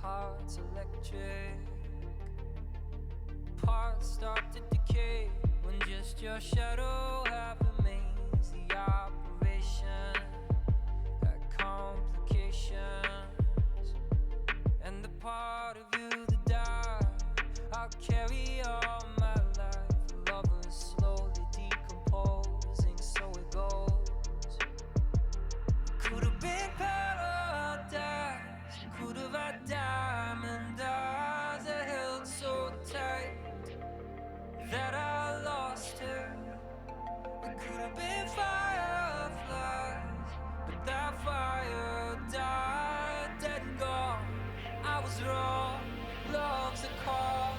heart's electric. Parts start to decay when just your shadow half remains. The operation had complications, and the part of you that died I'll carry all my life. Lovers slowly decomposing, so it goes. Could have been paradise, could have had diamond eyes that held so tight that I lost her. It could have been fireflies, but that fire died, dead and gone. I was wrong, love's a call.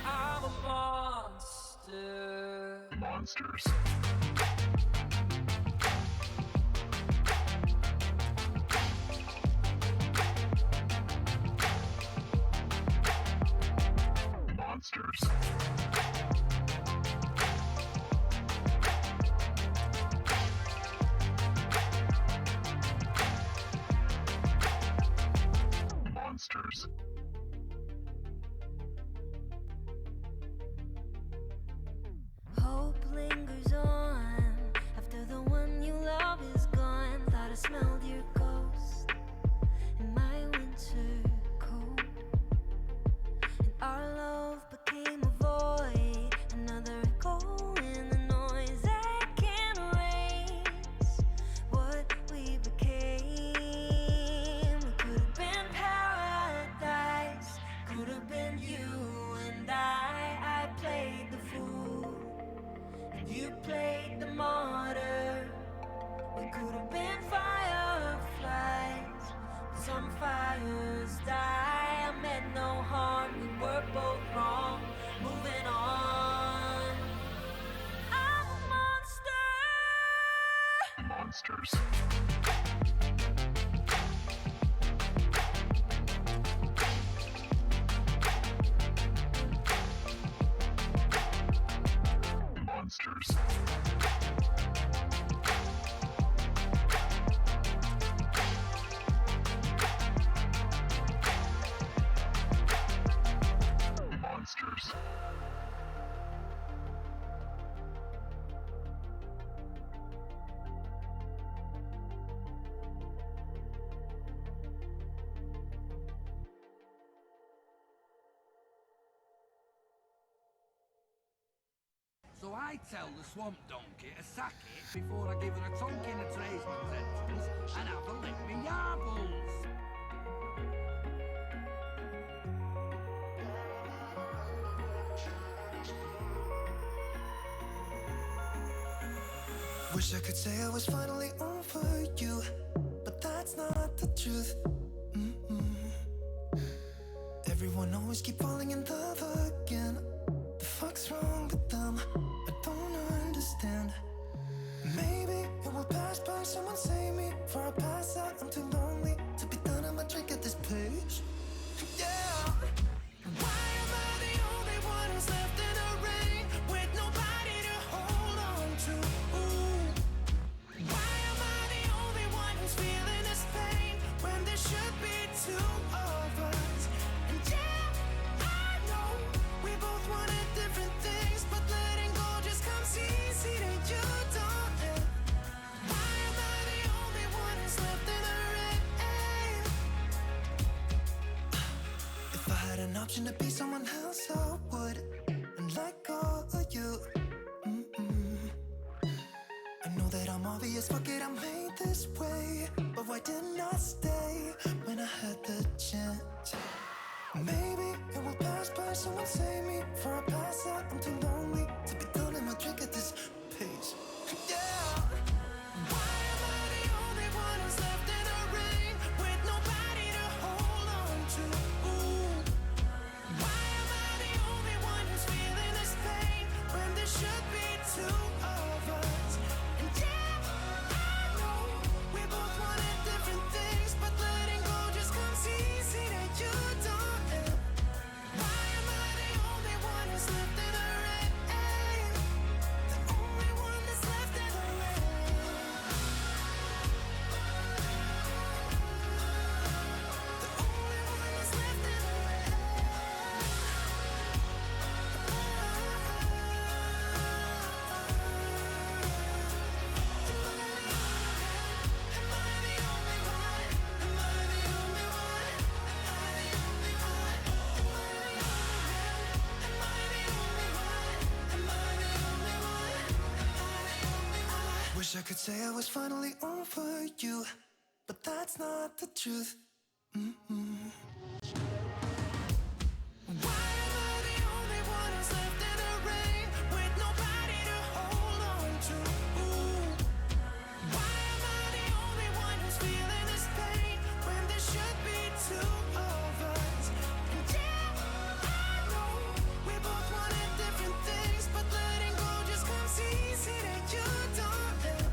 I'm a monster. Monsters. Monsters. Monsters. Hope lingers on after the one you love is gone. Thought I smelled your ghost in my winter coat, and our love became a void, another echo in the noise that can't erase what we became. We could have been paradise, could have been you and I played the fool, you played the martyr. We could have been fireflies, but some fires die. I meant no harm, we were both wrong. Moving on. I'm a monster. Monsters. Monsters. Monsters. So I tell the swamp donkey to sack it before I give her a tonk in the tradesman's entrance and have a lick me yarbles. Wish I could say I was finally over you, but that's not the truth. Everyone always keep falling in love again. The fuck's wrong with them? I don't understand. Maybe it will pass by. Someone save me before I pass out. I'm too lonely to be done. I'm a drink at this place. Yeah. Why am I the only one who's left in the rain with nobody to hold on to? Why am I the only one who's feeling this pain when there should be two of us? And yeah, I know we both wanted different things, but letting go just comes easy to you, don't it? Why am I the only one who's left in the rain? If I had an option to be someone else, I would, and let go of you. I know that I'm obvious, fuck it, I'm made this way. But why didn't I stay when I had the chance? Maybe it will pass by. Someone save me before I pass out. I'm too lonely to be done in my drink at this pace. Yeah. Why am I the only one who's left in the rain with nobody to hold on to? Why am I the only one who's feeling this pain when there should be two of us? And yeah, I know we both wanted different things, but letting go just comes easy to you, don't it? Why am I the only one who's left in the rain? The only one that's left in the rain. wish I could say I was finally over you, but that's not the truth. Mm-mm. Why am I the only one who's left in the rain with nobody to hold on to? Ooh. Why am I the only one who's feeling this pain when there should be two of us? And yeah, I know we both wanted different things, but letting go just comes easy to you, darling.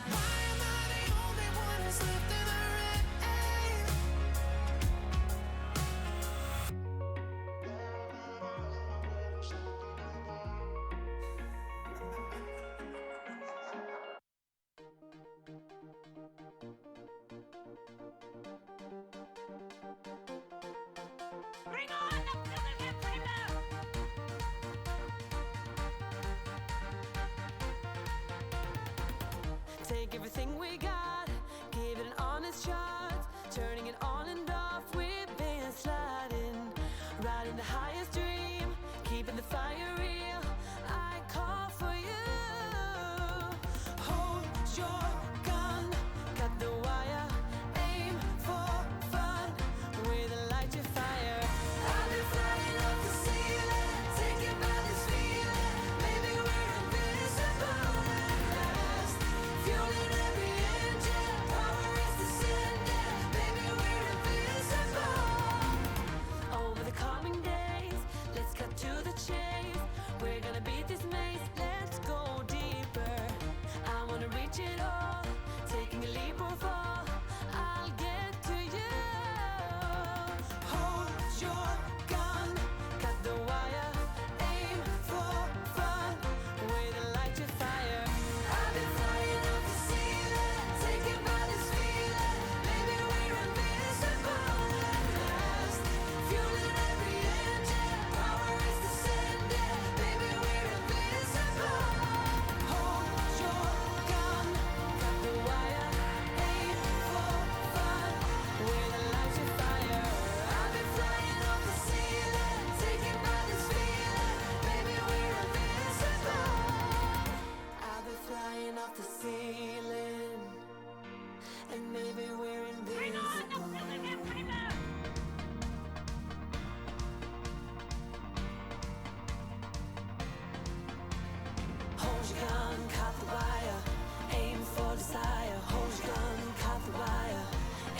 Why am I the only one who's left in the rain? Take everything we got, give it an honest shot. Turning it on and off, we've been sliding. Riding the highest dream, keeping the fire real. I call for you. Hold your gun, cut the wire. Aim for fun, with a light your fire. I've been flying off the ceiling, taken by this feeling. Maybe we're invisible at last. Fueling every engine, power is descending. Maybe we're invisible. Over the coming days, let's cut to the chase. We're gonna beat this maze, let's go deeper. I wanna reach it all, taking a leap or fall. I'll get to you. Hold your gun, cut the wire. Aim for fun, with a light your fire. I've been flying off the ceiling, taken by this feeling. Maybe we're invisible at last. Fueling every engine, power is descending. Maybe we're invisible. Hold your gun, cut the wire. Aim for fun, with a light your fire. I've been flying off the ceiling, taken by this feeling. Maybe we're invisible. I've been flying off the ceiling, and maybe we're invisible. Hold your gun, cut the wire. Aim for desire. Hold your gun, cut the wire.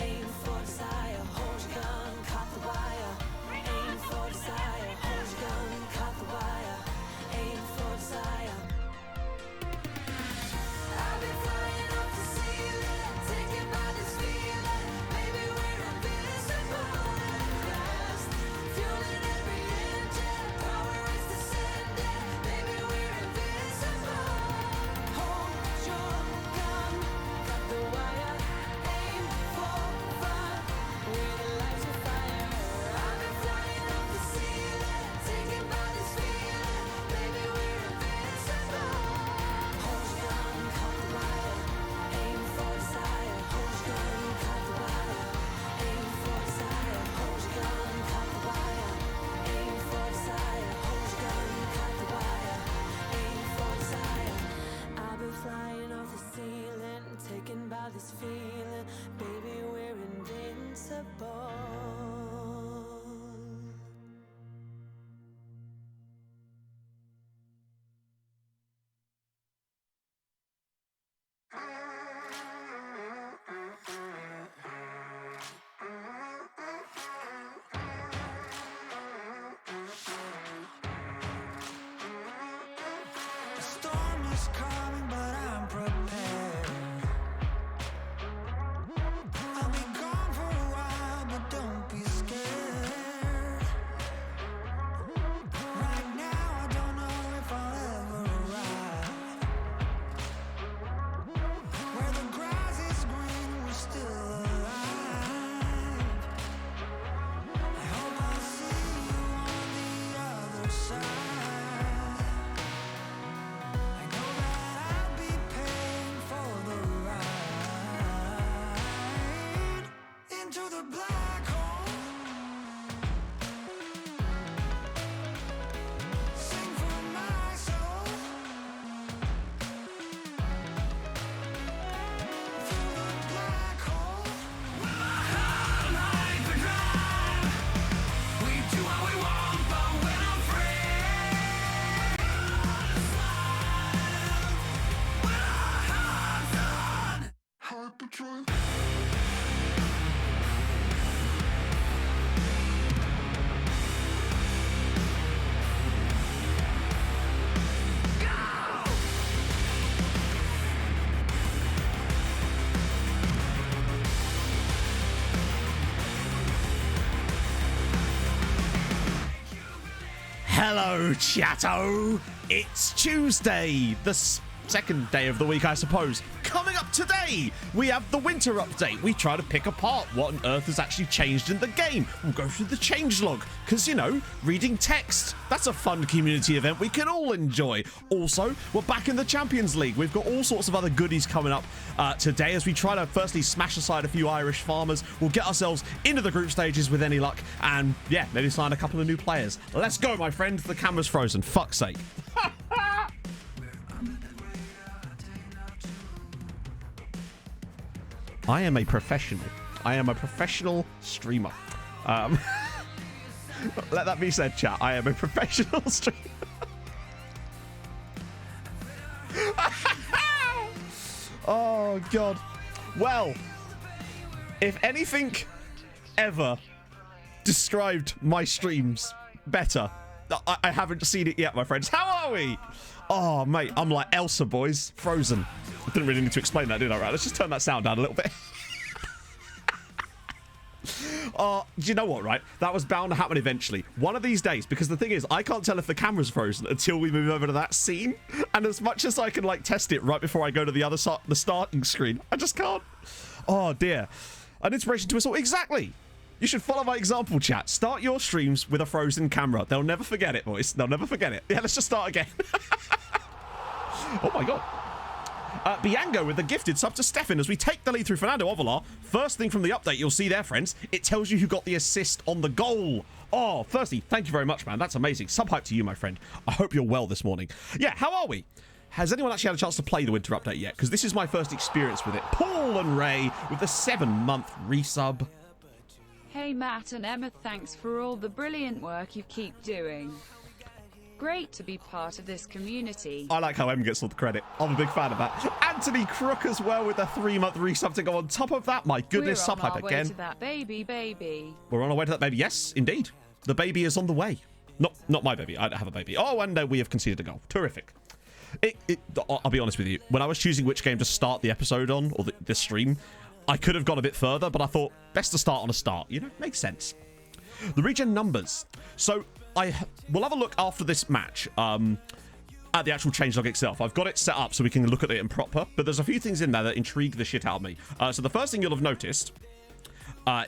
Aim for desire. Hold your gun, cut the wire. Aim for desire. Hold your gun, cut the wire. Aim for desire. I've been flying off the ceiling, taken by this feeling. Maybe we're invisible at last. Fueling every engine, power is descending. Maybe we're invisible. Hold your gun, cut the wire. Aim for fun, with a light your fire. I've been flying off the ceiling, taken by this feeling. Maybe we're invisible. Hold your gun, cut the wire. Aim for desire. Hold your gun, cut the wire. Aim for desire. Hold your gun, cut the wire. Aim for desire. Hold your gun, cut the wire. Aim for desire. I've been flying off the ceiling, taken by this feeling. Baby, we're invincible. The storm is coming, but I'm prepared. I'll be gone for a while, but don't be scared. Right now, I don't know if I'll ever arrive. Where the grass is green, we're still alive. I hope I'll see you on the other side. I know that I'll be Hello, chatto. It's Tuesday, the second day of the week, I suppose. Coming up today, we have the winter update. We try to pick apart what on earth has actually changed in the game. We'll go through the changelog, because, you know, reading text, that's a fun community event we can all enjoy. Also, we're back in the Champions League. We've got all sorts of other goodies coming up today as we try to firstly smash aside a few Irish farmers. We'll get ourselves into the group stages with any luck, and yeah, maybe sign a couple of new players. Let's go, my friend. The camera's frozen. Fuck's sake. I am a professional. I am a professional streamer. Let that be said, chat. I am a professional streamer. Oh, God. Well, if anything ever described my streams better, I haven't seen it yet, my friends. How are we? Oh, mate, I'm like Elsa, boys. Frozen. I didn't really need to explain that, did I? Right, let's just turn that sound down a little bit. Do you know what, right? That was bound to happen eventually. One of these days, because the thing is, I can't tell if the camera's frozen until we move over to that scene. And as much as I can, like, test it right before I go to the other the starting screen, I just can't. Oh, dear. An inspiration to us all. Exactly. You should follow my example, chat. Start your streams with a frozen camera. They'll never forget it, boys. They'll never forget it. Yeah, let's just start again. Oh, my God. Biango with the gifted sub to Stefan as we take the lead through Fernando Ovalar. First thing from the update you'll see there, friends, it tells you who got the assist on the goal. Oh, firstly, thank you very much, man. That's amazing. Sub hype to you, my friend. I hope you're well this morning. Yeah, how are we? Has anyone actually had a chance to play the winter update yet? Because this is my first experience with it. Paul and Ray with the 7-month resub. Hey Matt and Emma, thanks for all the brilliant work you keep doing. Great to be part of this community. I like how Em gets all the credit. I'm a big fan of that. Anthony Crook as well with a 3-month resub to go on top of that. My goodness, sub hype again. We're on our way to that baby. We're on our way to that baby. Yes, indeed. The baby is on the way. Not my baby. I don't have a baby. Oh, and we have conceded a goal. Terrific. I'll be honest with you. When I was choosing which game to start the episode on, or this stream, I could have gone a bit further, but I thought best to start on a start. You know, makes sense. The region numbers. So we'll have a look after this match at the actual changelog itself. I've got it set up so we can look at it in proper, but there's a few things in there that intrigue the shit out of me. So the first thing you'll have noticed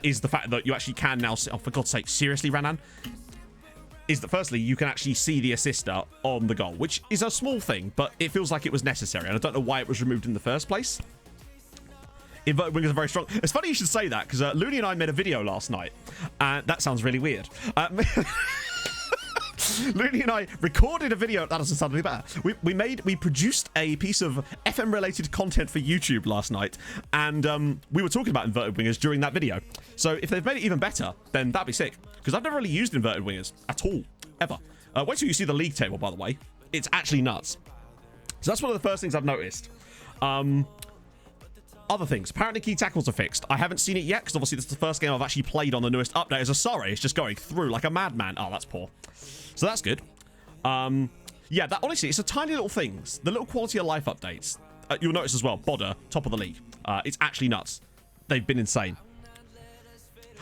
is the fact that you actually can now see, oh, for God's sake, seriously, Ranan? Is that firstly, you can actually see the assister on the goal, which is a small thing, but it feels like it was necessary, and I don't know why it was removed in the first place. Inverted wingers are very strong. It's funny you should say that, because Looney and I made a video last night, and that sounds really weird. Looney and I recorded a video. That doesn't sound any better. We produced a piece of FM related content for YouTube last night, and we were talking about inverted wingers during that video. So if they've made it even better, then that'd be sick, because I've never really used inverted wingers at all, ever. Wait till you see the league table, by the way. It's actually nuts. So that's one of the first things I've noticed. Other things. Apparently key tackles are fixed. I haven't seen it yet, because obviously this is the first game I've actually played on the newest update. As a sorry, it's just going through like a madman. Oh, that's poor. So that's good. Yeah, that honestly, it's a tiny little things. The little quality of life updates. You'll notice as well, Bodder, top of the league. It's actually nuts. They've been insane.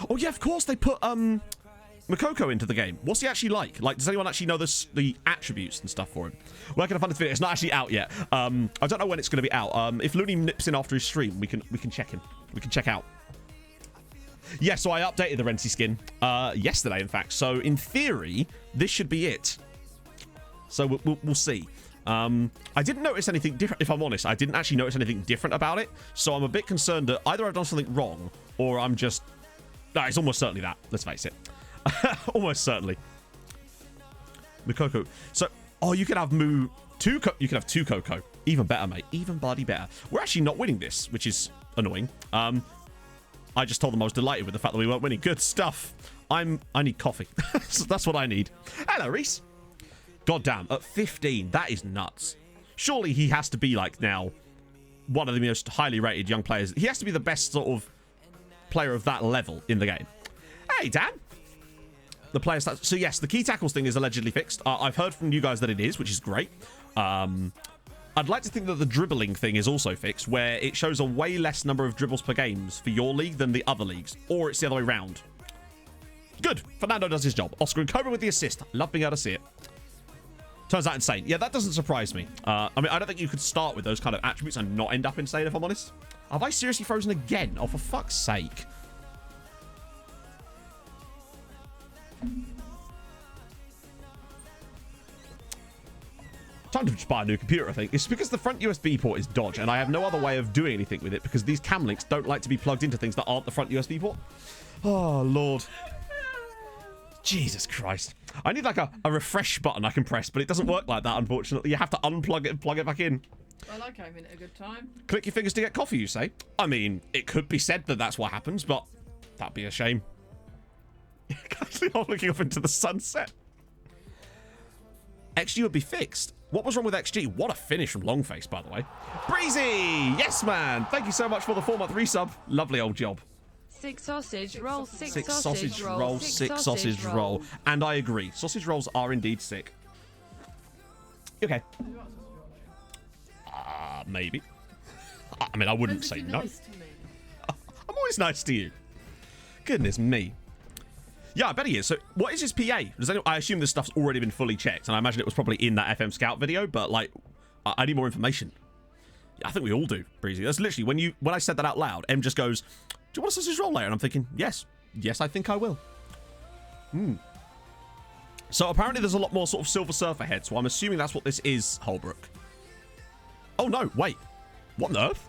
Oh yeah, of course they put Makoko into the game. What's he actually like? Like, does anyone actually know the attributes and stuff for him? Where can I find this video? It's not actually out yet. I don't know when it's going to be out. If Looney nips in after his stream, we can check him. We can check out. Yeah, so I updated the Renty skin yesterday, in fact. So in theory, this should be it. So we'll see. I didn't notice anything different, if I'm honest. I didn't actually notice anything different about it. So I'm a bit concerned that either I've done something wrong, or I'm just... No, it's almost certainly that. Let's face it. Almost certainly. Makoko. So, oh, you can have you can have two Coco. Even better, mate. Even bloody better. We're actually not winning this, which is annoying. I just told them I was delighted with the fact that we weren't winning. Good stuff. I need coffee. So that's what I need. Hello, Reese. Goddamn, at 15, that is nuts. Surely he has to be, like, now one of the most highly rated young players. He has to be the best sort of player of that level in the game. Hey, Dan. The player stats. So, yes, the key tackles thing is allegedly fixed. I've heard from you guys that it is, which is great. I'd like to think that the dribbling thing is also fixed, where it shows a way less number of dribbles per games for your league than the other leagues. Or it's the other way around. Good. Fernando does his job. Oscar and Cobra with the assist. Love being able to see it. Turns out insane. Yeah, that doesn't surprise me. I mean, I don't think you could start with those kind of attributes and not end up insane, if I'm honest. Have I seriously frozen again? Oh, for fuck's sake. Time to just buy a new computer, I think. It's because the front USB port is dodge, and I have no other way of doing anything with it because these cam links don't like to be plugged into things that aren't the front USB port. Oh, Lord. Jesus Christ. I need like a refresh button I can press, but it doesn't work like that, unfortunately. You have to unplug it and plug it back in. Well, I came in at a good time. Click your fingers to get coffee, you say? I mean, it could be said that that's what happens, but that'd be a shame. Actually, I'm looking off into the sunset. XG would be fixed. What was wrong with XG? What a finish from Longface, by the way. Breezy! Yes, man! Thank you so much for the 4-month resub. Lovely old job. 6 sausage roll, 6 Six sausage roll, 6 sausage roll. And I agree. Sausage rolls are indeed sick. Okay. Maybe. I mean, I wouldn't say no. Nice to me. I'm always nice to you. Goodness me. Yeah, I bet he is. So, what is his PA? I assume this stuff's already been fully checked, and I imagine it was probably in that FM Scout video, but, like, I need more information. Yeah, I think we all do, Breezy. That's literally, when I said that out loud, M just goes, do you want a sausage roll later? And I'm thinking, yes. Yes, I think I will. So, apparently there's a lot more sort of Silver Surfer heads, so I'm assuming that's what this is, Holbrook. Oh, no, wait. What on earth?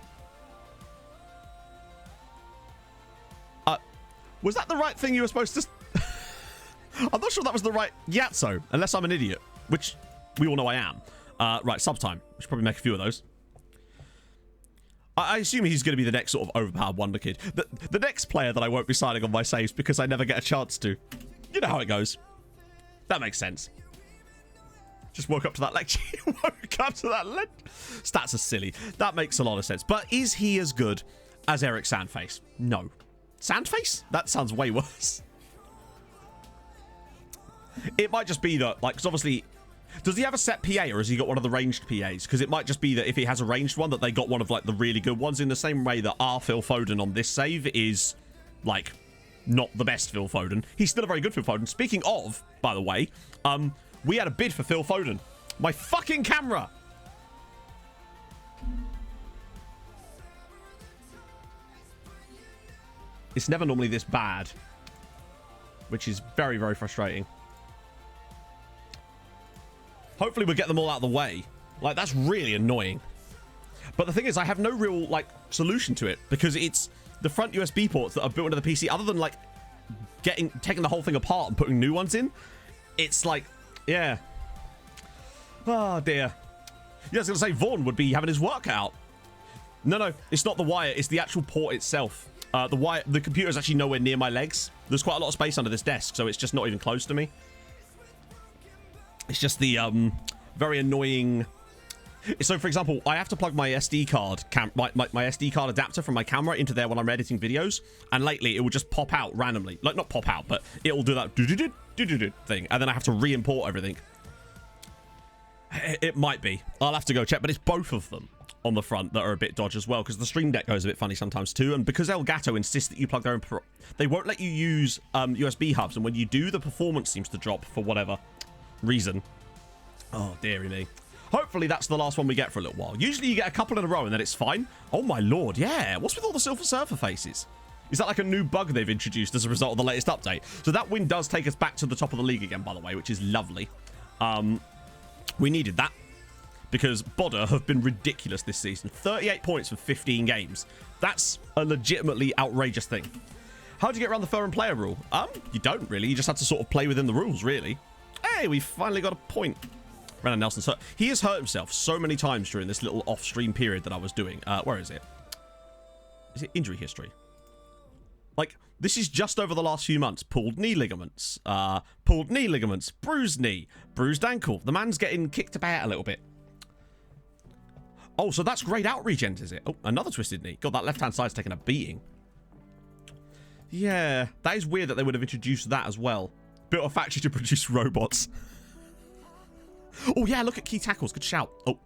Was that the right thing you were supposed to... I'm not sure that was the right Yatso, unless I'm an idiot, which we all know I am. Right, subtime. We should probably make a few of those. I assume he's going to be the next sort of overpowered wonder kid. The next player that I won't be signing on my saves because I never get a chance to. You know how it goes. That makes sense. Just woke up to that lecture. Woke up to that Stats are silly. That makes a lot of sense. But is he as good as Eric Sandface? No. Sandface? That sounds way worse. It might just be that, like, because obviously, does he have a set PA or has he got one of the ranged PAs? Because it might just be that if he has a ranged one, that they got one of, like, the really good ones in the same way that our Phil Foden on this save is, like, not the best Phil Foden. He's still a very good Phil Foden. Speaking of, by the way, we had a bid for Phil Foden. My fucking camera! It's never normally this bad, which is very, very frustrating. Hopefully we'll get them all out of the way. Like, that's really annoying. But the thing is, I have no real, like, solution to it because it's the front USB ports that are built into the PC. Other than, like, taking the whole thing apart and putting new ones in, it's like, yeah. Oh, dear. Yeah, I was going to say Vaughn would be having his work out. No, it's not the wire. It's the actual port itself. The computer is actually nowhere near my legs. There's quite a lot of space under this desk, so it's just not even close to me. It's just the very annoying. So, for example, I have to plug my SD card my SD card adapter from my camera into there when I'm editing videos, and lately it will just pop out randomly. Like, not pop out, but it will do that thing, and then I have to re-import everything. It might be. I'll have to go check, but it's both of them on the front that are a bit dodgy as well, because the Stream Deck goes a bit funny sometimes too, and because Elgato insists that you plug their own they won't let you use USB hubs, and when you do, the performance seems to drop for whatever reason. Oh, dearie me. Hopefully that's the last one we get for a little while. Usually you get a couple in a row and then it's fine. Oh my lord, yeah. What's with all the Silver Surfer faces? Is that like a new bug they've introduced as a result of the latest update? So that win does take us back to the top of the league again, by the way, which is lovely. We needed that, because Bodder have been ridiculous this season. 38 points for 15 games. That's a legitimately outrageous thing. How do you get around the fur and player rule? You don't really. You just have to sort of play within the rules, really. Hey, we finally got a point. Renan Nelson. So he has hurt himself so many times during this little off-stream period that I was doing. Where is it? Is it injury history? Like, this is just over the last few months. Pulled knee ligaments. Bruised knee. Bruised ankle. The man's getting kicked about a little bit. Oh, so that's great outreach ends, is it? Oh, another twisted knee. God, that left-hand side's taking a beating. Yeah, that is weird that they would have introduced that as well. Built a factory to produce robots. Oh, yeah, look at key tackles. Good shout. Oh,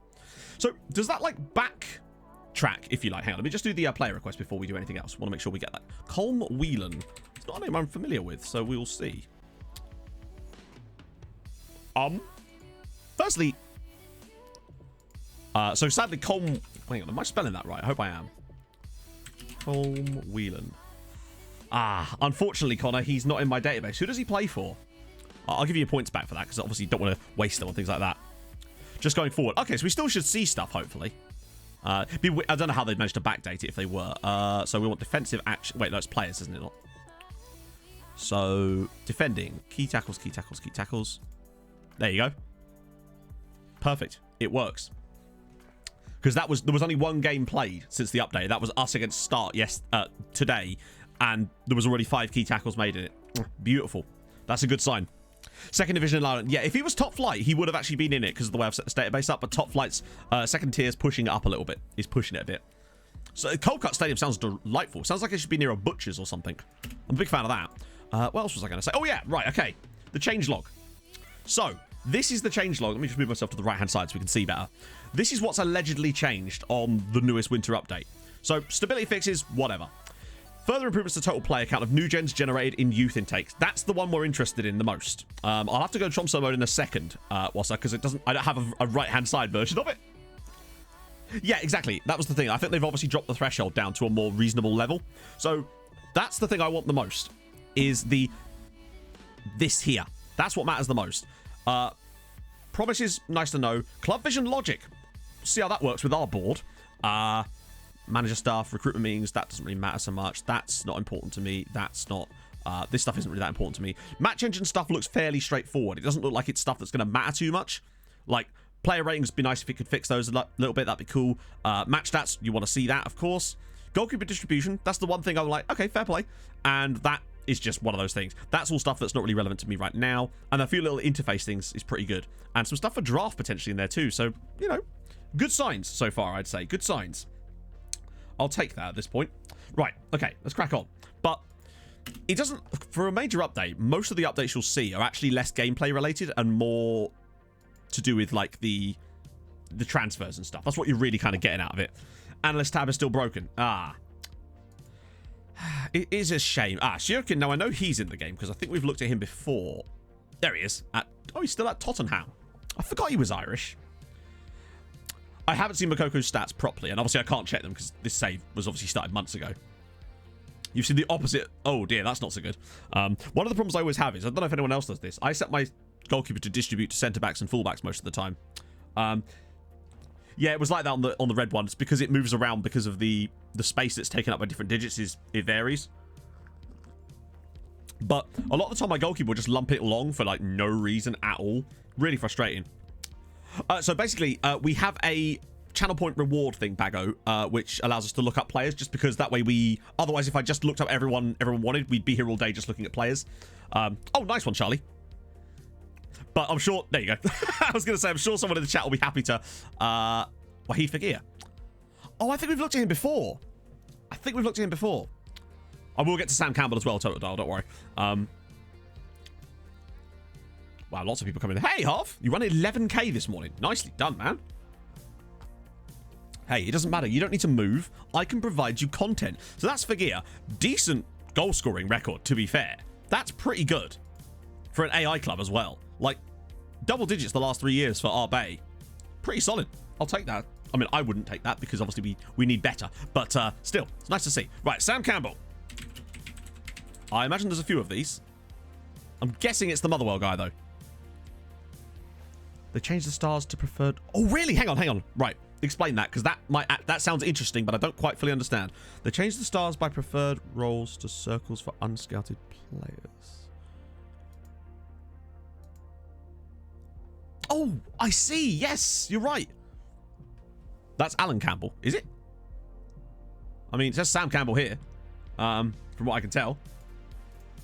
so does that, like, backtrack, if you like? Hang on, let me just do the player request before we do anything else. Want to make sure we get that. Colm Whelan. not a name I'm familiar with, so we will see. Firstly, so sadly, Colm... Hang on, am I spelling that right? I hope I am. Colm Whelan. Unfortunately, Connor, he's not in my database. Who does he play for? I'll give you your points back for that, because obviously you don't want to waste them on things like that. Just going forward. Okay, so we still should see stuff, hopefully. I don't know how they'd managed to backdate it if they were. So we want defensive action. Wait, no, it's players, isn't it not? So, defending. Key tackles, key tackles, key tackles. There you go. Perfect. It works. Because there was only one game played since the update. That was us against Start today. And there was already 5 key tackles made in it. Beautiful. That's a good sign. Second division in Ireland. Yeah, if he was top flight, he would have actually been in it because of the way I've set the database up. But top flight's second tier is pushing it up a little bit. He's pushing it a bit. So Coldcut Stadium sounds delightful. Sounds like it should be near a butcher's or something. I'm a big fan of that. What else was I going to say? Oh, yeah. Right. Okay. The change log. So this is the change log. Let me just move myself to the right-hand side so we can see better. This is what's allegedly changed on the newest winter update. So stability fixes, whatever. Further improvements to total player count of new gens generated in youth intakes. That's the one we're interested in the most. I'll have to go Tromso mode in a second, because I don't have a right-hand side version of it. Yeah, exactly. That was the thing. I think they've obviously dropped the threshold down to a more reasonable level. So that's the thing I want the most, is this here. That's what matters the most. Promises, nice to know. Club Vision Logic. See how that works with our board. Manager staff, recruitment meetings, that doesn't really matter so much. That's not important to me. That's not... this stuff isn't really that important to me. Match engine stuff looks fairly straightforward. It doesn't look like it's stuff that's going to matter too much. Like, player ratings would be nice if you could fix those a little bit. That'd be cool. Match stats, you want to see that, of course. Goalkeeper distribution, that's the one thing I'm like, okay, fair play. And that is just one of those things. That's all stuff that's not really relevant to me right now. And a few little interface things is pretty good. And some stuff for draft potentially in there too. So, you know, good signs so far, I'd say. Good signs. I'll take that at this point. Right, okay, let's crack on. But it doesn't... For a major update, most of the updates you'll see are actually less gameplay related and more to do with, like, the transfers and stuff. That's what you're really kind of getting out of it. Analyst tab is still broken. It is a shame. Shuriken, now I know he's in the game because I think we've looked at him before. There he is. He's still at Tottenham. I forgot he was Irish. I haven't seen Mokoko's stats properly, and obviously I can't check them because this save was obviously started months ago. You've seen the opposite. Oh dear, that's not so good. One of the problems I always have is, I don't know if anyone else does this, I set my goalkeeper to distribute to centre-backs and full-backs most of the time. Yeah, it was like that on the red one. It's because it moves around because of the space that's taken up by different digits it varies. But a lot of the time my goalkeeper will just lump it long for like no reason at all. Really frustrating. So basically, we have a channel point reward thing, Bago, which allows us to look up players, just because that way otherwise if I just looked up everyone wanted, we'd be here all day just looking at players. Oh, nice one, Charlie. But I'm sure, there you go. I was going to say, I'm sure someone in the chat will be happy to, Wahid Fagir. Oh, I think we've looked at him before. I will get to Sam Campbell as well, Total Dial, don't worry. Wow, lots of people coming in. Hey, Harv, you run 11k this morning. Nicely done, man. Hey, it doesn't matter. You don't need to move. I can provide you content. So that's Fagir. Decent goal scoring record, to be fair. That's pretty good for an AI club as well. Like, double digits the last 3 years for Arbay. Pretty solid. I'll take that. I mean, I wouldn't take that because obviously we need better. But still, it's nice to see. Right, Sam Campbell. I imagine there's a few of these. I'm guessing it's the Motherwell guy, though. They changed the stars to preferred... Oh, really? Hang on. Right. Explain that, because that sounds interesting, but I don't quite fully understand. They changed the stars by preferred roles to circles for unscouted players. Oh, I see. Yes, you're right. That's Alan Campbell, is it? I mean, it says Sam Campbell here, from what I can tell.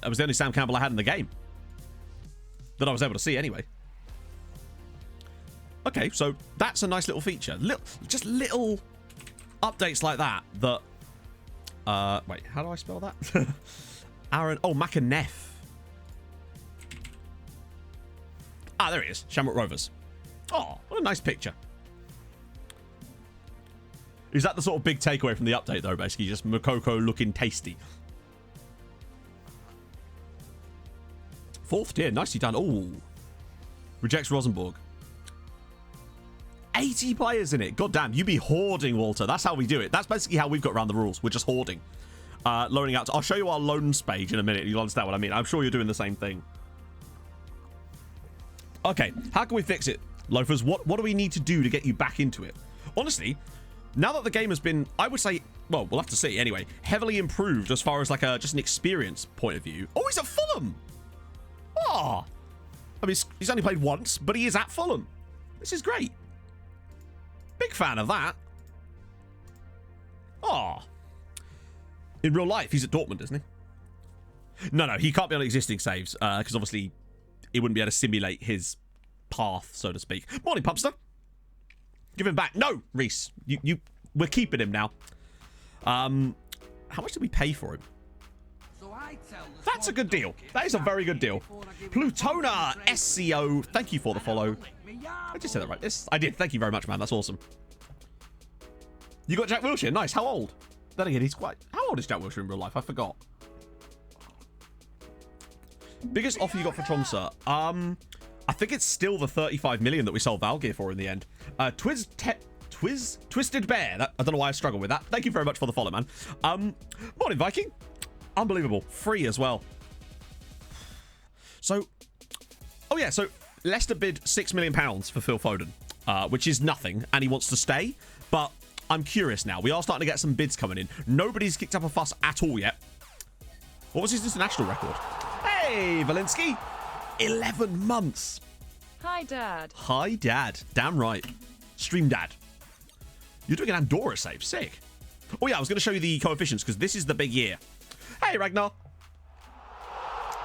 That was the only Sam Campbell I had in the game. That I was able to see anyway. Okay, so that's a nice little feature. Just little updates like that. Wait, how do I spell that? Aaron. Oh, Macanef. There he is. Shamrock Rovers. Oh, what a nice picture. Is that the sort of big takeaway from the update, though, basically? Just Moukoko looking tasty. 4th tier. Nicely done. Oh. Rejects Rosenborg. 80 players in it. God damn, you be hoarding, Walter. That's how we do it. That's basically how we've got around the rules. We're just hoarding. Loaning out. I'll show you our loans page in a minute. You'll understand what I mean. I'm sure you're doing the same thing. Okay, how can we fix it? Loafers, what do we need to do to get you back into it? Honestly, now that the game has been, I would say, well, we'll have to see anyway, heavily improved as far as like just an experience point of view. Oh, he's at Fulham. Oh. I mean, he's only played once, but he is at Fulham. This is great. Big fan of that. Oh. In real life, he's at Dortmund, isn't he? No, he can't be on existing saves, because obviously it wouldn't be able to simulate his path, so to speak. Morning, Pubster. Give him back. No, Reese. We're keeping him now. How much did we pay for him? That's a good deal. That is a very good deal. Plutona SCO. Thank you for the follow. I just said that right. I did. Thank you very much, man. That's awesome. You got Jack Wilshere. Nice. How old? Then again, he's quite... How old is Jack Wilshere in real life? I forgot. Biggest offer you got for Tromsø? I think it's still the 35 million that we sold Valgeir for in the end. Twisted Bear. I don't know why I struggle with that. Thank you very much for the follow, man. Morning, Viking. Unbelievable. Free as well. So, oh yeah, so Leicester bid £6 million for Phil Foden, which is nothing, and he wants to stay. But I'm curious now. We are starting to get some bids coming in. Nobody's kicked up a fuss at all yet. What was his international record? Hey, Valinsky. 11 months. Hi, Dad. Hi, Dad. Damn right. Stream Dad. You're doing an Andorra save. Sick. Oh, yeah, I was going to show you the coefficients because this is the big year. Hey, Ragnar.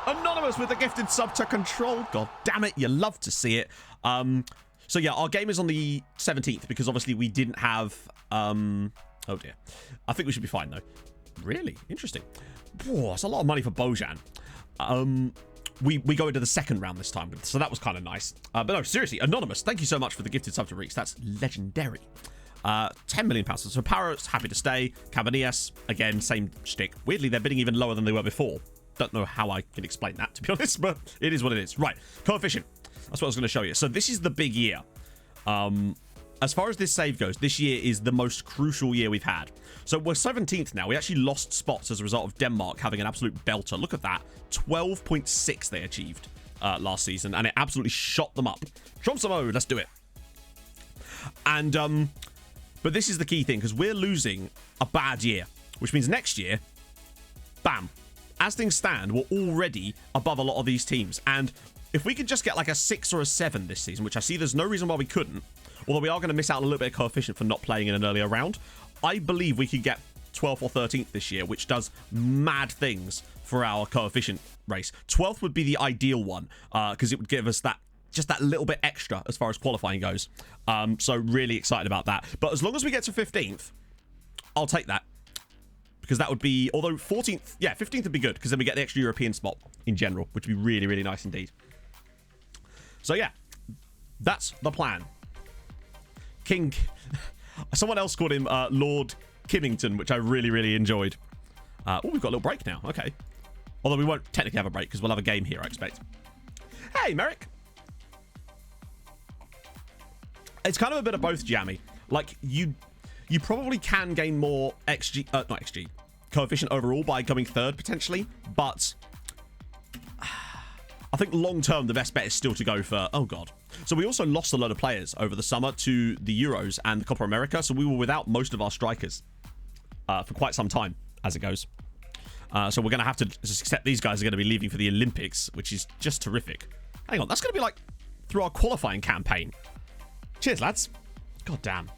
Anonymous with a gifted sub to Control. God damn it. You love to see it. So, yeah, our game is on the 17th because obviously we didn't have... oh, dear. I think we should be fine, though. Really? Interesting. Whoa, that's a lot of money for Bojan. We go into the second round this time, so that was kind of nice. But no, seriously, Anonymous, thank you so much for the gifted sub to Reeks. That's legendary. 10 million pounds. So Paros, happy to stay. Cabanillas, again, same shtick. Weirdly, they're bidding even lower than they were before. Don't know how I can explain that, to be honest, but it is what it is. Right, coefficient. That's what I was going to show you. So this is the big year. As far as this save goes, this year is the most crucial year we've had. So we're 17th now. We actually lost spots as a result of Denmark having an absolute belter. Look at that. 12.6 they achieved last season, and it absolutely shot them up. Tromso mode, let's do it. And, but this is the key thing, because we're losing a bad year, which means next year, bam. As things stand, we're already above a lot of these teams. And if we could just get like a 6 or a 7 this season, which I see there's no reason why we couldn't, although we are going to miss out on a little bit of coefficient for not playing in an earlier round, I believe we could get 12th or 13th this year, which does mad things for our coefficient race. 12th would be the ideal one, because it would give us that just that little bit extra as far as qualifying goes. So really excited about that. But as long as we get to 15th, I'll take that. Because that would be, although 14th, yeah, 15th would be good, because then we get the extra European spot in general, which would be really, really nice indeed. So yeah, that's the plan. King, someone else called him Lord Kimmington, which I really, really enjoyed. Oh, we've got a little break now. Okay. Although we won't technically have a break because we'll have a game here, I expect. Hey, Merrick. It's kind of a bit of both, Jammy. Like, you probably can gain more XG, not XG, coefficient overall by coming third, potentially. But I think long-term, the best bet is still to go for... Oh, God. So we also lost a lot of players over the summer to the Euros and the Copa America. So we were without most of our strikers for quite some time, as it goes. So we're going to have to just accept these guys are going to be leaving for the Olympics, which is just terrific. Hang on, that's going to be like through our qualifying campaign. Cheers, lads. God damn.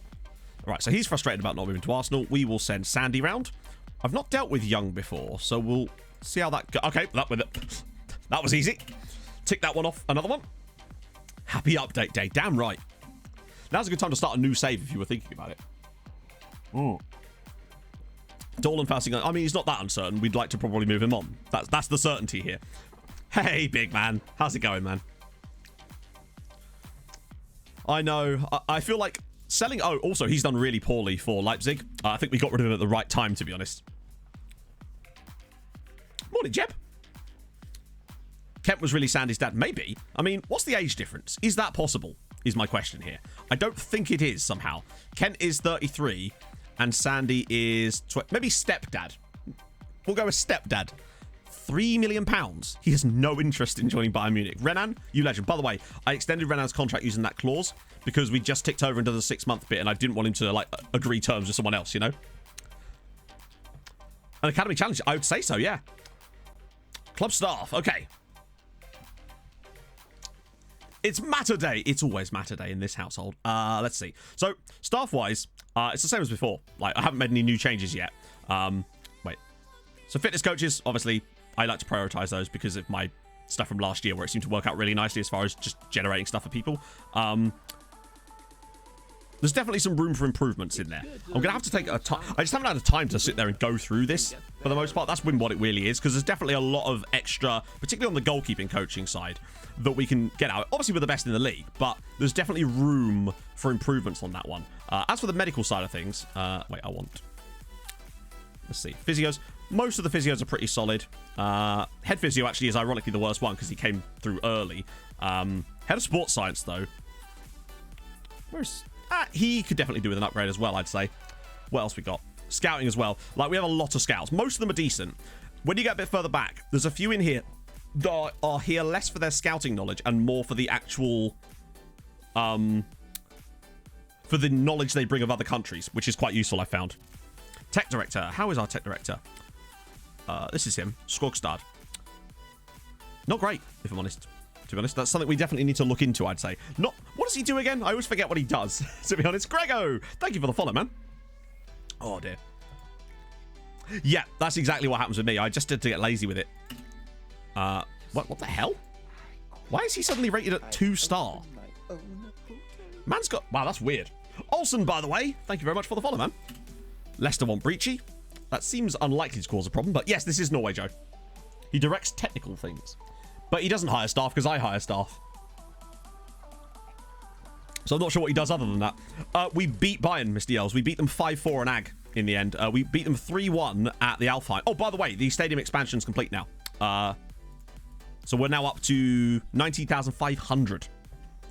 All right, so he's frustrated about not moving to Arsenal. We will send Sandy round. I've not dealt with Young before, so we'll see how that goes. Okay, that was easy. Tick that one off. Another one. Happy update day. Damn right. Now's a good time to start a new save if you were thinking about it. Dolan fasting. I mean, he's not that uncertain. We'd like to probably move him on. That's the certainty here. Hey, big man. How's it going, man? I know. I feel like selling... Oh, also, he's done really poorly for Leipzig. I think we got rid of him at the right time, to be honest. Morning, Jeb. Kent was really Sandy's dad. Maybe. I mean, what's the age difference? Is that possible? Is my question here. I don't think it is somehow. Kent is 33 and Sandy is maybe stepdad. We'll go with stepdad. £3 million. He has no interest in joining Bayern Munich. Renan, you legend. By the way, I extended Renan's contract using that clause because we just ticked over into the 6-month bit and I didn't want him to like agree terms with someone else, you know? An academy challenge, I would say so, yeah. Club staff, okay. It's matter day. It's always matter day in this household. Let's see. So, staff-wise, it's the same as before. Like, I haven't made any new changes yet. Wait. So, fitness coaches, obviously, I like to prioritize those because of my stuff from last year where it seemed to work out really nicely as far as just generating stuff for people. There's definitely some room for improvements in there. I'm going to have to take a time. I just haven't had the time to sit there and go through this for the most part. That's what it really is, because there's definitely a lot of extra, particularly on the goalkeeping coaching side, that we can get out. Obviously, we're the best in the league, but there's definitely room for improvements on that one. As for the medical side of things, let's see. Physios. Most of the physios are pretty solid. Head physio actually is ironically the worst one because he came through early. Head of sports science, though. Where's... he could definitely do with an upgrade as well, I'd say. What else we got? Scouting as well. Like, we have a lot of scouts. Most of them are decent. When you get a bit further back, there's a few in here that are here less for their scouting knowledge and more for the actual... for the knowledge they bring of other countries, which is quite useful, I found. Tech director. How is our tech director? This is him. Skogstad. Not great, if I'm honest. To be honest, that's something we definitely need to look into, I'd say. Not... What does he do again? I always forget what he does, to be honest. Grego! Thank you for the follow, man. Oh, dear. Yeah, that's exactly what happens with me. I just did to get lazy with it. What the hell? Why is he suddenly rated at 2-star? Man's got... Wow, that's weird. Olsen, by the way. Thank you very much for the follow, man. Leicester want Breachy. That seems unlikely to cause a problem, but yes, this is Norway Joe. He directs technical things. But he doesn't hire staff because I hire staff. So I'm not sure what he does other than that. We beat Bayern, Mr. Yells. We beat them 5-4 on AG in the end. We beat them 3-1 at the Alfheim. Oh, by the way, the stadium expansion's complete now. So we're now up to 19,500,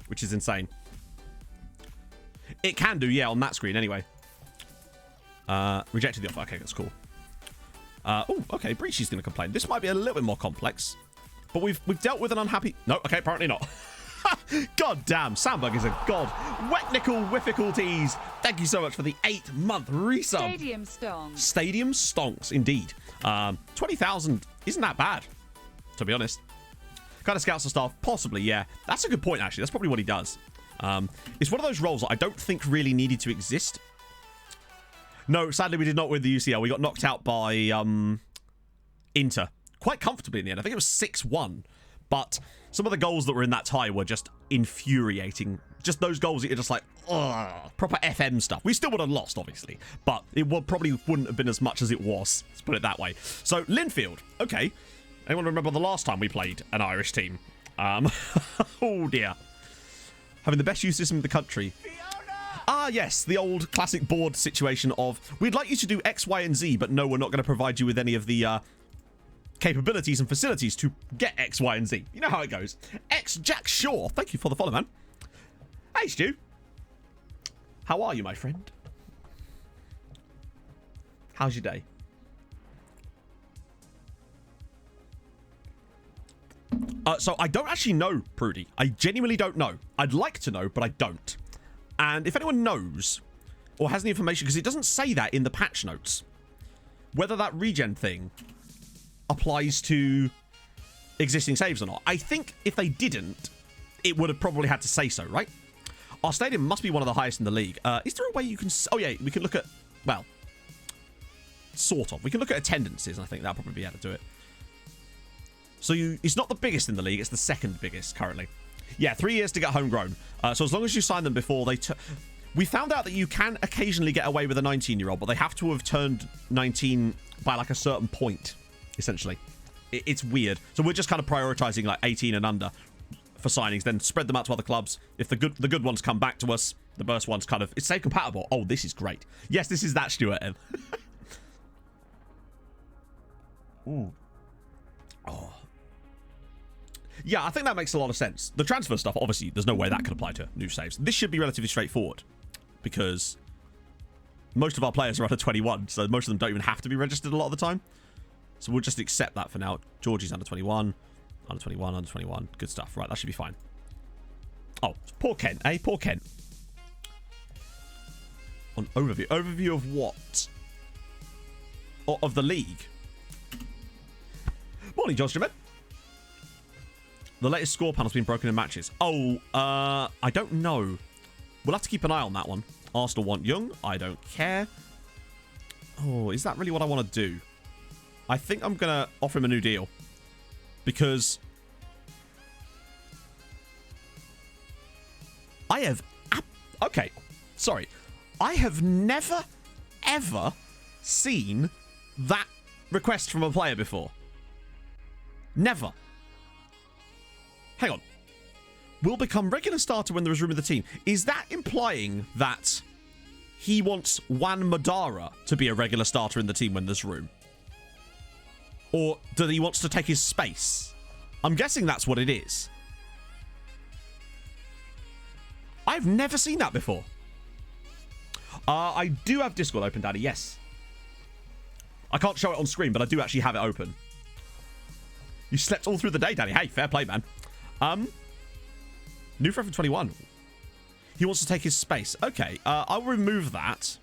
which is insane. It can do, yeah, on that screen anyway. Rejected the offer. Okay, that's cool. Oh, okay, Breachy's going to complain. This might be a little bit more complex. But we've dealt with an unhappy... No, okay, apparently not. God damn, Sandberg is a god. Wetnical Whifficulties. Thank you so much for the 8-month resub. Stadium stonks. Stadium stonks, indeed. 20,000 isn't that bad, to be honest. Kind of scouts and staff, possibly, yeah. That's a good point, actually. That's probably what he does. It's one of those roles that I don't think really needed to exist. No, sadly, we did not win the UCL. We got knocked out by Inter. Quite comfortably in the end. I think it was 6-1. But some of the goals that were in that tie were just infuriating. Just those goals that you're just like, ugh, proper FM stuff. We still would have lost, obviously. But it probably wouldn't have been as much as it was. Let's put it that way. So, Linfield. Okay. Anyone remember the last time we played an Irish team? Oh, dear. Having the best youth system in the country. Ah, yes, the old classic board situation of, we'd like you to do X, Y, and Z, but no, we're not going to provide you with any of the capabilities and facilities to get X, Y, and Z. You know how it goes. X Jack Shaw, thank you for the follow, man. Hey, Stu. How are you, my friend? How's your day? So I don't actually know, Prudy. I genuinely don't know. I'd like to know, but I don't. And if anyone knows or has any information, because it doesn't say that in the patch notes, whether that regen thing applies to existing saves or not. I think if they didn't, it would have probably had to say so, right? Our stadium must be one of the highest in the league. Is there a way you can... Oh, yeah, we can look at... Well, sort of. We can look at attendances, and I think that'll probably be able to do it. So it's not the biggest in the league. It's the second biggest currently. Yeah, 3 years to get homegrown. So as long as you sign them before they... We found out that you can occasionally get away with a 19-year-old, but they have to have turned 19 by like a certain point, essentially. It's weird. So we're just kind of prioritizing like 18 and under for signings, then spread them out to other clubs. If the good ones come back to us, the worst ones kind of... It's save compatible. Oh, this is great. Yes, this is that, Stuart M. Ooh. Oh. Yeah, I think that makes a lot of sense. The transfer stuff, obviously, there's no way that could apply to new saves. This should be relatively straightforward because most of our players are under 21, so most of them don't even have to be registered a lot of the time. So we'll just accept that for now. Georgie's under 21, under 21, under 21. Good stuff. Right, that should be fine. Oh, poor Kent, eh? Poor Kent. On overview. Overview of what? Of the league. Morning, John Streamer. The latest score panel's been broken in matches. Oh, I don't know. We'll have to keep an eye on that one. Arsenal want Young. I don't care. Oh, is that really what I want to do? I think I'm going to offer him a new deal. Because I have... Okay, sorry. I have never, ever seen that request from a player before. Never. Hang on. Will become regular starter when there is room in the team. Is that implying that he wants Juan Madara to be a regular starter in the team when there's room? Or that he wants to take his space? I'm guessing that's what it is. I've never seen that before. I do have Discord open, Daddy, yes. I can't show it on screen, but I do actually have it open. You slept all through the day, Daddy. Hey, fair play, man. New threat from 21. He wants to take his space. Okay, I'll remove that.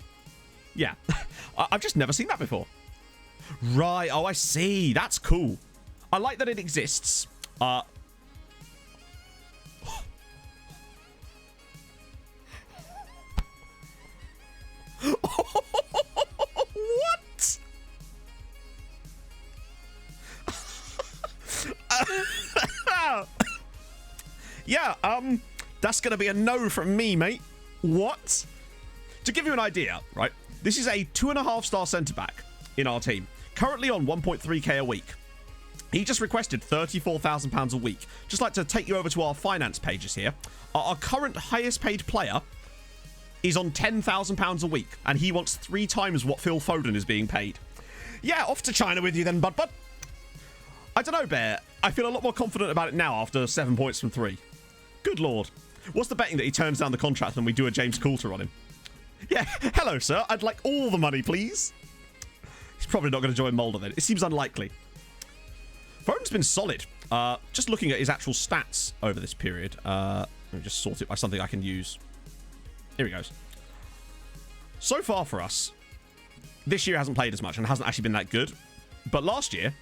Yeah. I've just never seen that before. Right, oh, I see. That's cool. I like that it exists. What? Yeah, that's going to be a no from me, mate. What? To give you an idea, right? This is a 2.5-star centre-back in our team. Currently on 1.3k a week. He just requested £34,000 a week. Just like to take you over to our finance pages here. Our current highest paid player is on £10,000 a week. And he wants 3 times what Phil Foden is being paid. Yeah, off to China with you then, bud. I don't know, Bear. I feel a lot more confident about it now after 7 points from 3. Good lord. What's the betting that he turns down the contract and we do a James Coulter on him? Yeah, hello, sir. I'd like all the money, please. He's probably not going to join Mulder then. It seems unlikely. Foden's been solid. Just looking at his actual stats over this period. Let me just sort it by something I can use. Here he goes. So far for us, this year hasn't played as much and hasn't actually been that good. But last year,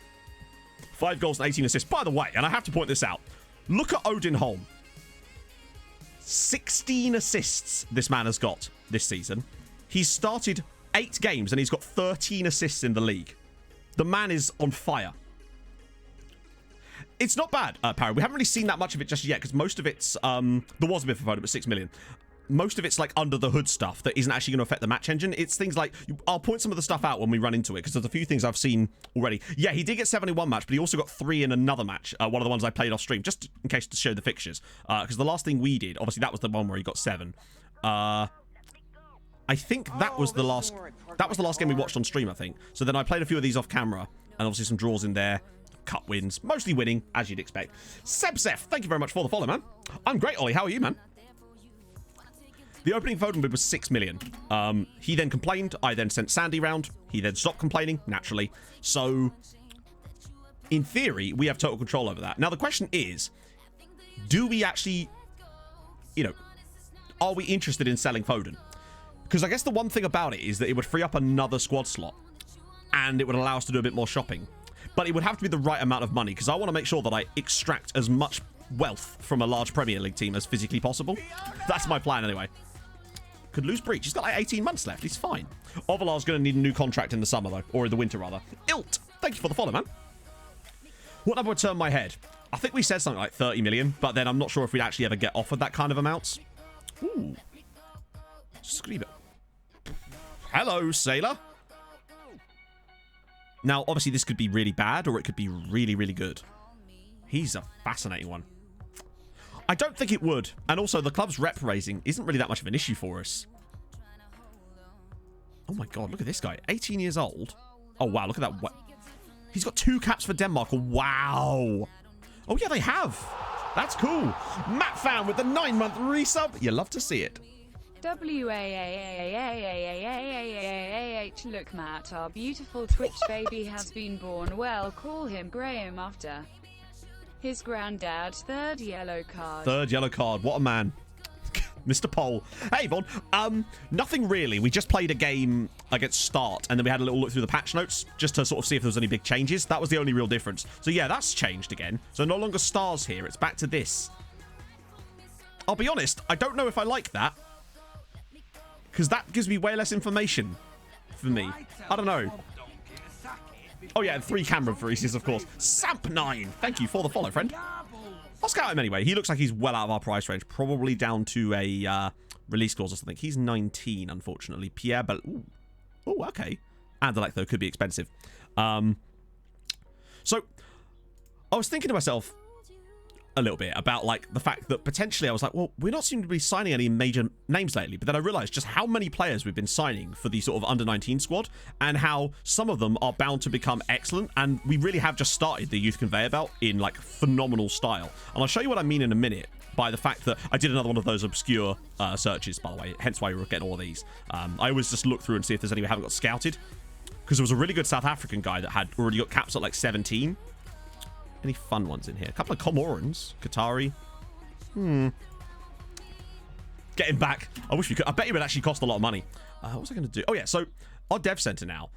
5 goals and 18 assists. By the way, and I have to point this out, look at Odin Holm. 16 assists this man has got this season. He's started 8 games and he's got 13 assists in the league. The man is on fire. It's not bad, Parry. We haven't really seen that much of it just yet because most of it's... there was a bit for Foden, but 6 million. Most of it's like under the hood stuff that isn't actually going to affect the match engine. It's things like... I'll point some of the stuff out when we run into it because there's a few things I've seen already. Yeah, he did get 7 in one match, but he also got 3 in another match. One of the ones I played off stream, just in case to show the fixtures. Because the last thing we did, obviously that was the one where he got 7. I think that was the last... That was the last game we watched on stream, I think. So then I played a few of these off camera. And obviously some draws in there. Cup wins. Mostly winning, as you'd expect. Sebsef, thank you very much for the follow, man. I'm great, Ollie. How are you, man? The opening Foden bid was 6 million. He then complained. I then sent Sandy round. He then stopped complaining, naturally. So, in theory, we have total control over that. Now, the question is, do we actually, are we interested in selling Foden? Because I guess the one thing about it is that it would free up another squad slot. And it would allow us to do a bit more shopping. But it would have to be the right amount of money. Because I want to make sure that I extract as much wealth from a large Premier League team as physically possible. That's my plan anyway. Could lose breach. He's got like 18 months left. He's fine. Ovalar's going to need a new contract in the summer, though. Or in the winter, rather. Ilt! Thank you for the follow, man. What number would turn my head? I think we said something like 30 million. But then I'm not sure if we'd actually ever get offered that kind of amount. Ooh. Scream it. Hello, sailor. Now, obviously, this could be really bad, or it could be really, really good. He's a fascinating one. I don't think it would. And also, the club's rep raising isn't really that much of an issue for us. Oh my god, look at this guy. 18 years old. Oh, wow, look at that. He's got 2 caps for Denmark. Wow. Oh, yeah, they have. That's cool. Matt Fan with the 9-month resub. You love to see it. WAAAAAAAAAAH. Look, Matt, our beautiful Twitch baby has been born. Well, call him Graham after his granddad. Third yellow card. Third yellow card. What a man. Mr. Poll. Hey, Von. Nothing really. We just played a game against Start, and then we had a little look through the patch notes just to sort of see if there was any big changes. That was the only real difference. So yeah, that's changed again. So no longer stars here. It's back to this. I'll be honest, I don't know if I like that, because that gives me way less information for me. I don't know. Oh yeah, 3 camera phoresis, of course. Samp9, thank you for the follow, friend. I'll scout him anyway. He looks like he's well out of our price range. Probably down to a release clause or something. He's 19, unfortunately. Pierre Bell. Ooh, okay. Anderlecht, though, could be expensive. So, I was thinking to myself a little bit about, like, the fact that potentially I was like, well, we're not seeming to be signing any major names lately. But then I realized just how many players we've been signing for the sort of under-19 squad, and how some of them are bound to become excellent. And we really have just started the youth conveyor belt in, like, phenomenal style. And I'll show you what I mean in a minute by the fact that I did another one of those obscure searches, by the way, hence why we're getting all of these. I always just look through and see if there's any we haven't got scouted, because there was a really good South African guy that had already got caps at like 17. Any fun ones in here? A couple of Comorans. Qatari. Get him back. I wish we could. I bet it would actually cost a lot of money. What was I going to do? Oh, yeah. So, our dev center now.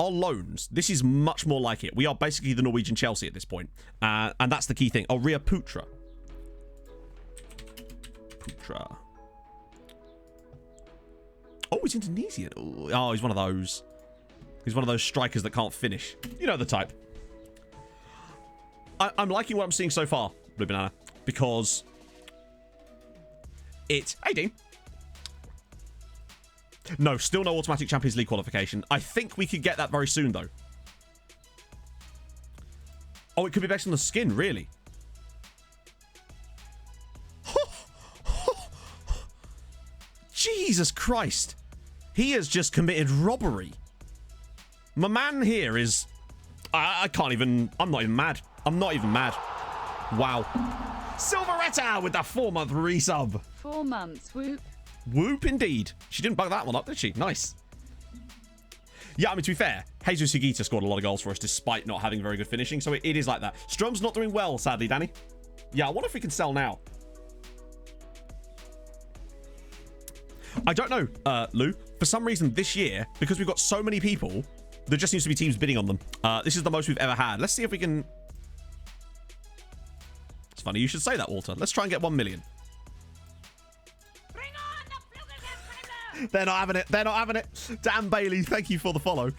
Our loans. This is much more like it. We are basically the Norwegian Chelsea at this point. And that's the key thing. Oh, Ria Putra. Oh, he's Indonesian. Oh, he's one of those. He's one of those strikers that can't finish. You know the type. I'm liking what I'm seeing so far, Blue Banana, because it... Hey, Dean. No, still no automatic Champions League qualification. I think we could get that very soon, though. Oh, it could be based on the skin, really? Jesus Christ. He has just committed robbery. My man here is... I can't even... I'm not even mad. I'm not even mad. Wow. Silveretta with the 4-month resub. 4 months, whoop. Whoop indeed. She didn't bug that one up, did she? Nice. Yeah, I mean, to be fair, Jesus Higuita scored a lot of goals for us despite not having very good finishing, so it is like that. Strom's not doing well, sadly, Danny. Yeah, I wonder if we can sell now. I don't know, Lou. For some reason this year, because we've got so many people, there just seems to be teams bidding on them. This is the most we've ever had. Let's see if we can... It's funny you should say that, Walter. Let's try and get 1 million. Bring on the They're not having it. They're not having it. Dan Bailey, thank you for the follow.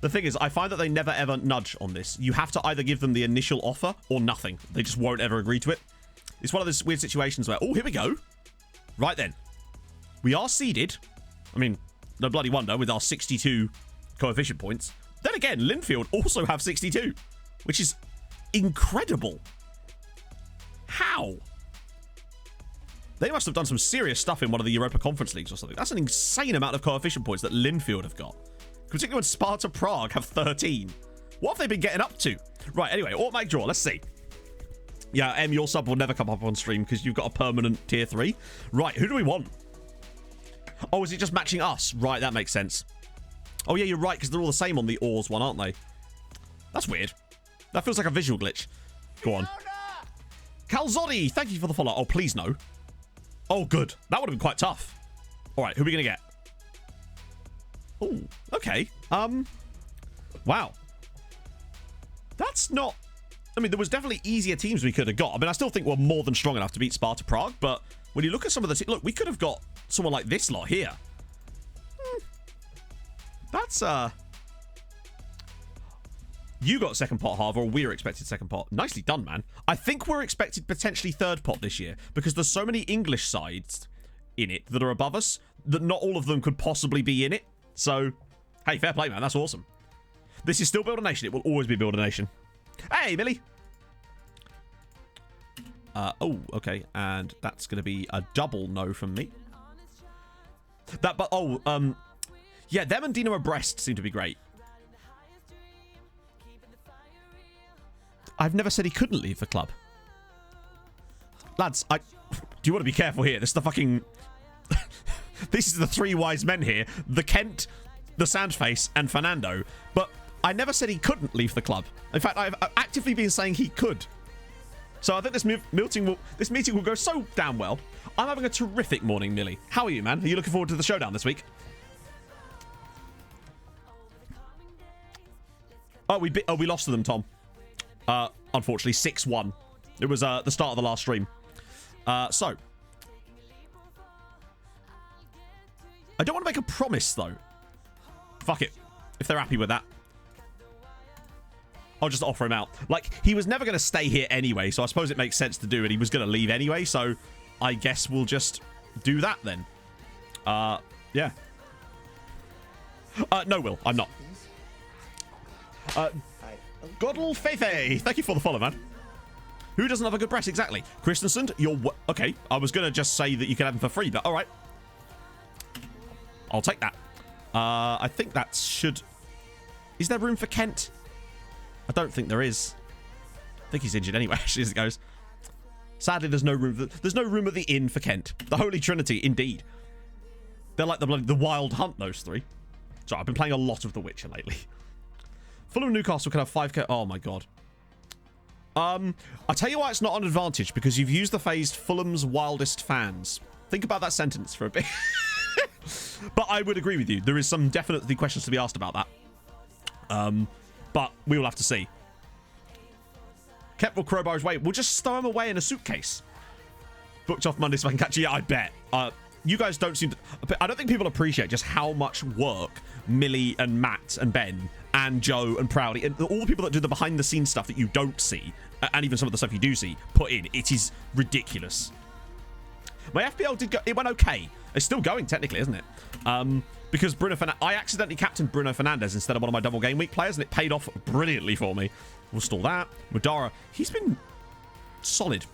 The thing is, I find that they never ever nudge on this. You have to either give them the initial offer or nothing. They just won't ever agree to it. It's one of those weird situations where, oh, here we go. Right then. We are seeded. I mean, no bloody wonder with our 62 coefficient points. Then again, Linfield also have 62, which is incredible. How? They must have done some serious stuff in one of the Europa Conference Leagues or something. That's an insane amount of coefficient points that Linfield have got. Particularly when Sparta Prague have 13. What have they been getting up to? Right, anyway, automatic draw. Let's see. Yeah, your sub will never come up on stream because you've got a permanent tier 3. Right, who do we want? Oh, is it just matching us? Right, that makes sense. Oh, yeah, you're right, because they're all the same on the Oars one, aren't they? That's weird. That feels like a visual glitch. Go on. Calzotti, thank you for the follow. Oh, please no. Oh, good. That would have been quite tough. All right, who are we going to get? Oh, okay. Wow. That's not... I mean, there was definitely easier teams we could have got. I mean, I still think we're more than strong enough to beat Sparta Prague, but when you look at some of the... Look, we could have got someone like this lot here. That's, You got second pot, Harvey, or we're expected second pot. Nicely done, man. I think we're expected potentially third pot this year, because there's so many English sides in it that are above us that not all of them could possibly be in it. So, hey, fair play, man. That's awesome. This is still Build a Nation. It will always be Build a Nation. Hey, Millie. Oh, okay. And that's going to be a double no from me. Yeah, them and Dinamo Brest seem to be great. I've never said he couldn't leave the club. Lads, do you want to be careful here? This is the fucking... This is the three wise men here. The Kent, the Sandface, and Fernando. But I never said he couldn't leave the club. In fact, I've actively been saying he could. So I think this meeting will go so damn well. I'm having a terrific morning, Millie. How are you, man? Are you looking forward to the showdown this week? Oh, we lost to them, Tom. Unfortunately, 6-1. It was the start of the last stream. So. I don't want to make a promise, though. Fuck it. If they're happy with that. I'll just offer him out. Like, he was never going to stay here anyway, so I suppose it makes sense to do it. He was going to leave anyway, so I guess we'll just do that then. Yeah. No, Will. I'm not. Godel Feifei. Thank you for the follow, man. Who doesn't have a good press? Exactly. Christensen, you're... Okay, I was going to just say that you can have him for free, but all right. I'll take that. I think that should... Is there room for Kent? I don't think there is. I think he's injured anyway, actually, as it goes. Sadly, there's no room. There's no room at the inn for Kent. The Holy Trinity, indeed. They're like the Wild Hunt, those three. Sorry, I've been playing a lot of The Witcher lately. Fulham and Newcastle can have 5k. Oh, my God. I'll tell you why it's not an advantage, because you've used the phrase Fulham's wildest fans. Think about that sentence for a bit. But I would agree with you. There is some definitely questions to be asked about that. But we will have to see. Kept will crowbar his way. We'll just stow him away in a suitcase. Booked off Monday so I can catch you. Yeah, I bet. You guys don't seem to... I don't think people appreciate just how much work Millie and Matt and Ben and Joe and Proudy and all the people that do the behind-the-scenes stuff that you don't see, and even some of the stuff you do see, put in. It is ridiculous. My FPL did go... It went okay. It's still going, technically, isn't it? Because I accidentally captained Bruno Fernandes instead of one of my double game week players, and it paid off brilliantly for me. We'll stall that. Madara, he's been solid.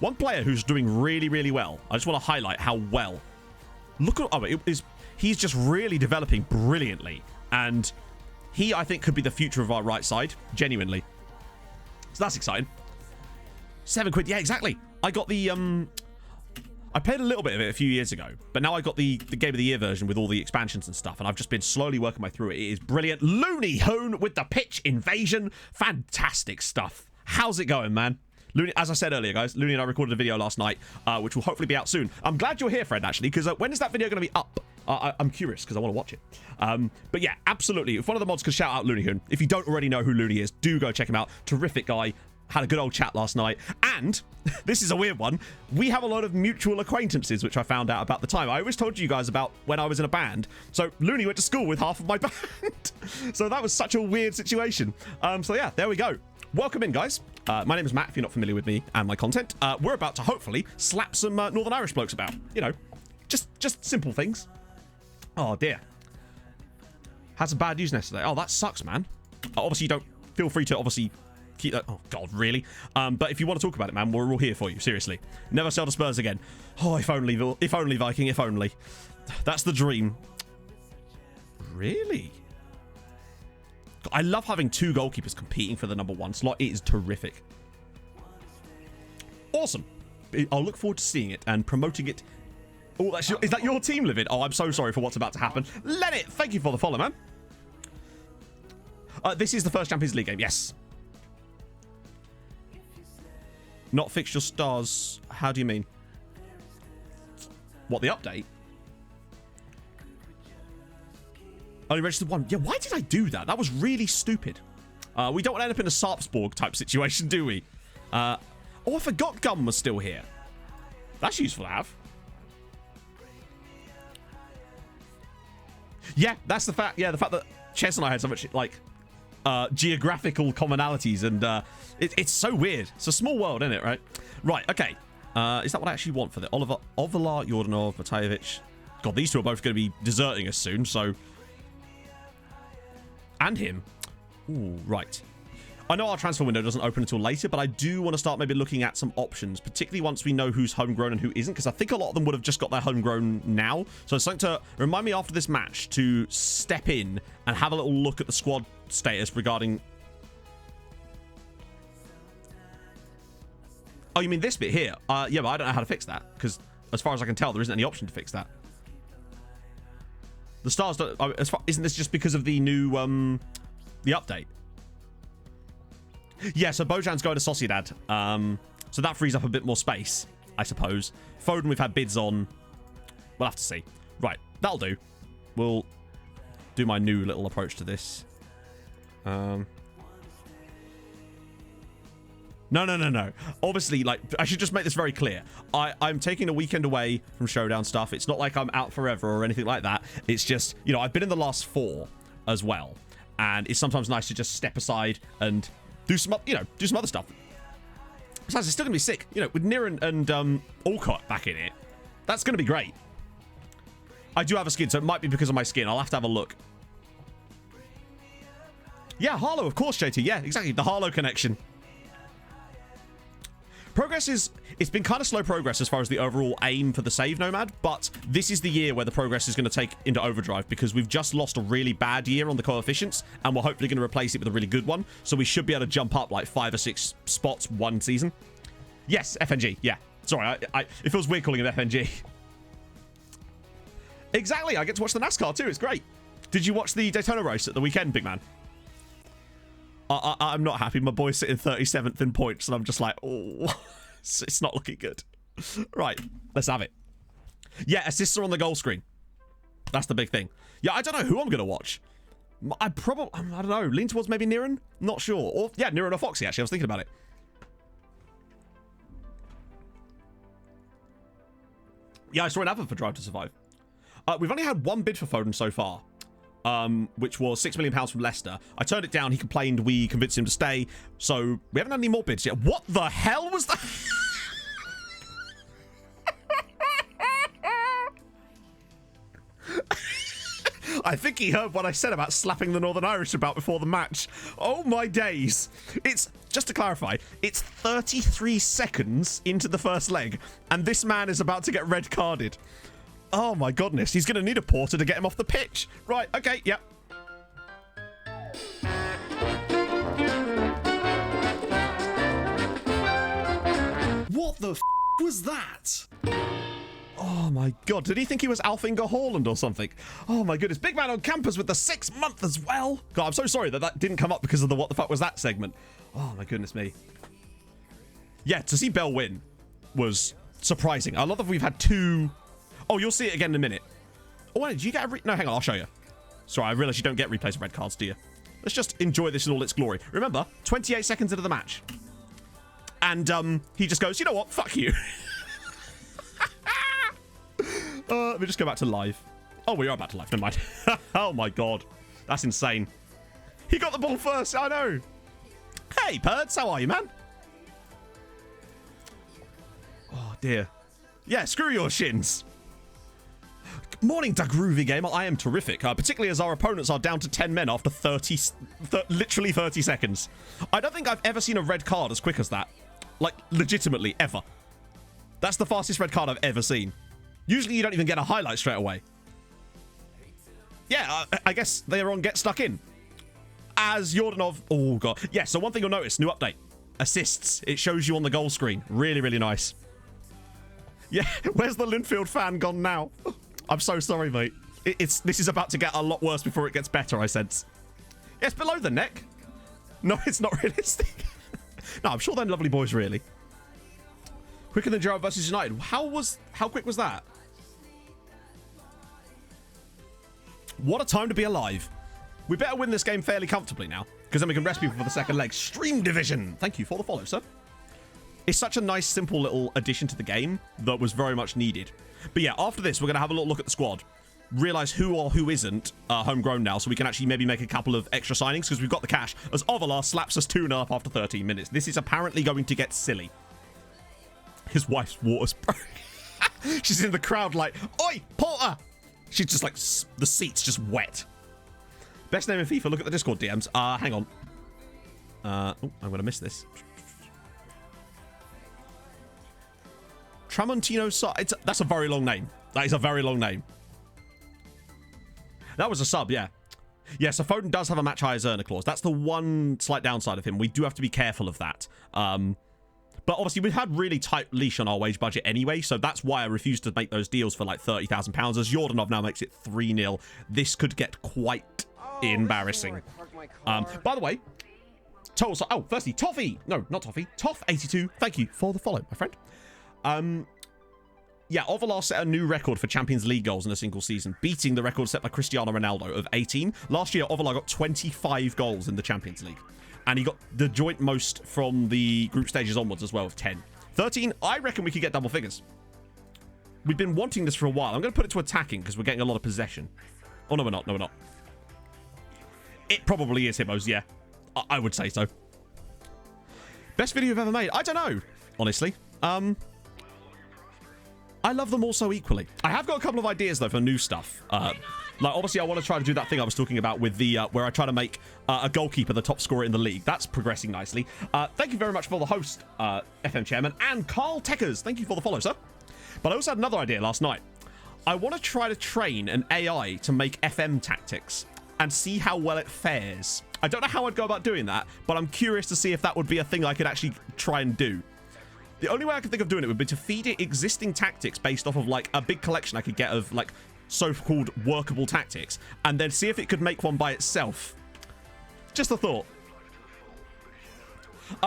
One player who's doing really, really well. I just want to highlight how well. Look at he's just really developing brilliantly, and he, I think, could be the future of our right side, genuinely. So that's exciting. £7. Yeah, exactly. I got the I played a little bit of it a few years ago, but now I got the Game of the Year version with all the expansions and stuff, and I've just been slowly working my way through it. It is brilliant. Looney Hoon with the pitch invasion. Fantastic stuff. How's it going, man? Looney, as I said earlier, guys, Looney and I recorded a video last night, which will hopefully be out soon. I'm glad you're here, Fred, actually, because when is that video going to be up? I'm curious, because I want to watch it. But yeah, absolutely. If one of the mods could shout out Looney Hoon, if you don't already know who Looney is, do go check him out. Terrific guy. Had a good old chat last night. And, this is a weird one, we have a lot of mutual acquaintances, which I found out about the time. I always told you guys about when I was in a band. So, Looney went to school with half of my band. So that was such a weird situation. So yeah, there we go. Welcome in, guys. My name is Matt, if you're not familiar with me and my content. We're about to, hopefully, slap some Northern Irish blokes about. You know, just simple things. Oh, dear. Had some bad news yesterday. Oh, that sucks, man. Obviously, you don't... Feel free to, obviously... Keep that. Oh God, really? But if you want to talk about it, man, we're all here for you. Seriously, never sell to Spurs again. Oh, if only Viking, if only. That's the dream. Really? I love having two goalkeepers competing for the #1 slot. It is terrific. Awesome. I'll look forward to seeing it and promoting it. Oh, is that your team, Livid? Oh, I'm so sorry for what's about to happen. Let it. Thank you for the follow, man. This is the first Champions League game. Yes. Not fixed your stars. How do you mean? What, the update? Only registered one. Yeah, why did I do that? That was really stupid. We don't want to end up in a Sarpsborg type situation, do we? Oh, I forgot Gum was still here. That's useful to have. Yeah, that's the fact. Yeah, the fact that Chess and I had so much, like, geographical commonalities, and it's so weird. It's a small world, isn't it, right? Right, okay. Is that what I actually want for the Ovilar, Yordanov, Matajevic? God, these two are both going to be deserting us soon, so... And him. Ooh, right. I know our transfer window doesn't open until later, but I do want to start maybe looking at some options, particularly once we know who's homegrown and who isn't, because I think a lot of them would have just got their homegrown now. So it's something to remind me after this match to step in and have a little look at the squad status regarding... Oh, you mean this bit here? Yeah, but I don't know how to fix that, because as far as I can tell, there isn't any option to fix that. The stars don't... isn't this just because of the new, the update? Yeah, so Bojan's going to Sociedad. So that frees up a bit more space, I suppose. Foden, we've had bids on. We'll have to see. Right, that'll do. We'll do my new little approach to this. No. Obviously, like, I should just make this very clear. I'm taking a weekend away from Showdown stuff. It's not like I'm out forever or anything like that. It's just, you know, I've been in the last 4 as well. And it's sometimes nice to just step aside and do some, you know, do some other stuff. Besides, it's still going to be sick. You know, with Nir and Alcott back in it, that's going to be great. I do have a skin, so it might be because of my skin. I'll have to have a look. Yeah, Harlow, of course, JT. Yeah, exactly. The Harlow connection. Progress is... It's been kind of slow progress as far as the overall aim for the save nomad, but this is the year where the progress is going to take into overdrive because we've just lost a really bad year on the coefficients, and we're hopefully going to replace it with a really good one, so we should be able to jump up like 5 or 6 spots one season. Yes, FNG. Yeah. Sorry, it feels weird calling it FNG. Exactly. I get to watch the NASCAR too. It's great. Did you watch the Daytona race at the weekend, big man? I'm not happy. My boy's sitting 37th in points, and I'm just like, oh, it's not looking good. Right, let's have it. Yeah, assists are on the goal screen. That's the big thing. Yeah, I don't know who I'm going to watch. I don't know, lean towards maybe Niran? Not sure. Or, yeah, Niran or Foxy, actually. I was thinking about it. Yeah, I saw an advert for Drive to Survive. We've only had one bid for Foden so far. Which was £6 million from Leicester. I turned it down. He complained. We convinced him to stay. So we haven't had any more bids yet. What the hell was that? I think he heard what I said about slapping the Northern Irish about before the match. Oh my days. It's, just to clarify, it's 33 seconds into the first leg, and this man is about to get red carded. Oh my goodness, he's going to need a porter to get him off the pitch. Right, okay, yep. What the f was that? Oh my god, did he think he was Alfinger Haaland or something? Oh my goodness, big man on campus with the 6th month as well. God, I'm so sorry that didn't come up because of the what the fuck was that segment. Oh my goodness me. Yeah, to see Bell win was surprising. I love that we've had 2... Oh, you'll see it again in a minute. Oh, wait, did you get a No, hang on, I'll show you. Sorry, I realize you don't get replays of red cards, do you? Let's just enjoy this in all its glory. Remember, 28 seconds into the match. And he just goes, you know what? Fuck you. Let me just go back to live. Oh, we are back to live. Never mind. Oh, my God. That's insane. He got the ball first. I know. Hey, Perds. How are you, man? Oh, dear. Yeah, screw your shins. Morning, Groovy Gamer. I am terrific, particularly as our opponents are down to 10 men after literally 30 seconds. I don't think I've ever seen a red card as quick as that. Like, legitimately, ever. That's the fastest red card I've ever seen. Usually you don't even get a highlight straight away. Yeah, I guess they're on Get Stuck In. As Yordanov... Oh, God. Yeah, so one thing you'll notice, new update. Assists. It shows you on the goal screen. Really, really nice. Yeah, where's the Linfield fan gone now? I'm so sorry, mate. This is about to get a lot worse before it gets better, I sense. Yeah, it's below the neck. No, it's not realistic. No, I'm sure they're lovely boys, really. Quicker than Gerrard versus United. How quick was that? What a time to be alive. We better win this game fairly comfortably now, because then we can rest people for the second leg. Stream Division. Thank you for the follow, sir. It's such a nice, simple little addition to the game that was very much needed. But yeah, after this, we're going to have a little look at the squad. Realize who or who isn't homegrown now, so we can actually maybe make a couple of extra signings, because we've got the cash, as Ovalar slaps us 2-0 after 13 minutes. This is apparently going to get silly. His wife's water spray. She's in the crowd like, oi, Porter! She's just like, the seat's just wet. Best name in FIFA, look at the Discord DMs. Hang on. Oh, I'm going to miss this. Tramontino... That's a very long name. That is a very long name. That was a sub, yeah. Yeah, so Foden does have a match higher earner clause. That's the one slight downside of him. We do have to be careful of that. But obviously, we've had really tight leash on our wage budget anyway, so that's why I refused to make those deals for like £30,000. As Jordanov now makes it 3-0, this could get quite embarrassing. By the way, firstly, Toffee! No, not Toffee. Toff82, thank you for the follow, my friend. Yeah, Ovalar set a new record for Champions League goals in a single season, beating the record set by Cristiano Ronaldo of 18. Last year, Ovalar got 25 goals in the Champions League. And he got the joint most from the group stages onwards as well, of 10. 13, I reckon we could get double figures. We've been wanting this for a while. I'm going to put it to attacking because we're getting a lot of possession. Oh, no, we're not. No, we're not. It probably is Hibbos, yeah. I would say so. Best video you've ever made? I don't know, honestly. I love them all so equally. I have got a couple of ideas, though, for new stuff. Like, obviously, I want to try to do that thing I was talking about with the, where I try to make a goalkeeper the top scorer in the league. That's progressing nicely. Thank you very much for the host, FM Chairman, and Carl Teckers. Thank you for the follow, sir. But I also had another idea last night. I want to try to train an AI to make FM tactics and see how well it fares. I don't know how I'd go about doing that, but I'm curious to see if that would be a thing I could actually try and do. The only way I could think of doing it would be to feed it existing tactics based off of, like, a big collection I could get of, like, so-called workable tactics, and then see if it could make one by itself. Just a thought.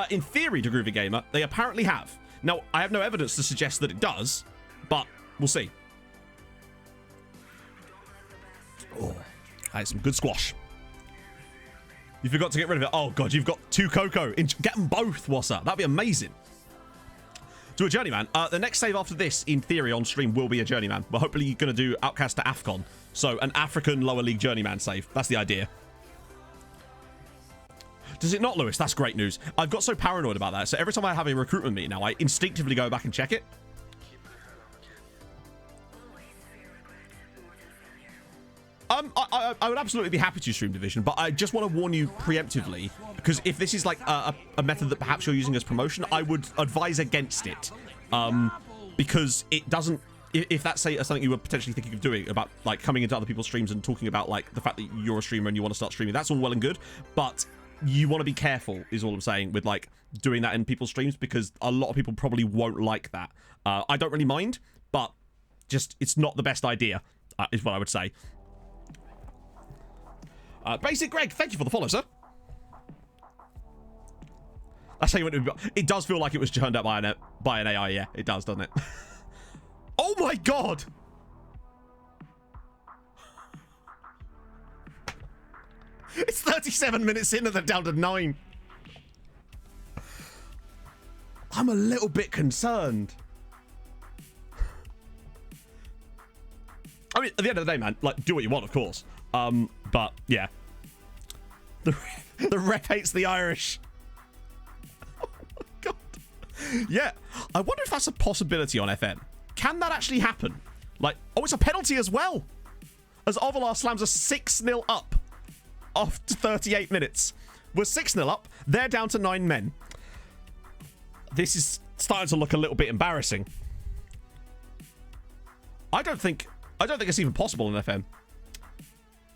In theory, to Groovy Gamer, they apparently have. Now, I have no evidence to suggest that it does, but we'll see. Oh, that is some good squash. You forgot to get rid of it. Oh, God, you've got 2 Coco. Get them both, what's up? That'd be amazing. Do a journeyman. The next save after this, in theory, on stream will be a journeyman. We're hopefully going to do Outcast to AFCON. So, an African lower league journeyman save. That's the idea. Does it not, Lewis? That's great news. I've got so paranoid about that. So, every time I have a recruitment meeting now, I instinctively go back and check it. I would absolutely be happy to stream Division, but I just want to warn you preemptively, because if this is like a method that perhaps you're using as promotion, I would advise against it, because it doesn't, if that's something you were potentially thinking of doing, about like coming into other people's streams and talking about like the fact that you're a streamer and you want to start streaming, that's all well and good, but you want to be careful is all I'm saying with like doing that in people's streams, because a lot of people probably won't like that. I don't really mind, but just it's not the best idea, is what I would say. Basic Greg, thank you for the follow, sir. That's how you went to. It does feel like it was churned out by an AI, yeah. It does, doesn't it? Oh my God! It's 37 minutes in and they're down to 9. I'm a little bit concerned. I mean, at the end of the day, man, like, do what you want, of course. But, yeah. The rep hates the Irish. Oh, my God. Yeah. I wonder if that's a possibility on FM. Can that actually happen? Like, oh, it's a penalty as well. As Ovalar slams a 6-0 up after 38 minutes. We're 6-0 up. They're down to 9 men. This is starting to look a little bit embarrassing. I don't think it's even possible in FM.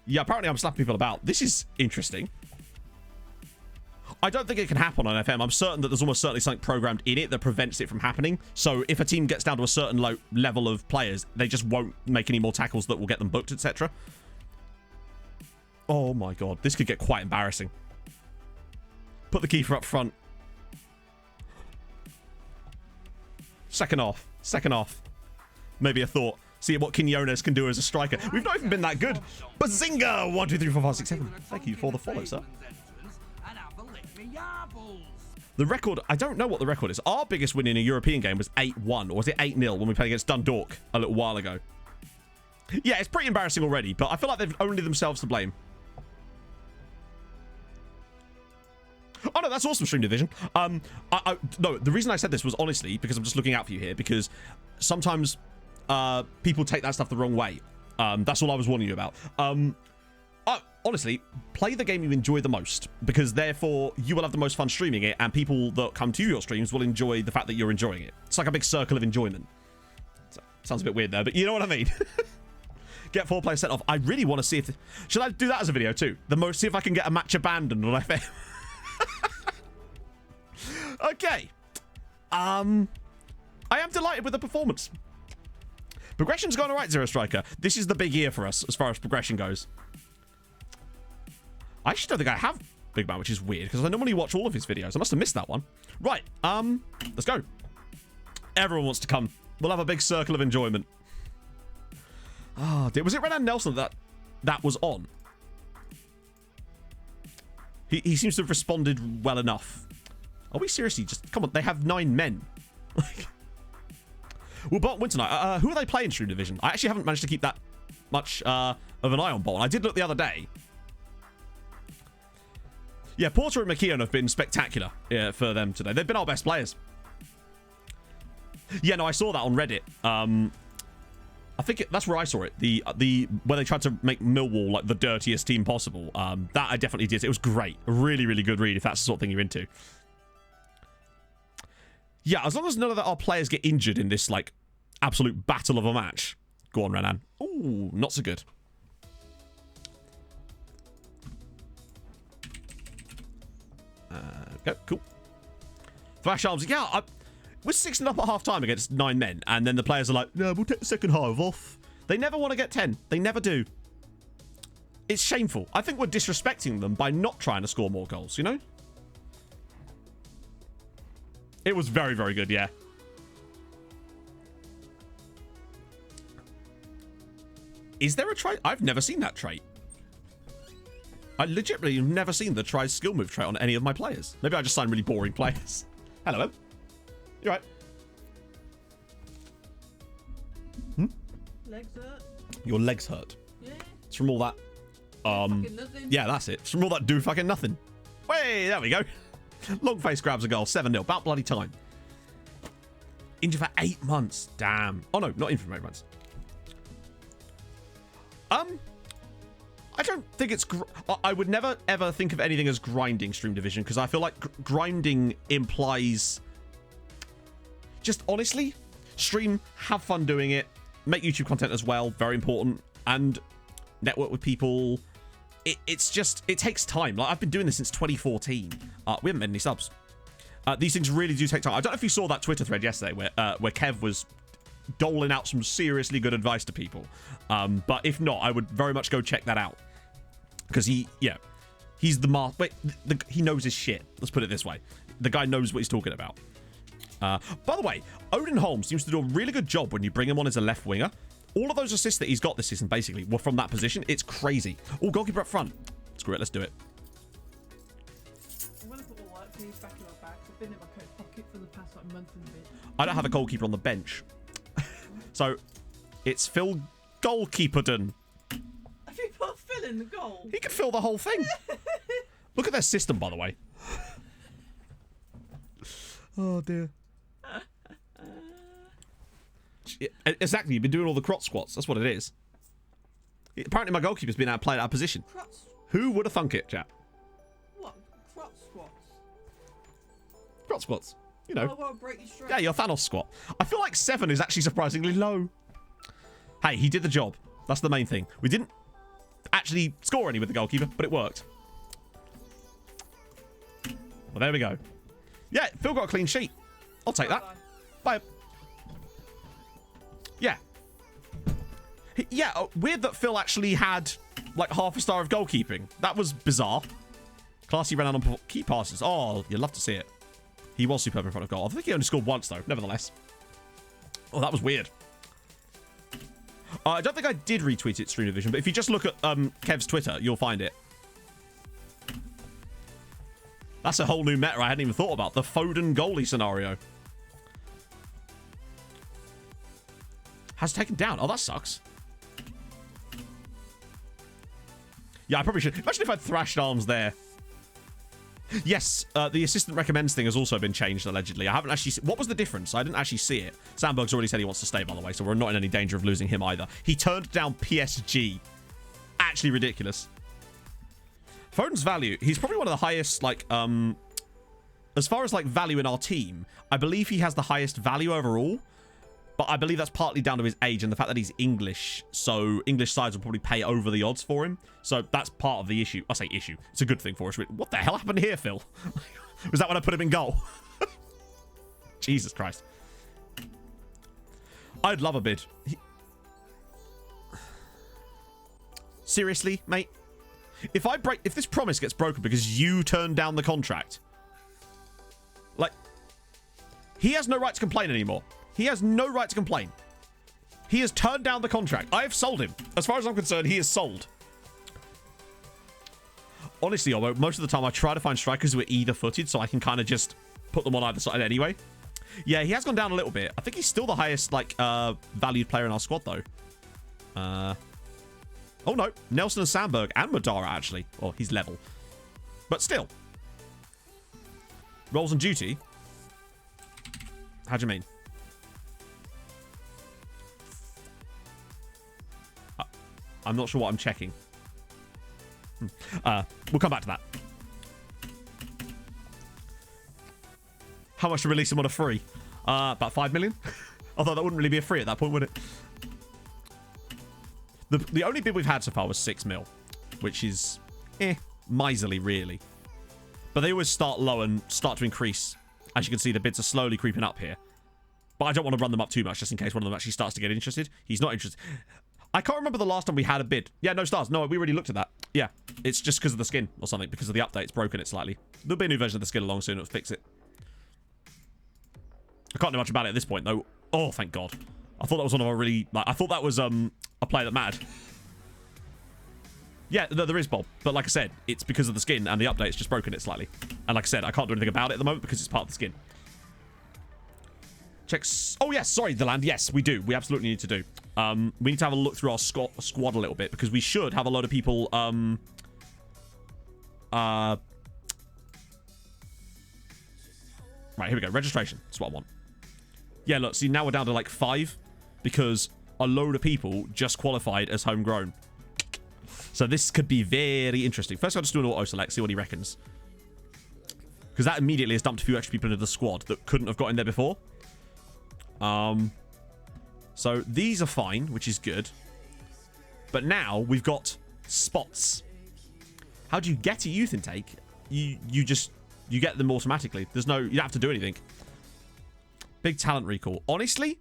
Yeah, apparently I'm slapping people about. This is interesting. I don't think it can happen on FM. I'm certain that there's almost certainly something programmed in it that prevents it from happening. So if a team gets down to a certain low level of players, they just won't make any more tackles that will get them booked, etc. Oh my God, this could get quite embarrassing. Put the keeper up front. Second off. Maybe a thought. See what Quinones can do as a striker. We've not even been that good. Bazinga! 1, 2, 3, 4, 5, 6, 7. Thank you for the follow, sir. The record, I don't know what the record is. Our biggest win in a European game was 8-1, or was it 8-0 when we played against Dundalk a little while ago? Yeah, it's pretty embarrassing already, but I feel like they've only themselves to blame. Oh no, that's awesome, Stream Division. No, the reason I said this was honestly because I'm just looking out for you here, because sometimes people take that stuff the wrong way. That's all I was warning you about. Honestly, play the game you enjoy the most, because therefore you will have the most fun streaming it, and people that come to your streams will enjoy the fact that you're enjoying it. It's like a big circle of enjoyment. Sounds a bit weird there, but you know what I mean. Get 4 players sent off. I really want to see if... Should I do that as a video too? See if I can get a match abandoned on FM. Okay. I am delighted with the performance. Progression's gone all right, Zero Striker. This is the big year for us as far as progression goes. I actually don't think I have Big Man, which is weird because I normally watch all of his videos. I must have missed that one. Right, let's go. Everyone wants to come. We'll have a big circle of enjoyment. Oh, was it Renan Nelson that was on? He seems to have responded well enough. Are we seriously just... Come on, they have 9 men. Well, Bolton win tonight. Who are they playing Stream Division? I actually haven't managed to keep that much of an eye on Bolton. I did look the other day. Yeah, Porter and McKeown have been spectacular for them today. They've been our best players. Yeah, no, I saw that on Reddit. I think that's where I saw it. Where they tried to make Millwall like the dirtiest team possible. That I definitely did. It was great. A really, really good read if that's the sort of thing you're into. Yeah, as long as none of our players get injured in this like absolute battle of a match. Go on, Renan. Ooh, not so good. Okay, cool. Thrash Arms. Yeah, we're 6-0 up at half time against 9 men, and then the players are like, no, we'll take the second half off. They never want to get 10. They never do. It's shameful. I think we're disrespecting them by not trying to score more goals, you know? It was very, very good, yeah. Is there a trait? I've never seen that trait. I legitimately have never seen the try skill move trait on any of my players. Maybe I just sign really boring players. Hello. You right? Legs hurt. Your legs hurt. Yeah. It's from all that. Fucking nothing. Yeah, that's it. It's from all that do fucking nothing. Way, there we go. Longface grabs a goal. 7-0. About bloody time. Injured for 8 months. Damn. Oh no, not injured for 8 months. I don't think it's... I would never, ever think of anything as grinding Stream Division, because I feel like grinding implies... Just honestly, stream, have fun doing it, make YouTube content as well, very important, and network with people. It's just... It takes time. Like, I've been doing this since 2014. We haven't made any subs. These things really do take time. I don't know if you saw that Twitter thread yesterday where Kev was doling out some seriously good advice to people. But if not, I would very much go check that out. Because he's the he knows his shit. Let's put it this way. The guy knows what he's talking about. By the way, Odin Holmes seems to do a really good job when you bring him on as a left winger. All of those assists that he's got this season, basically, were from that position. It's crazy. Oh, goalkeeper up front. Screw it, let's do it. I'm going to put all that for you back in my back. I've been in my coat pocket for the past like month and a bit. I don't have a goalkeeper on the bench. So, it's Phil Goalkeeperdon. Have you put Phil in the goal? He could fill the whole thing. Look at their system, by the way. Oh, dear. Exactly, you've been doing all the crotch squats. That's what it is. Apparently my goalkeeper's been playing out of position. Who would have thunk it, chap? What? Crotch squats? Crotch squats. You know. Oh, well, break your strength. Yeah, your Thanos squat. I feel like 7 is actually surprisingly low. Hey, he did the job. That's the main thing. We didn't actually score any with the goalkeeper, but it worked. Well, there we go. Yeah, Phil got a clean sheet. I'll take that. Bye. Yeah. Yeah, weird that Phil actually had like half a star of goalkeeping. That was bizarre. Classy ran out on key passes. Oh, you'd love to see it. He was superb in front of goal. I think he only scored once, though, nevertheless. Oh, that was weird. I don't think I did retweet it, Stream Division, but if you just look at Kev's Twitter, you'll find it. That's a whole new meta I hadn't even thought about. The Foden goalie scenario. Has taken down. Oh, that sucks. Yeah, I probably should. Imagine if I'd thrashed arms there. Yes, the assistant recommends thing has also been changed, allegedly. I haven't actually... What was the difference? I didn't actually see it. Sandberg's already said he wants to stay, by the way, so we're not in any danger of losing him either. He turned down PSG. Actually ridiculous. Foden's value, he's probably one of the highest, like, as far as, like, value in our team, I believe he has the highest value overall, but I believe that's partly down to his age and the fact that he's English, so English sides will probably pay over the odds for him, so that's part of the issue. I say issue. It's a good thing for us. What the hell happened here, Phil? Was that when I put him in goal? Jesus Christ. I'd love a bid. Seriously, mate? If this promise gets broken because you turned down the contract, like, he has no right to complain anymore. He has no right to complain. He has turned down the contract. I have sold him. As far as I'm concerned, he is sold. Honestly, although most of the time I try to find strikers who are either-footed so I can kind of just put them on either side anyway. Yeah, he has gone down a little bit. I think he's still the highest, like, valued player in our squad, though. Oh, no. Nelson and Sandberg and Madara, actually. Well, he's level. But still. Roles and duty? How do you mean? I'm not sure what I'm checking. We'll come back to that. How much to release him on a free? About 5 million? Although that wouldn't really be a free at that point, would it? The only bid we've had so far was 6 mil, which is miserly, really. But they always start low and start to increase. As you can see, the bids are slowly creeping up here. But I don't want to run them up too much, just in case one of them actually starts to get interested. He's not interested. I can't remember the last time we had a bid. Yeah, no stars. No, we already looked at that. Yeah, it's just because of the skin or something. Because of the update, it's broken it slightly. There'll be a new version of the skin along soon. It'll fix it. I can't do much about it at this point, though. Oh, thank God. I thought that was one of our really... Like, I thought that was a player that mattered. Yeah, there is Bob. But like I said, it's because of the skin and the update's just broken it slightly. And like I said, I can't do anything about it at the moment because it's part of the skin. Checks. Oh, yes. Sorry, the land. Yes, we do. We absolutely need to do. We need to have a look through our squad a little bit because we should have a lot of people... Right, here we go. Registration. That's what I want. Yeah, look. See, now we're down to like 5 because a load of people just qualified as homegrown. So this could be very interesting. First, I'll just do an auto-select, see what he reckons. Because that immediately has dumped a few extra people into the squad that couldn't have got in there before. So these are fine, which is good. But now we've got spots. How do you get a youth intake? You get them automatically. You don't have to do anything. Big talent recall. Honestly,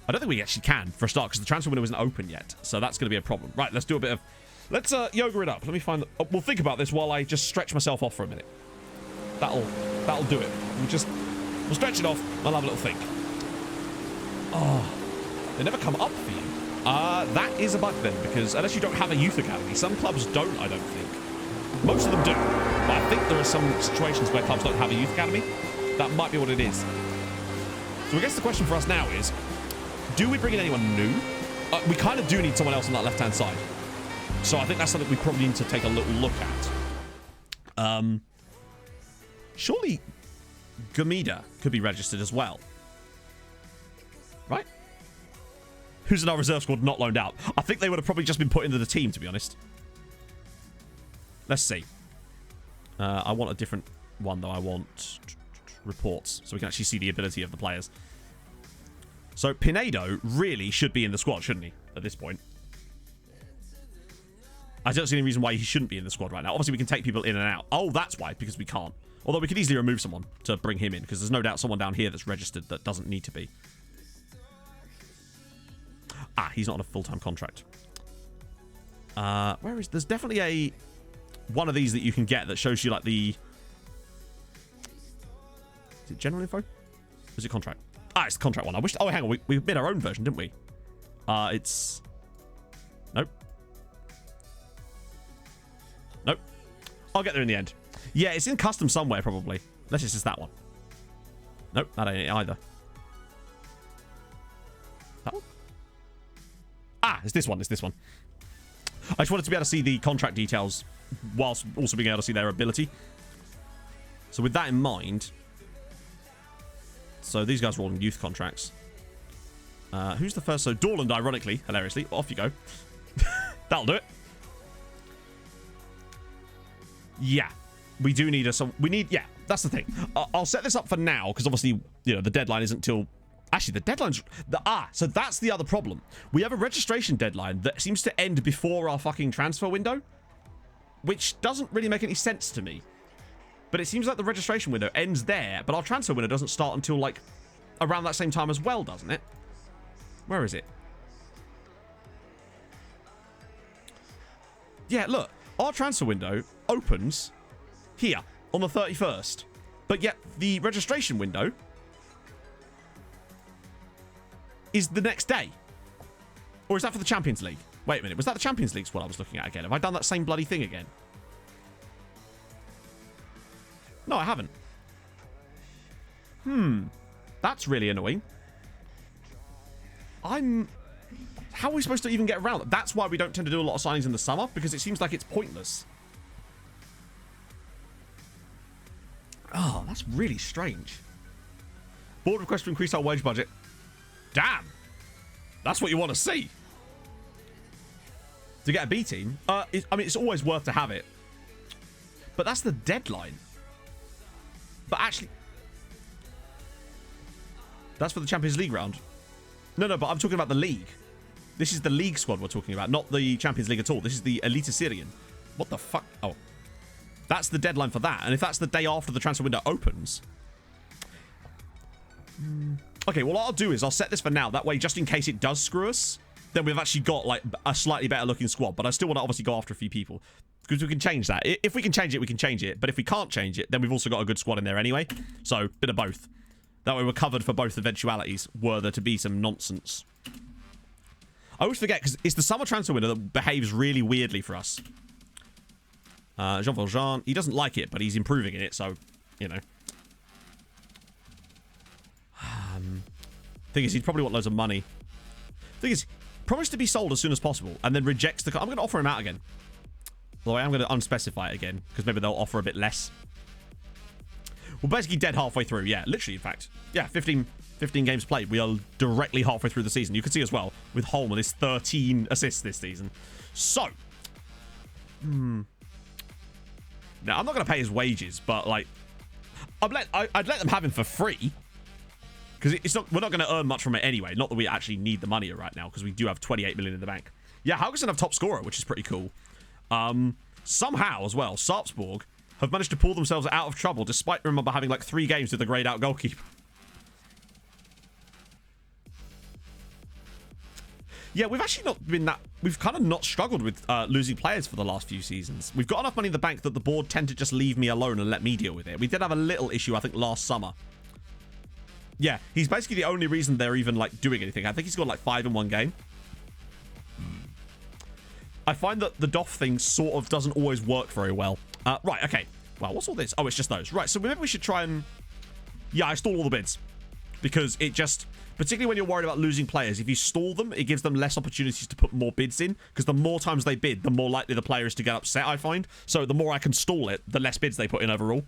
I don't think we actually can for a start because the transfer window isn't open yet. So that's going to be a problem. Right, let's do a bit of... Let's yoga it up. Let me find... we'll think about this while I just stretch myself off for a minute. That'll do it. We'll stretch it off. I'll have a little think. Oh, they never come up for you. That is a bug then, because unless you don't have a youth academy, some clubs don't, I don't think. Most of them do, but I think there are some situations where clubs don't have a youth academy. That might be what it is. So I guess the question for us now is, do we bring in anyone new? We kind of do need someone else on that left-hand side. So I think that's something we probably need to take a little look at. Surely Gamida could be registered as well. Right? Who's in our reserve squad not loaned out? I think they would have probably just been put into the team, to be honest. Let's see. I want a different one, though. I want reports, so we can actually see the ability of the players. So Pinedo really should be in the squad, shouldn't he, at this point? I don't see any reason why he shouldn't be in the squad right now. Obviously, we can take people in and out. Oh, that's why, because we can't. Although we could easily remove someone to bring him in, because there's no doubt someone down here that's registered that doesn't need to be. Ah, he's not on a full-time contract. Where is... There's definitely one of these that you can get that shows you, like, the... Is it general info? Or is it contract? Ah, it's the contract one. I wish... Oh, hang on. We made our own version, didn't we? It's... Nope. Nope. I'll get there in the end. Yeah, it's in custom somewhere, probably. Unless it's just that one. Nope, that ain't it either. That one? Ah, it's this one. It's this one. I just wanted to be able to see the contract details whilst also being able to see their ability. So with that in mind... So these guys are all on youth contracts. Who's the first? So Dorland, ironically, hilariously. Off you go. That'll do it. Yeah. We do need yeah, that's the thing. I'll set this up for now, because obviously, you know, the deadline isn't till... Actually, the deadline's... so that's the other problem. We have a registration deadline that seems to end before our fucking transfer window, which doesn't really make any sense to me. But it seems like the registration window ends there, but our transfer window doesn't start until, like, around that same time as well, doesn't it? Where is it? Yeah, look. Our transfer window opens here on the 31st. But yet the registration window is the next day. Or is that for the Champions League? Wait a minute. Was that the Champions League squad I was looking at again? Have I done that same bloody thing again? No, I haven't. That's really annoying. How are we supposed to even get around that? That's why we don't tend to do a lot of signings in the summer, because it seems like it's pointless. Oh, that's really strange. Board request to increase our wage budget. Damn. That's what you want to see. To get a B team. I mean, it's always worth to have it. But that's the deadline. But actually... That's for the Champions League round. No, but I'm talking about the league. This is the league squad we're talking about, not the Champions League at all. This is the Elite Syrian. What the fuck? Oh. That's the deadline for that. And if that's the day after the transfer window opens... Okay, well, what I'll do is I'll set this for now. That way, just in case it does screw us, then we've actually got, like, a slightly better looking squad. But I still want to obviously go after a few people. Because we can change that. If we can change it, we can change it. But if we can't change it, then we've also got a good squad in there anyway. So, bit of both. That way we're covered for both eventualities, were there to be some nonsense. I always forget, because it's the summer transfer window that behaves really weirdly for us. Jean Valjean, he doesn't like it, but he's improving in it, so, you know. Thing is, he'd probably want loads of money. Thing is, promise to be sold as soon as possible, and then rejects the... I'm going to offer him out again. Although I am going to unspecify it again, because maybe they'll offer a bit less. We're basically dead halfway through. Yeah, literally, in fact. Yeah, 15 games played. We are directly halfway through the season. You can see as well, with Holman, his 13 assists this season. So. Now, I'm not going to pay his wages, but, like, I'd let them have him for free. Because we're not going to earn much from it anyway. Not that we actually need the money right now, because we do have 28 million in the bank. Yeah, Haugesund have top scorer, which is pretty cool. Somehow, as well, Sarpsborg have managed to pull themselves out of trouble, despite, remember, having like 3 games with a grayed out goalkeeper. Yeah, we've actually not been that... We've kind of not struggled with losing players for the last few seasons. We've got enough money in the bank that the board tend to just leave me alone and let me deal with it. We did have a little issue, I think, last summer. Yeah, he's basically the only reason they're even, like, doing anything. I think he's got, like, 5 in one game. I find that the DOF thing sort of doesn't always work very well. Right, okay. Well, what's all this? Oh, it's just those. Right, so maybe we should try and... Yeah, I stall all the bids. Because it just... Particularly when you're worried about losing players, if you stall them, it gives them less opportunities to put more bids in. Because the more times they bid, the more likely the player is to get upset, I find. So the more I can stall it, the less bids they put in overall.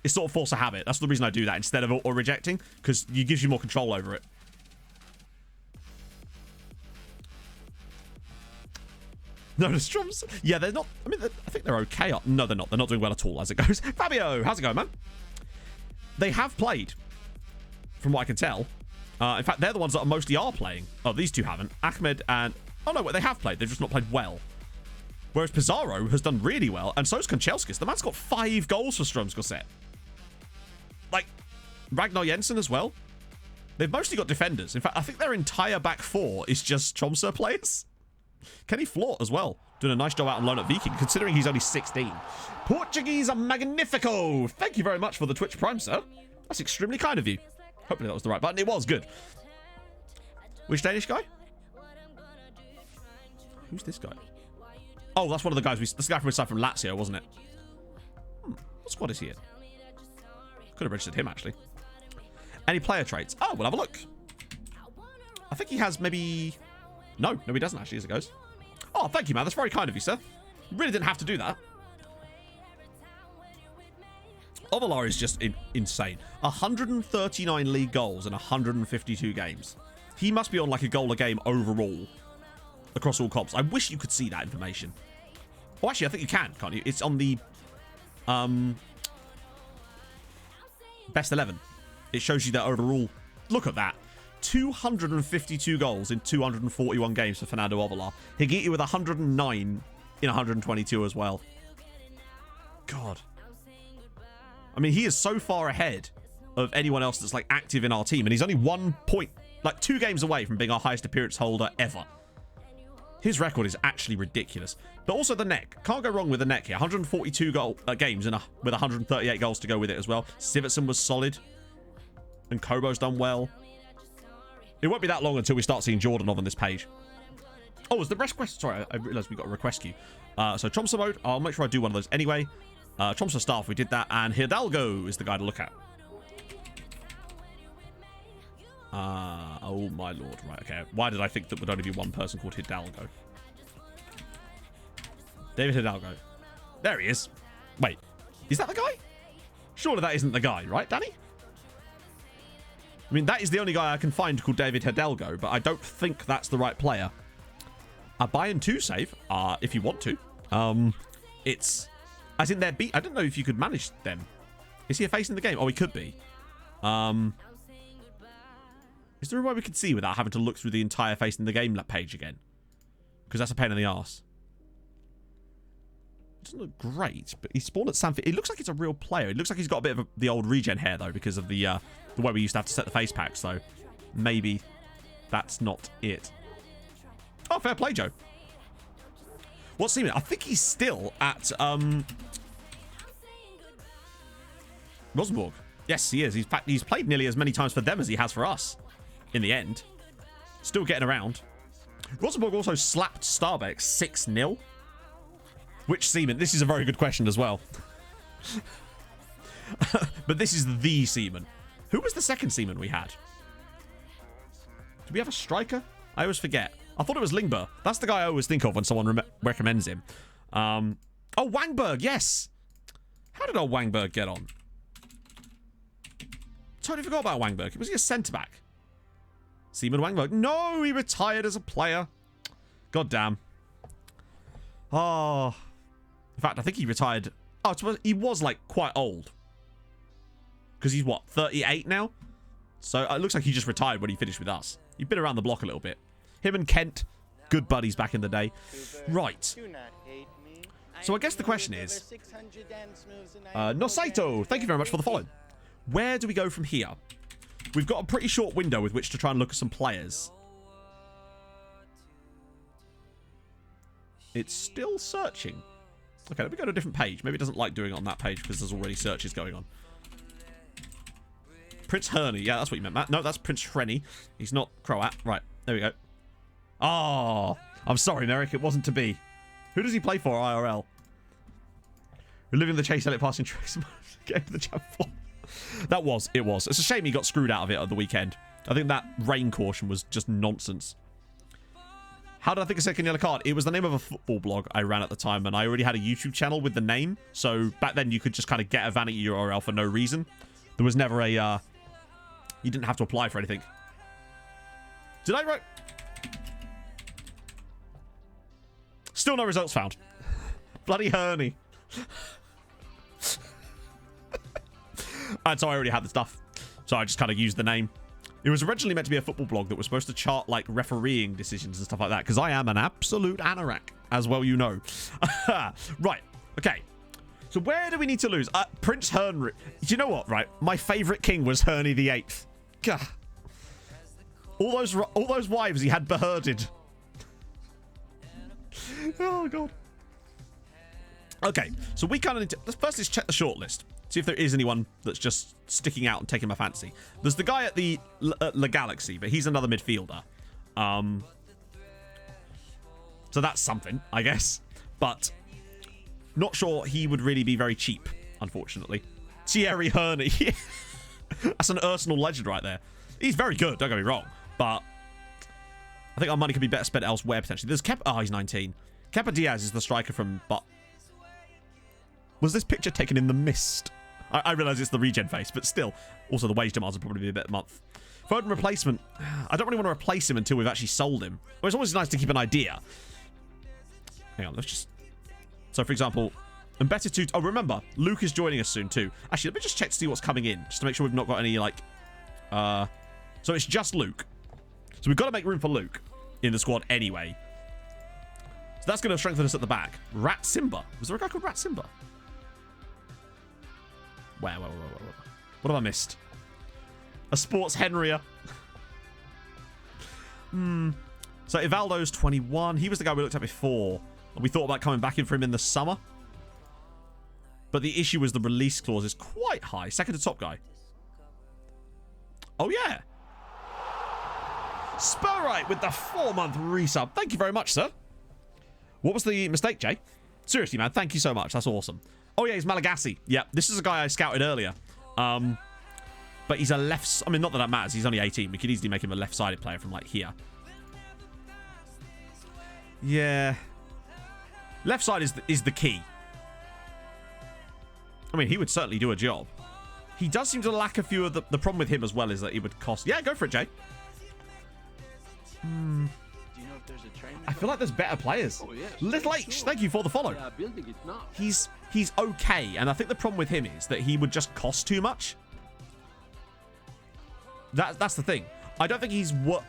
It's sort of force a habit. That's the reason I do that instead of auto-rejecting. Because it gives you more control over it. No, the Tromso. Yeah, they're not... I mean, I think they're okay. No, they're not. They're not doing well at all as it goes. Fabio, how's it going, man? They have played, from what I can tell. In fact, they're the ones that mostly are playing. Oh, these two haven't. Ahmed and... Oh, no, wait, they have played. They've just not played well. Whereas Pizarro has done really well, and so's Konchelskis. The man's got 5 goals for Strømsgodset. Like, Ragnar Jensen as well. They've mostly got defenders. In fact, I think their entire back 4 is just Tromso players. Kenny Flort as well, doing a nice job out on loan at Viking, considering he's only 16. Portuguese Magnifico. Thank you very much for the Twitch Prime, sir. That's extremely kind of you. Hopefully that was the right button. It was good. Which Danish guy? Who's this guy? Oh, that's one of the guys. This guy from aside from Lazio, wasn't it? What squad is he in? Could have registered him, actually. Any player traits? Oh, we'll have a look. I think he has maybe... No, he doesn't actually, as it goes. Oh, thank you, man. That's very kind of you, sir. Really didn't have to do that. Ovalar is just insane. 139 league goals in 152 games. He must be on like a goal a game overall across all comps. I wish you could see that information. Oh, actually, I think you can, can't you? It's on the best 11. It shows you that overall. Look at that. 252 goals in 241 games for Fernando Ovalar. Higuita with 109 in 122 as well. God. I mean, he is so far ahead of anyone else that's like active in our team, and he's only 1 point, like 2 games away from being our highest appearance holder ever. His record is actually ridiculous. But also the neck. Can't go wrong with the neck here. 142 games and with 138 goals to go with it as well. Sivertson was solid. And Kobo's done well. It won't be that long until we start seeing Jordanov on this page. Oh, is the request... Sorry, I realised we got a request queue. So Tromso mode. I'll make sure I do one of those anyway. Tromso staff, we did that. And Hidalgo is the guy to look at. Oh my lord. Right, okay. Why did I think that would only be one person called Hidalgo? David Hidalgo. There he is. Wait, is that the guy? Surely that isn't the guy, right, Danny? I mean, that is the only guy I can find called David Hidalgo, but I don't think that's the right player. Buy in 2 save, if you want to. It's, as in their beat. I don't know if you could manage them. Is he a face in the game? Oh, he could be. Is there a way we could see without having to look through the entire face in the game page again? Because that's a pain in the arse. It doesn't look great, but he spawned at Sanford. It looks like it's a real player. It looks like he's got a bit of the old regen hair, though, because of the way we used to have to set the face packs, so maybe that's not it. Oh, fair play, Joe. What's he? I think he's still at Rosenborg. Yes, he is. He's played nearly as many times for them as he has for us. In the end, still getting around. Rosenborg also slapped Starbeck 6-0. Which Seaman? This is a very good question as well. But this is the Seaman. Who was the second Seaman we had? Did we have a striker? I always forget. I thought it was Lingber. That's the guy I always think of when someone recommends him. Oh, Wangberg, yes. How did old Wangberg get on? Totally forgot about Wangberg. Was he a centre-back? Seaman Wangberg. No, he retired as a player. God damn. Oh. In fact, I think he retired. Oh, he was like quite old. Because he's what, 38 now? So it looks like he just retired when he finished with us. He'd been around the block a little bit. Him and Kent, good buddies back in the day. Right. So I guess the question is, Nosaito, thank you very much for the follow. Where do we go from here? We've got a pretty short window with which to try and look at some players. It's still searching. Okay, let me go to a different page. Maybe it doesn't like doing it on that page because there's already searches going on. Prince Herney. Yeah, that's what you meant, Matt. No, that's Prince Hrenny. He's not Croat. Right, there we go. Oh, I'm sorry, Merrick. It wasn't to be. Who does he play for, IRL? We're living the chase, Elliot passing tricks. Game of the champ 4. It was. It's a shame he got screwed out of it at the weekend. I think that rain caution was just nonsense. How did I think of SecondYellowCard? It was the name of a football blog I ran at the time, and I already had a YouTube channel with the name. So back then you could just kind of get a vanity URL for no reason. There was never a, you didn't have to apply for anything. Did I write? Still no results found. Bloody Herney. And so I already had the stuff. So I just kind of used the name. It was originally meant to be a football blog that was supposed to chart like refereeing decisions and stuff like that. Because I am an absolute anorak, as well you know. Right. Okay. So where do we need to lose? Prince Hernry. Do you know what, right? My favourite king was Herney VIII. Gah. All those wives he had beheaded. Oh, God. Okay, so we kind of need to... Let's check the shortlist. See if there is anyone that's just sticking out and taking my fancy. There's the guy at the La Galaxy, but he's another midfielder. So that's something, I guess. But not sure he would really be very cheap, unfortunately. Thierry Herney. That's an Arsenal legend right there. He's very good, don't get me wrong. But I think our money could be better spent elsewhere, potentially. There's Kepa... Oh, he's 19. Kepa Diaz is the striker from... But was this picture taken in the mist? I realise it's the regen face, but still. Also, the wage demands will probably be a bit a month. Foden replacement. I don't really want to replace him until we've actually sold him. Well, it's always nice to keep an idea. Hang on, let's just... So, for example, and better to... Oh, remember, Luke is joining us soon, too. Actually, let me just check to see what's coming in, just to make sure we've not got any, like... So it's just Luke. So we've got to make room for Luke in the squad anyway. So that's going to strengthen us at the back. Rat Simba. Was there a guy called Rat Simba? Where? What have I missed? A sports Henrier. So Ivaldo's 21. He was the guy we looked at before. We thought about coming back in for him in the summer. But the issue was the release clause is quite high. Second to top guy. Oh, yeah. Spurrite with the 4-month resub. Thank you very much, sir. What was the mistake, Jay? Seriously, man. Thank you so much. That's awesome. Oh, yeah, he's Malagasy. Yeah, this is a guy I scouted earlier. But he's a left... I mean, not that that matters. He's only 18. We could easily make him a left-sided player from, like, here. Yeah. Left side is the key. I mean, he would certainly do a job. He does seem to lack a few of the problem with him as well is that he would cost... Yeah, go for it, Jay. Do you know if there's a train? I feel like there's better players. Oh, yeah, Little sure, H, sure. thank you for the follow. They are building it now. He's okay, and I think the problem with him is that he would just cost too much. That's the thing. I don't think he's what...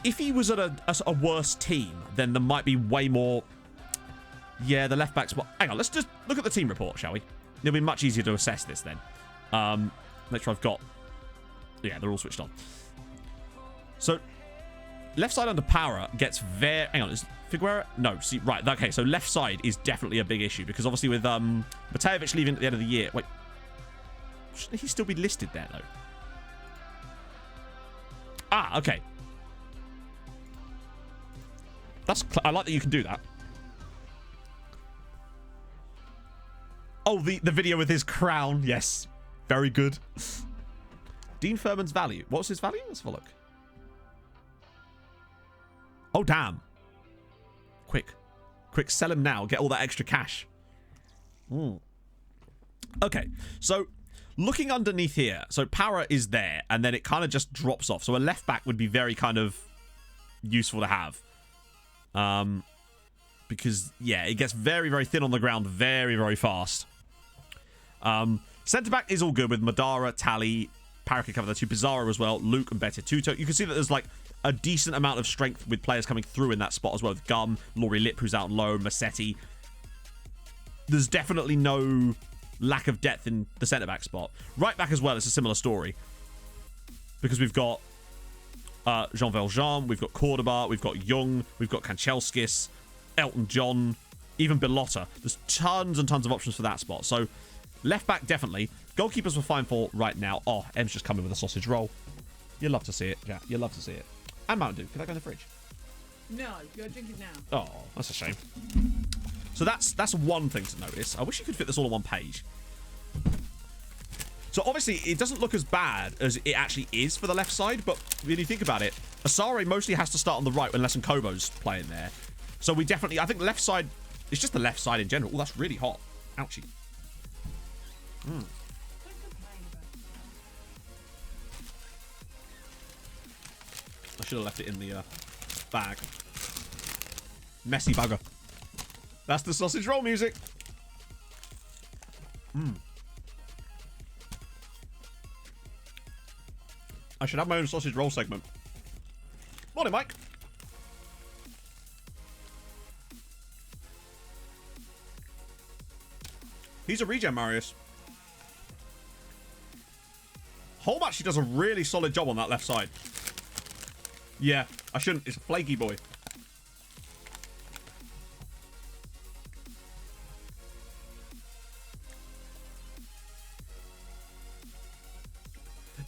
If he was at a worse team, then there might be way more... Yeah, the left back spot. Hang on, let's just look at the team report, shall we? It'll be much easier to assess this then. Make sure I've got... Yeah, they're all switched on. So, left side under Power gets very... Hang on, is Figueroa? No, see, right, okay, so left side is definitely a big issue because obviously with Matejevic leaving at the end of the year... Wait, shouldn't he still be listed there, though? Ah, okay. I like that you can do that. Oh, the video with his crown. Yes. Very good. Dean Furman's value. What's his value? Let's have a look. Oh, damn. Quick, sell him now. Get all that extra cash. Okay, so looking underneath here. So Power is there, and then it kind of just drops off. So a left back would be very kind of useful to have. Because, yeah, it gets very, very thin on the ground very, very fast. Centre-back is all good with Madara, Tally, Paraka cover the two, Pizarro as well, Luke and Betetuto. You can see that there's, like, a decent amount of strength with players coming through in that spot as well. With Gum, Laurie Lip, who's out on loan, Massetti. There's definitely no lack of depth in the centre-back spot. Right-back as well, it's a similar story. Because we've got Jean Valjean, we've got Cordoba, we've got Young, we've got Kanchelskis, Elton John, even Bilotta. There's tons and tons of options for that spot. So, left back, definitely. Goalkeepers we're fine for right now. Oh, M's just coming with a sausage roll. You love to see it, Jack. You love to see it. And Mountain Dew. Can that go in the fridge? No, you gotta drink it now. Oh, that's a shame. So that's one thing to notice. I wish you could fit this all on one page. So obviously, it doesn't look as bad as it actually is for the left side, but when you think about it, Asare mostly has to start on the right unless Nkobo's playing there. So we definitely, I think left side, it's just the left side in general. Oh, that's really hot. Ouchie. I should have left it in the bag. Messy bugger. That's the sausage roll music. I should have my own sausage roll segment. Morning, Mike. He's a regen, Marius. Holm actually does a really solid job on that left side. Yeah, I shouldn't. It's a flaky boy.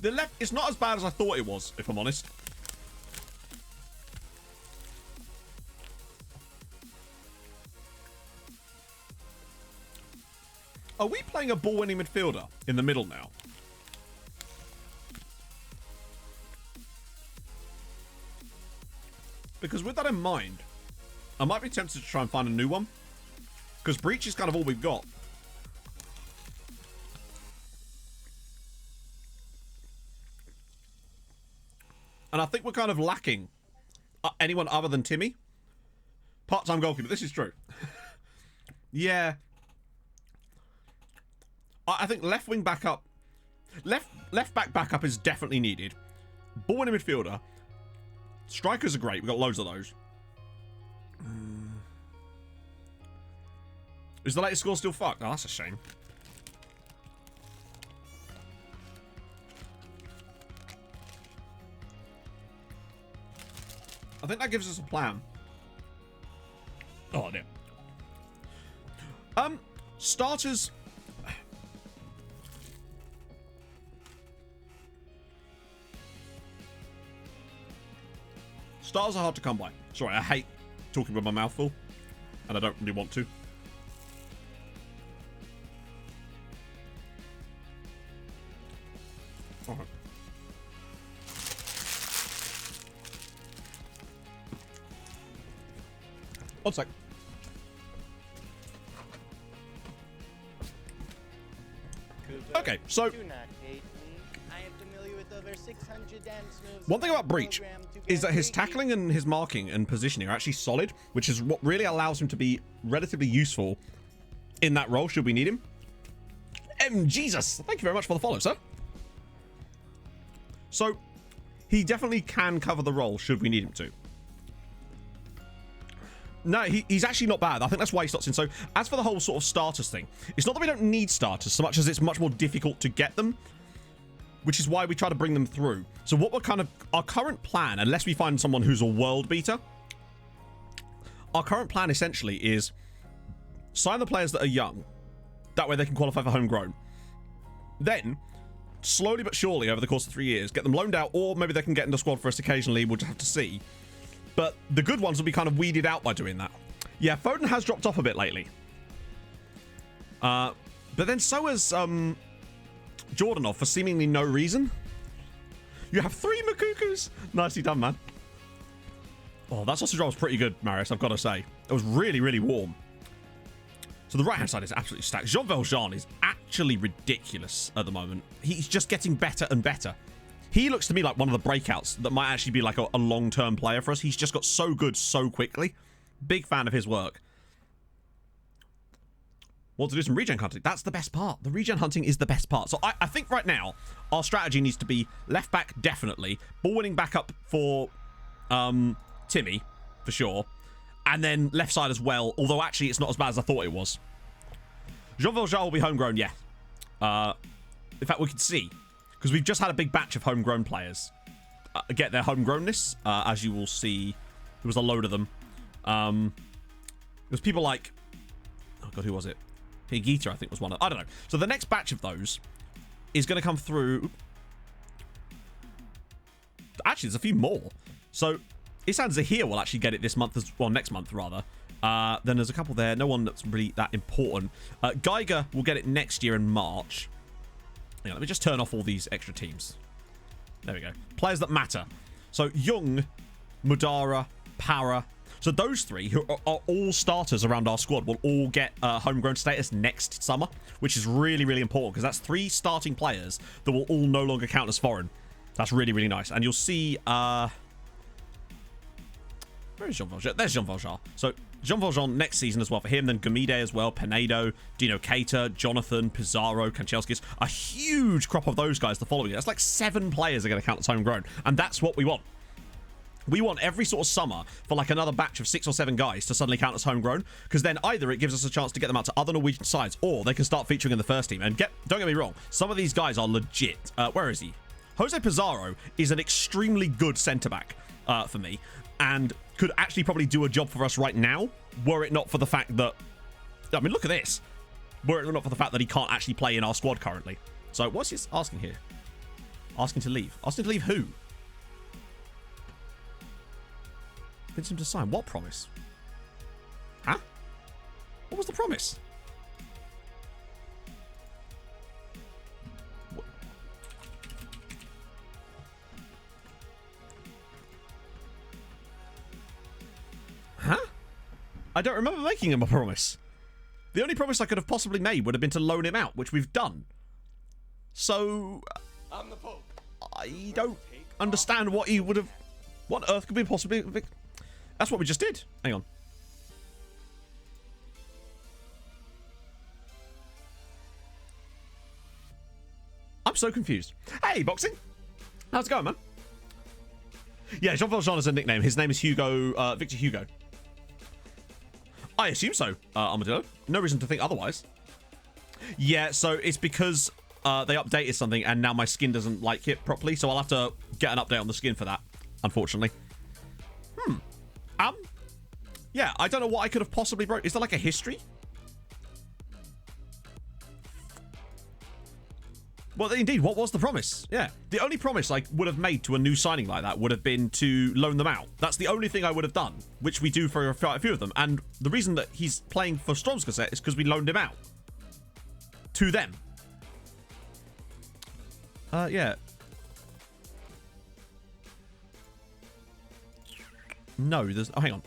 The left, it's not as bad as I thought it was, if I'm honest. Are we playing a ball-winning midfielder in the middle now? Because with that in mind, I might be tempted to try and find a new one. Because Breach is kind of all we've got. And I think we're kind of lacking anyone other than Timmy. Part-time goalkeeper. This is true. Yeah. I think left wing backup. Left back backup is definitely needed. Ball in a midfielder. Strikers are great. We've got loads of those. Is the latest score still fucked? Oh, that's a shame. think that gives us a plan. Oh, dear. Starters... Stars are hard to come by. Sorry, I hate talking with my mouth full, and I don't really want to. All right. One sec. Okay, so one thing about Breach is that his tackling and his marking and positioning are actually solid, which is what really allows him to be relatively useful in that role should we need him. Jesus, thank you very much for the follow, sir. So he definitely can cover the role should we need him to. No, he's actually not bad. I think that's why he slots in. So as for the whole sort of starters thing, it's not that we don't need starters so much as it's much more difficult to get them, which is why we try to bring them through. So what we're kind of, our current plan, unless we find someone who's a world beater, our current plan essentially is sign the players that are young. That way they can qualify for homegrown. Then, slowly but surely over the course of 3 years, get them loaned out, or maybe they can get into squad for us occasionally. We'll just have to see. But the good ones will be kind of weeded out by doing that. Yeah, Foden has dropped off a bit lately. But then so has Jordanov for seemingly no reason. You have 3 Makukus. Nicely done, man. Oh, that sausage roll was pretty good, Marius, I've got to say. It was really, really warm. So the right-hand side is absolutely stacked. Jean Valjean is actually ridiculous at the moment. He's just getting better and better. He looks to me like one of the breakouts that might actually be like a long-term player for us. He's just got so good so quickly. Big fan of his work. Want to do some regen hunting? That's the best part. The regen hunting is the best part. So I think right now, our strategy needs to be left back, definitely. Ball winning back up for Timmy, for sure. And then left side as well, although actually it's not as bad as I thought it was. Jean Valjean will be homegrown, yeah. In fact, we can see, because we've just had a big batch of homegrown players get their homegrownness. As you will see, there was a load of them. There was people like, oh god, who was it? Higuita, I think, was one of, I don't know. So the next batch of those is going to come through. Actually, there's a few more. So Isan Zahir will actually get it this month, well, next month rather. Then there's a couple there. No one that's really that important. Geiger will get it next year in March. Yeah, let me just turn off all these extra teams. There we go. Players that matter. So Young, Mudara, Para. So those 3 who are all starters around our squad will all get homegrown status next summer, which is really, really important because that's 3 starting players that will all no longer count as foreign. That's really, really nice. And you'll see... where is Jean Valjean? There's Jean Valjean. So Jean Valjean next season as well for him. Then Gamide as well. Penedo, Dino Keita, Jonathan, Pizarro, Kanchelskis. A huge crop of those guys the following year. That's like 7 players are going to count as homegrown. And that's what we want. We want every sort of summer for like another batch of 6 or 7 guys to suddenly count as homegrown. Because then either it gives us a chance to get them out to other Norwegian sides, or they can start featuring in the first team. And don't get me wrong, some of these guys are legit. Where is he? Jose Pizarro is an extremely good centre-back for me. And could actually probably do a job for us right now, were it not for the fact that... I mean, look at this. Were it not for the fact that he can't actually play in our squad currently. So what's he asking here? Asking to leave. Asking to leave who? Convince him to sign. What promise? Huh? What was the promise? What? Huh? I don't remember making him a promise. The only promise I could have possibly made would have been to loan him out, which we've done. So... I'm the Pope. I don't understand what he would have... What on earth could be possibly... That's what we just did. Hang on. I'm so confused. Hey, Boxing. How's it going, man? Yeah, Jean Valjean is a nickname. His name is Hugo, Victor Hugo. I assume so, Armadillo. No reason to think otherwise. Yeah, so it's because they updated something and now my skin doesn't like it properly, so I'll have to get an update on the skin for that, unfortunately. Yeah, I don't know what I could have possibly broke. Is there like a history? Well, indeed, what was the promise? Yeah. The only promise I would have made to a new signing like that would have been to loan them out. That's the only thing I would have done, which we do for a few of them. And the reason that he's playing for Tromso is because we loaned him out to them. Yeah. No, there's... Oh, hang on.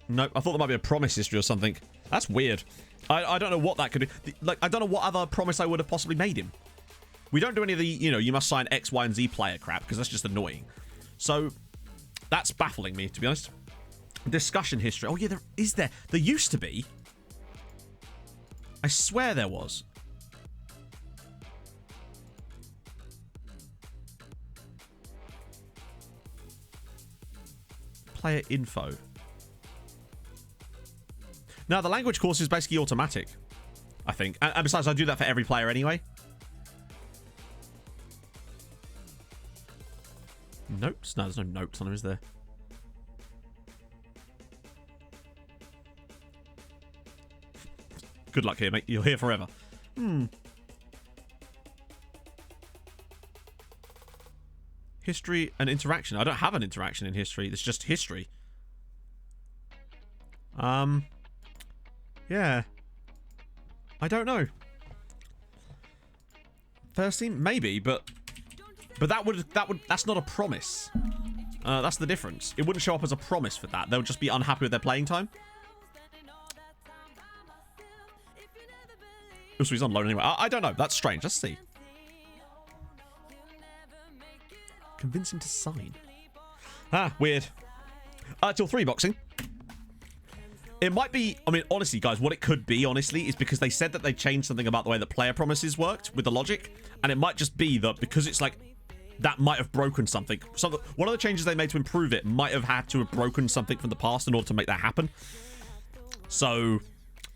No, I thought there might be a promise history or something. That's weird. I don't know what that could be. Like, I don't know what other promise I would have possibly made him. We don't do any of the, you must sign X, Y, and Z player crap, because that's just annoying. So, that's baffling me, to be honest. Discussion history. Oh, yeah, there is there. There used to be. I swear there was. Player info. No, the language course is basically automatic, I think. And besides, I do that for every player anyway. Notes? No, there's no notes on them, is there? Good luck here, mate. You're here forever. History and interaction. I don't have an interaction in history. It's just history. Yeah. I don't know. First team? Maybe, but that's not a promise. That's the difference. It wouldn't show up as a promise for that. They'll just be unhappy with their playing time. Oh, so he's on loan anyway. I don't know. That's strange. Let's see. Convince him to sign. Ah, weird. Till 3 boxing. It might be, I mean, honestly, guys, what it could be, honestly, is because they said that they changed something about the way that player promises worked with the logic. And it might just be that because it's like, that might have broken something. One of the changes they made to improve it might have had to have broken something from the past in order to make that happen. So,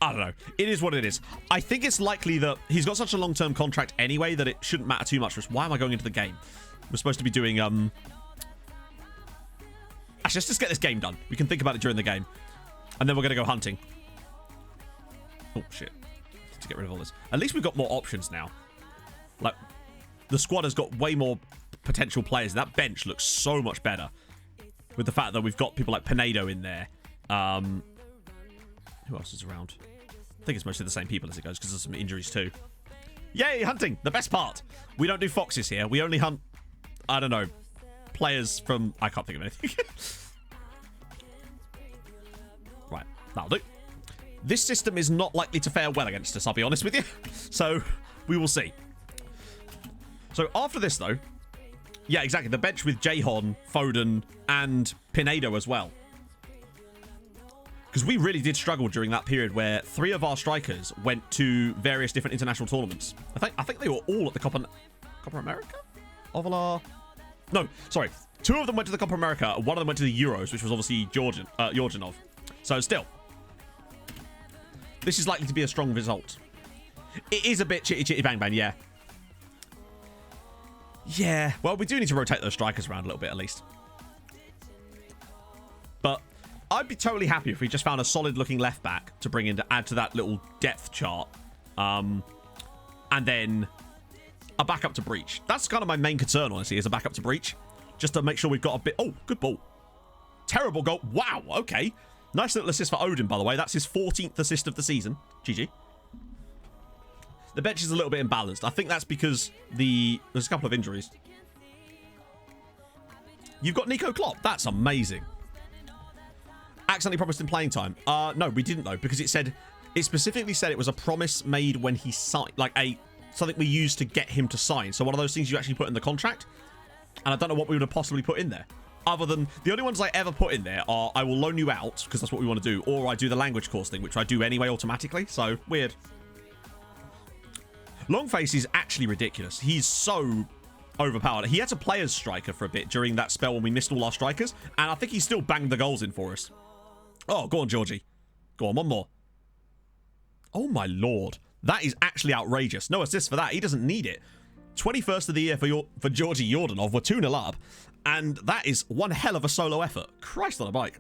I don't know. It is what it is. I think it's likely that he's got such a long-term contract anyway that it shouldn't matter too much. Why am I going into the game? We're supposed to be doing, Actually, let's just get this game done. We can think about it during the game. And then we're going to go hunting. Oh, shit. To get rid of all this. At least we've got more options now. Like, the squad has got way more potential players. That bench looks so much better. With the fact that we've got people like Pinedo in there. Who else is around? I think it's mostly the same people as it goes, because there's some injuries too. Yay, hunting! The best part. We don't do foxes here. We only hunt, I don't know, players from... I can't think of anything. Right, that'll do. This system is not likely to fare well against us, I'll be honest with you. So, we will see. So, after this, though... Yeah, exactly. The bench with Jahon, Foden, and Pinedo as well. Because we really did struggle during that period where 3 of our strikers went to various different international tournaments. I think they were all at the Copa America? Ovalar? No, sorry. 2 of them went to the Copa America, and 1 of them went to the Euros, which was obviously Georgianov. So still, this is likely to be a strong result. It is a bit chitty bang bang, yeah. Yeah, well, we do need to rotate those strikers around a little bit at least. But I'd be totally happy if we just found a solid looking left back to bring in to add to that little depth chart. And then a backup to Breach. That's kind of my main concern, honestly, is a backup to Breach. Just to make sure we've got a bit... Oh, good ball. Terrible goal. Wow, okay. Nice little assist for Odin, by the way. That's his 14th assist of the season. GG. The bench is a little bit imbalanced. I think that's because there's a couple of injuries. You've got Nico Klopp. That's amazing. Accidentally promised him playing time. No, we didn't though, because it specifically said it was a promise made when he signed, like something we used to get him to sign. So one of those things you actually put in the contract. And I don't know what we would have possibly put in there. Other than, the only ones I ever put in there are, I will loan you out, because that's what we want to do, or I do the language course thing, which I do anyway automatically. So, weird. Longface is actually ridiculous. He's so overpowered. He had to play as striker for a bit during that spell when we missed all our strikers, and I think he still banged the goals in for us. Oh, go on, Georgie. Go on, one more. Oh, my lord. That is actually outrageous. No assist for that. He doesn't need it. 21st of the year for Georgi Yordanov. We're 2-0 up. And that is one hell of a solo effort. Christ on a bike.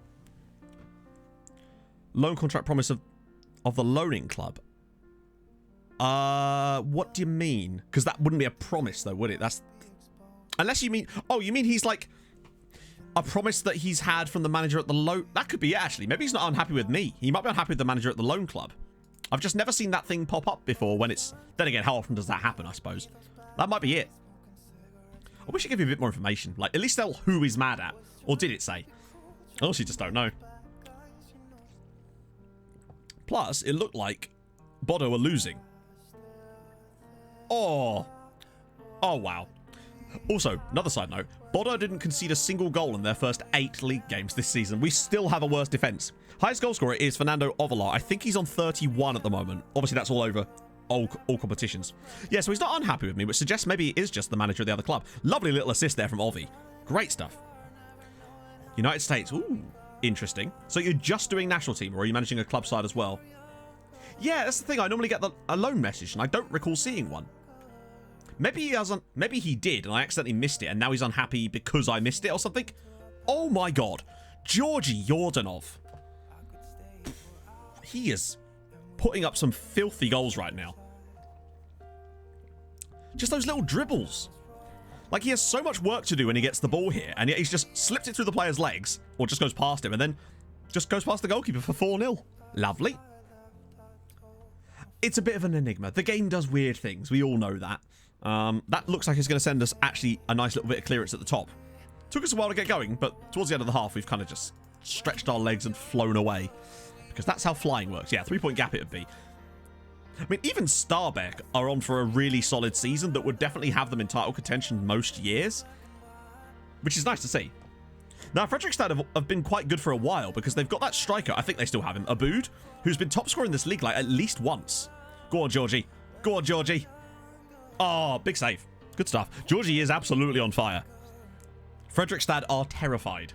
Loan contract promise of the loaning club. What do you mean? Because that wouldn't be a promise, though, would it? That's... Unless you mean... Oh, you mean he's like... A promise that he's had from the manager at the loan... That could be it, actually. Maybe he's not unhappy with me. He might be unhappy with the manager at the loan club. I've just never seen that thing pop up before when it's... Then again, how often does that happen, I suppose? That might be it. I wish it gave me a bit more information. Like, at least tell who he's mad at. Or did it say? I honestly just don't know. Plus, it looked like Bodo were losing. Oh. Oh, wow. Also, another side note. Bodo didn't concede a single goal in their first 8 league games this season. We still have a worse defense. Highest goal scorer is Fernando Ovalar. I think he's on 31 at the moment. Obviously, that's all over all competitions. Yeah, so he's not unhappy with me, which suggests maybe he is just the manager of the other club. Lovely little assist there from Ovi. Great stuff. United States. Ooh, interesting. So you're just doing national team, or are you managing a club side as well? Yeah, that's the thing. I normally get a loan message, and I don't recall seeing one. Maybe he hasn't. Maybe he did, and I accidentally missed it, and now he's unhappy because I missed it or something. Oh my god, Georgi Yordanov. He is putting up some filthy goals right now. Just those little dribbles. Like, he has so much work to do when he gets the ball here, and yet he's just slipped it through the player's legs, or just goes past him, and then just goes past the goalkeeper for 4-0. Lovely. It's a bit of an enigma. The game does weird things. We all know that. That looks like it's going to send us actually a nice little bit of clearance at the top. Took us a while to get going, but towards the end of the half, we've kind of just stretched our legs and flown away. Because that's how flying works. Yeah, 3-point gap it would be. I mean, even Stabæk are on for a really solid season that would definitely have them in title contention most years. Which is nice to see. Now, Fredrikstad have been quite good for a while because they've got that striker, I think they still have him, Aboud, who's been top scorer in this league like at least once. Go on, Georgie. Go on, Georgie. Oh, big save. Good stuff. Georgie is absolutely on fire. Fredrikstad are terrified.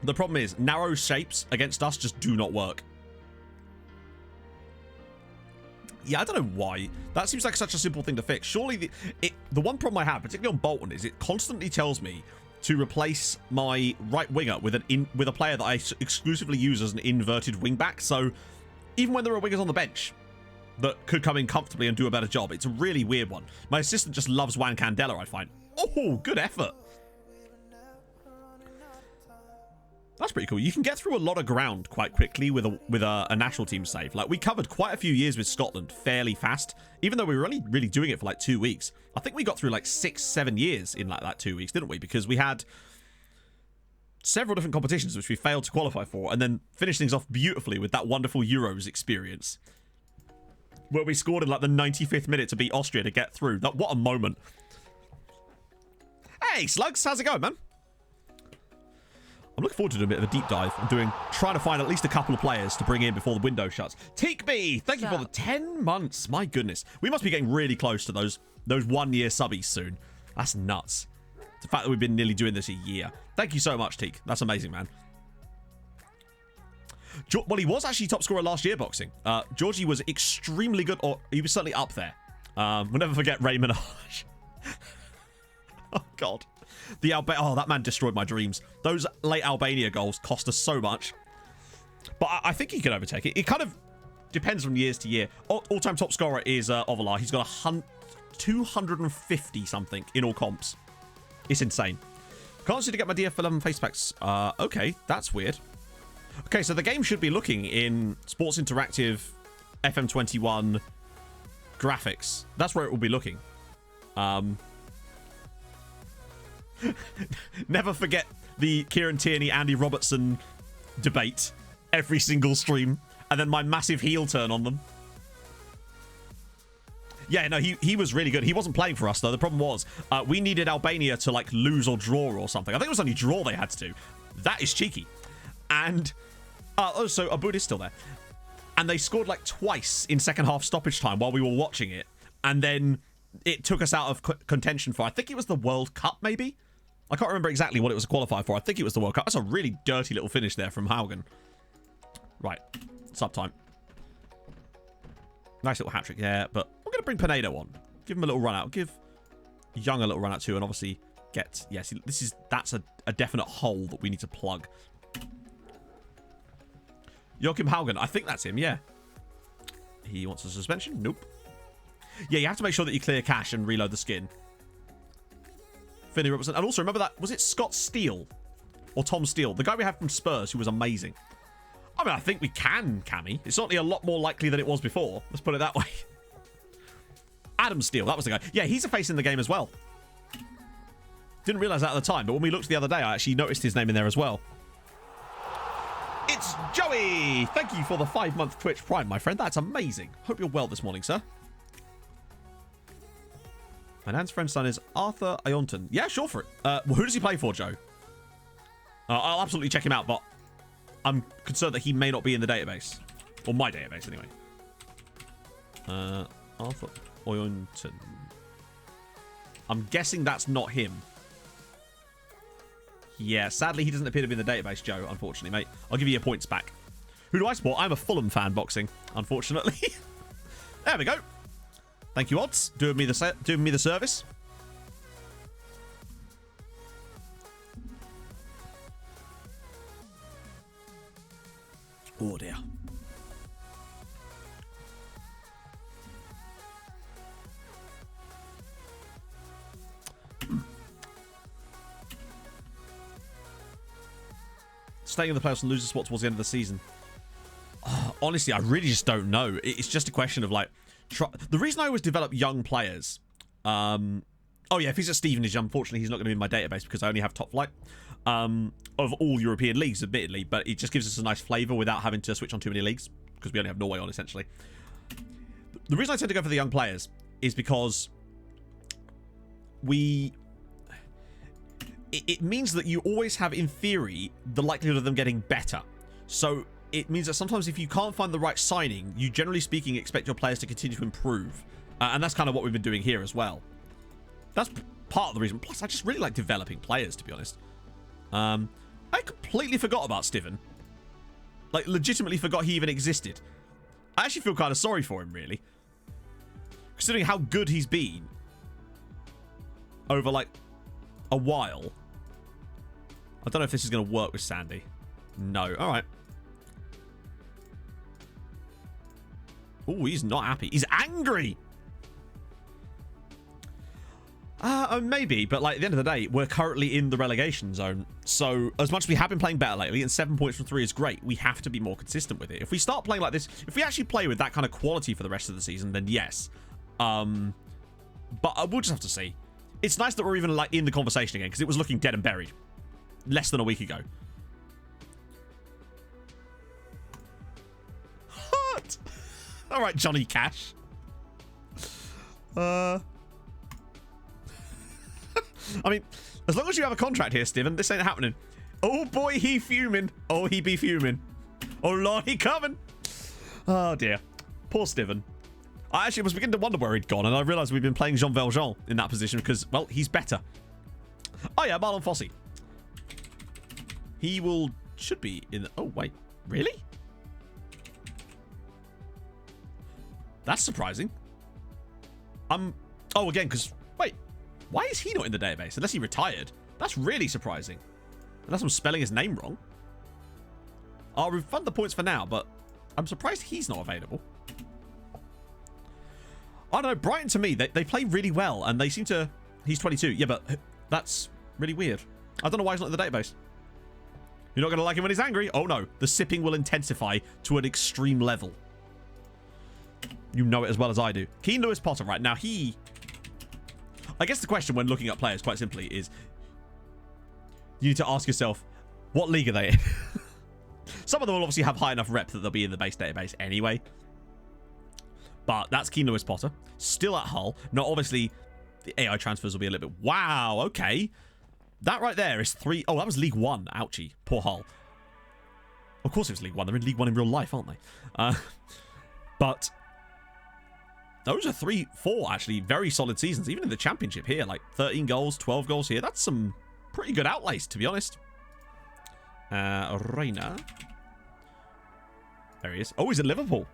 The problem is, narrow shapes against us just do not work. Yeah, I don't know why. That seems like such a simple thing to fix. Surely, the one problem I have, particularly on Bolton, is it constantly tells me to replace my right winger with a player that I exclusively use as an inverted wing back. So, even when there are wingers on the bench that could come in comfortably and do a better job, it's a really weird one. My assistant just loves Juan Candela, I find. Oh, good effort. That's pretty cool. You can get through a lot of ground quite quickly with a national team save. Like, we covered quite a few years with Scotland fairly fast, even though we were only really doing it for like 2 weeks. I think we got through like 6-7 years in like that 2 weeks, didn't we? Because we had several different competitions which we failed to qualify for, and then finished things off beautifully with that wonderful Euros experience, where we scored in like the 95th minute to beat Austria to get through. What a moment. Hey, Slugs, how's it going, man? I'm looking forward to doing a bit of a deep dive and trying to find at least a couple of players to bring in before the window shuts. Teekby, thank you for the 10 months. My goodness. We must be getting really close to those 1-year subbies soon. That's nuts. The fact that we've been nearly doing this a year. Thank you so much, Teek. That's amazing, man. Well, he was actually top scorer last year boxing. Georgie was extremely good, or he was certainly up there. We'll never forget Ray Minaj. Oh, God. Oh, that man destroyed my dreams. Those late Albania goals cost us so much. But I think he could overtake it. It kind of depends from years to year. All-time top scorer is Ovalar. He's got 250 something in all comps. It's insane. Can't seem to get my DF11 face packs. Okay, that's weird. Okay, so the game should be looking in Sports Interactive FM21 graphics. That's where it will be looking. Never forget the Kieran Tierney, Andy Robertson debate every single stream, and then my massive heel turn on them. Yeah, no, he was really good. He wasn't playing for us, though. The problem was we needed Albania to, like, lose or draw or something. I think it was only draw they had to do. That is cheeky. And, so Aboud is still there. And they scored, like, twice in second half stoppage time while we were watching it. And then it took us out of contention for, I think it was the World Cup, maybe? I can't remember exactly what it was qualified for. I think it was the World Cup. That's a really dirty little finish there from Haugen. Right. Sub time. Nice little hat-trick, yeah, but we're going to bring Pinedo on. Give him a little run out. Give Young a little run out too, and obviously get... Yes, that's a definite hole that we need to plug. Joachim Haugen. I think that's him, yeah. He wants a suspension? Nope. Yeah, you have to make sure that you clear cache and reload the skin. Finney Robertson. And also, remember that... Was it Scott Steele? Or Tom Steele? The guy we had from Spurs who was amazing. I mean, I think we can, Cammy. It's certainly a lot more likely than it was before. Let's put it that way. Adam Steele, that was the guy. Yeah, he's a face in the game as well. Didn't realise that at the time, but when we looked the other day, I actually noticed his name in there as well. It's Joey! Thank you for the 5-month Twitch Prime, my friend. That's amazing. Hope you're well this morning, sir. My nan's friend's son is Arthur Ionton. Yeah, sure for it. Well, who does he play for, Joe? I'll absolutely check him out, but I'm concerned that he may not be in the database. Or my database, anyway. Arthur Ionton. I'm guessing that's not him. Yeah, sadly, he doesn't appear to be in the database, Joe, unfortunately, mate. I'll give you your points back. Who do I support? I'm a Fulham fan boxing, unfortunately. There we go. Thank you, Odds. Doing me the service. Oh, dear. Staying in the playoffs and losing spot towards the end of the season. Honestly, I really just don't know. It's just a question of like... The reason I always develop young players... oh yeah, if he's at Stevenage, unfortunately he's not going to be in my database because I only have top flight of all European leagues, admittedly, but it just gives us a nice flavour without having to switch on too many leagues because we only have Norway on, essentially. The reason I tend to go for the young players is because it means that you always have, in theory, the likelihood of them getting better. So it means that sometimes if you can't find the right signing, you generally speaking expect your players to continue to improve. And that's kind of what we've been doing here as well. That's part of the reason. Plus, I just really like developing players, to be honest. I completely forgot about Steven. Like, legitimately forgot he even existed. I actually feel kind of sorry for him, really. Considering how good he's been over, like, a while. I don't know if this is going to work with Sandy. No. All right. Oh, he's not happy. He's angry. Maybe, but like at the end of the day, we're currently in the relegation zone. So as much as we have been playing better lately, and 7 points from 3 is great, we have to be more consistent with it. If we start playing like this, if we actually play with that kind of quality for the rest of the season, then yes. But we'll just have to see. It's nice that we're even like in the conversation again, because it was looking dead and buried less than a week ago. What? All right, Johnny Cash. I mean, as long as you have a contract here, Steven, this ain't happening. Oh boy, he fuming. Oh, he be fuming. Oh Lord, he coming. Oh dear. Poor Steven. I actually was beginning to wonder where he'd gone, and I realised we've been playing Jean Valjean in that position because, well, he's better. Oh yeah, Marlon Fossey. He should be in the... Oh, wait. Really? That's surprising. Oh, again, because... Wait. Why is he not in the database? Unless he retired. That's really surprising. Unless I'm spelling his name wrong. I'll refund the points for now, but I'm surprised he's not available. I don't know. Brighton, to me, they play really well, and they seem to... He's 22. Yeah, but that's really weird. I don't know why he's not in the database. You're not going to like him when he's angry? Oh, no. The sipping will intensify to an extreme level. You know it as well as I do. Keane Lewis Potter, right? Now, he... I guess the question when looking at players, quite simply, is you need to ask yourself, what league are they in? Some of them will obviously have high enough rep that they'll be in the base database anyway. But that's Keane Lewis Potter. Still at Hull. Now, obviously, the AI transfers will be a little bit... Wow, okay. That right there is 3... Oh, that was League 1. Ouchie. Poor Hull. Of course it was League 1. They're in League 1 in real life, aren't they? But... Those are 3-4, actually, very solid seasons. Even in the championship here, like 13 goals, 12 goals here. That's some pretty good outlays, to be honest. Reina. There he is. Oh, he's at Liverpool.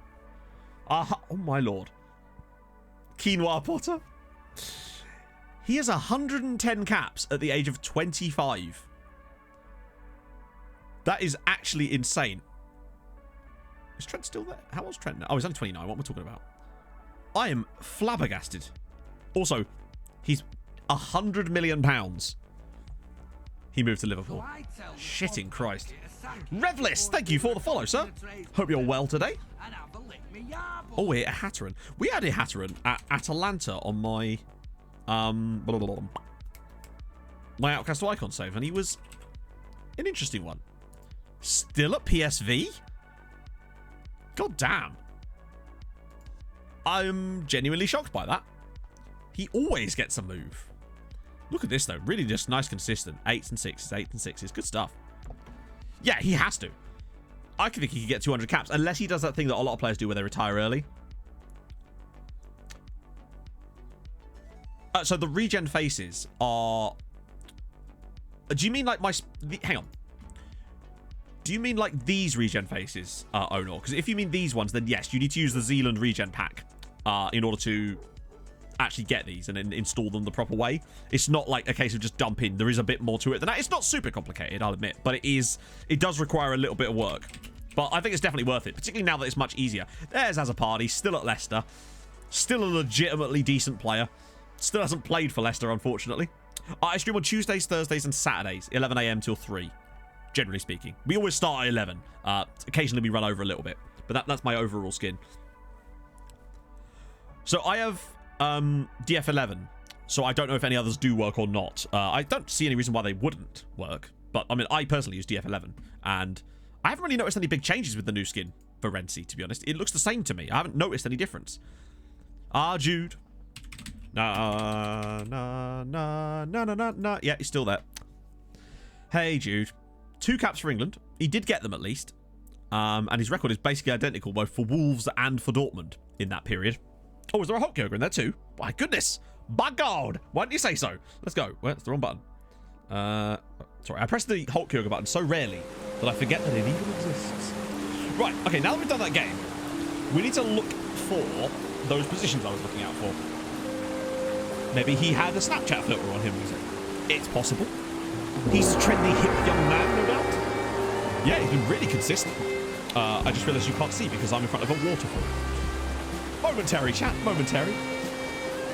Oh, my lord. Quinoa Potter. He has 110 caps at the age of 25. That is actually insane. Is Trent still there? How old's Trent now? Oh, he's only 29. What am I talking about? I am flabbergasted. Also, he's £100 million. He moved to Liverpool. Shitting Christ. Revlis, thank you for the follow, sir. Hope you're well today. Oh, we're at Hatteran. We had a Hatteran at Atalanta on my my Outcast to Icon save, and he was an interesting one. Still at PSV? God damn. I'm genuinely shocked by that. He always gets a move. Look at this, though. Really just nice, consistent. 8s and 6s, 8s and 6s. Good stuff. Yeah, he has to. I think he could get 200 caps, unless he does that thing that a lot of players do where they retire early. So the regen faces are... Do you mean like my... Hang on. Do you mean like these regen faces, Onor? Because if you mean these ones, then yes, you need to use the Zealand regen pack in order to actually get these and then install them the proper way. It's not like a case of just dumping. There is a bit more to it than that. It's not super complicated, I'll admit, but it does require a little bit of work. But I think it's definitely worth it, particularly now that it's much easier. There's Azzopardi, still at Leicester. Still a legitimately decent player. Still hasn't played for Leicester, unfortunately. I stream on Tuesdays, Thursdays, and Saturdays, 11 a.m. till 3, generally speaking. We always start at 11. Occasionally we run over a little bit, but that's my overall skin. So I have DF11, so I don't know if any others do work or not. I don't see any reason why they wouldn't work, but I mean, I personally use DF11, and I haven't really noticed any big changes with the new skin for Renzi, to be honest. It looks the same to me. I haven't noticed any difference. Jude. Nah. Yeah, he's still there. Hey, Jude. 2 caps for England. He did get them at least. And his record is basically identical both for Wolves and for Dortmund in that period. Oh, is there a Hulk Yoga in there too? My goodness. By God. Why didn't you say so? Let's go. Well, that's the wrong button. Sorry, I pressed the Hulk Yoga button so rarely that I forget that it even exists. Right, okay, now that we've done that game, we need to look for those positions I was looking out for. Maybe he had a Snapchat filter on him, was it? It's possible. He's a trendy, hip young man, no doubt. Yeah, he's been really consistent. I just realised you can't see because I'm in front of a waterfall. Momentary, chat, momentary.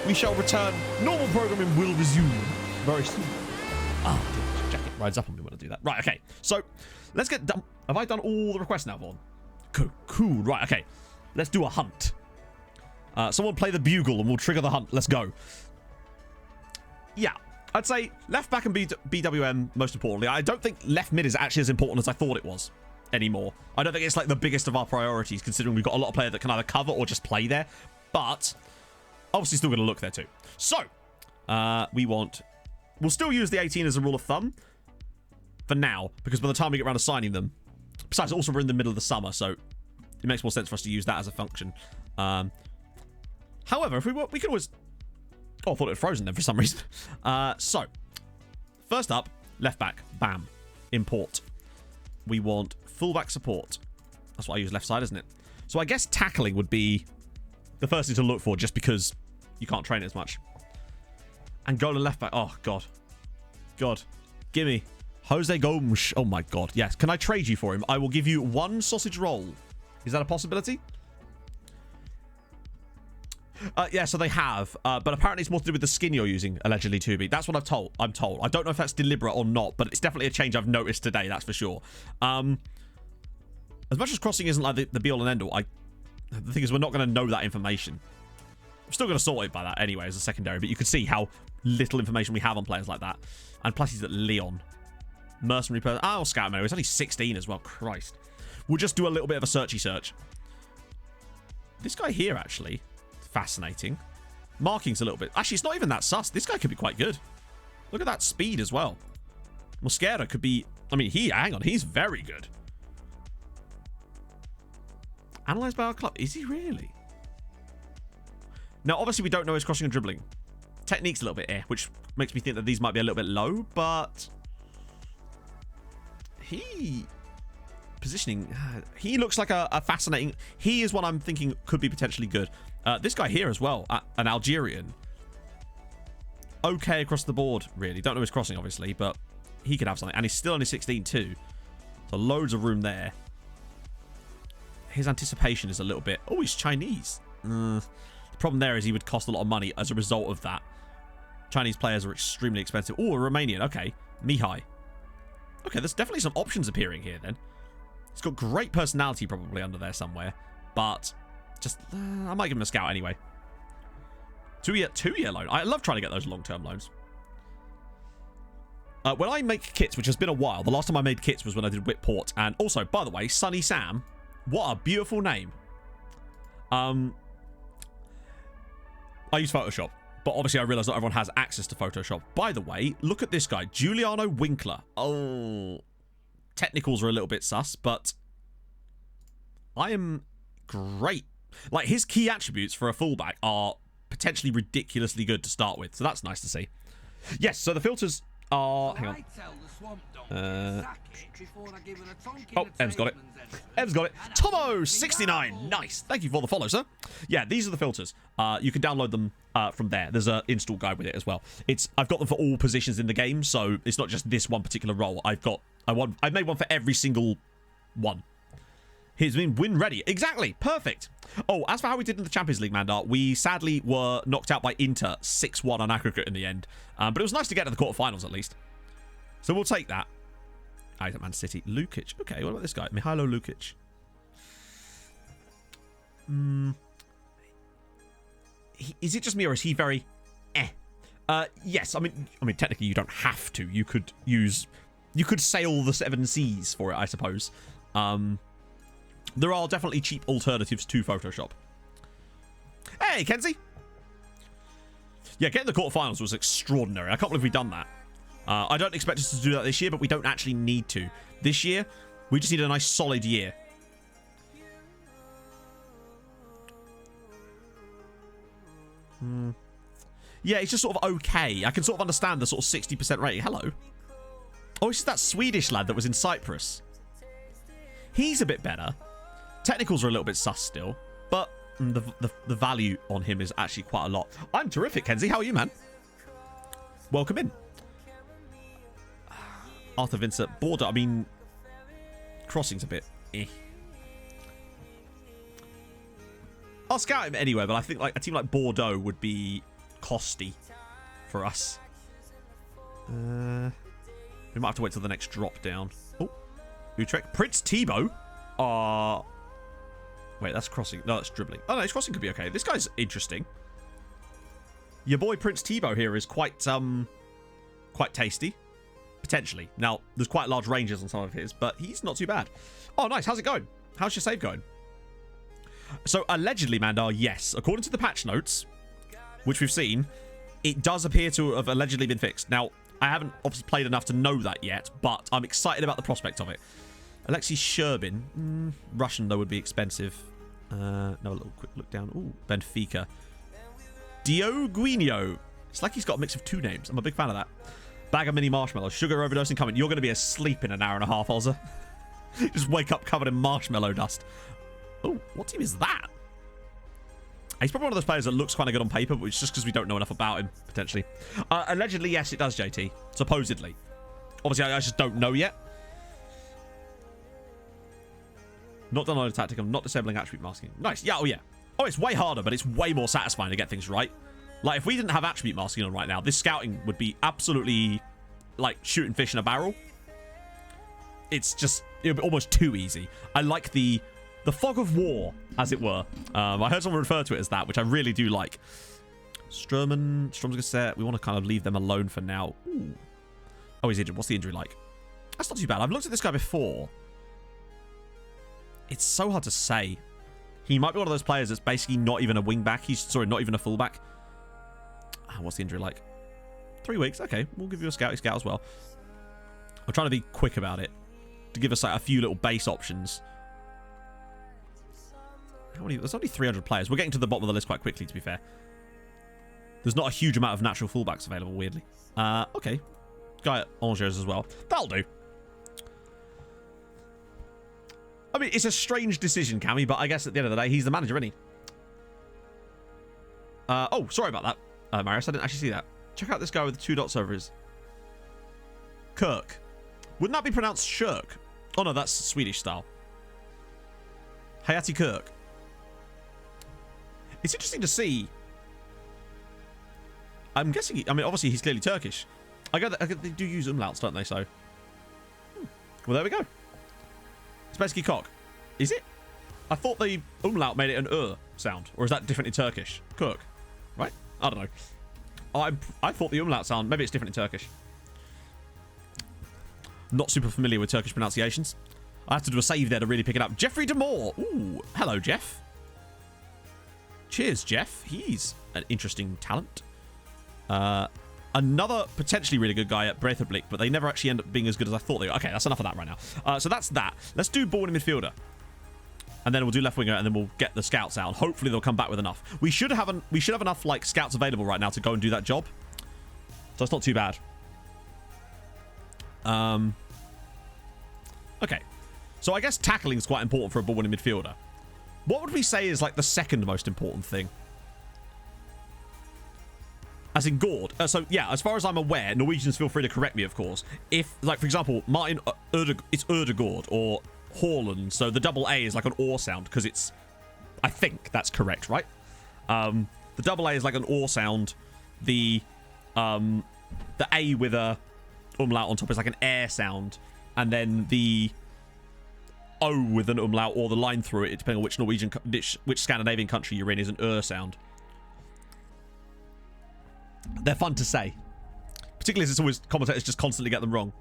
We shall return. Normal programming will resume very soon. The jacket rides up on me when I do that. Right, okay. So, let's get done. Have I done all the requests now, Vaughn? Cool. Right, okay. Let's do a hunt. Someone play the bugle and we'll trigger the hunt. Let's go. Yeah, I'd say left back and BWM most importantly. I don't think left mid is actually as important as I thought it was anymore. I don't think it's like the biggest of our priorities considering we've got a lot of players that can either cover or just play there. But obviously still going to look there too. So we'll still use the 18 as a rule of thumb for now because by the time we get around to signing them, besides also we're in the middle of the summer, so it makes more sense for us to use that as a function. However, if we can always... Oh, I thought it had frozen then for some reason. So, first up, left back. Bam. Import. We want fullback support. That's what I use left side, isn't it? So I guess tackling would be the first thing to look for just because you can't train it as much. Angola left back. Oh, God. Gimme. Jose Gomes. Oh, my God. Yes. Can I trade you for him? I will give you 1 sausage roll. Is that a possibility? Yeah, so they have, but apparently it's more to do with the skin you're using, allegedly, to be. That's what I'm told. I don't know if that's deliberate or not, but it's definitely a change I've noticed today, that's for sure. As much as crossing isn't like the be-all and end-all, the thing is we're not going to know that information. I'm still going to sort it by that anyway as a secondary, but you can see how little information we have on players like that. And plus he's at Leon. Mercenary person. Oh, Scout Mayo. He's only 16 as well. Christ. We'll just do a little bit of a searchy search. This guy here, actually... Fascinating. Marking's a little bit... Actually, it's not even that sus. This guy could be quite good. Look at that speed as well. Mosquera could be... I mean, hang on. He's very good. Analysed by our club. Is he really? Now, obviously, we don't know his crossing and dribbling. Technique's a little bit which makes me think that these might be a little bit low, but... Positioning... He looks like a fascinating... He is one I'm thinking could be potentially good. This guy here as well, an Algerian. Okay across the board, really. Don't know his crossing, obviously, but he could have something. And he's still only 16 too. So loads of room there. His anticipation is a little bit... Oh, he's Chinese. The problem there is he would cost a lot of money as a result of that. Chinese players are extremely expensive. Oh, a Romanian. Okay. Mihai. Okay, there's definitely some options appearing here then. He's got great personality probably under there somewhere. But just... I might give him a scout anyway. Two-year loan. I love trying to get those long-term loans. When I make kits, which has been a while, the last time I made kits was when I did Whipport. And also, by the way, Sunny Sam, what a beautiful name. I use Photoshop, but obviously I realize not everyone has access to Photoshop. By the way, look at this guy, Giuliano Winkler. Oh, technicals are a little bit sus, but I am great. Like, his key attributes for a fullback are potentially ridiculously good to start with, so that's nice to see. Yes, so the filters are... Hang on. Oh, Em's got it. Em's got it. Tomo69. Nice. Thank you for the follow, sir. Yeah, these are the filters. You can download them from there. There's an install guide with it as well. I've got them for all positions in the game, so it's not just this one particular role. I've made one for every single one. Here's been win ready. Exactly. Perfect. Oh, as for how we did in the Champions League, Mandar, we sadly were knocked out by Inter 6-1 on aggregate in the end. But it was nice to get to the quarterfinals at least. So we'll take that. Man City. Lukic. Okay, what about this guy? Mihailo Lukic. Is it just me or is he very yes, I mean technically you don't have to. You could sail the 7 seas for it, I suppose. There are definitely cheap alternatives to Photoshop. Hey, Kenzie! Yeah, getting the quarterfinals was extraordinary. I can't believe we've done that. I don't expect us to do that this year, but we don't actually need to. This year, we just need a nice solid year. Yeah, it's just sort of okay. I can sort of understand the sort of 60% rating. Hello. Oh, it's just that Swedish lad that was in Cyprus. He's a bit better. Technicals are a little bit sus still, but the value on him is actually quite a lot. I'm terrific, Kenzie. How are you, man? Welcome in. Arthur Vincent. Border, I mean, crossing's a bit eh. I'll scout him anyway, but I think like a team like Bordeaux would be costly for us. We might have to wait till the next drop down. Oh, Utrecht. Prince Thibaut. Wait, that's crossing. No, that's dribbling. Oh no, his crossing could be okay. This guy's interesting. Your boy Prince Thibaut here is quite tasty. Potentially. Now, there's quite large ranges on some of his, but he's not too bad. Oh, nice. How's it going? How's your save going? So, allegedly, Mandar, yes. According to the patch notes, which we've seen, it does appear to have allegedly been fixed. Now, I haven't obviously played enough to know that yet, but I'm excited about the prospect of it. Alexei Sherbin. Russian, though, would be expensive. No, a little quick look down. Ooh, Benfica. Dioguinho. It's like he's got a mix of 2 names. I'm a big fan of that. Bag of mini marshmallows. Sugar overdosing coming. You're going to be asleep in an hour and a half, Ozza. Just wake up covered in marshmallow dust. Oh, what team is that? He's probably one of those players that looks kind of good on paper, but it's just because we don't know enough about him, potentially. Allegedly, yes, it does, JT. Supposedly. Obviously, I just don't know yet. Not done on a tactic. I'm not disabling attribute masking. Nice. Yeah, oh yeah. Oh, it's way harder, but it's way more satisfying to get things right. Like, if we didn't have attribute masking on right now, this scouting would be absolutely, like, shooting fish in a barrel. It's just, it would be almost too easy. I like the fog of war, as it were. I heard someone refer to it as that, which I really do like. Stromsø, we want to kind of leave them alone for now. Ooh. Oh, he's injured. What's the injury like? That's not too bad. I've looked at this guy before. It's so hard to say. He might be one of those players that's basically not even a wing-back. Sorry, not even a full-back. What's the injury like? 3 weeks. Okay, we'll give you a scouty scout as well. I'm trying to be quick about it to give us like a few little base options. How many? There's only 300 players. We're getting to the bottom of the list quite quickly, to be fair. There's not a huge amount of natural fullbacks available, weirdly. Okay. Guy at Angers as well. That'll do. I mean, it's a strange decision, Cammy, but I guess at the end of the day, he's the manager, isn't he? Oh, sorry about that, Marius. I didn't actually see that. Check out this guy with the 2 dots over his... Kirk. Wouldn't that be pronounced Shirk? Oh, no, that's Swedish style. Hayati Kirk. It's interesting to see. I'm guessing... I mean, obviously, he's clearly Turkish. I get they do use umlauts, don't they? So... Well, there we go. It's basically cock. Is it? I thought the umlaut made it an sound. Or is that different in Turkish? Kirk. Right? I don't know. I thought the umlaut sound... Maybe it's different in Turkish. Not super familiar with Turkish pronunciations. I have to do a save there to really pick it up. Jeffrey Demore. Ooh. Hello, Jeff. Cheers, Jeff. He's an interesting talent. Another potentially really good guy at Breithoblick, but they never actually end up being as good as I thought they were. Okay, that's enough of that right now. So that's that. Let's do ball in midfielder. And then we'll do left winger, and then we'll get the scouts out. Hopefully they'll come back with enough. We should have enough like scouts available right now to go and do that job. So it's not too bad. Okay. So I guess tackling is quite important for a ball-winning midfielder. What would we say is like the second most important thing? As in Gord. So yeah, as far as I'm aware, Norwegians feel free to correct me, of course. If, like, for example, Martin, it's Erdegård or Haaland. So the double A is like an or sound because it's, I think that's correct, right? The double A is like an or sound. The A with a umlaut on top is like an air sound. And then the O with an umlaut or the line through it, depending on which which Scandinavian country you're in, is an sound. They're fun to say. Particularly as it's always commentators just constantly get them wrong.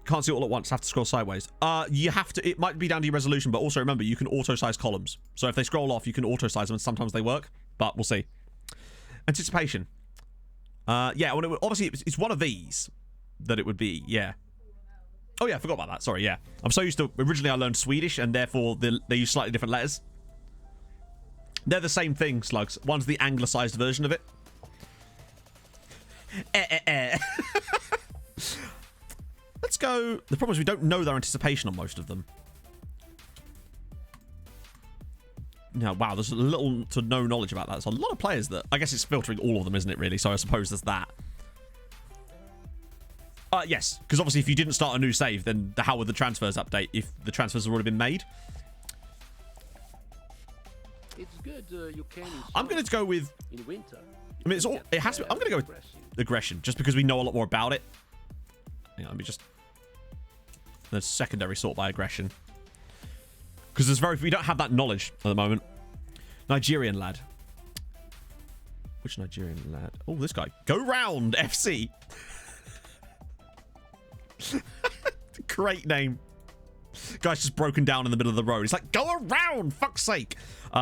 Can't see it all at once, have to scroll sideways. You have to, it might be down to your resolution, but also remember, you can auto-size columns. So if they scroll off, you can auto-size them, and sometimes they work, but we'll see. Anticipation. Yeah, well, obviously, it's one of these that it would be, yeah. Oh yeah, I forgot about that, sorry, yeah. I'm so used to, originally I learned Swedish, and therefore they use slightly different letters. They're the same thing, Slugs. One's the anglicized version of it. Let's go. The problem is we don't know their anticipation on most of them. No, wow, there's little to no knowledge about that. There's a lot of players that... I guess it's filtering all of them, isn't it, really? So I suppose there's that. Yes, because obviously if you didn't start a new save, then how would the transfers update if the transfers have already been made? It's good you can I'm going to go with... in winter. I mean, it's all... It has to be... I'm going to go with aggression, just because we know a lot more about it. Hang on, let me just... The secondary sort by aggression. Because there's very... We don't have that knowledge at the moment. Nigerian lad. Which Nigerian lad? Oh, this guy. Go round, FC. Great name. Guy's just broken down in the middle of the road. He's like, go around, fuck's sake.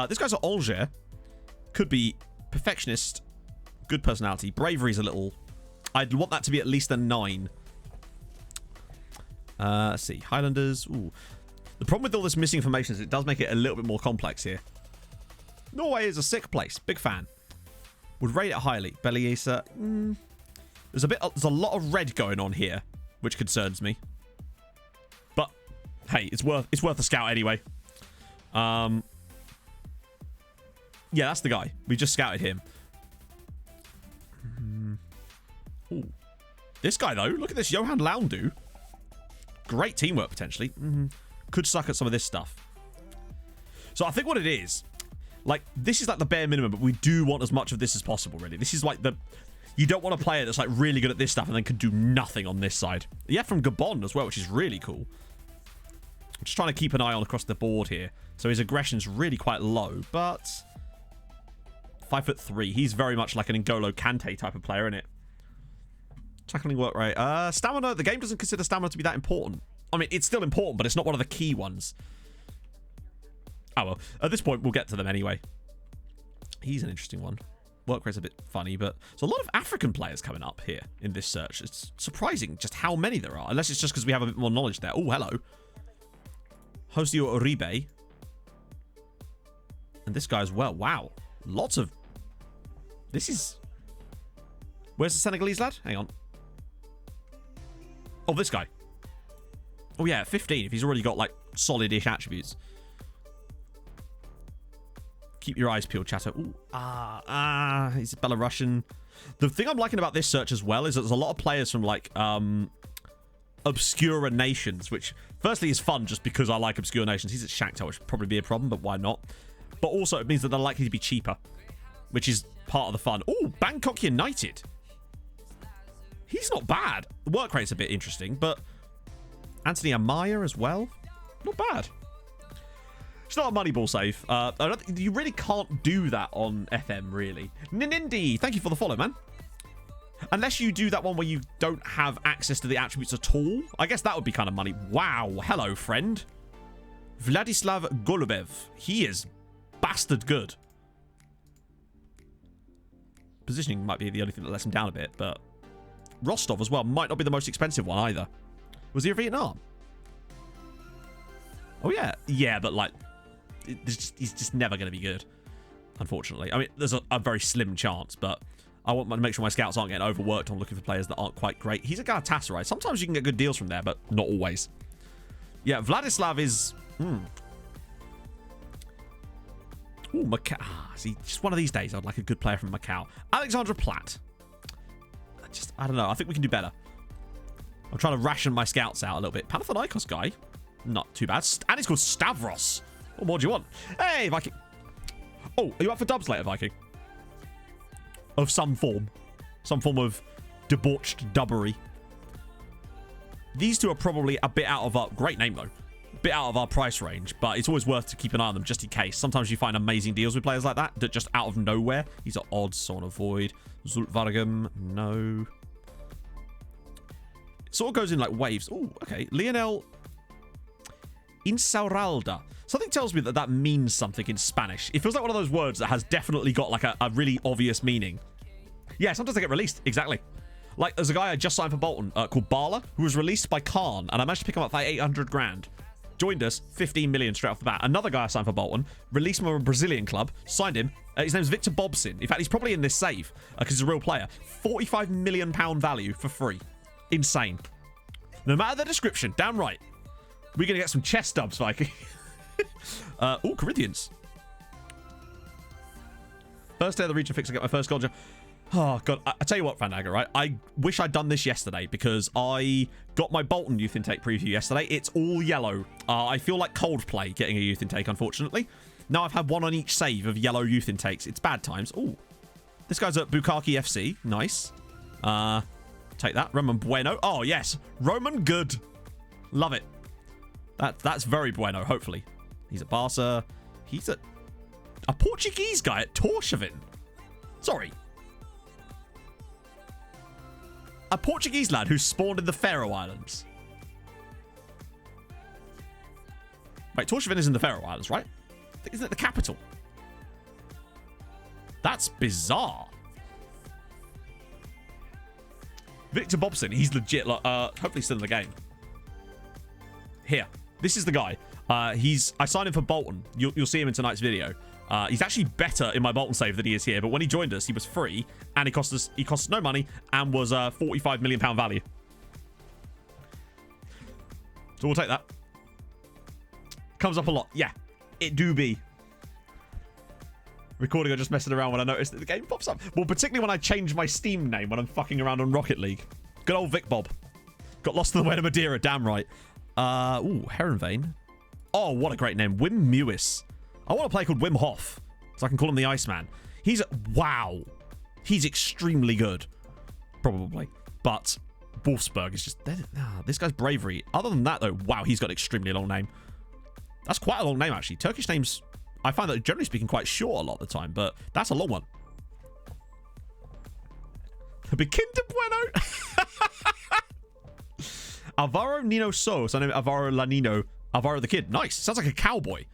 This guy's at Angers. Could be perfectionist. Good personality. Bravery's a little... I'd want that to be at least a 9. Let's see. Highlanders. Ooh. The problem with all this missing information is it does make it a little bit more complex here. Norway is a sick place. Big fan. Would rate it highly. Bellieser. There's a lot of red going on here, which concerns me. But hey, it's worth a scout anyway. Yeah, that's the guy. We just scouted him. Ooh. This guy though, look at this Johan Laundu. Great teamwork potentially. Could suck at some of this stuff. So I think what it is, like, this is like the bare minimum, but we do want as much of this as possible, really. This is like the... You don't want a player that's like really good at this stuff and then can do nothing on this side. Yeah, from Gabon as well, which is really cool. I'm just trying to keep an eye on across the board here. So his aggression's really quite low, but 5'3". He's very much like an N'Golo Kante type of player, isn't it? Tackling work rate. Stamina. The game doesn't consider stamina to be that important. I mean, it's still important, but it's not one of the key ones. Oh well. At this point, we'll get to them anyway. He's an interesting one. Work rate's a bit funny, but there's a lot of African players coming up here in this search. It's surprising just how many there are, unless it's just because we have a bit more knowledge there. Oh, hello. Josio Uribe. And this guy as well. Wow. Lots of... This is... Where's the Senegalese lad? Hang on. Oh, this guy. Oh, yeah, 15, if he's already got, like, solid-ish attributes. Keep your eyes peeled, chatter. Ooh, he's Belarusian. The thing I'm liking about this search as well is that there's a lot of players from, like, obscure nations, which, firstly, is fun just because I like obscure nations. He's at Shakhtar, which would probably be a problem, but why not? But also, it means that they're likely to be cheaper, which is part of the fun. Ooh, Bangkok United. He's not bad. The work rate's a bit interesting, but Anthony Amaya as well. Not bad. It's not a Moneyball save. You really can't do that on FM, really. Ninindi, thank you for the follow, man. Unless you do that one where you don't have access to the attributes at all. I guess that would be kind of money. Wow. Hello, friend. Vladislav Golubev. He is bastard good. Positioning might be the only thing that lets him down a bit, but Rostov as well might not be the most expensive one either. Was he a Vietnam? Oh, yeah. Yeah, but, like, he's just never going to be good, unfortunately. I mean, there's a very slim chance, but I want to make sure my scouts aren't getting overworked on looking for players that aren't quite great. He's a Galatasaray. Sometimes you can get good deals from there, but not always. Yeah, Vladislav is... Ooh, Macau. See, just one of these days, I'd like a good player from Macau. Alexandra Platt. I don't know. I think we can do better. I'm trying to ration my scouts out a little bit. Panathinaikos guy. Not too bad. And he's called Stavros. What more do you want? Hey, Viking. Oh, are you up for dubs later, Viking? Of some form. Some form of debauched dubbery. These two are probably a bit out of our... Great name, though. A bit out of our price range, but it's always worth to keep an eye on them just in case. Sometimes you find amazing deals with players like that just out of nowhere. These are odds, so on avoid. Zultvargam, no. It sort of goes in like waves. Oh, okay. Lionel Insaurralda. Something tells me that that means something in Spanish. It feels like one of those words that has definitely got like a really obvious meaning. Yeah, sometimes they get released. Exactly. Like, there's a guy I just signed for Bolton called Bala, who was released by Khan, and I managed to pick him up for 800 grand. Joined us, 15 million straight off the bat. Another guy I signed for Bolton, released him from a Brazilian club, signed him. His name's Victor Bobson. In fact, he's probably in this save because he's a real player. £45 million value for free. Insane. No matter the description, damn right. We're going to get some chest dubs, Viking. Oh, Corinthians. First day of the region fix, I get my first goal. Oh, God. I tell you what, Fandaga, right? I wish I'd done this yesterday because I got my Bolton youth intake preview yesterday. It's all yellow. I feel like Coldplay getting a youth intake, unfortunately. Now I've had one on each save of yellow youth intakes. It's bad times. Oh, this guy's at Bukaki FC. Nice. Take that. Roman Bueno. Oh, yes. Roman good. Love it. That's very bueno, hopefully. He's at Barca. He's a Portuguese guy at Torshavn. Sorry. A Portuguese lad who spawned in the Faroe Islands. Wait, Torshavn is in the Faroe Islands, right? Isn't it the capital? That's bizarre. Victor Bobson, he's legit. Hopefully still in the game. Here, this is the guy. I signed him for Bolton. You'll see him in tonight's video. He's actually better in my Bolton save than he is here. But when he joined us, he was free, and he cost us no money, and was £45 million value. So we'll take that. Comes up a lot. Yeah, it do be. Recording or just messing around when I noticed that the game pops up. Well, particularly when I change my Steam name when I'm fucking around on Rocket League. Good old Vic Bob. Got lost on the way to Madeira, damn right. Ooh, Heronvane. Oh, what a great name. Wim Mewis. I want a player called Wim Hof, so I can call him the Iceman. Wow. He's extremely good. Probably. But Wolfsburg is just... this guy's bravery. Other than that, though, wow, he's got an extremely long name. That's quite a long name, actually. Turkish names, I find that generally speaking quite short a lot of the time, but that's a long one. Bikinda Bueno. Alvaro Nino So. So I name Alvaro Lanino. Alvaro the Kid. Nice. Sounds like a cowboy.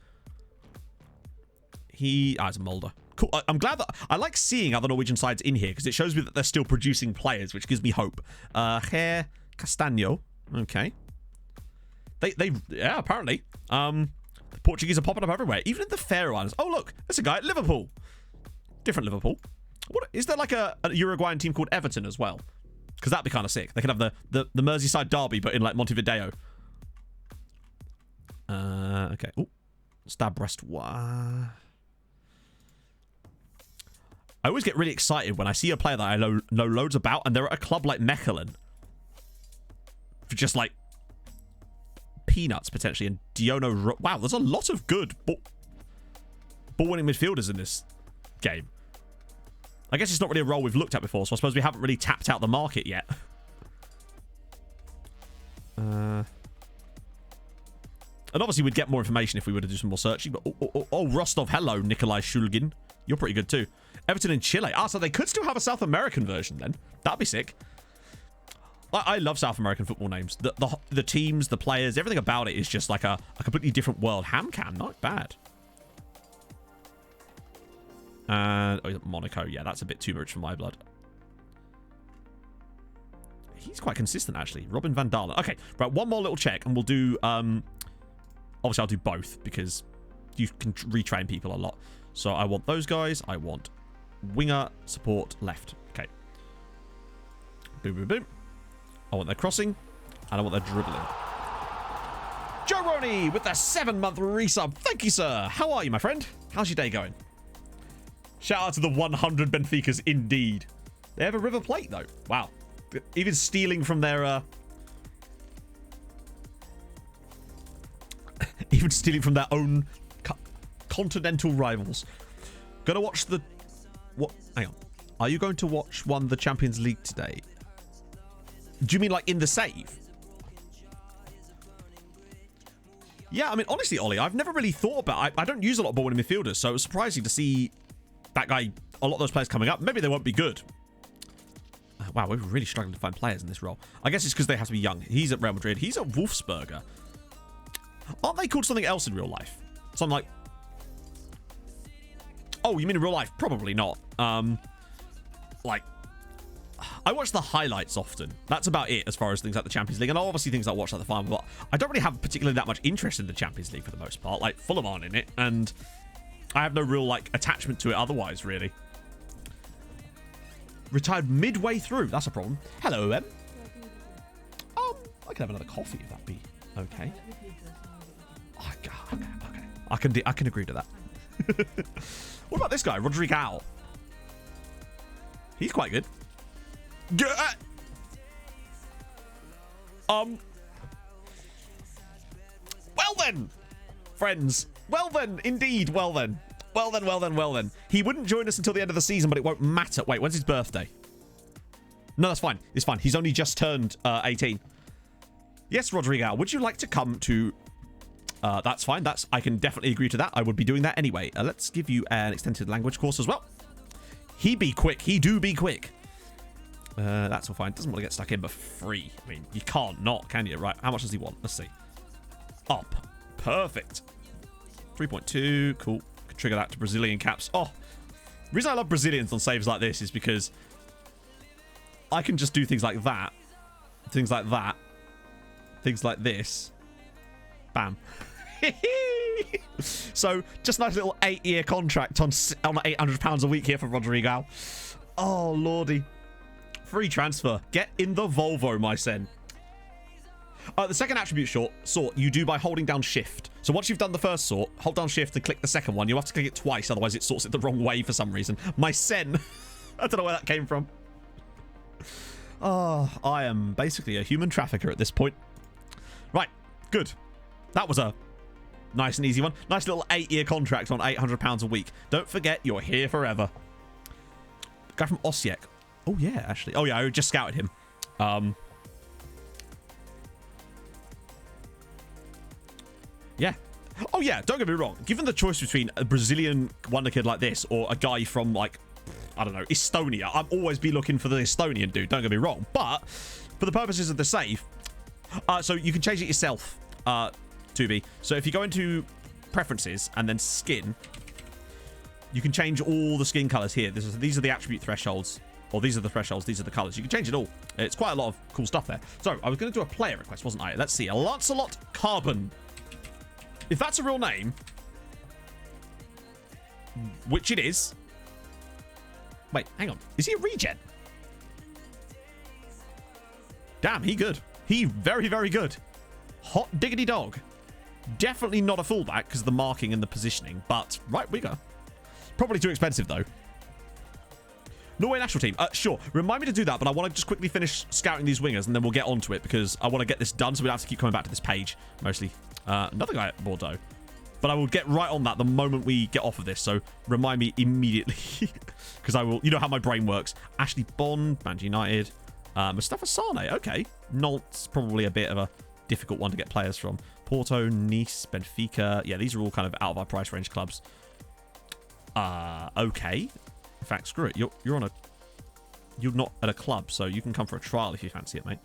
It's a Mulder. Cool. I'm glad that... I like seeing other Norwegian sides in here because it shows me that they're still producing players, which gives me hope. Hair Castaño. Okay. Yeah, apparently. The Portuguese are popping up everywhere. Even in the Faroe Islands. Oh, look. There's a guy at Liverpool. Different Liverpool. What is there like a Uruguayan team called Everton as well? Because that'd be kind of sick. They could have the Merseyside derby, but in like Montevideo. Okay. Oh, Stab Brestois. I always get really excited when I see a player that I know loads about and they're at a club like Mechelen for just like peanuts potentially. And Diono, wow, there's a lot of good ball-winning midfielders in this game. I guess it's not really a role we've looked at before, so I suppose we haven't really tapped out the market yet. And obviously we'd get more information if we were to do some more searching. But oh, Rostov, hello, Nikolai Shulgin. You're pretty good too. Everton in Chile. Ah, so they could still have a South American version then. That'd be sick. I love South American football names. The teams, the players, everything about it is just like a completely different world. Hamcam, not bad. And Monaco, yeah, that's a bit too much for my blood. He's quite consistent, actually. Robin van Dalen. Okay, right, one more little check, and we'll do... obviously, I'll do both, because you can retrain people a lot. So I want those guys. I want winger, support, left. Okay. Boom, boom, boom. I want their crossing, and I want their dribbling. Joe Roney with the 7-month resub. Thank you, sir. How are you, my friend? How's your day going? Shout out to the 100 Benficas, indeed. They have a River Plate, though. Wow. Even stealing from their... even stealing from their own continental rivals. Gonna watch the... What? Hang on. Are you going to watch the Champions League today? Do you mean like in the save? Yeah, I mean, honestly, Ollie, I've never really thought about... I don't use a lot of ball-winning midfielders, so it was surprising to see that guy, a lot of those players coming up. Maybe they won't be good. Wow, we're really struggling to find players in this role. I guess it's because they have to be young. He's at Real Madrid. He's at Wolfsberger. Aren't they called something else in real life? Something like... Oh, you mean in real life? Probably not. Like... I watch the highlights often. That's about it as far as things like the Champions League. And obviously things like watch like the final, but I don't really have particularly that much interest in the Champions League for the most part. Like, Fulham aren't in it, and I have no real, like, attachment to it otherwise, really. Retired midway through. That's a problem. Hello, Em. I can have another coffee if that'd be okay. Oh, God, okay. I can agree to that. What about this guy, Rodrigo? He's quite good. Well then, friends. Well then, indeed. Well then. He wouldn't join us until the end of the season, but it won't matter. Wait, when's his birthday? No, that's fine. It's fine. He's only just turned 18. Yes, Rodrigo, would you like to come to... that's fine. I can definitely agree to that. I would be doing that anyway. Let's give you an extended language course as well. He be quick. He do be quick. That's all fine. Doesn't want to get stuck in, but free. I mean, you can't not, can you? Right, how much does he want? Let's see. Up. Perfect. 3.2. Cool. Could trigger that to Brazilian caps. Oh, the reason I love Brazilians on saves like this is because I can just do things like that. Things like that. Things like this. Bam. So, just a nice little 8-year contract on £800 a week here for Rodrigo. Oh, lordy. Free transfer. Get in the Volvo, my son. The second attribute sort you do by holding down shift. So once you've done the first sort, hold down shift and click the second one. You'll have to click it twice, otherwise it sorts it the wrong way for some reason. My sen. I don't know where that came from. Oh, I am basically a human trafficker at this point. Right, good. That was a nice and easy one. Nice little 8-year contract on £800 a week. Don't forget, you're here forever. Guy from Osijek. Oh, yeah, actually. Oh, yeah, I just scouted him. Yeah. Oh, yeah, don't get me wrong. Given the choice between a Brazilian wonder kid like this or a guy from, like, I don't know, Estonia, I'd always be looking for the Estonian dude, don't get me wrong. But for the purposes of the save, so you can change it yourself, Tubi. So if you go into preferences and then skin, you can change all the skin colors here. These are the attribute thresholds. Or these are the thresholds, these are the colors. You can change it all. It's quite a lot of cool stuff there. So, I was going to do a player request, wasn't I? Let's see. A Lancelot Carbon. If that's a real name, which it is. Wait, hang on. Is he a regen? Damn, he good. He very, very good. Hot diggity dog. Definitely not a fullback because of the marking and the positioning. But, right, we go. Probably too expensive, though. Norway national team. Sure. Remind me to do that, but I want to just quickly finish scouting these wingers, and then we'll get onto it, because I want to get this done, so we don't have to keep coming back to this page, mostly. Another guy at Bordeaux. But I will get right on that the moment we get off of this, so remind me immediately, because I will... You know how my brain works. Ashley Bond, Man United. Mustafa Sane, okay. Nant's probably a bit of a difficult one to get players from. Porto, Nice, Benfica. Yeah, these are all kind of out of our price range clubs. Okay. In fact, screw it. You're on a... You're not at a club, so you can come for a trial if you fancy it, mate.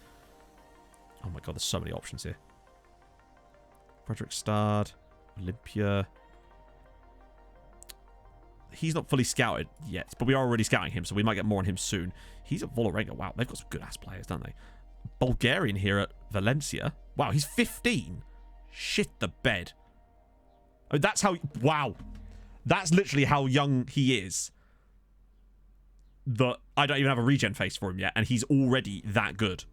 Oh my god, there's so many options here. Fredrikstad, Olympia. He's not fully scouted yet, but we are already scouting him, so we might get more on him soon. He's at Vålerenga. Wow, they've got some good-ass players, don't they? Bulgarian here at Valencia. Wow, he's 15. Shit the bed. Oh, that's how... Wow. That's literally how young he is. That I don't even have a regen face for him yet, and he's already that good.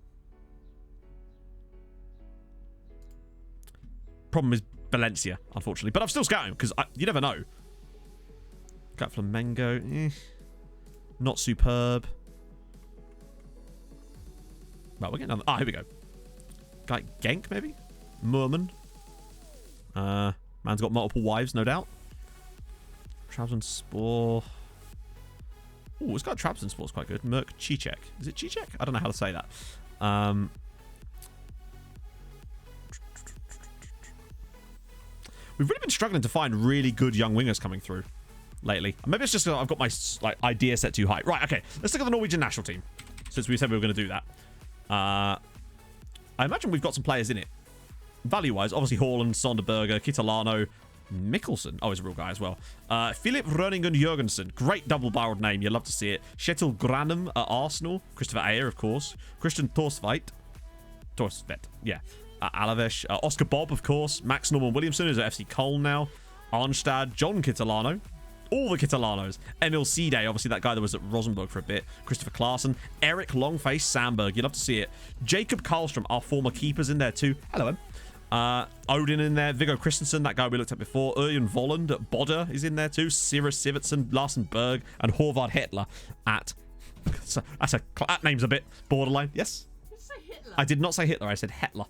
Problem is Valencia, unfortunately. But I'm still scouting, because you never know. Got Flamengo. Not superb. Well, we're getting on... Ah, here we go. Guy Genk, maybe? Merman. Man's got multiple wives, no doubt. Trabzonspor. Oh, it's got Trabzonspor's quite good. Merk Cicek. Is it Cicek? I don't know how to say that. We've really been struggling to find really good young wingers coming through lately. Maybe it's just I've got my idea set too high. Right, okay. Let's look at the Norwegian national team, since we said we were going to do that. I imagine we've got some players in it. Value-wise, obviously Haaland, Sonderberger, Kitolano, Mikkelsen. Oh, he's a real guy as well. Philip Rønningen Jørgensen. Great double-barreled name. You'll love to see it. Kjetil Granum at Arsenal. Christopher Ayer, of course. Christian Torsveit. Yeah. Alaves. Oscar Bob, of course. Max Norman Williamson is at FC Köln now. Arnstad. John Kitolano. All the Kitolanos. Emil Side, obviously that guy that was at Rosenborg for a bit. Christopher Klaassen. Eric Longface Sandberg. You'd love to see it. Jacob Karlstrom, our former keeper's in there too. Hello, Odin in there. Viggo Christensen, that guy we looked at before. Ørjan Volland at Bodø is in there too. Sivert Sivertsen, Larsen Berg, and Håvard Hetler at... That name's a bit borderline. Yes? Did you say Hitler? I did not say Hitler. I said Hetler.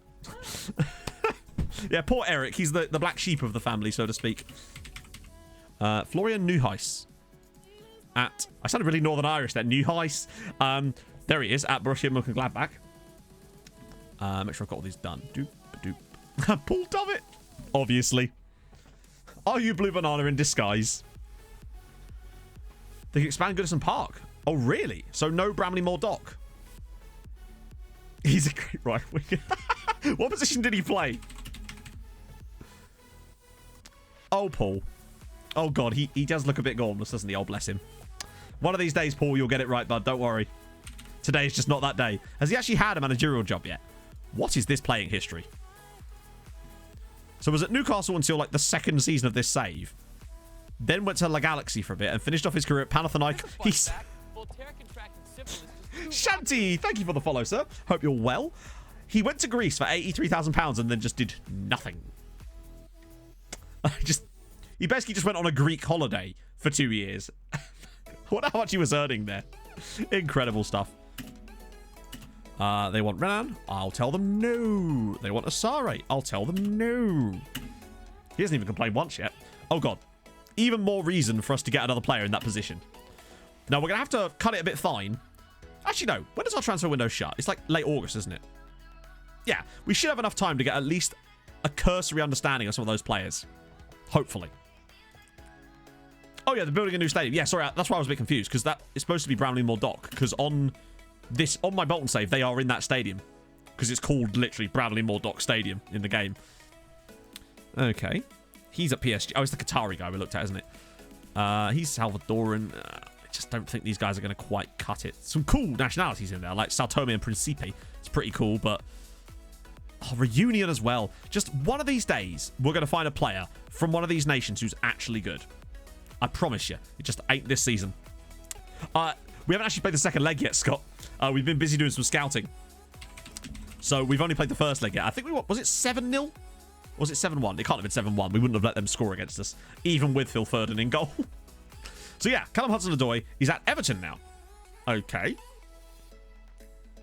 Yeah, poor Eric. He's the black sheep of the family, so to speak. Florian Neuhaus at... I sounded really Northern Irish there. Neuhaus. There he is at Borussia Mönchengladbach. Make sure I've got all these done. Doop, doop. Paul Dovitt. Obviously. Are you Blue Banana in disguise? They can expand Goodison Park. Oh, really? So no Bramley Moore Dock. He's a great right winger. What position did he play? Oh, Paul. Oh, God. He does look a bit gormless, doesn't he? Oh, bless him. One of these days, Paul, you'll get it right, bud. Don't worry. Today is just not that day. Has he actually had a managerial job yet? What is this playing history? So was at Newcastle until like the second season of this save. Then went to La Galaxy for a bit and finished off his career at Panathinaikos. He's... Shanty, thank you for the follow, sir. Hope you're well. He went to Greece for £83,000 and then just did nothing. He basically just went on a Greek holiday for 2 years. I wonder how much he was earning there. Incredible stuff. They want Renan. I'll tell them no. They want Asare. I'll tell them no. He hasn't even complained once yet. Oh, God. Even more reason for us to get another player in that position. Now, we're going to have to cut it a bit fine. Actually, no. When does our transfer window shut? It's like late August, isn't it? Yeah. We should have enough time to get at least a cursory understanding of some of those players. Hopefully. Oh, yeah. They're building a new stadium. Yeah, sorry. That's why I was a bit confused. Because that is supposed to be Brownlee Moor Dock. Because on my Bolton save, they are in that stadium. Because it's called literally Bradley Moor Dock Stadium in the game. Okay. He's at PSG. Oh, it's the Qatari guy we looked at, isn't it? He's Salvadoran. I just don't think these guys are going to quite cut it. Some cool nationalities in there, like Sao Tome and Principe. It's pretty cool, but... Oh, Reunion as well. Just one of these days, we're going to find a player from one of these nations who's actually good. I promise you. It just ain't this season. We haven't actually played the second leg yet, Scott. We've been busy doing some scouting. So we've only played the first leg yet. I think was it 7-0? Or was it 7-1? It can't have been 7-1. We wouldn't have let them score against us, even with Phil Foden in goal. So yeah, Callum Hudson-Odoi, he's at Everton now. Okay.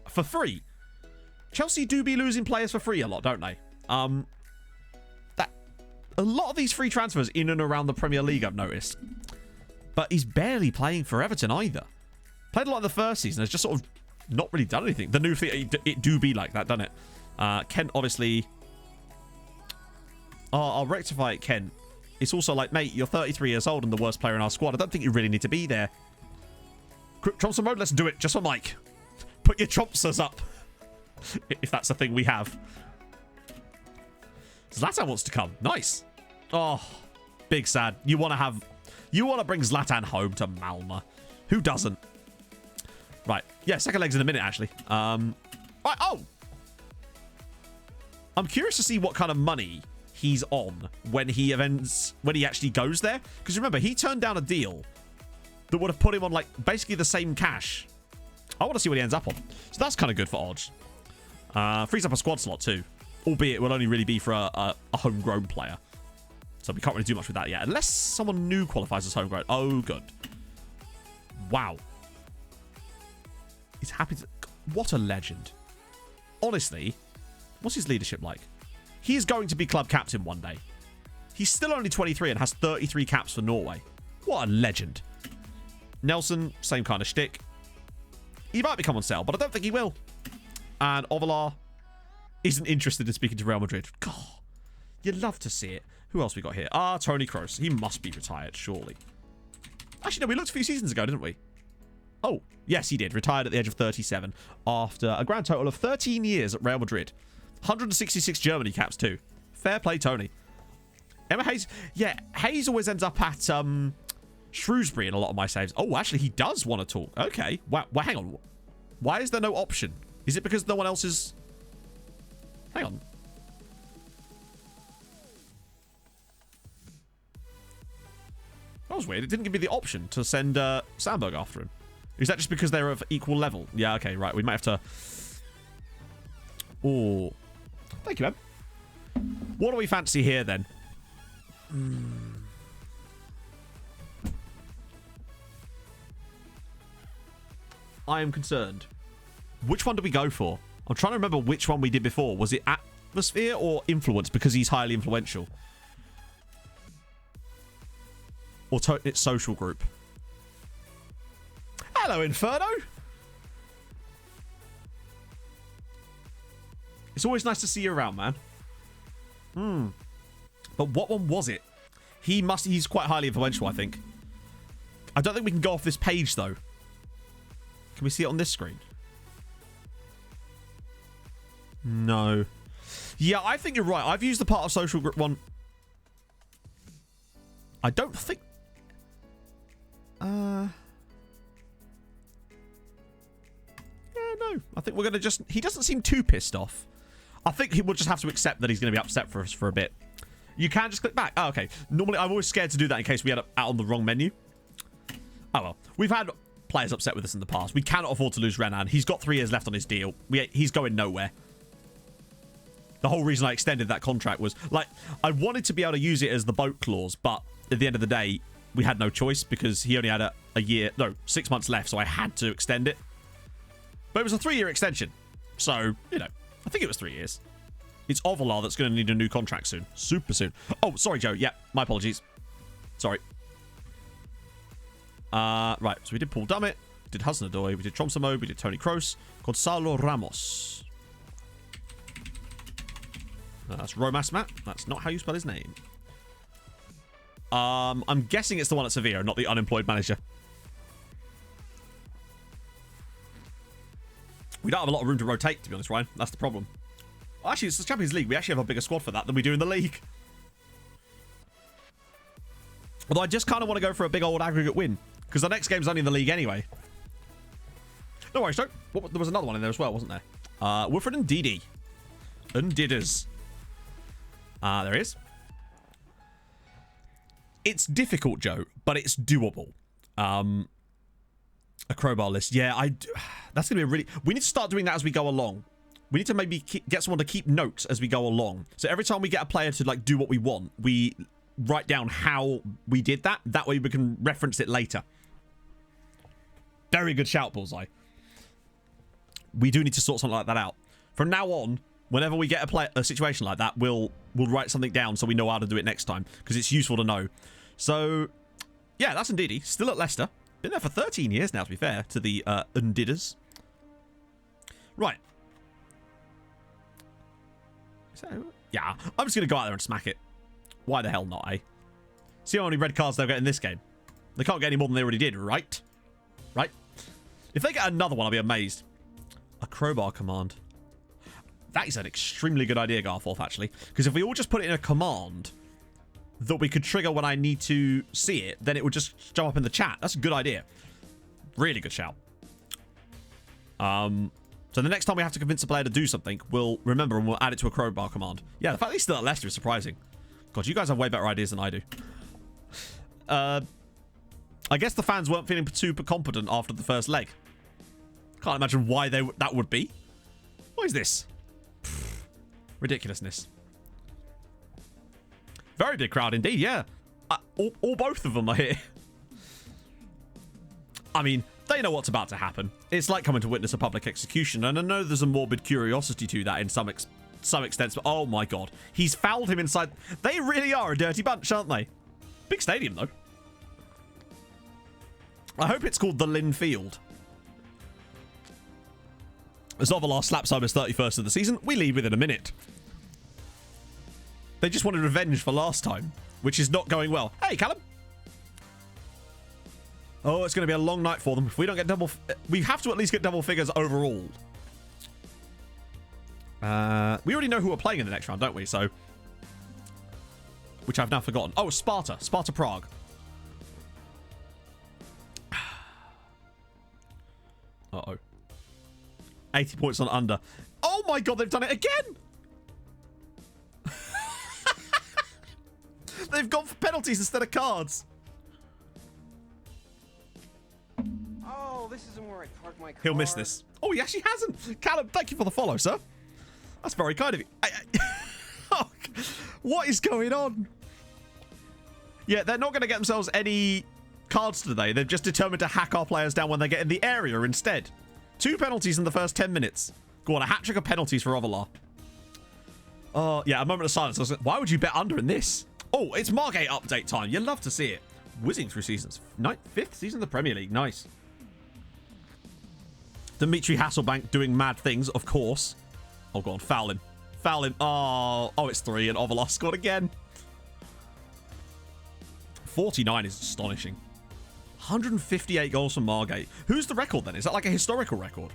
For free. Chelsea do be losing players for free a lot, don't they? That a lot of these free transfers in and around the Premier League, I've noticed. But he's barely playing for Everton either. Played a lot in the first season. Has just sort of not really done anything. The new thing, it do be like that, doesn't it? Kent, obviously. I'll rectify it, Kent. It's also like, mate, you're 33 years old and the worst player in our squad. I don't think you really need to be there. Tromso mode, let's do it. Just for Mike. Put your Tromsos up. If that's a thing we have. Zlatan wants to come. Nice. Oh, big sad. You want to bring Zlatan home to Malmö. Who doesn't? Right. Yeah, second leg's in a minute, actually. Right. Oh. I'm curious to see what kind of money he's on when he actually goes there. Because remember, he turned down a deal that would have put him on, like, basically the same cash. I want to see what he ends up on. So that's kind of good for odds. Frees up a squad slot, too. Albeit it will only really be for a homegrown player. So we can't really do much with that yet. Unless someone new qualifies as homegrown. Oh, good. Wow. He's happy to... What a legend. Honestly, what's his leadership like? He is going to be club captain one day. He's still only 23 and has 33 caps for Norway. What a legend. Nelson, same kind of shtick. He might become on sale, but I don't think he will. And Ovalar isn't interested in speaking to Real Madrid. God, you'd love to see it. Who else we got here? Tony Kroos. He must be retired, surely. Actually, no, we looked a few seasons ago, didn't we? Oh, yes, he did. Retired at the age of 37 after a grand total of 13 years at Real Madrid. 166 Germany caps, too. Fair play, Tony. Emma Hayes. Yeah, Hayes always ends up at Shrewsbury in a lot of my saves. Oh, actually, he does want to talk. Okay. Well, hang on. Why is there no option? Is it because no one else is... Hang on. That was weird. It didn't give me the option to send Sandberg after him. Is that just because they're of equal level? Yeah, okay, right. We might have to... Oh. Thank you, man. What do we fancy here, then? I am concerned. Which one do we go for? I'm trying to remember which one we did before. Was it atmosphere or influence because he's highly influential? Or it's social group? Hello, Inferno. It's always nice to see you around, man. But what one was it? He's quite highly influential, I think. I don't think we can go off this page, though. Can we see it on this screen? No. Yeah, I think you're right. I've used the part of social group one. I don't think... Yeah, no. I think we're going to just... He doesn't seem too pissed off. I think we'll just have to accept that he's going to be upset for us for a bit. You can just click back. Oh, okay. Normally, I'm always scared to do that in case we end up out on the wrong menu. Oh, well. We've had players upset with us in the past. We cannot afford to lose Renan. He's got 3 years left on his deal. He's going nowhere. The whole reason I extended that contract was, like, I wanted to be able to use it as the boat clause, but at the end of the day, we had no choice because he only had a year, no, 6 months left, so I had to extend it. But it was a 3-year extension. So, you know, I think it was 3 years. It's Ovalar that's going to need a new contract soon. Super soon. Oh, sorry, Joe. Yeah, my apologies. Sorry. Right, so we did Paul Dummett, did Hudson Odoi, we did Tromso mode, we did Tony Kroos, Gonzalo Ramos. That's Romas Matt. That's not how you spell his name. I'm guessing it's the one at Sevilla, not the unemployed manager. We don't have a lot of room to rotate, to be honest, Ryan. That's the problem. Well, actually, it's the Champions League. We actually have a bigger squad for that than we do in the league. Although I just kind of want to go for a big old aggregate win. Because the next game's only in the league anyway. No worries, Joe. There was another one in there as well, wasn't there? Wilfred and Didi. Didders. There he is. It's difficult, Joe, but it's doable. A crowbar list. Yeah, that's going to be really... We need to start doing that as we go along. We need to maybe get someone to keep notes as we go along. So every time we get a player to, like, do what we want, we write down how we did that. That way we can reference it later. Very good shout, Bullseye. We do need to sort something like that out. From now on, whenever we get a situation like that, we'll write something down so we know how to do it next time, because it's useful to know. So, yeah, that's Ndidi. Still at Leicester. Been there for 13 years now, to be fair, to the Ndidas. Right. So, yeah, I'm just going to go out there and smack it. Why the hell not, eh? See how many red cards they'll get in this game. They can't get any more than they already did, right? Right? If they get another one, I'll be amazed. A crowbar command. That is an extremely good idea, Garforth, actually. Because if we all just put it in a command that we could trigger when I need to see it, then it would just jump up in the chat. That's a good idea. Really good shout. So the next time we have to convince a player to do something, we'll remember and we'll add it to a crowbar command. Yeah, the fact that he's still at Leicester is surprising. God, you guys have way better ideas than I do. I guess the fans weren't feeling super confident after the first leg. Can't imagine why that would be. What is this? Pfft, ridiculousness. Very big crowd indeed, yeah. All both of them are here. I mean, they know what's about to happen. It's like coming to witness a public execution, and I know there's a morbid curiosity to that in some extent, but oh my god. He's fouled him inside. They really are a dirty bunch, aren't they? Big stadium, though. I hope it's called the Lynn Field. As Ovalar slaps home his 31st of the season, we leave within a minute. They just wanted revenge for last time, which is not going well. Hey, Callum. Oh, it's going to be a long night for them. If we don't get double... We have to at least get double figures overall. We already know who we're playing in the next round, don't we? So... Which I've now forgotten. Oh, Sparta. Sparta Prague. Uh-oh. 80 points on under. Oh my god, they've done it again! They've gone for penalties instead of cards. Oh, this isn't where I parked my car. He'll miss this. Oh, he actually hasn't. Callum, thank you for the follow, sir. That's very kind of you. Oh, what is going on? Yeah, they're not going to get themselves any cards today. They've just determined to hack our players down when they get in the area instead. 2 penalties in the first 10 minutes. Go on, a hat-trick of penalties for Ovalar. Oh, yeah, a moment of silence. I was like, why would you bet under in this? Oh, it's Margate update time. You love to see it. Whizzing through seasons. 5th season of the Premier League. Nice. Dimitri Hasselbank doing mad things, of course. Oh, go on, foul him. Foul him. Oh, it's 3 and Ovalar scored again. 49 is astonishing. 158 goals from Margate. Who's the record then? Is that like a historical record?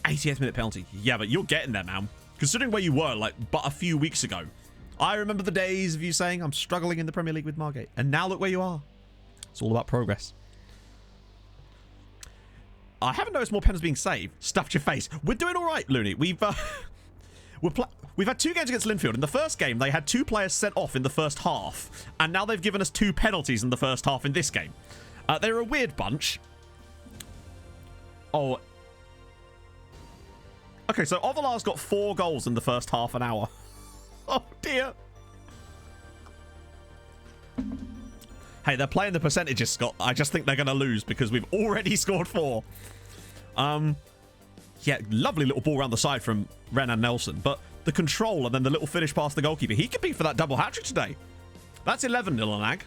80th minute penalty. Yeah, but you're getting there, man. Considering where you were, like, but a few weeks ago. I remember the days of you saying, I'm struggling in the Premier League with Margate. And now look where you are. It's all about progress. I haven't noticed more pens being saved. Stuffed your face. We're doing all right, Looney. We've had 2 games against Linfield. In the first game, they had 2 players sent off in the first half. And now they've given us 2 penalties in the first half in this game. They're a weird bunch. Oh. Okay, so Ovalar's got 4 goals in the first half an hour. Oh, dear. Hey, they're playing the percentages, Scott. I just think they're going to lose because we've already scored 4. Yeah, lovely little ball around the side from Renan Nelson. But the control and then the little finish past the goalkeeper. He could be for that double hat-trick today. That's 11-0 on Ag.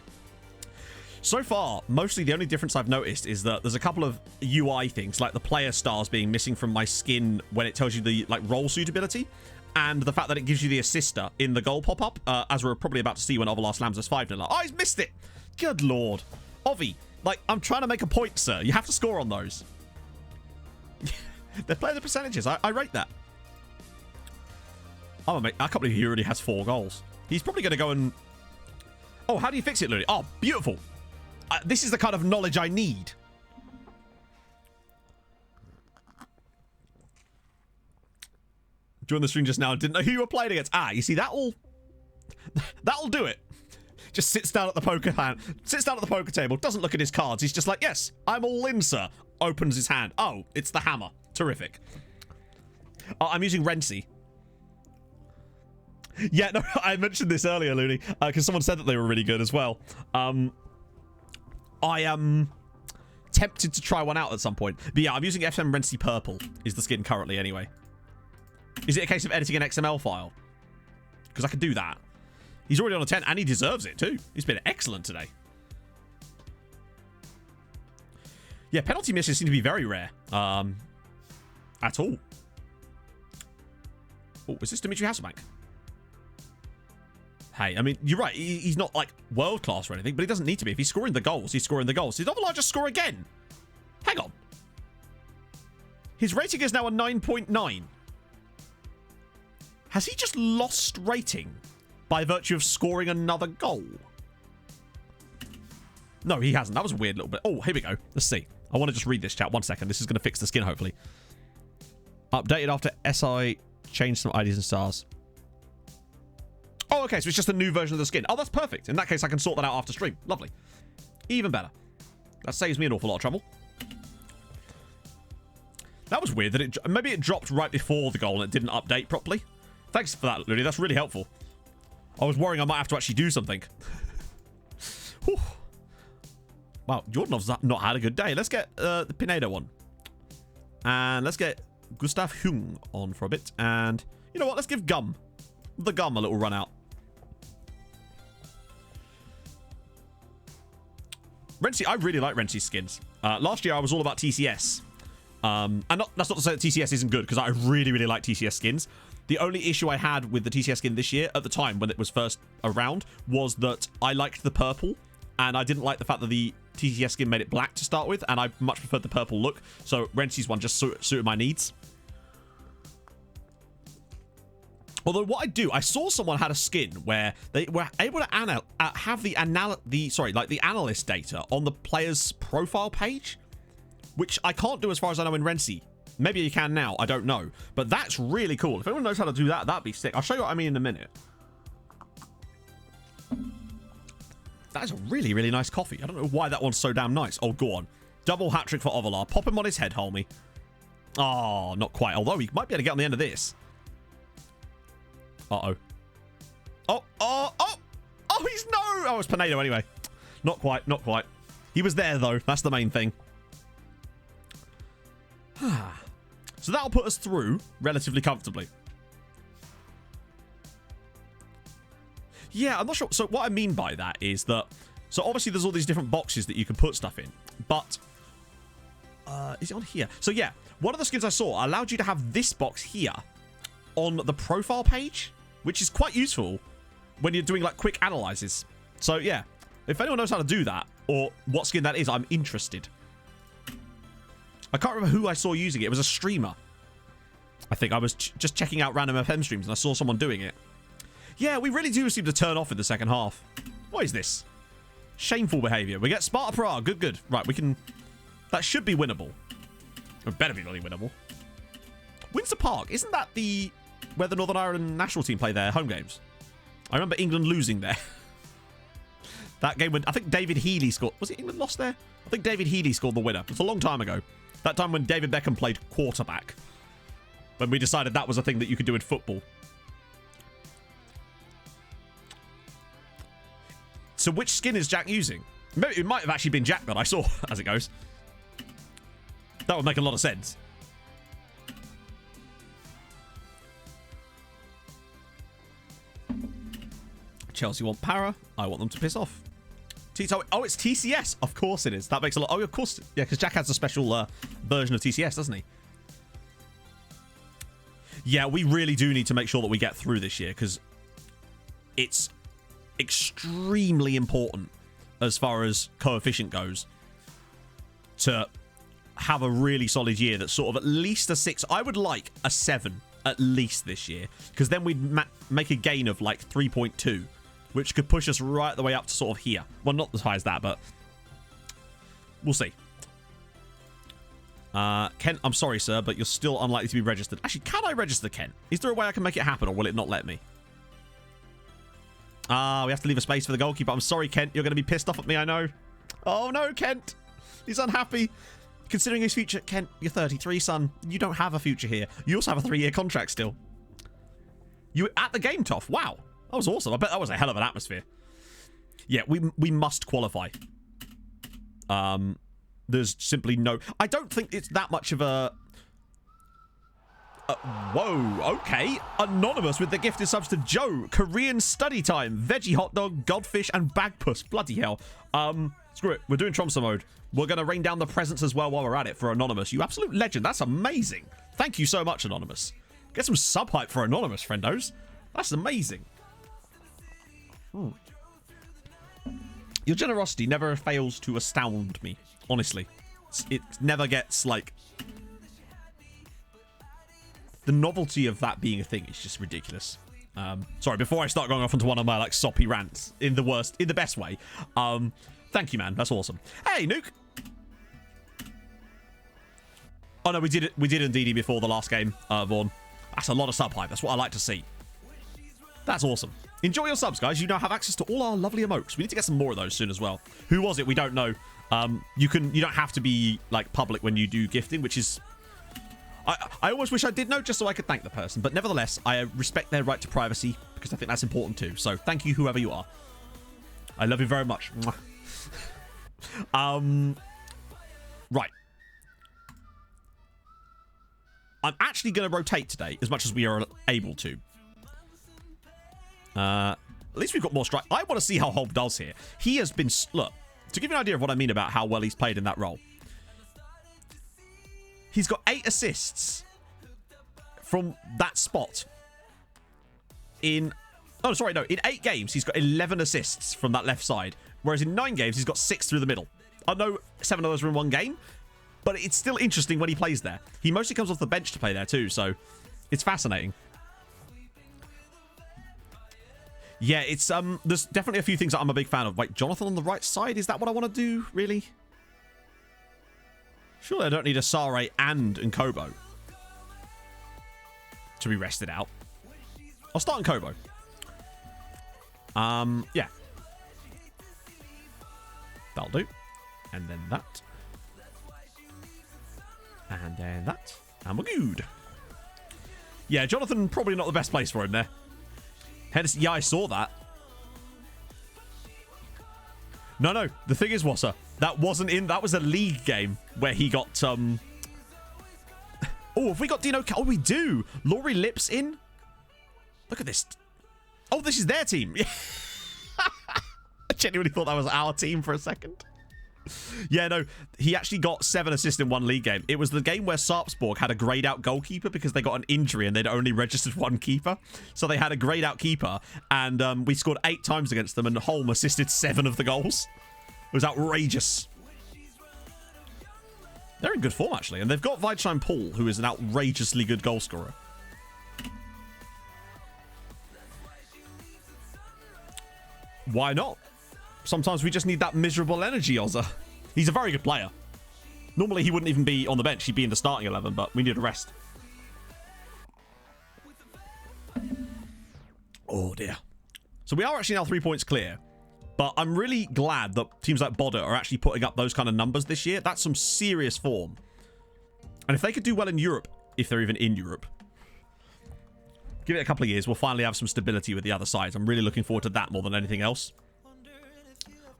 So far, mostly the only difference I've noticed is that there's a couple of UI things, like the player stars being missing from my skin when it tells you the role suitability, and the fact that it gives you the assister in the goal pop-up, as we're probably about to see when Ovalar slams us 5-0. Oh, he's missed it! Good lord. Ovi, I'm trying to make a point, sir. You have to score on those. They're playing the percentages. I rate that. Oh, mate, I can't believe he already has 4 goals. He's probably going to go and... Oh, how do you fix it, Looney? Oh, beautiful. This is the kind of knowledge I need. Joined the stream just now. Didn't know who you were playing against. Ah, you see, that'll do it. Just sits down at the poker table, doesn't look at his cards. He's just like, yes, I'm all in, sir. Opens his hand. Oh, it's the hammer. Terrific. I'm using Renzi. Yeah, no, I mentioned this earlier, Looney, because someone said that they were really good as well. I am 10 tempted to try one out at some point. But yeah, I'm using FM Rency Purple is the skin currently anyway. Is it a case of editing an XML file? Because I can do that. He's already on a 10 and he deserves it too. He's been excellent today. Yeah, penalty misses seem to be very rare. At all. Oh, is this Dimitri Hasselbank? Hey, I mean, you're right. He's not, like, world-class or anything, but he doesn't need to be. If he's scoring the goals, he's scoring the goals. Did Ovelar just score again? Hang on. His rating is now a 9.9. Has he just lost rating by virtue of scoring another goal? No, he hasn't. That was a weird little bit. Oh, here we go. Let's see. I want to just read this chat. 1 second. This is going to fix the skin, hopefully. Updated after SI changed some IDs and stars. Oh, okay. So it's just a new version of the skin. Oh, that's perfect. In that case, I can sort that out after stream. Lovely. Even better. That saves me an awful lot of trouble. That was weird. That maybe it dropped right before the goal and it didn't update properly. Thanks for that, Lily. That's really helpful. I was worrying I might have to actually do something. Whew. Wow, Jordanov's not had a good day. Let's get the Pinedo one. And let's get Gustav Hung on for a bit. And you know what? Let's give the Gum a little run out. Rency, I really like Rency's skins. Last year, I was all about TCS. And that's not to say that TCS isn't good, because I really, really like TCS skins. The only issue I had with the TCS skin this year, at the time when it was first around, was that I liked the purple, and I didn't like the fact that the TCS skin made it black to start with, and I much preferred the purple look, so Rency's one just suited my needs. Although what I saw someone had a skin where they were able to have the analyst data on the player's profile page, which I can't do as far as I know in Rency. Maybe you can now, I don't know. But that's really cool. If anyone knows how to do that, that'd be sick. I'll show you what I mean in a minute. That is a really, really nice coffee. I don't know why that one's so damn nice. Oh, go on. Double hat-trick for Ovelar. Pop him on his head, homie. Oh, not quite. Although he might be able to get on the end of this. Uh-oh. Oh, he's no! Oh, it's Pinedo anyway. Not quite, not quite. He was there, though. That's the main thing. So that'll put us through relatively comfortably. Yeah, I'm not sure. So what I mean by that is that... So obviously there's all these different boxes that you can put stuff in. But... is it on here? So yeah, one of the skins I saw allowed you to have this box here on the profile page, which is quite useful when you're doing like quick analyses. So yeah, if anyone knows how to do that, or what skin that is, I'm interested. I can't remember who I saw using it. It was a streamer. I think I was just checking out random FM streams and I saw someone doing it. Yeah, we really do seem to turn off in the second half. What is this? Shameful behavior. We get Sparta Prague. Good, good. Right, we can... That should be winnable. It better be really winnable. Windsor Park. Isn't that the... where the Northern Ireland national team play their home games? I remember England losing there. That game when... I think David Healy scored... Was it England lost there? I think David Healy scored the winner. It was a long time ago. That time when David Beckham played quarterback. When we decided that was a thing that you could do in football. So which skin is Jack using? Maybe it might have actually been Jack that I saw, as it goes. That would make a lot of sense. Chelsea want Para. I want them to piss off. Tito. Oh, it's TCS. Of course it is. That makes a lot. Oh, of course. Yeah, because Jack has a special version of TCS, doesn't he? Yeah, we really do need to make sure that we get through this year, because it's extremely important as far as coefficient goes to have a really solid year that's sort of at least a 6. I would like a 7 at least this year, because then we'd make a gain of like 3.2, which could push us right the way up to sort of here. Well, not as high as that, but we'll see. Kent, I'm sorry, sir, but you're still unlikely to be registered. Actually, can I register Kent? Is there a way I can make it happen, or will it not let me? We have to leave a space for the goalkeeper. I'm sorry, Kent. You're going to be pissed off at me, I know. Oh, no, Kent. He's unhappy. Considering his future, Kent, you're 33, son. You don't have a future here. You also have a 3-year contract still. You were at the game, Toff. Wow. That was awesome. I bet that was a hell of an atmosphere. Yeah, we must qualify. there's simply no... I don't think it's that much of a... whoa, okay. Anonymous with the gifted subs to Joe. Korean study time. Veggie hot dog, godfish, and bagpuss. Bloody hell. Screw it. We're doing Tromso mode. We're going to rain down the presents as well while we're at it for Anonymous. You absolute legend. That's amazing. Thank you so much, Anonymous. Get some sub hype for Anonymous, friendos. That's amazing. Your generosity never fails to astound me, honestly. It never gets, like... The novelty of that being a thing is just ridiculous. Sorry, before I start going off into one of my, like, soppy rants, in the best way. Thank you, man. That's awesome. Hey, Nuke! Oh, no, we did indeed before the last game, Vaughn. That's a lot of sub hype. That's what I like to see. That's awesome. Enjoy your subs, guys. You now have access to all our lovely emotes. We need to get some more of those soon as well. Who was it? We don't know. You don't have to be, like, public when you do gifting, which is... I almost wish I did know just so I could thank the person. But nevertheless, I respect their right to privacy because I think that's important too. So thank you, whoever you are. I love you very much. Right. I'm actually going to rotate today as much as we are able to. At least we've got more strike. I want to see how Hob does here. He has been... Look, to give you an idea of what I mean about how well he's played in that role. He's got 8 assists from that spot. In 8 games, he's got 11 assists from that left side. Whereas in 9 games, he's got 6 through the middle. I know 7 of those were in one game, but it's still interesting when he plays there. He mostly comes off the bench to play there too, so it's fascinating. Yeah, it's there's definitely a few things that I'm a big fan of. Like, Jonathan on the right side, is that what I want to do, really? Surely I don't need a Sare and Nkobo to be rested out. I'll start in Kobo. Yeah. That'll do. And then that. And then that. And we're good. Yeah, Jonathan, probably not the best place for him there. Yeah, I saw that. No. The thing is, Wasser, that wasn't in... That was a league game where he got... Oh, have we got Dino... Oh, we do. Laurie Lips in. Look at this. Oh, this is their team. I genuinely thought that was our team for a second. Yeah, no, he actually got 7 assists in one league game. It was the game where Sarpsborg had a grayed out goalkeeper because they got an injury and they'd only registered 1 keeper. So they had a grayed out keeper and we scored 8 times against them and Holm assisted 7 of the goals. It was outrageous. They're in good form, actually. And they've got Weidstein Paul, who is an outrageously good goal scorer. Why not? Sometimes we just need that miserable energy, Ozza. He's a very good player. Normally, he wouldn't even be on the bench. He'd be in the starting 11, but we need a rest. Oh, dear. So we are actually now 3 points clear. But I'm really glad that teams like Bodder are actually putting up those kind of numbers this year. That's some serious form. And if they could do well in Europe, if they're even in Europe, give it a couple of years, we'll finally have some stability with the other sides. I'm really looking forward to that more than anything else.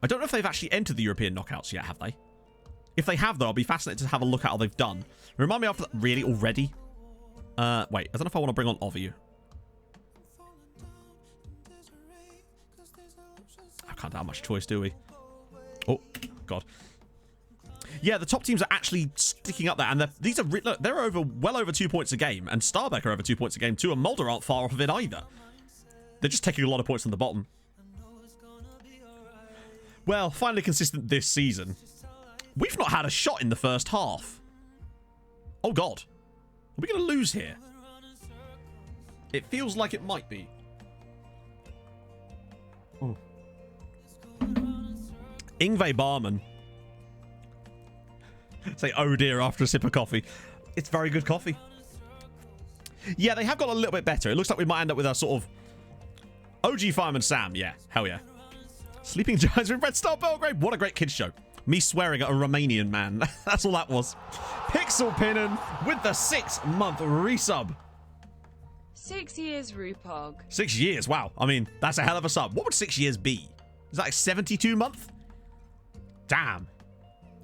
I don't know if they've actually entered the European knockouts yet, have they? If they have, though, I'll be fascinated to have a look at how they've done. Remind me of that. Really? Already? Wait, I don't know if I want to bring on Ovi. I can't have much choice, do we? Oh, God. Yeah, the top teams are actually sticking up there, and these are look, they're well over 2 points a game, and Starbeck are over 2 points a game too, and Mulder aren't far off of it either. They're just taking a lot of points from the bottom. Well, finally consistent this season. We've not had a shot in the first half. Oh, God. Are we going to lose here? It feels like it might be. Oh. Ingve Barman. Say, oh dear, after a sip of coffee. It's very good coffee. Yeah, they have got a little bit better. It looks like we might end up with a sort of OG Fireman Sam. Yeah, hell yeah. Sleeping Giants with Red Star Belgrade. What a great kids show. Me swearing at a Romanian man. That's all that was. Pixel Pinnon with the 6-month resub. 6 years, Rupog. 6 years. Wow. I mean, that's a hell of a sub. What would 6 years be? Is that like 72 month? Damn.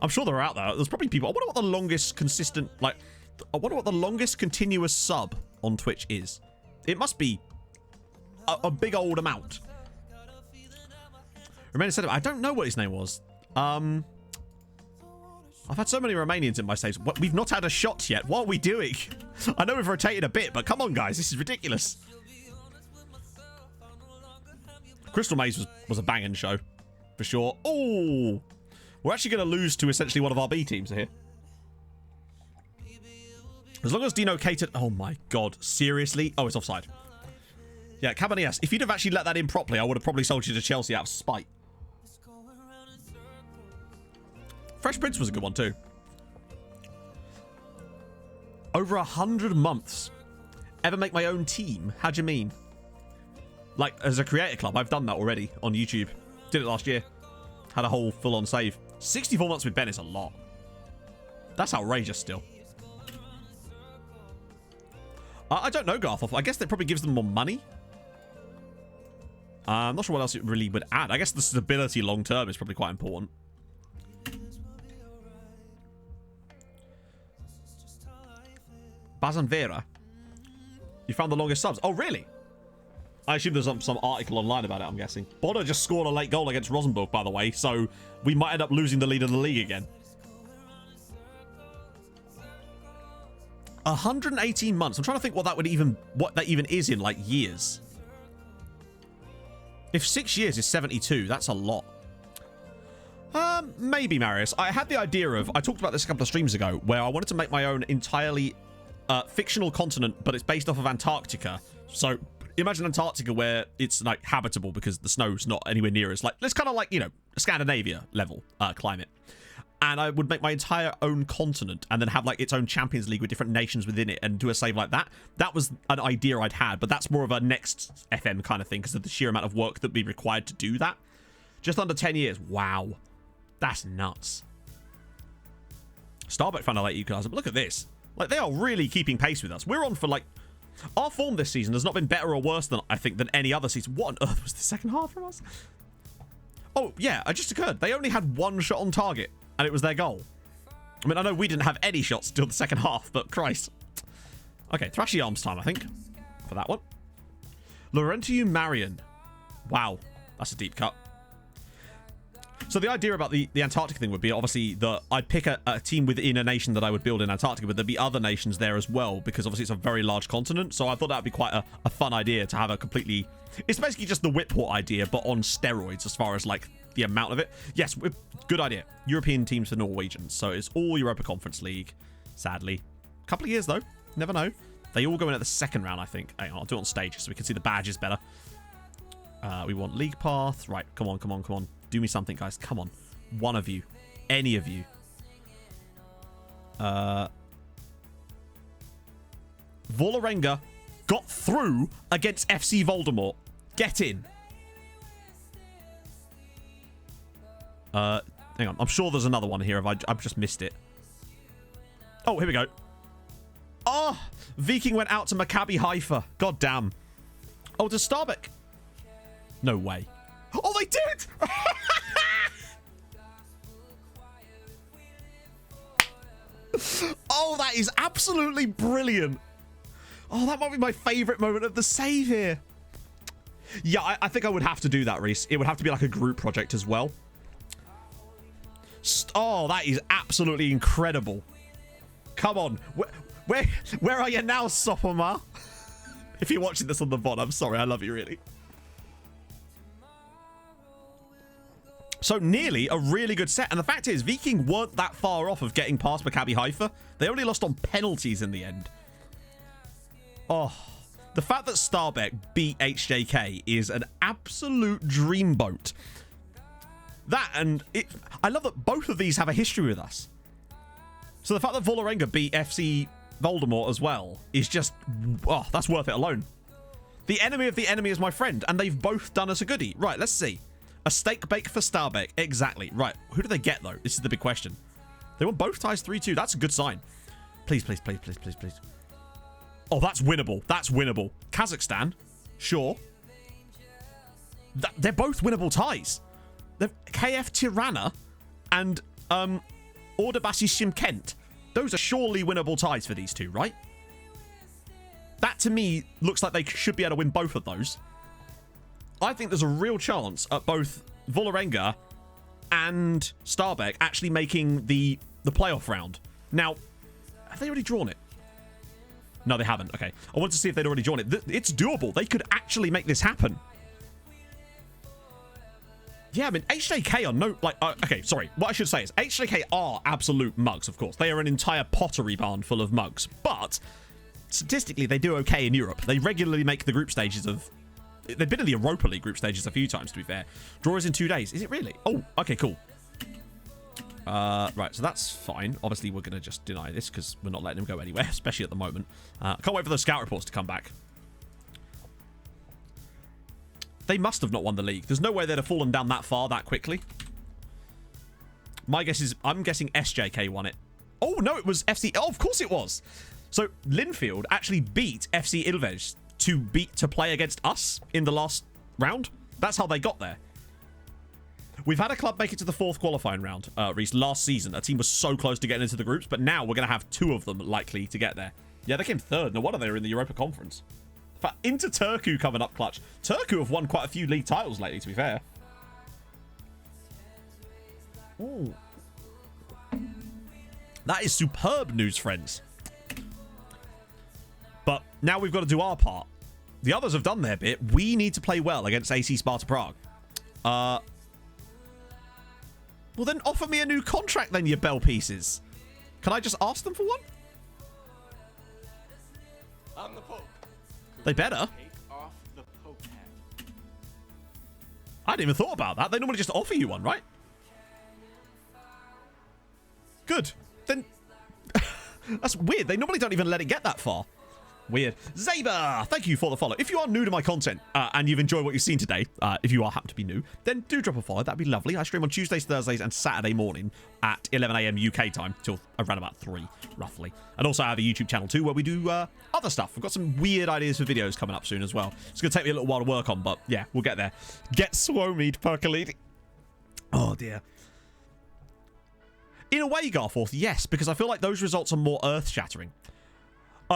I'm sure they're out there. There's probably people. I wonder what the longest consistent, like, I wonder what the longest continuous sub on Twitch is. It must be a big old amount. Romanian said, I don't know what his name was. I've had so many Romanians in my saves. We've not had a shot yet. What are we doing? I know we've rotated a bit, but come on, guys. This is ridiculous. Crystal Maze was a banging show, for sure. Oh, we're actually going to lose to essentially one of our B teams here. As long as Dino catered... Oh, my God. Seriously? Oh, it's offside. Yeah, Cabanillas. If you'd have actually let that in properly, I would have probably sold you to Chelsea out of spite. Fresh Prince was a good one, too. Over 100 months. Ever make my own team? How do you mean? Like, as a creator club, I've done that already on YouTube. Did it last year. Had a whole full-on save. 64 months with Ben is a lot. That's outrageous still. I don't know, Garth. I guess that probably gives them more money. I'm not sure what else it really would add. I guess the stability long-term is probably quite important. Bazan Vera. You found the longest subs. Oh, really? I assume there's some article online about it, I'm guessing. Bono just scored a late goal against Rosenborg, by the way, so we might end up losing the lead of the league again. 118 months. I'm trying to think what that even is in, like, years. If 6 years is 72, that's a lot. Maybe, Marius. I had the idea of... I talked about this a couple of streams ago, where I wanted to make my own entirely fictional continent, but it's based off of Antarctica. So, imagine Antarctica where it's, like, habitable because the snow's not anywhere near us. Like, it's kind of like, you know, Scandinavia level climate. And I would make my entire own continent and then have, like, its own Champions League with different nations within it and do a save like that. That was an idea I'd had, but that's more of a next FM kind of thing because of the sheer amount of work that would be required to do that. Just under 10 years. Wow. That's nuts. Starbuck found a late equalizer, but look at this. Like, they are really keeping pace with us. We're on for, like... Our form this season has not been better or worse than, I think, than any other season. What on earth was the second half from us? Oh, yeah, it just occurred. They only had one shot on target. And it was their goal. I mean, I know we didn't have any shots until the second half, but Christ. Okay, Thrashy Arms time, I think, for that one. Laurentiu Marion. Wow, that's a deep cut. So the idea about the Antarctica thing would be, obviously, that I'd pick a team within a nation that I would build in Antarctica, but there'd be other nations there as well, because obviously it's a very large continent. So I thought that would be quite a fun idea to have a completely... It's basically just the Whitport idea, but on steroids as far as, like, the amount of it. Yes, good idea. European teams for Norwegians. So it's all Europa Conference League, sadly. A couple of years, though. Never know. They all go in at the second round, I think. Hang on, I'll do it on stage so we can see the badges better. We want League Path. Right, come on, come on, come on. Do me something, guys. Come on. One of you. Any of you. Vålerenga got through against FC Voldemort. Get in. Hang on. I'm sure there's another one here if I've just missed it. Oh, here we go. Oh, Viking went out to Maccabi Haifa. God damn. Oh, to Starbuck. No way. Oh, they did! Oh, that is absolutely brilliant. Oh, that might be my favourite moment of the save here. Yeah, I think I would have to do that, Reese. It would have to be like a group project as well. Oh, that is absolutely incredible. Come on. Where are you now, Sopoma? If you're watching this on the VOD, I'm sorry. I love you, really. So nearly a really good set. And the fact is, Viking weren't that far off of getting past Maccabi Haifa. They only lost on penalties in the end. Oh, the fact that Starbeck beat HJK is an absolute dreamboat. That and it, I love that both of these have a history with us. So the fact that Vålerenga beat FC Voldemort as well is just, oh, that's worth it alone. The enemy of the enemy is my friend, and they've both done us a goodie. Right, let's see. A steak bake for Starbeck. Exactly. Right, who do they get, though? This is the big question. They won both ties 3-2. That's a good sign. Please, please, please, please, please, please. Oh, that's winnable. That's winnable. Kazakhstan. Sure. They're both winnable ties. They're KF Tirana and Ordubasi Kent. Those are surely winnable ties for these two, right? That, to me, looks like they should be able to win both of those. I think there's a real chance at both Vålerenga and Stabæk actually making the playoff round. Now, have they already drawn it? No, they haven't. Okay. I wanted to see if they'd already drawn it. It's doable. They could actually make this happen. Yeah, I mean, HJK are no... okay, sorry. What I should say is HJK are absolute mugs, of course. They are an entire pottery barn full of mugs. But statistically, they do okay in Europe. They regularly make the group stages of... They've been in the Europa League group stages a few times, to be fair. Draw is in 2 days. Is it really? Oh, okay, cool. Right, so that's fine. Obviously, we're going to just deny this because we're not letting them go anywhere, especially at the moment. Can't wait for the scout reports to come back. They must have not won the league. There's no way they'd have fallen down that far that quickly. My guess is, I'm guessing SJK won it. Oh, no, it was FC... Oh, of course it was. So, Linfield actually beat FC Ilves to play against us in the last round. That's how they got there. We've had a club make it to the 4th qualifying round, Reese. Last season, a team was so close to getting into the groups, but now we're going to have 2 of them likely to get there. Yeah, they came 3rd. No wonder they were in the Europa Conference. But into Turku coming up clutch. Turku have won quite a few league titles lately, to be fair. Ooh. That is superb news, friends. But now we've got to do our part. The others have done their bit. We need to play well against AC Sparta Prague. Well, then offer me a new contract then, you bell pieces. Can I just ask them for one? I'm the Pope. They better. Take off the Pope hat. I hadn't even thought about that. They normally just offer you one, right? Good. Then... That's weird. They normally don't even let it get that far. Weird. Zaber, thank you for the follow. If you are new to my content and you've enjoyed what you've seen today, if you are happen to be new, then do drop a follow. That'd be lovely. I stream on Tuesdays, Thursdays, and Saturday morning at 11 a.m. UK time till around about 3, roughly. And also I have a YouTube channel too where we do other stuff. We've got some weird ideas for videos coming up soon as well. It's going to take me a little while to work on, but yeah, we'll get there. Get swomied, percolating. Oh, dear. In a way, Garforth, yes, because I feel like those results are more earth-shattering.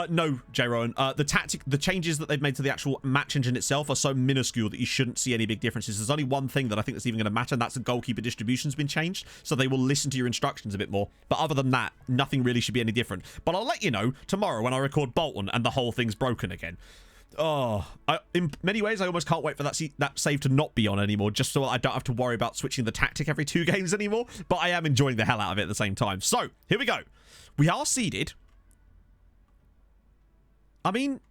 No, J. Rowan. The changes that they've made to the actual match engine itself are so minuscule that you shouldn't see any big differences. There's only one thing that I think that's even going to matter, and that's the goalkeeper distribution's been changed, so they will listen to your instructions a bit more. But other than that, nothing really should be any different. But I'll let you know tomorrow when I record Bolton and the whole thing's broken again. Oh, in many ways, I almost can't wait for that save to not be on anymore, just so I don't have to worry about switching the tactic every 2 games anymore. But I am enjoying the hell out of it at the same time. So, here we go. We are seeded. I mean,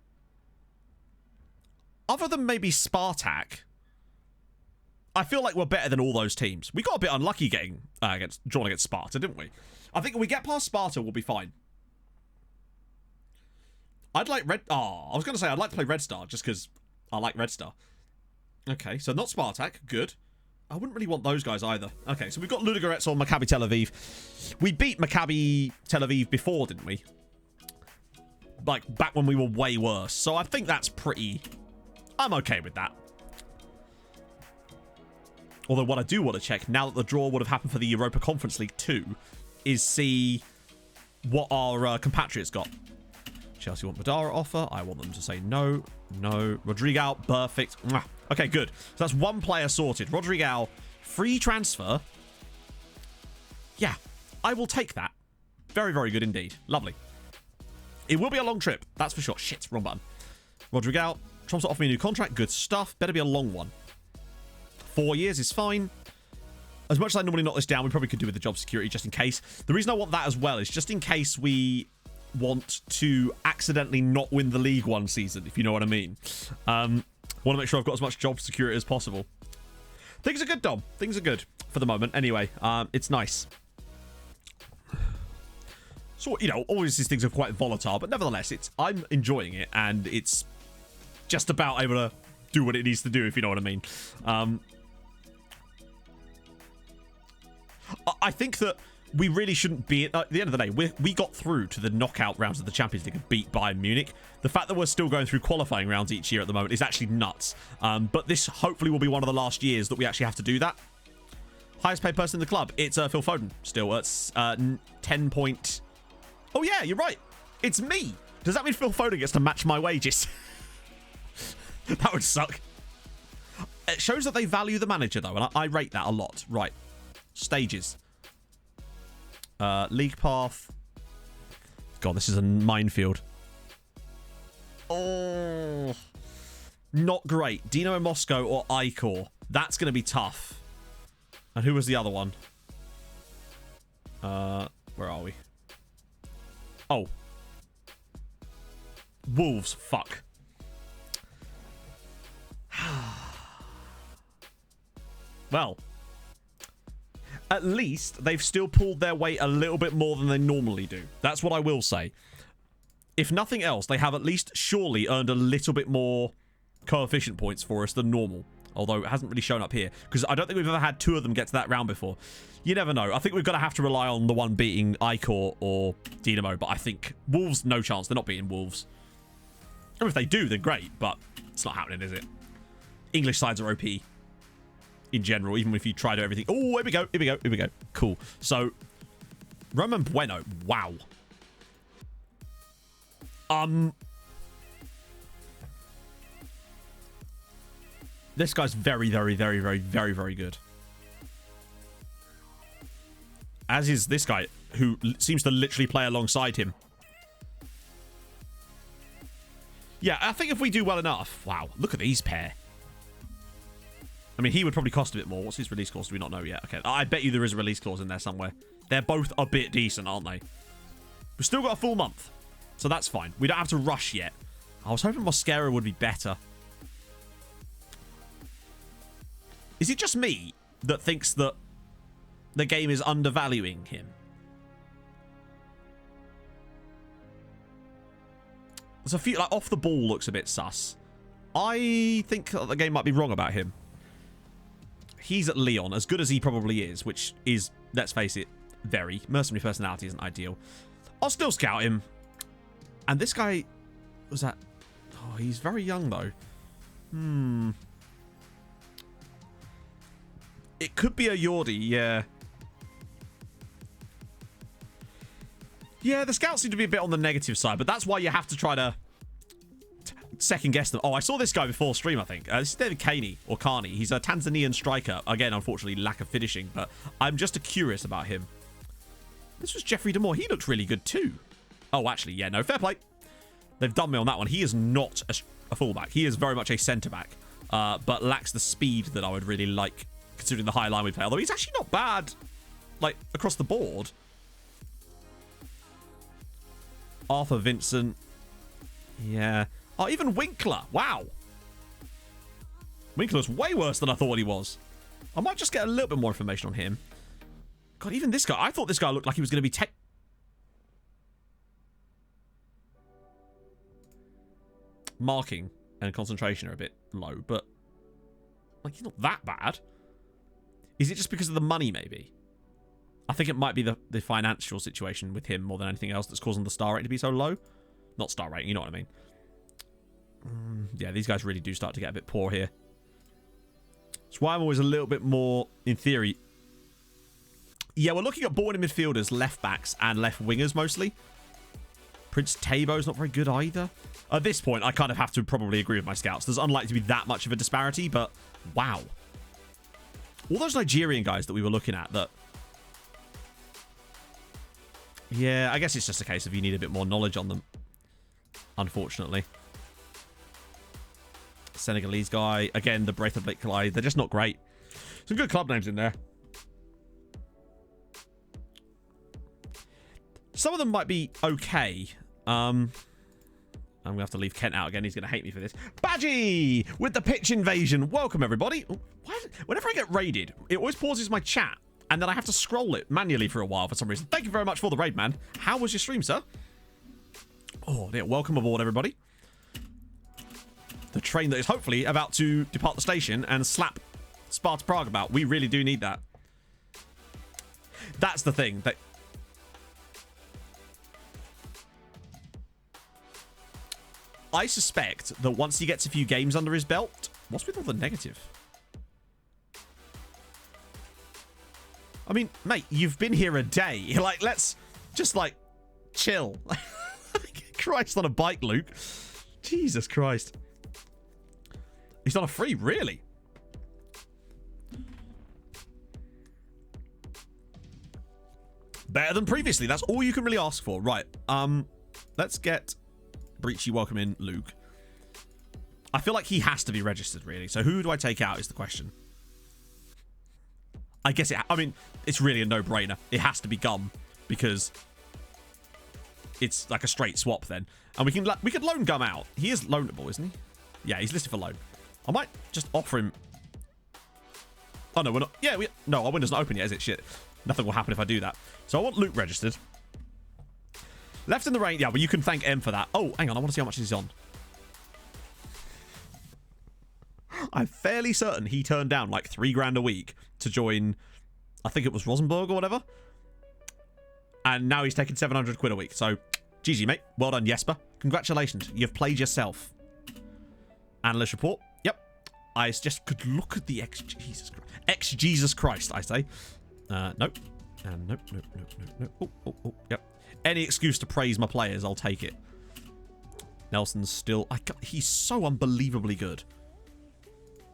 other than maybe Spartak, I feel like we're better than all those teams. We got a bit unlucky getting drawn against Sparta, didn't we? I think if we get past Sparta, we'll be fine. I'd like Red... Oh, I was going to say I'd like to play Red Star just because I like Red Star. Okay, so not Spartak. Good. I wouldn't really want those guys either. Okay, so we've got Ludogorets on Maccabi Tel Aviv. We beat Maccabi Tel Aviv before, didn't we? Like, back when we were way worse. So I think that's pretty... I'm okay with that. Although what I do want to check, now that the draw would have happened for the Europa Conference League 2, is see what our compatriots got. Chelsea want Madara offer. I want them to say no. No. Rodrigo, perfect. Mwah. Okay, good. So that's one player sorted. Rodrigo, free transfer. Yeah, I will take that. Very, very good indeed. Lovely. It will be a long trip, that's for sure. Shit, wrong button. Rodrigo, Tromso offer me a new contract. Good stuff. Better be a long one. 4 years is fine. As much as I normally knock this down, we probably could do with the job security just in case. The reason I want that as well is just in case we want to accidentally not win the league one season, if you know what I mean. Want to make sure I've got as much job security as possible. Things are good, Dom. Things are good for the moment. Anyway, it's nice. So, you know, always these things are quite volatile, but nevertheless, I'm enjoying it, and it's just about able to do what it needs to do, if you know what I mean. I think that we really shouldn't be... At the end of the day, we got through to the knockout rounds of the Champions League and beat Bayern Munich. The fact that we're still going through qualifying rounds each year at the moment is actually nuts. But this hopefully will be one of the last years that we actually have to do that. Highest paid person in the club. It's Phil Foden still. It's 10 point... Oh, yeah, you're right. It's me. Does that mean Phil Foden gets to match my wages? That would suck. It shows that they value the manager, though, and I rate that a lot. Right. Stages. League path. God, this is a minefield. Oh. Not great. Dynamo Moscow or Icor. That's going to be tough. And who was the other one? Where are we? Oh. Wolves. Fuck. Well. At least they've still pulled their weight a little bit more than they normally do. That's what I will say. If nothing else, they have at least surely earned a little bit more coefficient points for us than normal. Although it hasn't really shown up here. Because I don't think we've ever had two of them get to that round before. You never know. I think we're going to have to rely on the one beating Icor or Dynamo. But I think Wolves, no chance. They're not beating Wolves. Or if they do, then great. But it's not happening, is it? English sides are OP. In general, even if you try to do everything. Oh, here we go. Here we go. Here we go. Cool. So, Roman Bueno. Wow. This guy's very, very, very, very, very, very good. As is this guy, who seems to literally play alongside him. Yeah, I think if we do well enough... Wow, look at these pair. I mean, he would probably cost a bit more. What's his release clause? Do we not know yet? Okay, I bet you there is a release clause in there somewhere. They're both a bit decent, aren't they? We've still got a full month. So that's fine. We don't have to rush yet. I was hoping Mosquera would be better. Is it just me that thinks that the game is undervaluing him? There's a few, like, off the ball looks a bit sus. I think that the game might be wrong about him. He's at Lyon, as good as he probably is, which is, let's face it, very. Mercenary personality isn't ideal. I'll still scout him. And this guy, was that... Oh, he's very young, though. It could be a Yordi, yeah. Yeah, the scouts seem to be a bit on the negative side, but that's why you have to try to second guess them. Oh, I saw this guy before stream, I think. This is David Kaney, or Carney. He's a Tanzanian striker. Again, unfortunately, lack of finishing, but I'm just curious about him. This was Jeffrey Demore. He looked really good too. Oh, actually, yeah, no, fair play. They've done me on that one. He is not a fullback. He is very much a centre-back, but lacks the speed that I would really like, considering the high line we play. Although he's actually not bad, like, across the board. Arthur Vincent. Yeah. Oh, even Winkler. Wow. Winkler's way worse than I thought he was. I might just get a little bit more information on him. God, even this guy. I thought this guy looked like he was going to be marking and concentration are a bit low, but like, he's not that bad. Is it just because of the money, maybe? I think it might be the financial situation with him more than anything else that's causing the star rating to be so low. Not star rating, you know what I mean. Yeah, these guys really do start to get a bit poor here. That's why I'm always a little bit more, in theory... Yeah, we're looking at born midfielders, left backs, and left wingers mostly. Prince Tabo's not very good either. At this point, I kind of have to probably agree with my scouts. There's unlikely to be that much of a disparity, but wow. All those Nigerian guys that we were looking at that... Yeah, I guess it's just a case of you need a bit more knowledge on them. Unfortunately. Senegalese guy. Again, the Braithwaite Clyde. They're just not great. Some good club names in there. Some of them might be okay. I'm going to have to leave Kent out again. He's going to hate me for this. Badgie! With the pitch invasion. Welcome, everybody. Whenever I get raided, it always pauses my chat. And then I have to scroll it manually for a while for some reason. Thank you very much for the raid, man. How was your stream, sir? Oh, dear. Welcome aboard, everybody. The train that is hopefully about to depart the station and slap Sparta Prague about. We really do need that. That's the thing. I suspect that once he gets a few games under his belt... What's with all the negative? I mean, mate, you've been here a day. Like, let's just, like, chill. Christ on a bike, Luke. Jesus Christ. He's on a free, really? Better than previously. That's all you can really ask for. Right. Let's get Breachy welcome in Luke. I feel like he has to be registered, really. So who do I take out is the question. I guess I mean, it's really a no-brainer. It has to be Gum because it's like a straight swap then. And we could loan Gum out. He is loanable, isn't he? Yeah, he's listed for loan. I might just offer him. Oh, no, we're not. Yeah, no, our window's not open yet, is it? Shit. Nothing will happen if I do that. So I want Luke registered. Left in the rain. Yeah, well, you can thank M for that. Oh, hang on. I want to see how much he's on. I'm fairly certain he turned down like $3 grand a week to join, I think it was Rosenborg or whatever. And now he's taking 700 quid a week. So, GG, mate. Well done, Jesper. Congratulations. You've played yourself. Analyst report. Yep. I just could look at the Jesus Christ, I say. Nope. And nope. Yep. Any excuse to praise my players, I'll take it. Nelson's still... he's so unbelievably good.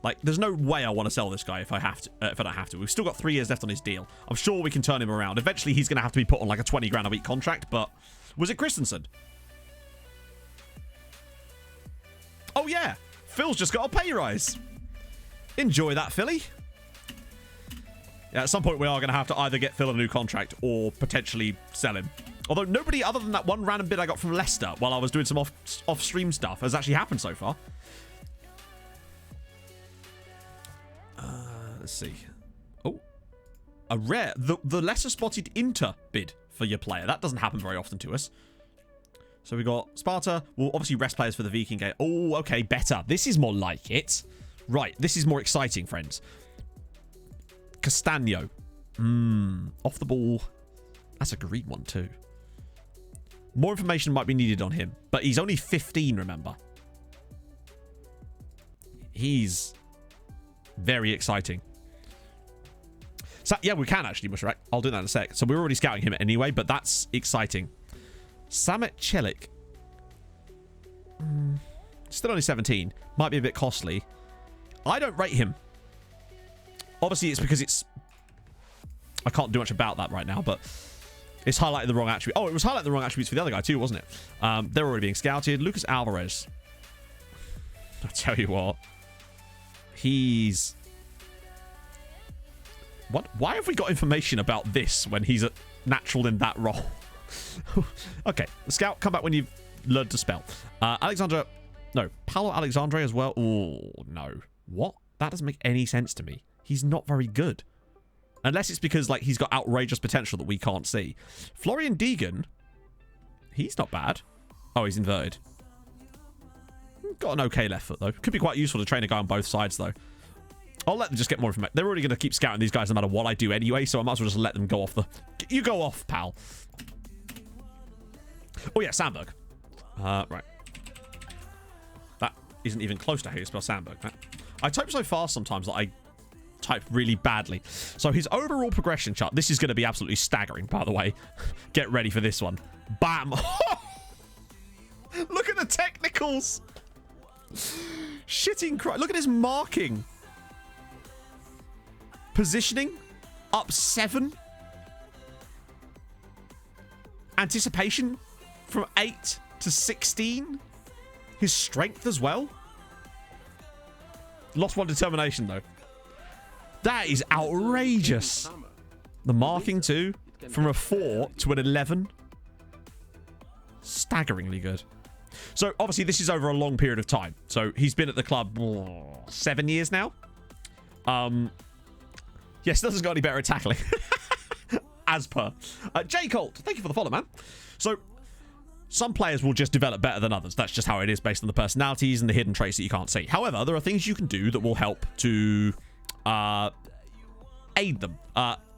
Like, there's no way I want to sell this guy if I don't have to. We've still got 3 years left on his deal. I'm sure we can turn him around. Eventually, he's going to have to be put on like a 20 grand a week contract, but... Was it Christensen? Oh, yeah. Phil's just got a pay rise. Enjoy that, Philly. Yeah, at some point, we are going to have to either get Phil a new contract or potentially sell him. Although nobody other than that one random bid I got from Leicester while I was doing some off-stream stuff has actually happened so far. Let's see. Oh. A rare... The lesser spotted Inter bid for your player. That doesn't happen very often to us. So we got Sparta. We'll obviously rest players for the Viking game. Oh, okay. Better. This is more like it. Right. This is more exciting, friends. Castagno. Off the ball. That's a green one too. More information might be needed on him. But he's only 15, remember. He's very exciting. So, yeah, we can actually, Mushrak. I'll do that in a sec. So we're already scouting him anyway, but that's exciting. Samet Celik. Still only 17. Might be a bit costly. I don't rate him. Obviously, it's because it's... I can't do much about that right now, but it's highlighting the wrong attribute. Oh, it was highlighting the wrong attributes for the other guy too, wasn't it? They're already being scouted. Lucas Alvarez. I tell you what. He's... What? Why have we got information about this when he's a natural in that role? Okay. Scout, come back when you've learned to spell. Alexandra... No. Paolo Alexandre as well. Oh, no. What? That doesn't make any sense to me. He's not very good. Unless it's because, like, he's got outrageous potential that we can't see. Florian Deegan. He's not bad. Oh, he's inverted. Got an okay left foot, though. Could be quite useful to train a guy on both sides, though. I'll let them just get more information. They're already going to keep scouting these guys no matter what I do anyway, so I might as well just let them go off the... You go off, pal. Oh, yeah, Sandberg. Right. That isn't even close to how you spell Sandberg. I type so fast sometimes that I type really badly. So his overall progression chart. This is going to be absolutely staggering, by the way. Get ready for this one. Bam. Look at the technicals. Shitting Christ. Look at his marking. Positioning. Up 7. Anticipation. From 8 to 16. His strength as well. Lost 1 determination, though. That is outrageous. The marking, too. From a 4 to an 11. Staggeringly good. So, obviously, this is over a long period of time. So, he's been at the club 7 years now. Yes, doesn't got any better at tackling. As per. J. Colt, thank you for the follow, man. So, some players will just develop better than others. That's just how it is based on the personalities and the hidden traits that you can't see. However, there are things you can do that will help to aid them.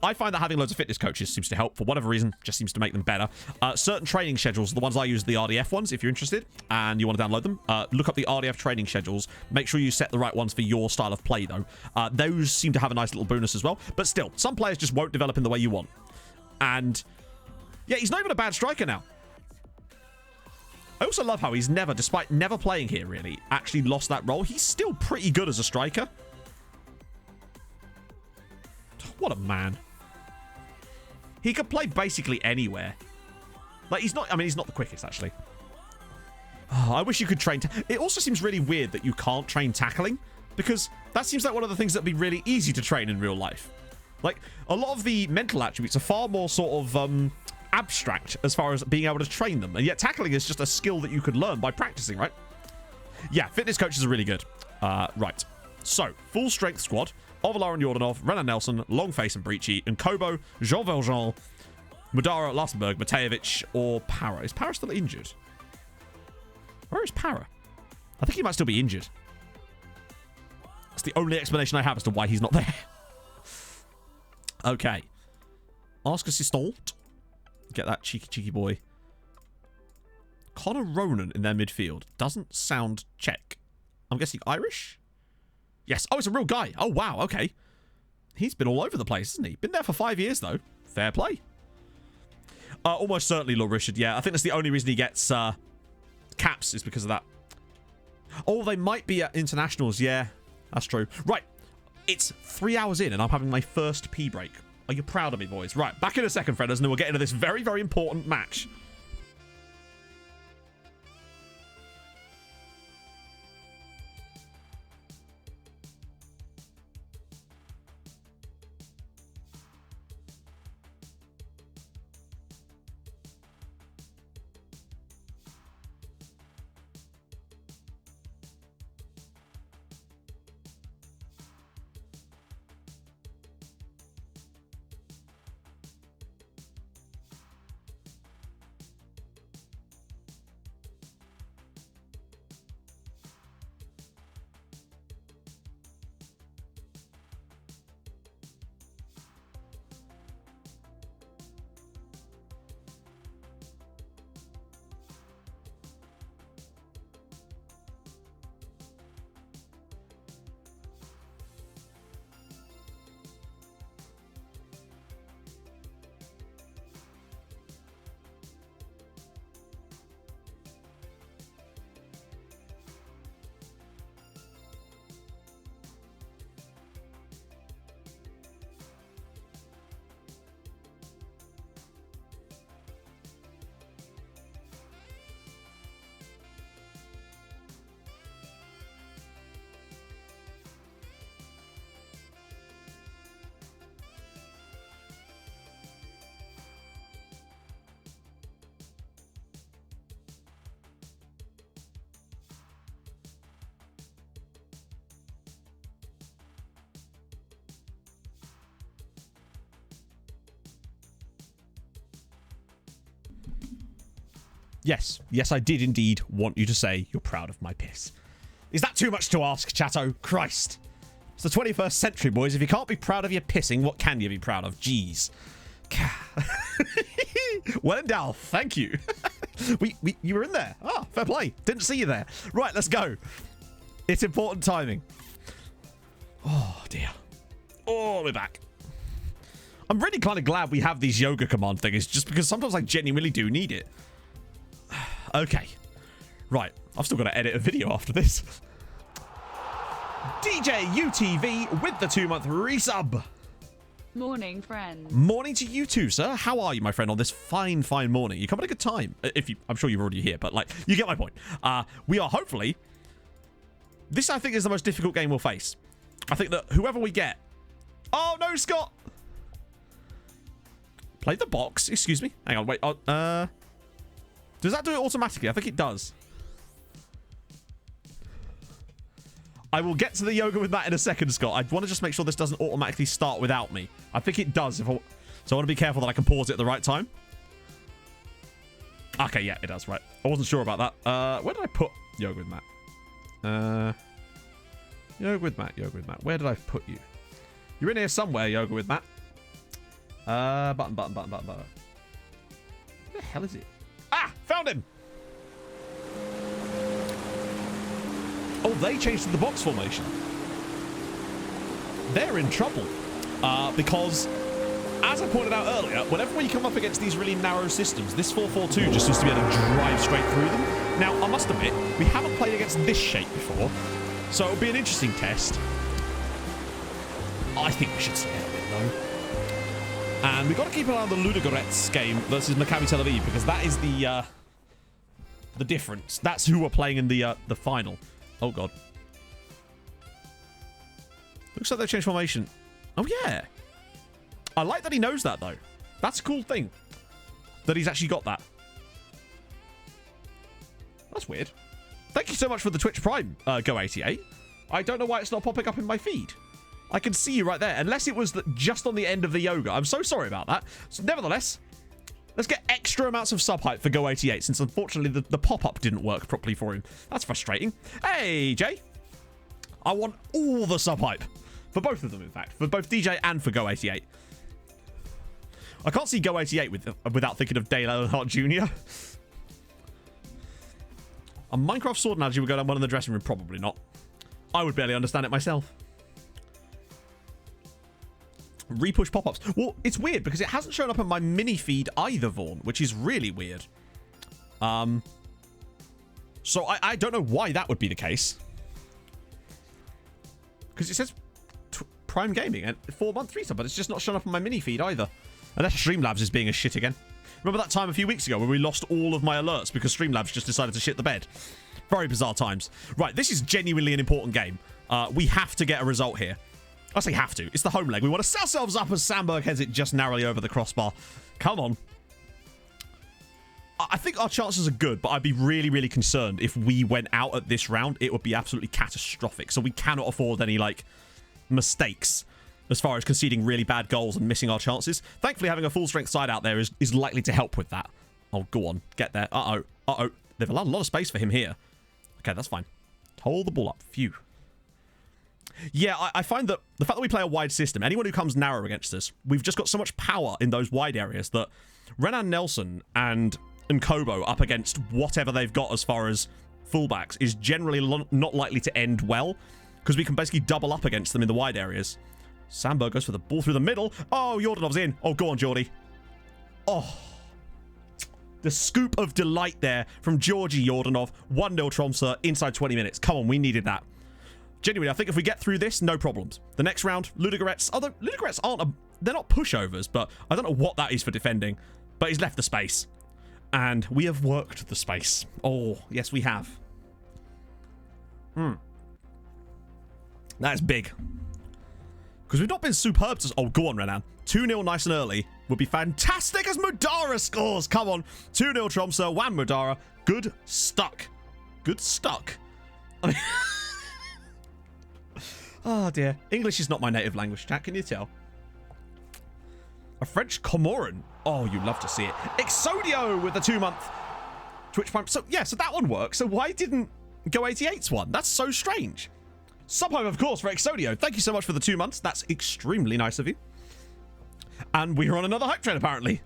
I find that having loads of fitness coaches seems to help for whatever reason, just seems to make them better. Certain training schedules, the ones I use, the RDF ones, if you're interested and you want to download them, look up the RDF training schedules. Make sure you set the right ones for your style of play, though. Those seem to have a nice little bonus as well. But still, some players just won't develop in the way you want. And yeah, he's not even a bad striker now. I also love how he's never, despite never playing here really, actually lost that role. He's still pretty good as a striker. What a man. He could play basically anywhere. Like, he's not, I mean, he's not the quickest, actually. Oh, I wish you could train. It also seems really weird that you can't train tackling, because that seems like one of the things that'd be really easy to train in real life. Like, a lot of the mental attributes are far more sort of abstract as far as being able to train them. And yet tackling is just a skill that you could learn by practicing, right? Yeah, fitness coaches are really good. Right. So, full strength squad. Ovalar and Yordanov, Renan Nelson, Longface and Breachy, and Kobo, Jean Valjean, Mudara, Lassenberg, Matejevic, or Para. Is Para still injured? Where is Para? I think he might still be injured. That's the only explanation I have as to why he's not there. Okay. Ask assistant. Get that cheeky boy. Connor Ronan in their midfield. Doesn't sound Czech. I'm guessing Irish? Yes. Oh, it's a real guy. Oh, wow. Okay. He's been all over the place, hasn't he? Been there for 5 years, though. Fair play. Almost certainly Lord Richard. Yeah, I think that's the only reason he gets caps is because of that. Oh, they might be at internationals. Yeah, that's true. Right. It's 3 hours in and I'm having my first pee break. Are you proud of me, boys? Right. Back in a second, friends, and then we'll get into this very, very important match. Yes. Yes, I did indeed want you to say you're proud of my piss. Is that too much to ask, chatto? Christ. It's the 21st century, boys. If you can't be proud of your pissing, what can you be proud of? Jeez. Well endowed. Thank you. You were in there. Ah, fair play. Didn't see you there. Right, let's go. It's important timing. Oh, dear. Oh, we're back. I'm really kind of glad we have these yoga command things, just because sometimes I genuinely do need it. Okay. Right. I've still got to edit a video after this. DJ UTV with the 2-month resub. Morning, friend. Morning to you too, sir. How are you, my friend, on this fine, fine morning? You come at a good time. I'm sure you're already here, but like, you get my point. We are hopefully. This, I think, is the most difficult game we'll face. I think that whoever we get. Oh no, Scott. Play the box. Excuse me. Hang on. Wait. Does that do it automatically? I think it does. I will get to the yoga with Matt in a second, Scott. I want to just make sure this doesn't automatically start without me. I think it does. So I want to be careful that I can pause it at the right time. Okay, yeah, it does. Right. I wasn't sure about that. Where did I put yoga with Matt? Yoga with Matt. Yoga with Matt. Where did I put you? You're in here somewhere, yoga with Matt. Button. Where the hell is it? Ah, found him! Oh, they changed to the box formation. They're in trouble. Because, as I pointed out earlier, whenever we come up against these really narrow systems, this 4-4-2 just seems to be able to drive straight through them. Now, I must admit, we haven't played against this shape before, so it'll be an interesting test. I think we should stay out of it, though. And we've got to keep an eye on the Ludogorets game versus Maccabi Tel Aviv, because that is the difference. That's who we're playing in the final. Oh, God. Looks like they've changed formation. Oh, yeah. I like that he knows that, though. That's a cool thing. That he's actually got that. That's weird. Thank you so much for the Twitch Prime, Go88. I don't know why it's not popping up in my feed. I can see you right there. Unless it was just on the end of the yoga. I'm so sorry about that. So nevertheless, let's get extra amounts of sub hype for Go88, since unfortunately the pop-up didn't work properly for him. That's frustrating. Hey, Jay. I want all the sub hype. For both of them, in fact. For both DJ and for Go88. I can't see Go88 without thinking of Dale Earnhardt Jr. A Minecraft sword analogy would go down well in the dressing room. Probably not. I would barely understand it myself. Repush pop-ups. Well, it's weird because it hasn't shown up on my mini feed either, Vaughn, which is really weird. So I don't know why that would be the case. Because it says Prime Gaming and 4-month resub, but it's just not showing up on my mini feed either. Unless Streamlabs is being a shit again. Remember that time a few weeks ago where we lost all of my alerts because Streamlabs just decided to shit the bed? Very bizarre times. Right, this is genuinely an important game. We have to get a result here. I say have to. It's the home leg. We want to set ourselves up as Sandberg heads it just narrowly over the crossbar. Come on. I think our chances are good, but I'd be really, really concerned if we went out at this round. It would be absolutely catastrophic. So we cannot afford any, like, mistakes as far as conceding really bad goals and missing our chances. Thankfully, having a full-strength side out there is likely to help with that. Oh, go on. Get there. Uh-oh. Uh-oh. They've allowed a lot of space for him here. Okay, that's fine. Hold the ball up. Phew. Yeah, I find that the fact that we play a wide system, anyone who comes narrow against us, we've just got so much power in those wide areas that Renan Nelson and Kobo up against whatever they've got as far as fullbacks is generally not likely to end well, because we can basically double up against them in the wide areas. Sandberg goes for the ball through the middle. Oh, Yordanov's in. Oh, go on, Geordie. Oh. The scoop of delight there from Georgi Yordanov. 1-0 Tromsø inside 20 minutes. Come on, we needed that. Genuinely, I think if we get through this, no problems. The next round, Ludogorets. Although Ludogorets they're not pushovers, but I don't know what that is for defending. But he's left the space. And we have worked the space. Oh, yes, we have. That is big. Because we've not been superb to... Oh, go on, Renan. 2-0 nice and early would be fantastic as Mudara scores. Come on. 2-0 Tromsø, 1 Mudara. Good stuck. Good stuck. I mean... Oh, dear. English is not my native language, chat. Can you tell? A French Comoran. Oh, you love to see it. Exodio with the 2-month Twitch Prime. So, yeah, so that one works. So why didn't Go88's one? That's so strange. Subhome, of course, for Exodio. Thank you so much for the 2 months. That's extremely nice of you. And we're on another hype train, apparently.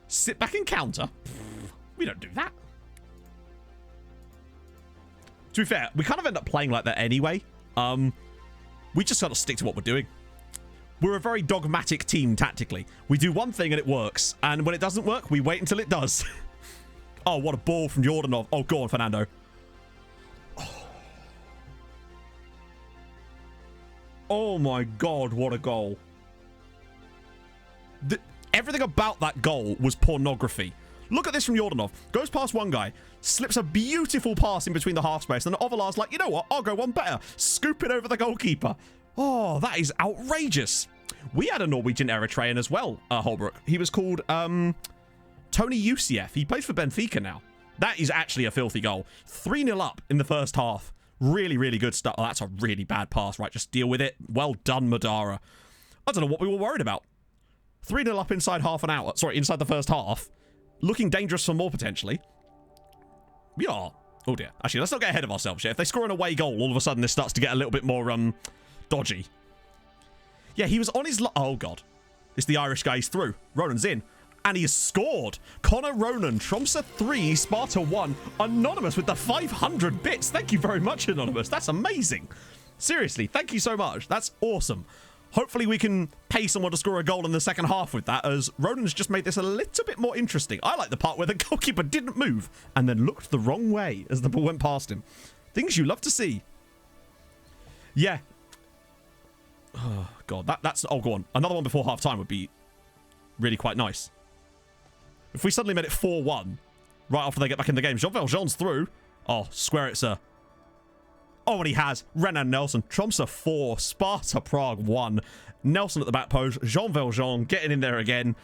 Sit back and counter. We don't do that. To be fair, we kind of end up playing like that anyway. We just got to stick to what we're doing. We're a very dogmatic team tactically. We do one thing and it works. And when it doesn't work, we wait until it does. Oh, what a ball from Yordanov. Oh, go on, Fernando. Oh my God, what a goal. Everything about that goal was pornography. Look at this from Yordanov. Goes past one guy, slips a beautiful pass in between the half space, and Ovalar's like, you know what, I'll go one better. Scoop it over the goalkeeper. Oh, that is outrageous. We had a Norwegian Eritrean as well, Holbrook. He was called Tony Usiev. He plays for Benfica now. That is actually a filthy goal. 3-0 up in the first half. Really, really good stuff. Oh, that's a really bad pass, right? Just deal with it. Well done, Madara. I don't know what we were worried about. 3-0 up inside half an hour. Sorry, inside the first half. Looking dangerous for more, potentially. We are. Oh, dear. Actually, let's not get ahead of ourselves, yeah? If they score an away goal, all of a sudden this starts to get a little bit more, dodgy. Yeah, he was on his... Oh, God. It's the Irish guy. He's through. Ronan's in. And he has scored. Connor Ronan, Tromsø 3, Sparta 1. Anonymous with the 500 bits. Thank you very much, Anonymous. That's amazing. Seriously, thank you so much. That's awesome. Hopefully we can pay someone to score a goal in the second half with that, as Ronan's just made this a little bit more interesting. I like the part where the goalkeeper didn't move and then looked the wrong way as the ball went past him. Things you love to see. Yeah. Oh, God. That's... Oh, go on. Another one before half-time would be really quite nice. If we suddenly made it 4-1 right after they get back in the game. Jean Valjean's through. Oh, square it, sir. Oh, and he has. Renan Nelson. Tromsø 4. Sparta Prague 1. Nelson at the back post. Jean Valjean getting in there again.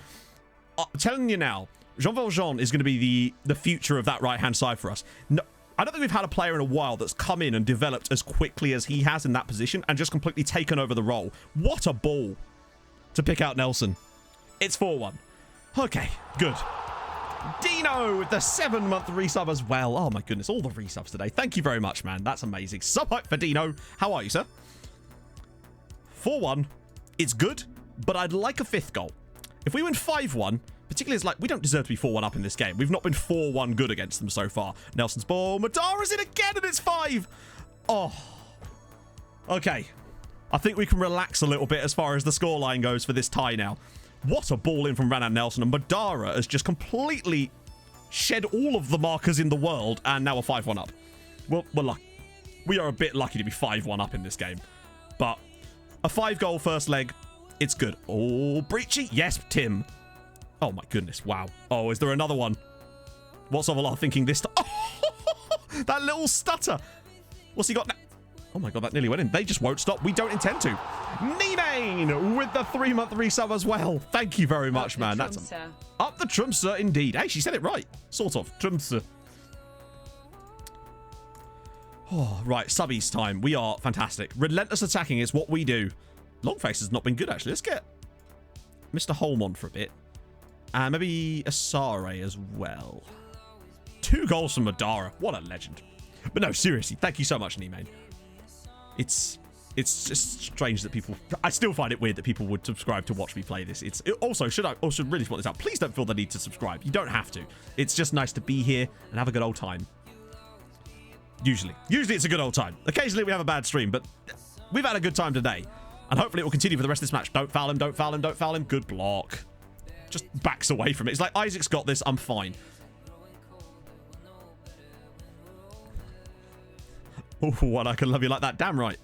I'm telling you now, Jean Valjean is going to be the future of that right-hand side for us. No, I don't think we've had a player in a while that's come in and developed as quickly as he has in that position and just completely taken over the role. What a ball to pick out Nelson. It's 4-1. Okay, good. Dino with the 7-month resub as well. Oh my goodness, all the resubs today. Thank you very much, man. That's amazing. Sub hype for Dino. How are you, sir? 4-1. It's good, but I'd like a 5th goal. If we win 5-1, particularly as like we don't deserve to be 4-1 up in this game. We've not been 4-1 good against them so far. Nelson's ball. Madara's in again, and it's 5. Oh. Okay. I think we can relax a little bit as far as the scoreline goes for this tie now. What a ball in from Renan Nelson, and Madara has just completely shed all of the markers in the world, and now we're 5-1 up. Well, we are a bit lucky to be 5-1 up in this game, but a 5-goal first leg, it's good. Oh, Breachy, yes, Tim. Oh my goodness, wow. Oh, is there another one? What's Ovalar thinking this time? Oh, that little stutter. What's he got now? Oh my god, that nearly went in. They just won't stop. We don't intend to. Ninane with the 3-month resub as well. Thank you very much, man. That's up the Tromsø indeed. Hey, she said it right. Sort of. Tromsø. Oh, right. Subbies time. We are fantastic. Relentless attacking is what we do. Longface has not been good, actually. Let's get Mr. Holm on for a bit. And maybe Asare as well. 2 goals from Madara. What a legend. But no, seriously. Thank you so much, Nimane. It's just strange that people... I still find it weird that people would subscribe to watch me play this. It also, should really point this out, please don't feel the need to subscribe. You don't have to. It's just nice to be here and have a good old time. Usually it's a good old time. Occasionally we have a bad stream, but we've had a good time today. And hopefully it will continue for the rest of this match. Don't foul him, don't foul him, don't foul him. Good block. Just backs away from it. It's like, Isaac's got this, I'm fine. Oh, what, I can love you like that. Damn right.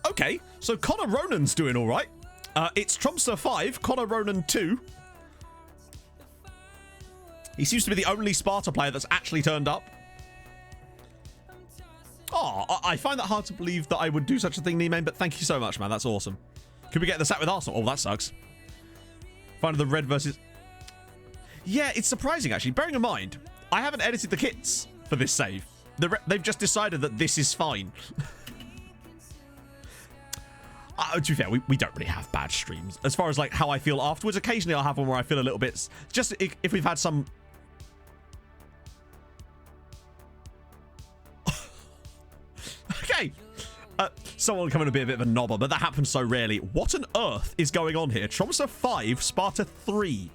Okay, so Connor Ronan's doing all right. It's Tromsø 5, Connor Ronan 2. He seems to be the only Sparta player that's actually turned up. Oh, I find that hard to believe that I would do such a thing, Nimane, but thank you so much, man. That's awesome. Could we get the sack with Arsenal? Oh, that sucks. Find the red versus... Yeah, it's surprising, actually. Bearing in mind, I haven't edited the kits for this save. They've just decided that this is fine. To be fair, we don't really have bad streams. As far as like how I feel afterwards, occasionally I'll have one where I feel a little bit... Just if we've had some... Okay. Someone coming to be a bit of a knobber, but that happens so rarely. What on earth is going on here? Tromsø 5, Sparta 3.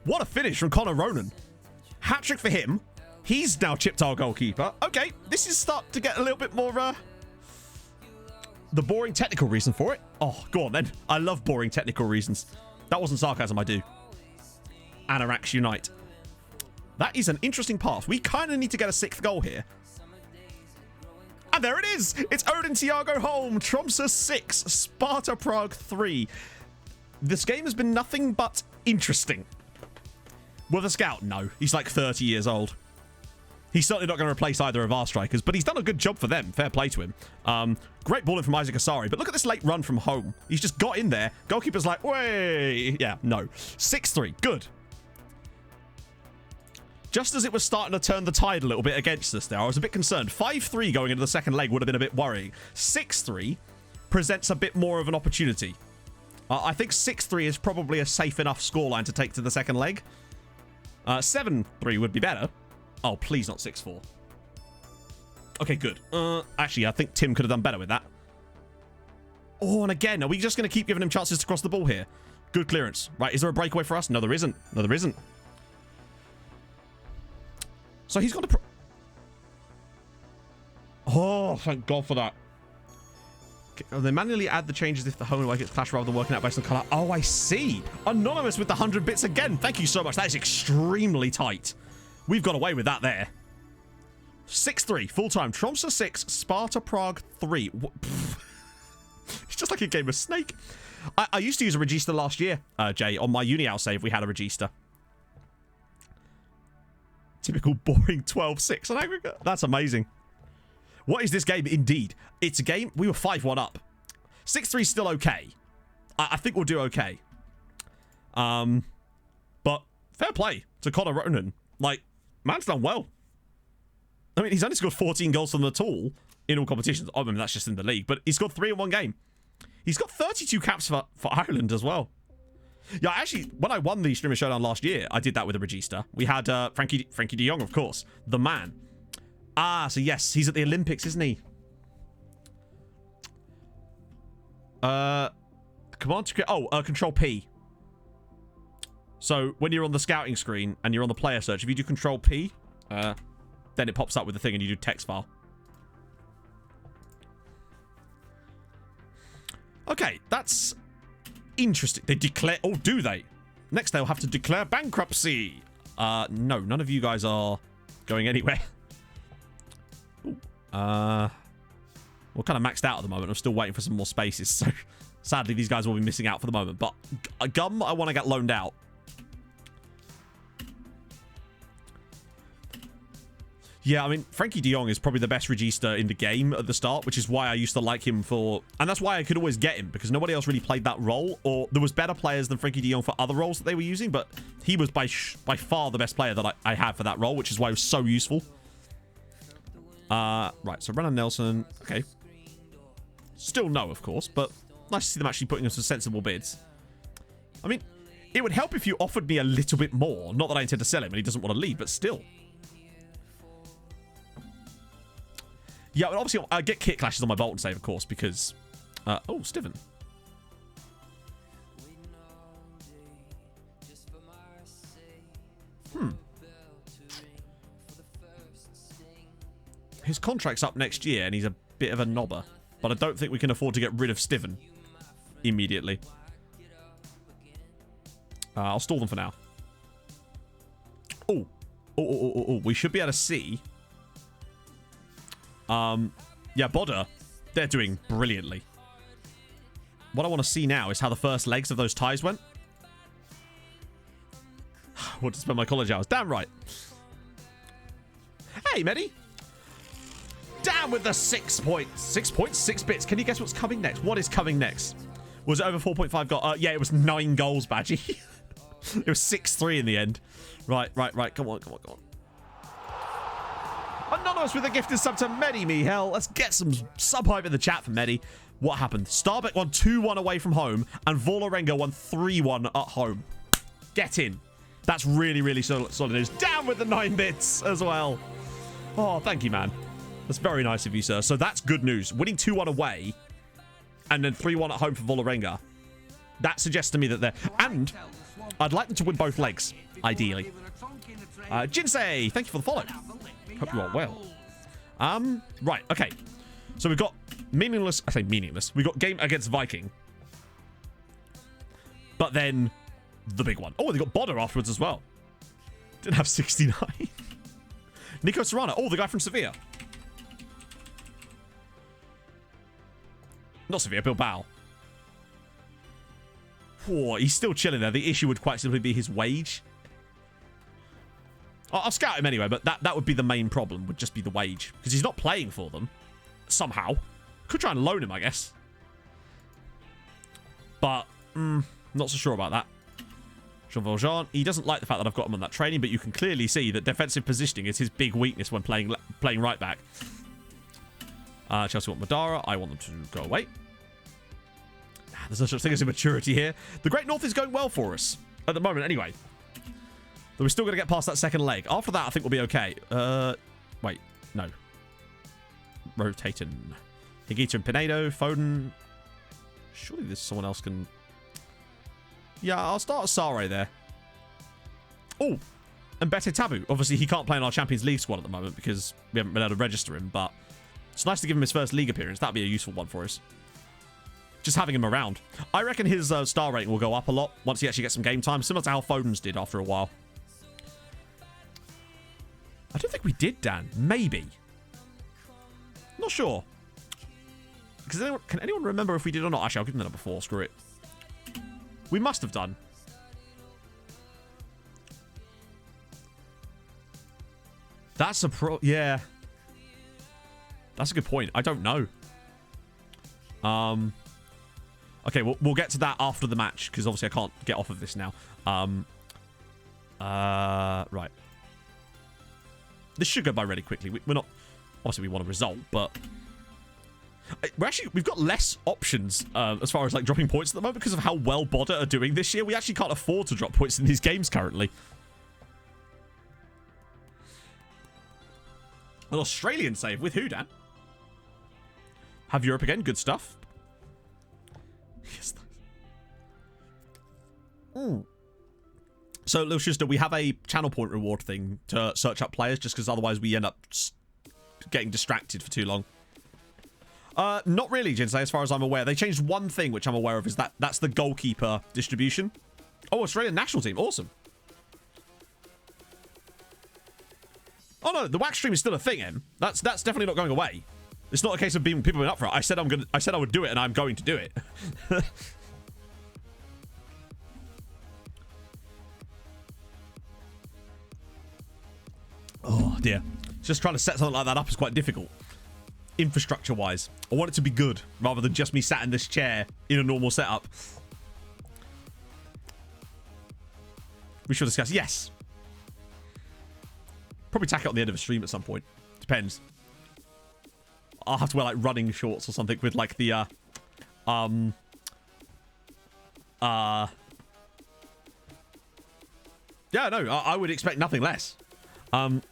What a finish from Connor Ronan. Hat-trick for him. He's now chipped our goalkeeper. Okay, this is starting to get a little bit more... the boring technical reason for it. Oh, go on then. I love boring technical reasons. That wasn't sarcasm, I do. Anarax Unite. That is an interesting path. We kind of need to get a 6th goal here. And there it is. It's Odin Thiago Holm. Tromsø 6, Sparta Prague 3. This game has been nothing but interesting. With a scout? No. He's like 30 years old. He's certainly not going to replace either of our strikers, but he's done a good job for them. Fair play to him. Great ball in from Isaac Asari, but look at this late run from home. He's just got in there. Goalkeeper's like, way. Yeah, no. 6-3. Good. Just as it was starting to turn the tide a little bit against us there, I was a bit concerned. 5-3 going into the second leg would have been a bit worrying. 6-3 presents a bit more of an opportunity. I think 6-3 is probably a safe enough scoreline to take to the second leg. 7-3 would be better. Oh, please not 6-4. Okay, good. Actually, I think Tim could have done better with that. Oh, and again, are we just going to keep giving him chances to cross the ball here? Good clearance. Right, is there a breakaway for us? No, there isn't. No, there isn't. So he's got to... Oh, thank God for that. Okay, they manually add the changes if the home and away gets clashed rather than working out based on colour. Oh, I see. Anonymous with the 100 bits again. Thank you so much. That is extremely tight. We've got away with that there. 6-3, full-time. Tromso 6, Sparta Prague 3. It's just like a game of Snake. I used to use a Regista last year, Jay. On my uni save, we had a Regista. Typical boring 12-6 on aggregate. That's amazing. What is this game? Indeed. It's a game. We were 5-1 up. 6-3 still okay. I think we'll do okay. But fair play to Connor Ronan. Like, man's done well. I mean, he's only scored 14 goals from the tool in all competitions. I mean, that's just in the league. But he scored 3 in one game. He's got 32 caps for Ireland as well. Yeah, actually, when I won the Streamer Showdown last year, I did that with a Regista. We had Frankie de Jong, of course. The man. Ah, so yes, he's at the Olympics, isn't he? Command to... Oh, Control P. So, when you're on the scouting screen and you're on the player search, if you do Control P, then it pops up with the thing and you do text file. Okay, that's interesting. They declare... Oh, do they? Next, they'll have to declare bankruptcy. No, none of you guys are going anywhere. Ooh, we're kind of maxed out at the moment. I'm still waiting for some more spaces, so sadly, these guys will be missing out for the moment. But Gum, I want to get loaned out. Yeah, I mean, Frankie de Jong is probably the best Regista in the game at the start, which is why I used to like him for... And that's why I could always get him, because nobody else really played that role, or there was better players than Frankie de Jong for other roles that they were using, but he was by far the best player that I had for that role, which is why it was so useful. Right, so Brennan Nelson, okay. Still no, of course, but nice to see them actually putting in some sensible bids. I mean, it would help if you offered me a little bit more. Not that I intend to sell him and he doesn't want to leave, but still. Yeah, and obviously I get kit clashes on my Bolton save, of course, because... oh, Steven. His contract's up next year, and he's a bit of a knobber. But I don't think we can afford to get rid of Steven immediately. I'll stall them for now. Oh. Oh. We should be able to see... yeah, Bodder, they're doing brilliantly. What I want to see now is how the first legs of those ties went. I want to spend my college hours. Damn right. Hey, Medi. Down with the 6 points. 6 points, 6 bits. Can you guess what's coming next? What is coming next? Was it over 4.5 goals? Yeah, it was 9 goals, Badgie. It was 6-3 in the end. Right. Come on. Anonymous with a gifted sub to Medi, Mihel. Let's get some sub hype in the chat for Medi. What happened? Starbeck won 2-1 away from home, and Vålerenga won 3-1 at home. Get in. That's really, really solid news. Down with the 9 bits as well. Oh, thank you, man. That's very nice of you, sir. So that's good news. Winning 2-1 away, and then 3-1 at home for Vålerenga. That suggests to me that they're... And I'd like them to win both legs, ideally. Jinsei, thank you for the follow. Hope you are well. Right, okay. So we've got meaningless... I say meaningless. We've got game against Viking. But then the big one. Oh, they got Bodder afterwards as well. Didn't have 69. Nico Serrano. Oh, the guy from Sevilla. Not Sevilla, Bilbao. Oh, he's still chilling there. The issue would quite simply be his wage. I'll scout him anyway, but that would be the main problem, would just be the wage. Because he's not playing for them, somehow. Could try and loan him, I guess. But, not so sure about that. Jean Valjean, he doesn't like the fact that I've got him on that training, but you can clearly see that defensive positioning is his big weakness when playing right back. Chelsea want Madara. I want them to go away. There's no such thing as immaturity here. The Great North is going well for us. At the moment, anyway. But we're still going to get past that second leg. After that, I think we'll be okay. Wait. No. rotating. Higuita and Pinedo, Foden. Surely there's someone else can... Yeah, I'll start Sare there. Oh, and Bete Tabu. Obviously, he can't play in our Champions League squad at the moment because we haven't been able to register him, but it's nice to give him his first league appearance. That'd be a useful one for us. Just having him around. I reckon his star rating will go up a lot once he actually gets some game time, similar to how Foden's did after a while. I don't think we did, Dan. Maybe. Not sure. Because can anyone remember if we did or not? Actually, I'll give them the number 4. Screw it. We must have done. That's a yeah. That's a good point. I don't know. Okay, we'll get to that after the match because obviously I can't get off of this now. Right. This should go by really quickly. We're not... Obviously, we want a result, but... We've got less options as far as like dropping points at the moment because of how well Bodder are doing this year. We actually can't afford to drop points in these games currently. An Australian save with who, Dan? Have Europe again. Good stuff. Yes. So, Lucius, we have a channel point reward thing to search up players just because otherwise we end up getting distracted for too long. Not really, Jinsei, as far as I'm aware. They changed one thing which I'm aware of is that's the goalkeeper distribution. Oh, Australian national team. Awesome. Oh no, the wax stream is still a thing, Em. That's definitely not going away. It's not a case of people being up for it. I said I would do it, and I'm going to do it. Oh dear, just trying to set something like that up is quite difficult. Infrastructure-wise, I want it to be good rather than just me sat in this chair in a normal setup. We should discuss. Yes. Probably tack it on the end of a stream at some point. Depends. I'll have to wear like running shorts or something with like the yeah, no, I would expect nothing less. What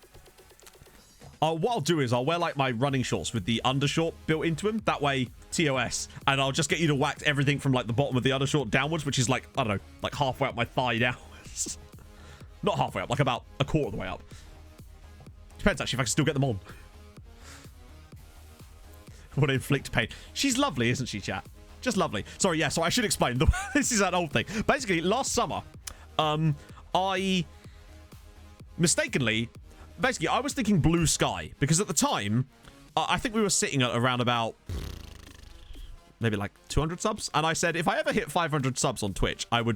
I'll do is I'll wear like my running shorts with the undershort built into them. That way, TOS, and I'll just get you to wax everything from like the bottom of the undershort downwards, which is like, I don't know, like halfway up my thigh downwards. Not halfway up, like about a quarter of the way up. Depends actually if I can still get them on. Would inflict pain. She's lovely, isn't she, chat? Just lovely. Sorry, yeah, so I should explain. This is an old thing. Basically, last summer, I mistakenly... Basically, I was thinking blue sky. Because at the time, I think we were sitting at around about... maybe like 200 subs. And I said, if I ever hit 500 subs on Twitch, I'd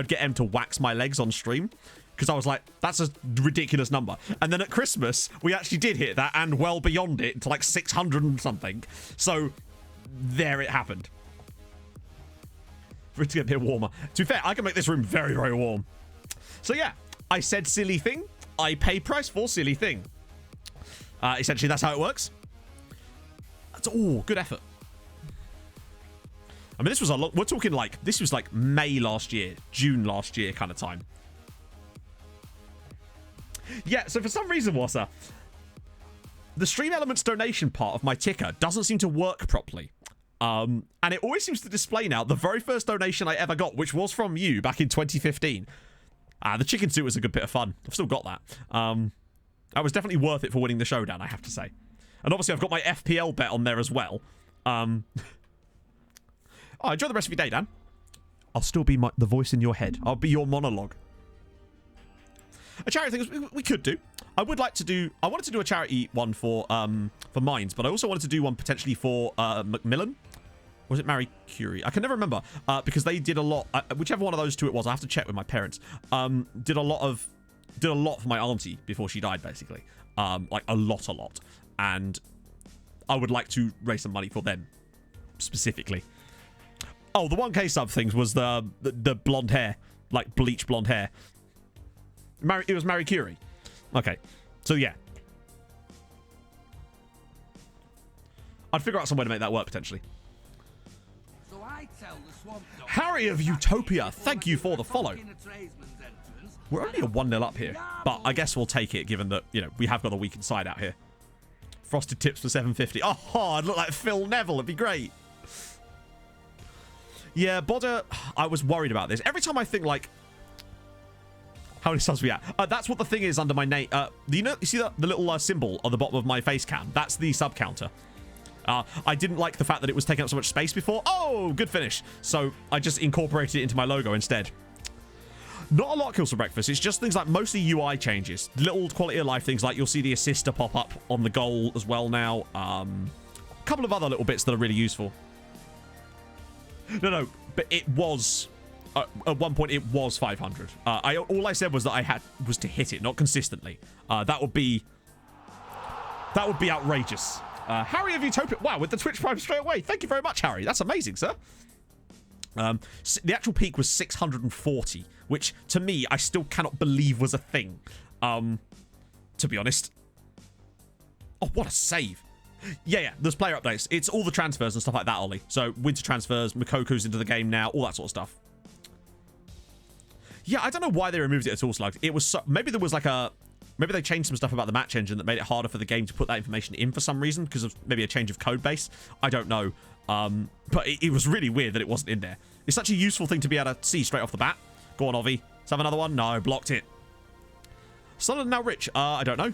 get Em to wax my legs on stream. Because I was like, that's a ridiculous number. And then at Christmas, we actually did hit that and well beyond it to like 600 and something. So, there it happened. For it to get a bit warmer. To be fair, I can make this room very, very warm. So yeah, I said silly thing. I pay price for silly thing. Essentially, that's how it works. That's all good effort. I mean, this was a lot. We're talking like, this was like May last year, June last year kind of time. Yeah, so for some reason, Wassa, the Stream Elements donation part of my ticker doesn't seem to work properly. And it always seems to display now the very first donation I ever got, which was from you back in 2015. The chicken suit was a good bit of fun. I've still got that. That was definitely worth it for winning the showdown, I have to say. And obviously, I've got my FPL bet on there as well. Oh, enjoy the rest of your day, Dan. I'll still be the voice in your head. I'll be your monologue. A charity thing we could do. I wanted to do a charity one for Mines, but I also wanted to do one potentially for Macmillan. Or was it Marie Curie? I can never remember because they did a lot. Whichever one of those two it was, I have to check with my parents. Did a lot for my auntie before she died, basically. Like a lot, and I would like to raise some money for them specifically. Oh, the 1K sub things was the blonde hair, like bleach blonde hair. It was Marie Curie. Okay, so yeah, I'd figure out some way to make that work potentially. So I tell the swamp dog, Harry of Utopia, thank you for the follow. We're only a 1-0 up here, but I guess we'll take it given that, you know, we have got a weak inside out here. Frosted tips for 750. Oh, I'd look like Phil Neville. It'd be great. Yeah, Bodder, I was worried about this. Every time I think, like, how many subs we at? That's what the thing is under my name. You see the little symbol on the bottom of my face cam? That's the sub counter. I didn't like the fact that it was taking up so much space before. Oh, good finish. So I just incorporated it into my logo instead. Not a lot kills for breakfast. It's just things like mostly UI changes. Little quality of life things like you'll see the assister pop up on the goal as well now. A couple of other little bits that are really useful. No, but it was... at one point, it was 500. All I said was that I had was to hit it, not consistently. That would be outrageous. Harry of Utopia. Wow, with the Twitch Prime straight away. Thank you very much, Harry. That's amazing, sir. The actual peak was 640, which to me, I still cannot believe was a thing. To be honest. Oh, what a save. Yeah, there's player updates. It's all the transfers and stuff like that, Ollie. So winter transfers, Makoko's into the game now, all that sort of stuff. Yeah, I don't know why they removed it at all, Slugs. It was so, maybe there was like a... Maybe they changed some stuff about the match engine that made it harder for the game to put that information in for some reason because of maybe a change of code base. I don't know. But it was really weird that it wasn't in there. It's such a useful thing to be able to see straight off the bat. Go on, Ovi. Let's have another one. No, blocked it. Solid now rich. I don't know.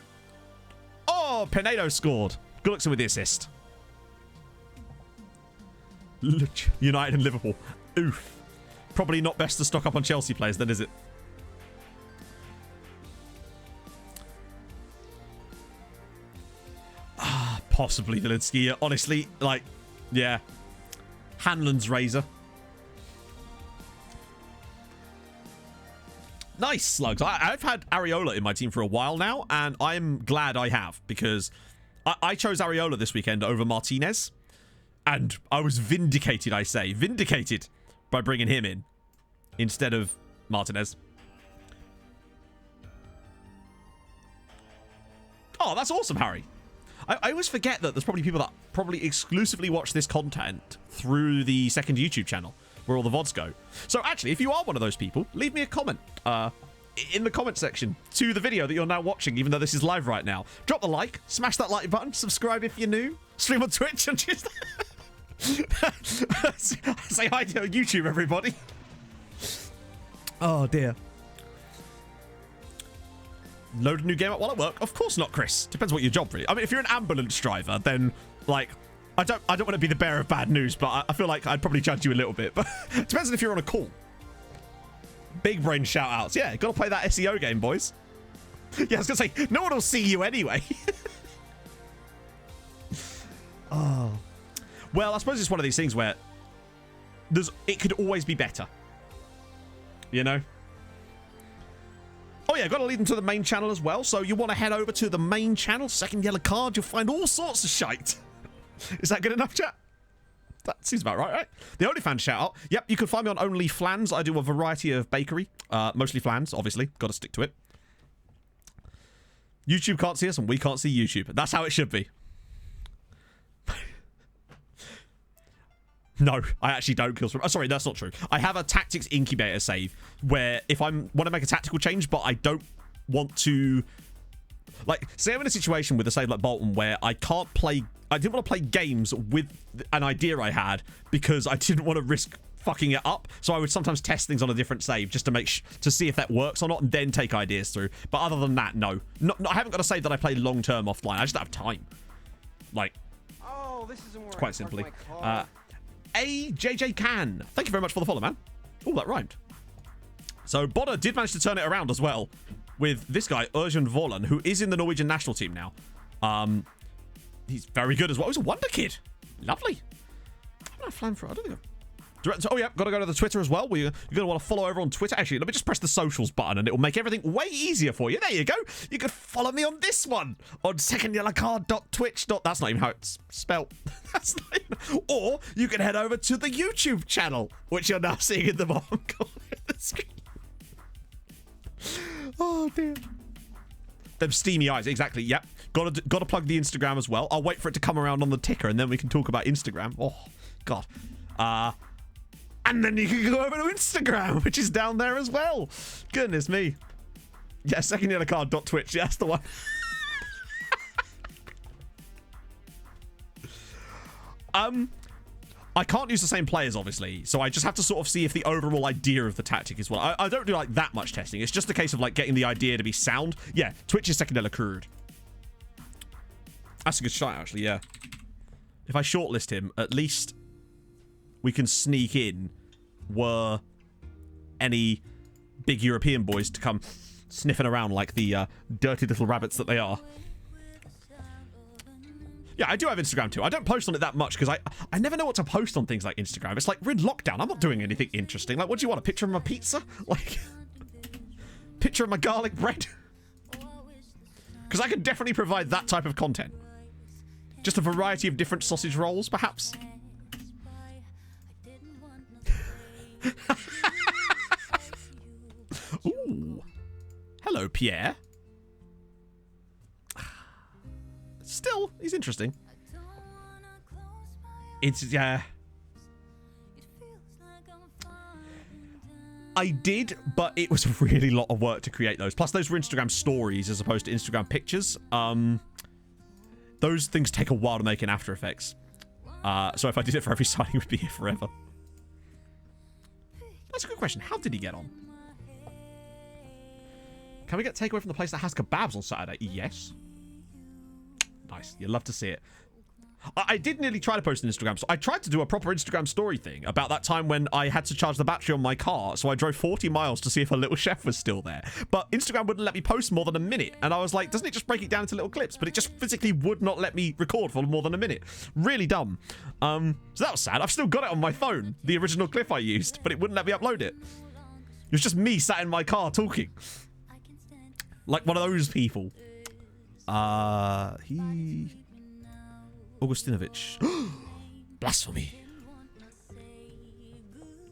Oh, Pinedo scored. Good looks with the assist. United and Liverpool. Oof. Probably not best to stock up on Chelsea players then, is it? Possibly Vilinsky. Honestly, like, yeah. Hanlon's razor. Nice, Slugs. I've had Areola in my team for a while now, and I'm glad I have, because I chose Areola this weekend over Martinez, and I was vindicated, I say. Vindicated by bringing him in instead of Martinez. Oh, that's awesome, Harry. I always forget that there's probably people that probably exclusively watch this content through the second YouTube channel where all the VODs go. So actually, if you are one of those people, leave me a comment in the comment section to the video that you're now watching, even though this is live right now. Drop the like, smash that like button, subscribe if you're new, stream on Twitch, and just say hi to YouTube, everybody. Oh, dear. Load a new game up while at work? Of course not, Chris. Depends what your job really. I mean, if you're an ambulance driver, then like I don't want to be the bearer of bad news, but I feel like I'd probably judge you a little bit. But it depends on if you're on a call. Big brain shout outs. Yeah, gotta play that SEO game, boys. Yeah, I was gonna say, no one will see you anyway. Oh. Well, I suppose it's one of these things where it could always be better. You know? Oh yeah, got to lead them to the main channel as well. So you want to head over to the main channel, SecondYellowCard. You'll find all sorts of shite. Is that good enough, chat? That seems about right? The OnlyFans shout out. Yep, you can find me on OnlyFlans. I do a variety of bakery. Mostly flans, obviously. Got to stick to it. YouTube can't see us and we can't see YouTube. That's how it should be. No, I actually don't kill from... Oh, sorry, that's not true. I have a tactics incubator save where if I want to make a tactical change, but I don't want to... Like, say I'm in a situation with a save like Bolton where I can't play... I didn't want to play games with an idea I had because I didn't want to risk fucking it up. So I would sometimes test things on a different save just to make to see if that works or not and then take ideas through. But other than that, no. I haven't got a save that I play long-term offline. I just don't have time. Like, oh, this isn't where quite simply. AJJ Can. Thank you very much for the follow, man. Oh, that rhymed. So Bodder did manage to turn it around as well with this guy, Urjan Vollan, who is in the Norwegian national team now. He's very good as well. He's a wonder kid. Lovely. I'm not flying for. I don't think oh yeah, got to go to the Twitter as well. You're going to want to follow over on Twitter. Actually, let me just press the socials button and it will make everything way easier for you. There you go. You can follow me on this one on SecondYellowCard.twitch. That's not even how it's spelled. That's not even... Or you can head over to the YouTube channel, which you're now seeing in the bottom corner of the screen. Oh dear. Them steamy eyes, exactly. Yep. Got to plug the Instagram as well. I'll wait for it to come around on the ticker and then we can talk about Instagram. Oh God. And then you can go over to Instagram, which is down there as well. Goodness me. Yeah, SecondYellowCard.twitch. Yeah, that's the one. I can't use the same players, obviously, so I just have to sort of see if the overall idea of the tactic is well. I don't do like that much testing. It's just a case of like getting the idea to be sound. Yeah, Twitch is SecondYellowCard. That's a good shot, actually. Yeah. If I shortlist him, at least we can sneak in. Were any big European boys to come sniffing around like the dirty little rabbits that they are. Yeah, I do have Instagram too. I don't post on it that much because I never know what to post on things like Instagram. It's like, we're in lockdown. I'm not doing anything interesting. Like, what do you want? A picture of my pizza? Like, picture of my garlic bread? Because I could definitely provide that type of content. Just a variety of different sausage rolls, perhaps? Ooh. Hello, Pierre. Still, he's interesting. It's, yeah. I did, but it was a really lot of work to create those. Plus, those were Instagram stories as opposed to Instagram pictures. Those things take a while to make in After Effects. So if I did it for every signing, it would be here forever. That's a good question. How did he get on? Can we get takeaway from the place that has kebabs on Saturday? Yes. Nice. You'd love to see it. I did nearly try to post an Instagram. So I tried to do a proper Instagram story thing about that time when I had to charge the battery on my car. So I drove 40 miles to see if a little chef was still there. But Instagram wouldn't let me post more than a minute. And I was like, doesn't it just break it down into little clips? But it just physically would not let me record for more than a minute. Really dumb. So that was sad. I've still got it on my phone, the original clip I used, but it wouldn't let me upload it. It was just me sat in my car talking. Like one of those people. Augustinovich. Blasphemy.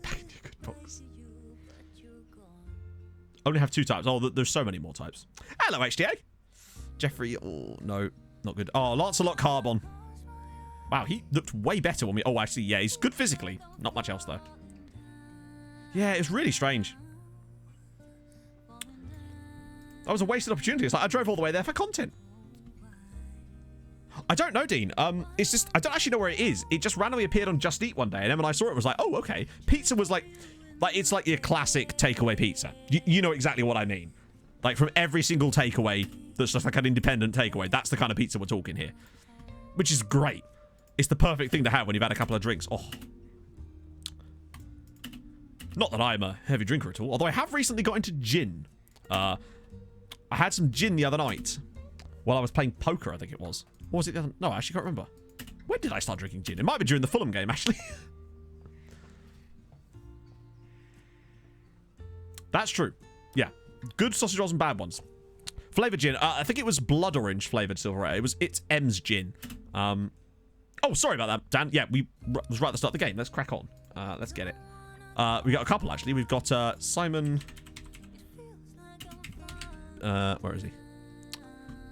Back in your good box. Only have 2 types. Oh, there's so many more types. Hello, HDA. Jeffrey. Oh, no. Not good. Oh, Lancelot Carbon. Wow, he looked way better when we... Oh, actually, yeah, he's good physically. Not much else, though. Yeah, it's really strange. That was a wasted opportunity. It's like I drove all the way there for content. I don't know, Dean. It's just, I don't actually know where it is. It just randomly appeared on Just Eat one day, and Em and I saw it and was like, oh, okay. Pizza was like it's like your classic takeaway pizza. You know exactly what I mean. Like from every single takeaway that's just like an independent takeaway. That's the kind of pizza we're talking here. Which is great. It's the perfect thing to have when you've had a couple of drinks. Oh. Not that I'm a heavy drinker at all, although I have recently got into gin. I had some gin the other night while I was playing poker, I think it was. Or was it the other... No, I actually can't remember. When did I start drinking gin? It might be during the Fulham game, actually. That's true. Yeah. Good sausage rolls and bad ones. Flavoured gin. I think it was blood orange flavoured silver ale. It's M's gin. Oh, sorry about that, Dan. Yeah, we was right at the start of the game. Let's crack on. Let's get it. We got a couple, actually. We've got Simon... where is he?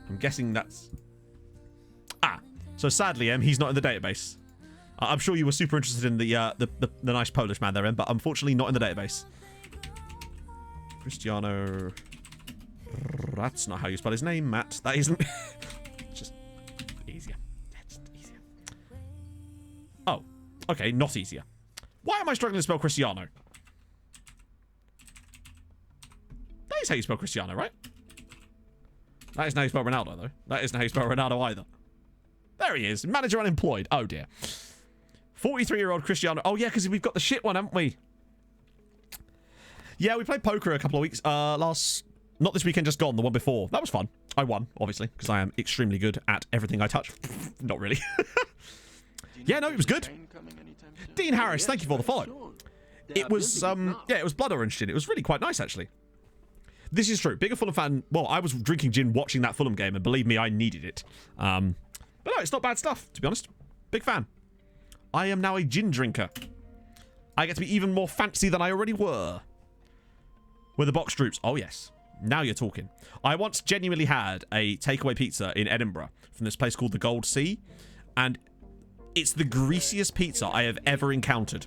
I'm guessing that's... So sadly, he's not in the database. I'm sure you were super interested in the nice Polish man there, but unfortunately not in the database. Cristiano... That's not how you spell his name, Matt. That isn't... Just easier. That's easier. Oh. Okay, not easier. Why am I struggling to spell Cristiano? That is how you spell Cristiano, right? That isn't how you spell Ronaldo, though. That isn't how you spell Ronaldo either. There he is. Manager unemployed. Oh, dear. 43-year-old Cristiano. Oh, yeah, because we've got the shit one, haven't we? Yeah, we played poker a couple of weeks. Not this weekend, just gone. The one before. That was fun. I won, obviously, because I am extremely good at everything I touch. Not really. Yeah, no, it was good. Dean Harris, thank you for the follow. It was, yeah, it was blood orange gin. It was really quite nice, actually. This is true. Bigger Fulham fan. Well, I was drinking gin watching that Fulham game, and believe me, I needed it. But no, it's not bad stuff, to be honest. Big fan. I am now a gin drinker. I get to be even more fancy than I already were. With the box troops. Oh, yes. Now you're talking. I once genuinely had a takeaway pizza in Edinburgh from this place called the Gold Sea. And it's the greasiest pizza I have ever encountered.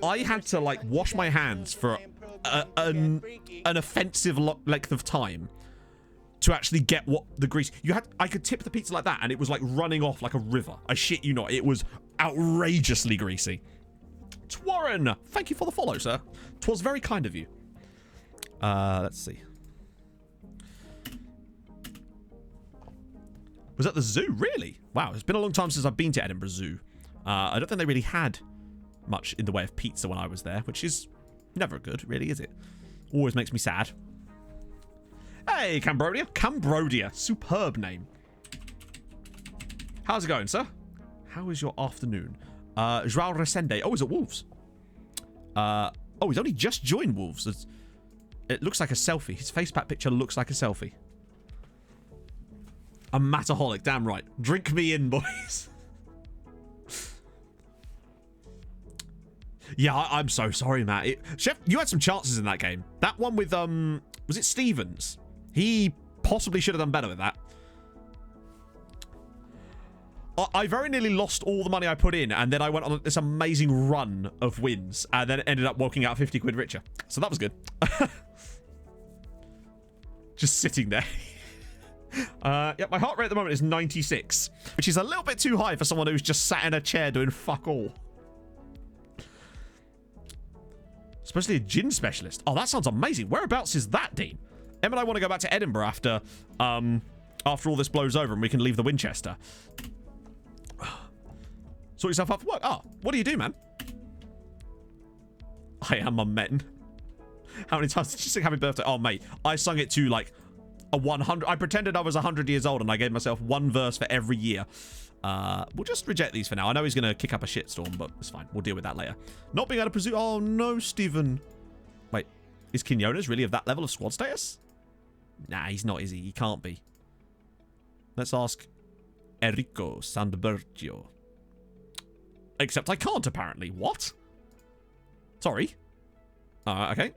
I had to, like, wash my hands for an offensive length of time to actually get what the grease... I could tip the pizza like that, and it was, like, running off like a river. I shit you not. It was outrageously greasy. Twarren, thank you for the follow, sir. 'Twas very kind of you. Let's see. Was that the zoo? Really? Wow, it's been a long time since I've been to Edinburgh Zoo. I don't think they really had much in the way of pizza when I was there, which is never good, really, is it? Always makes me sad. Hey, Cambrodia. Cambrodia. Superb name. How's it going, sir? How is your afternoon? Joao Resende. Oh, is it Wolves? Oh, he's only just joined Wolves. It looks like a selfie. His facepack picture looks like a selfie. A mataholic. Damn right. Drink me in, boys. Yeah, I'm so sorry, Matt. Chef, you had some chances in that game. That one with, was it Stevens? He possibly should have done better with that. I very nearly lost all the money I put in, and then I went on this amazing run of wins, and then ended up walking out 50 quid richer. So that was good. Just sitting there. Yeah, my heart rate at the moment is 96, which is a little bit too high for someone who's just sat in a chair doing fuck all. Especially a gin specialist. Oh, that sounds amazing. Whereabouts is that, Dean? Em and I want to go back to Edinburgh after all this blows over and we can leave the Winchester. Sort yourself up for work. Oh, what do you do, man? I am a men. How many times did you sing happy birthday? Oh, mate, I sung it to like a 100. I pretended I was 100 years old and I gave myself one verse for every year. We'll just reject these for now. I know he's going to kick up a shitstorm, but it's fine. We'll deal with that later. Not being able to pursue. Oh, no, Stephen. Wait, is Quinones really of that level of squad status? Nah, he's not, is he? He can't be. Let's ask Enrico Sandbergio. Except I can't, apparently. What? Sorry. Okay.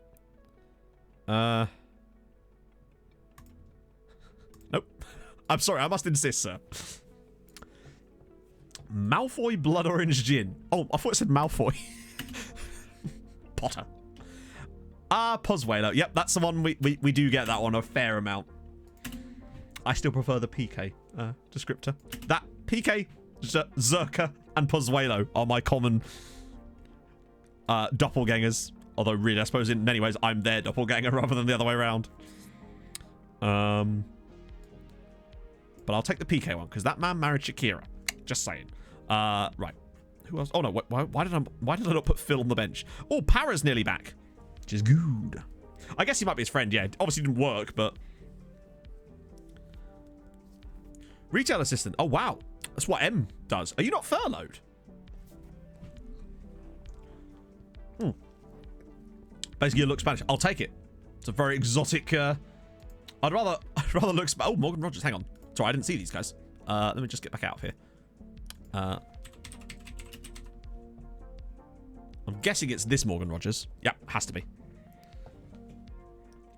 Nope. I'm sorry, I must insist, sir. Malfoy Blood Orange Gin. Oh, I thought it said Malfoy. Potter. Pozuelo. Yep, that's the one we do get that one a fair amount. I still prefer the PK descriptor. That PK, Zerka, and Pozuelo are my common doppelgangers. Although, really, I suppose in many ways, I'm their doppelganger rather than the other way around. But I'll take the PK one, because that man married Shakira. Just saying. Right. Who else? Oh, no. Why did I not put Phil on the bench? Oh, Para's nearly back. Which is good. I guess he might be his friend, yeah. Obviously didn't work, but... Retail assistant. Oh, wow. That's what M does. Are you not furloughed? Basically, you look Spanish. I'll take it. It's a very exotic... I'd rather look... Oh, Morgan Rogers. Hang on. Sorry, I didn't see these guys. Let me just get back out of here. I'm guessing it's this Morgan Rogers. Yep, has to be.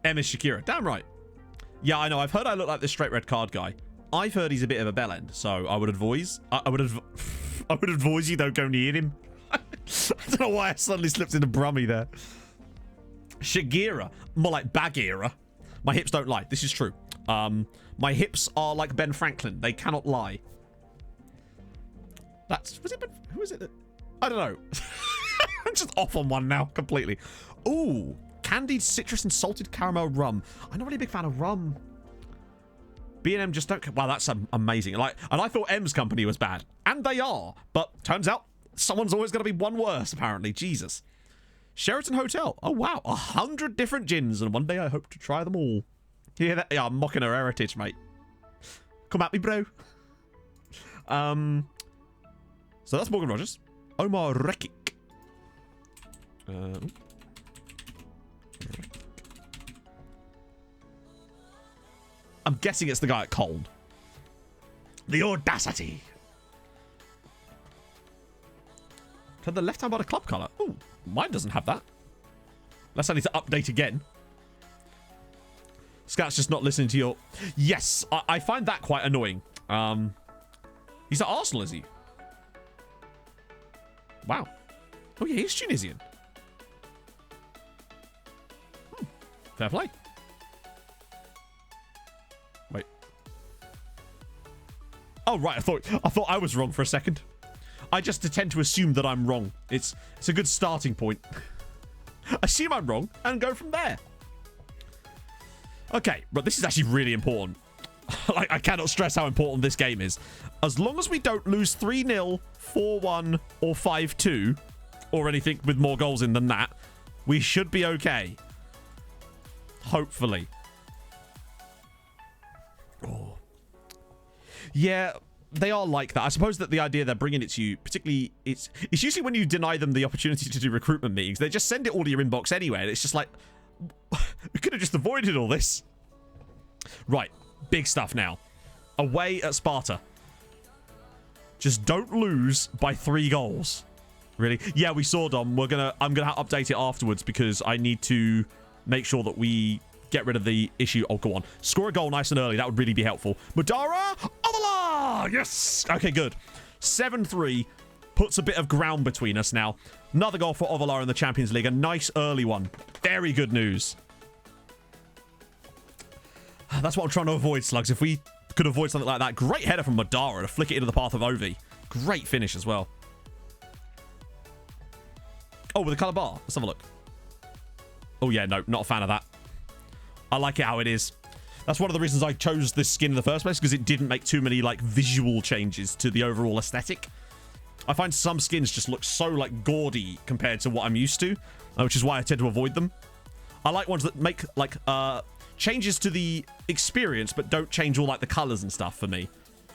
M is Shakira. Damn right. Yeah, I know. I've heard I look like this straight red card guy. I've heard he's a bit of a bellend, so I would advise. I would advise you don't go near him. I don't know why I suddenly slipped into Brummy there. Shakira, more like Bagheera. My hips don't lie. This is true. My hips are like Ben Franklin. They cannot lie. Who is it that... I don't know. I'm just off on one now, completely. Ooh, candied citrus and salted caramel rum. I'm not really a big fan of rum. B&M just don't... Wow, that's amazing. And I thought M's company was bad. And they are. But turns out someone's always going to be one worse, apparently. Jesus. Sheraton Hotel. Oh, wow. 100 different gins. And one day I hope to try them all. You hear that? Yeah, I'm mocking her heritage, mate. Come at me, bro. So that's Morgan Rogers. Omar Rekik. I'm guessing it's the guy at Cold. The audacity. Turn the left hand by the club colour. Oh, mine doesn't have that. Unless I need to update again. Scout's just not listening to your... Yes, I find that quite annoying. He's at Arsenal, is he? Wow. Oh, yeah, he's Tunisian. Fair play. Wait. Oh, right. I thought I was wrong for a second. I just tend to assume that I'm wrong. It's a good starting point. Assume I'm wrong and go from there. Okay, but this is actually really important. Like, I cannot stress how important this game is. As long as we don't lose 3-0, 4-1, or 5-2, or anything with more goals in than that, we should be okay. Hopefully. Oh. Yeah, they are like that. I suppose that the idea they're bringing it to you, particularly, it's usually when you deny them the opportunity to do recruitment meetings, they just send it all to your inbox anyway, and it's just like, we could have just avoided all this. Right, big stuff now. Away at Sparta. Just don't lose by 3 goals. Really? Yeah, we saw, Dom. I'm gonna update it afterwards because I need to make sure that we get rid of the issue. Oh, go on. Score a goal nice and early. That would really be helpful. Madara Ovala! Yes! Okay, good. 7-3 puts a bit of ground between us now. Another goal for Ovala in the Champions League. A nice early one. Very good news. That's what I'm trying to avoid, Slugs. If we could avoid something like that. Great header from Madara to flick it into the path of Ovi. Great finish as well. Oh, with the colour bar. Let's have a look. Oh, yeah, no, not a fan of that. I like it how it is. That's one of the reasons I chose this skin in the first place, because it didn't make too many, like, visual changes to the overall aesthetic. I find some skins just look so, like, gaudy compared to what I'm used to, which is why I tend to avoid them. I like ones that make, like, changes to the experience, but don't change all, like, the colours and stuff for me.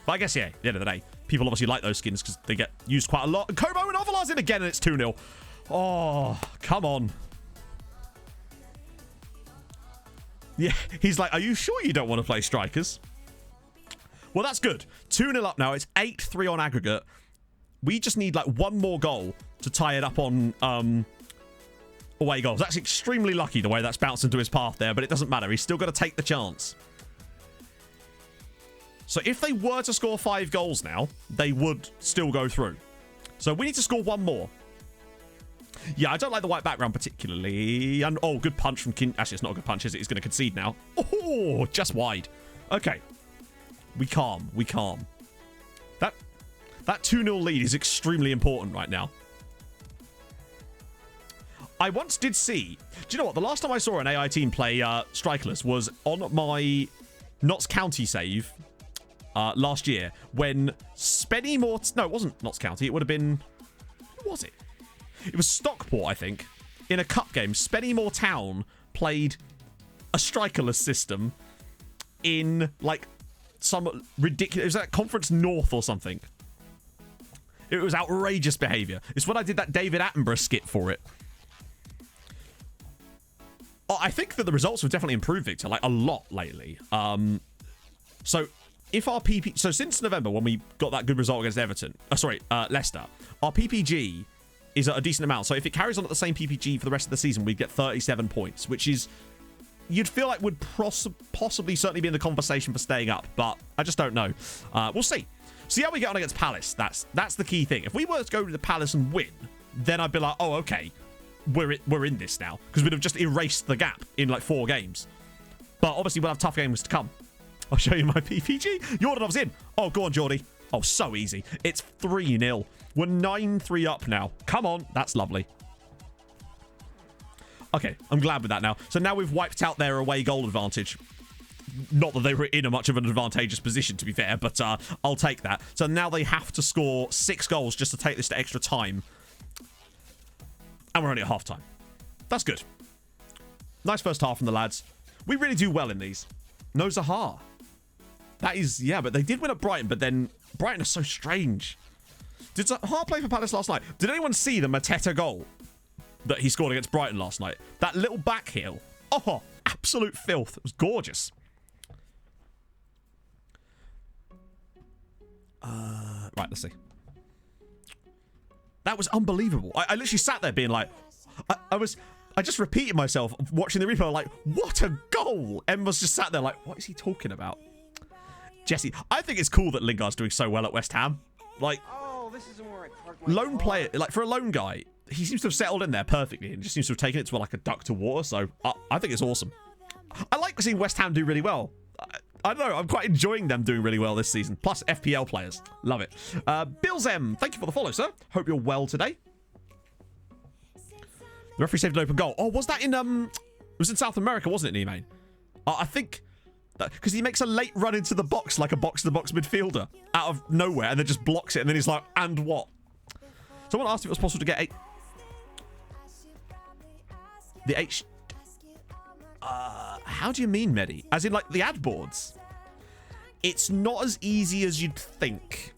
But I guess, yeah, at the end of the day, people obviously like those skins because they get used quite a lot. And Kobo and Ovala's in again, and it's 2-0. Oh, come on. Yeah, he's like, are you sure you don't want to play strikers? Well, that's good. 2-0 up now. It's 8-3 on aggregate. We just need, like, one more goal to tie it up on away goals. That's extremely lucky the way that's bounced into his path there, but it doesn't matter. He's still got to take the chance. So if they were to score 5 goals now, they would still go through. So we need to score 1 more. Yeah, I don't like the white background particularly. And oh, good punch from Kin. Actually, it's not a good punch, is it? He's going to concede now. Oh, just wide. Okay. We calm. We calm. That 2-0 lead is extremely important right now. I once did see... Do you know what? The last time I saw an AI team play Strikeless was on my Notts County save last year when Spenny Mort... No, it wasn't Notts County. It would have been... Who was it? It was Stockport, I think. In a cup game, Spennymoor Town played a strikerless system in, like, some ridiculous... It was at Conference North or something. It was outrageous behaviour. It's when I did that David Attenborough skit for it. I think that the results have definitely improved, Victor, like, a lot lately. So, if our PP... So, since November, when we got that good result against Everton... Leicester. Our PPG... is at a decent amount. So if it carries on at the same PPG for the rest of the season, we'd get 37 points, which is, you'd feel like would possibly certainly be in the conversation for staying up, but I just don't know. We'll see. See how we get on against Palace. That's the key thing. If we were to go to the Palace and win, then I'd be like, oh, okay, we're in this now, because we'd have just erased the gap in like 4 games. But obviously we'll have tough games to come. I'll show you my PPG. Jordanov's in. Oh, go on, Geordie. Oh, so easy. It's 3-0. We're 9-3 up now. Come on. That's lovely. Okay, I'm glad with that now. So now we've wiped out their away goal advantage. Not that they were in a much of an advantageous position, to be fair, but I'll take that. So now they have to score 6 goals just to take this to extra time. And we're only at half-time. That's good. Nice first half from the lads. We really do well in these. No Zaha. That is, yeah, but they did win at Brighton, but then Brighton are so strange. Did Zaha play for Palace last night? Did anyone see the Mateta goal that he scored against Brighton last night? That little back heel. Oh, absolute filth. It was gorgeous. Right, let's see. That was unbelievable. I literally sat there being like, I just repeated myself watching the replay. I'm like, what a goal. Emma's just sat there like, what is he talking about? Jesse, I think it's cool that Lingard's doing so well at West Ham. Like, lone player, like for a lone guy, he seems to have settled in there perfectly and just seems to have taken it to like a duck to water. So I think it's awesome. I like seeing West Ham do really well. I don't know. I'm quite enjoying them doing really well this season. Plus FPL players. Love it. Bills M, thank you for the follow, sir. Hope you're well today. The referee saved an open goal. Oh, was that in, it was in South America, wasn't it, Nemain? I think, because he makes a late run into the box like a box-to-box midfielder out of nowhere and then just blocks it and then he's like, and what? Someone asked if it was possible to get the H... how do you mean, Medi? As in, like, the ad boards? It's not as easy as you'd think.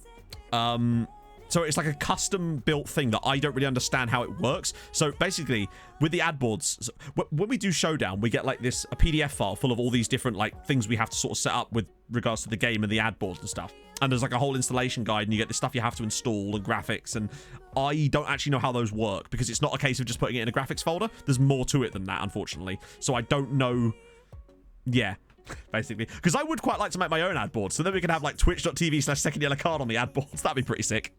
So it's like a custom-built thing that I don't really understand how it works. So basically, with the ad boards, when we do Showdown, we get, like, a PDF file full of all these different, like, things we have to sort of set up with regards to the game and the ad boards and stuff. And there's, like, a whole installation guide, and you get the stuff you have to install and graphics, and I don't actually know how those work, because it's not a case of just putting it in a graphics folder. There's more to it than that, unfortunately. So I don't know... Yeah, basically. Because I would quite like to make my own ad board, so then we can have, like, twitch.tv/SecondYellowCard on the ad boards. That'd be pretty sick.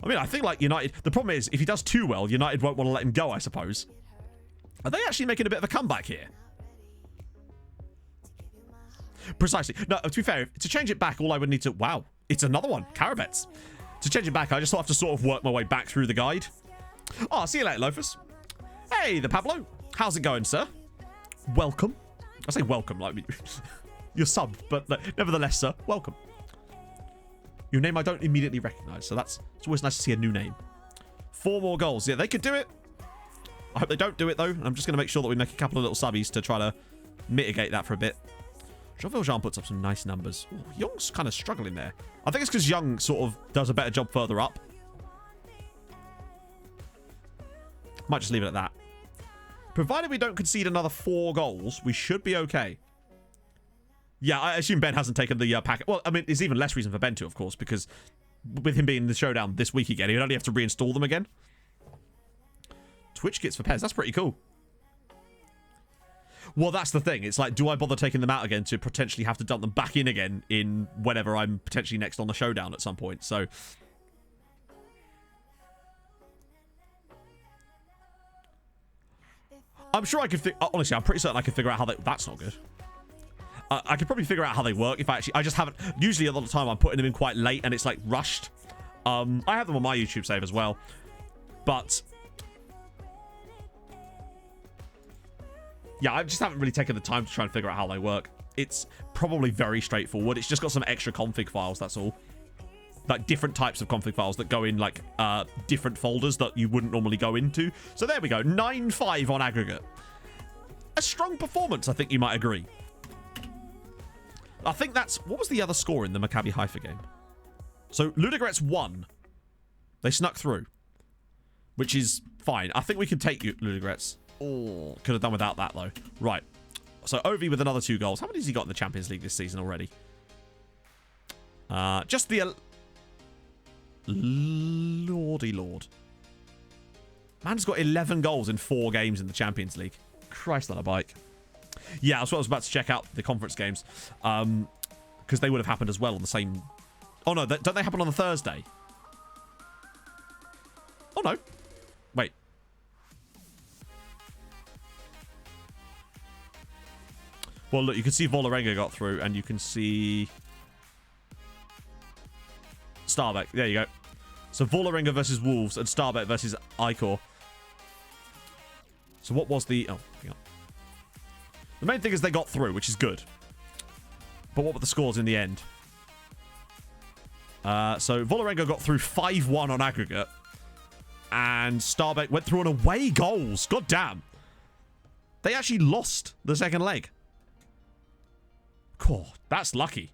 I mean, I think, like, United... The problem is, if he does too well, United won't want to let him go, I suppose. Are they actually making a bit of a comeback here? Precisely. No, to be fair, to change it back, all I would need to... Wow, it's another one. Carabets. To change it back, I just have to sort of work my way back through the guide. Oh, see you later, loafers. Hey, the Pablo. How's it going, sir? Welcome. I say welcome, like you're subbed, but nevertheless, sir, welcome. Your name I don't immediately recognize, so it's always nice to see a new name. 4 more goals. Yeah, they could do it. I hope they don't do it, though. I'm just going to make sure that we make a couple of little subbies to try to mitigate that for a bit. Jean Valjean puts up some nice numbers. Ooh, Young's kind of struggling there. I think it's because Young sort of does a better job further up. Might just leave it at that. Provided we don't concede another 4 goals, we should be okay. Yeah, I assume Ben hasn't taken the packet. Well, I mean, there's even less reason for Ben to, of course, because with him being in the Showdown this week again, he would only have to reinstall them again. Twitch kits for Pez. That's pretty cool. Well, that's the thing. It's like, do I bother taking them out again to potentially have to dump them back in again in whenever I'm potentially next on the Showdown at some point? So... I'm sure I could... Honestly, I'm pretty certain I could figure out how they... That's not good. I could probably figure out how they work if I actually... I just haven't... Usually, a lot of the time, I'm putting them in quite late and it's, like, rushed. I have them on my YouTube save as well. But... Yeah, I just haven't really taken the time to try and figure out how they work. It's probably very straightforward. It's just got some extra config files, that's all. Like, different types of config files that go in, like, different folders that you wouldn't normally go into. So there we go. 9-5 on aggregate. A strong performance, I think you might agree. I think that's... What was the other score in the Maccabi Haifa game? So, Ludogorets won. They snuck through. Which is fine. I think we can take Ludogorets. Oh, could have done without that, though. Right. So, Ovi with another 2 goals. How many has he got in the Champions League this season already? Just the... Lordy Lord. Man's got 11 goals in 4 games in the Champions League. Christ on a bike. Yeah, that's what I was about to check out, the conference games. Because they would have happened as well on the same... Oh, no, don't they happen on the Thursday? Oh, no. Wait. Well, look, you can see Vålerenga got through, and you can see... Starbek. There you go. So Vålerenga versus Wolves and Starbek versus Icor. So what was the... Oh, hang on. The main thing is they got through, which is good. But what were the scores in the end? So Vålerenga got through 5-1 on aggregate. And Starbek went through on away goals. God damn. They actually lost the second leg. Cool. That's lucky.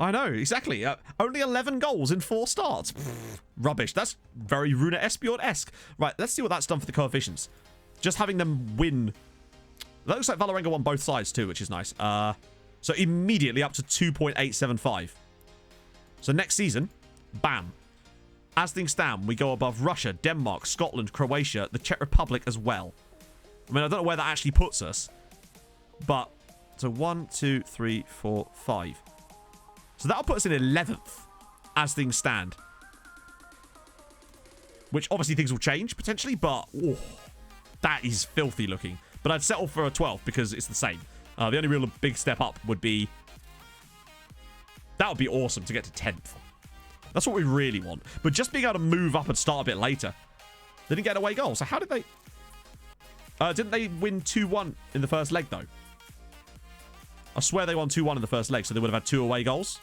I know, exactly. Only 11 goals in 4 starts. Pfft, rubbish. That's very Runa Esbjorn-esque. Right, let's see what that's done for the coefficients. Just having them win. That looks like Vålerenga won both sides too, which is nice. So immediately up to 2.875. So next season, bam. As things stand, we go above Russia, Denmark, Scotland, Croatia, the Czech Republic as well. I mean, I don't know where that actually puts us. But, so 1, 2, 3, 4, 5. So that'll put us in 11th as things stand. Which obviously things will change potentially, but oh, that is filthy looking. But I'd settle for a 12th because it's the same. The only real big step up would be... That would be awesome to get to 10th. That's what we really want. But just being able to move up and start a bit later. They didn't get an away goal. So how did they... didn't they win 2-1 in the first leg, though? I swear they won 2-1 in the first leg, so they would have had 2 away goals.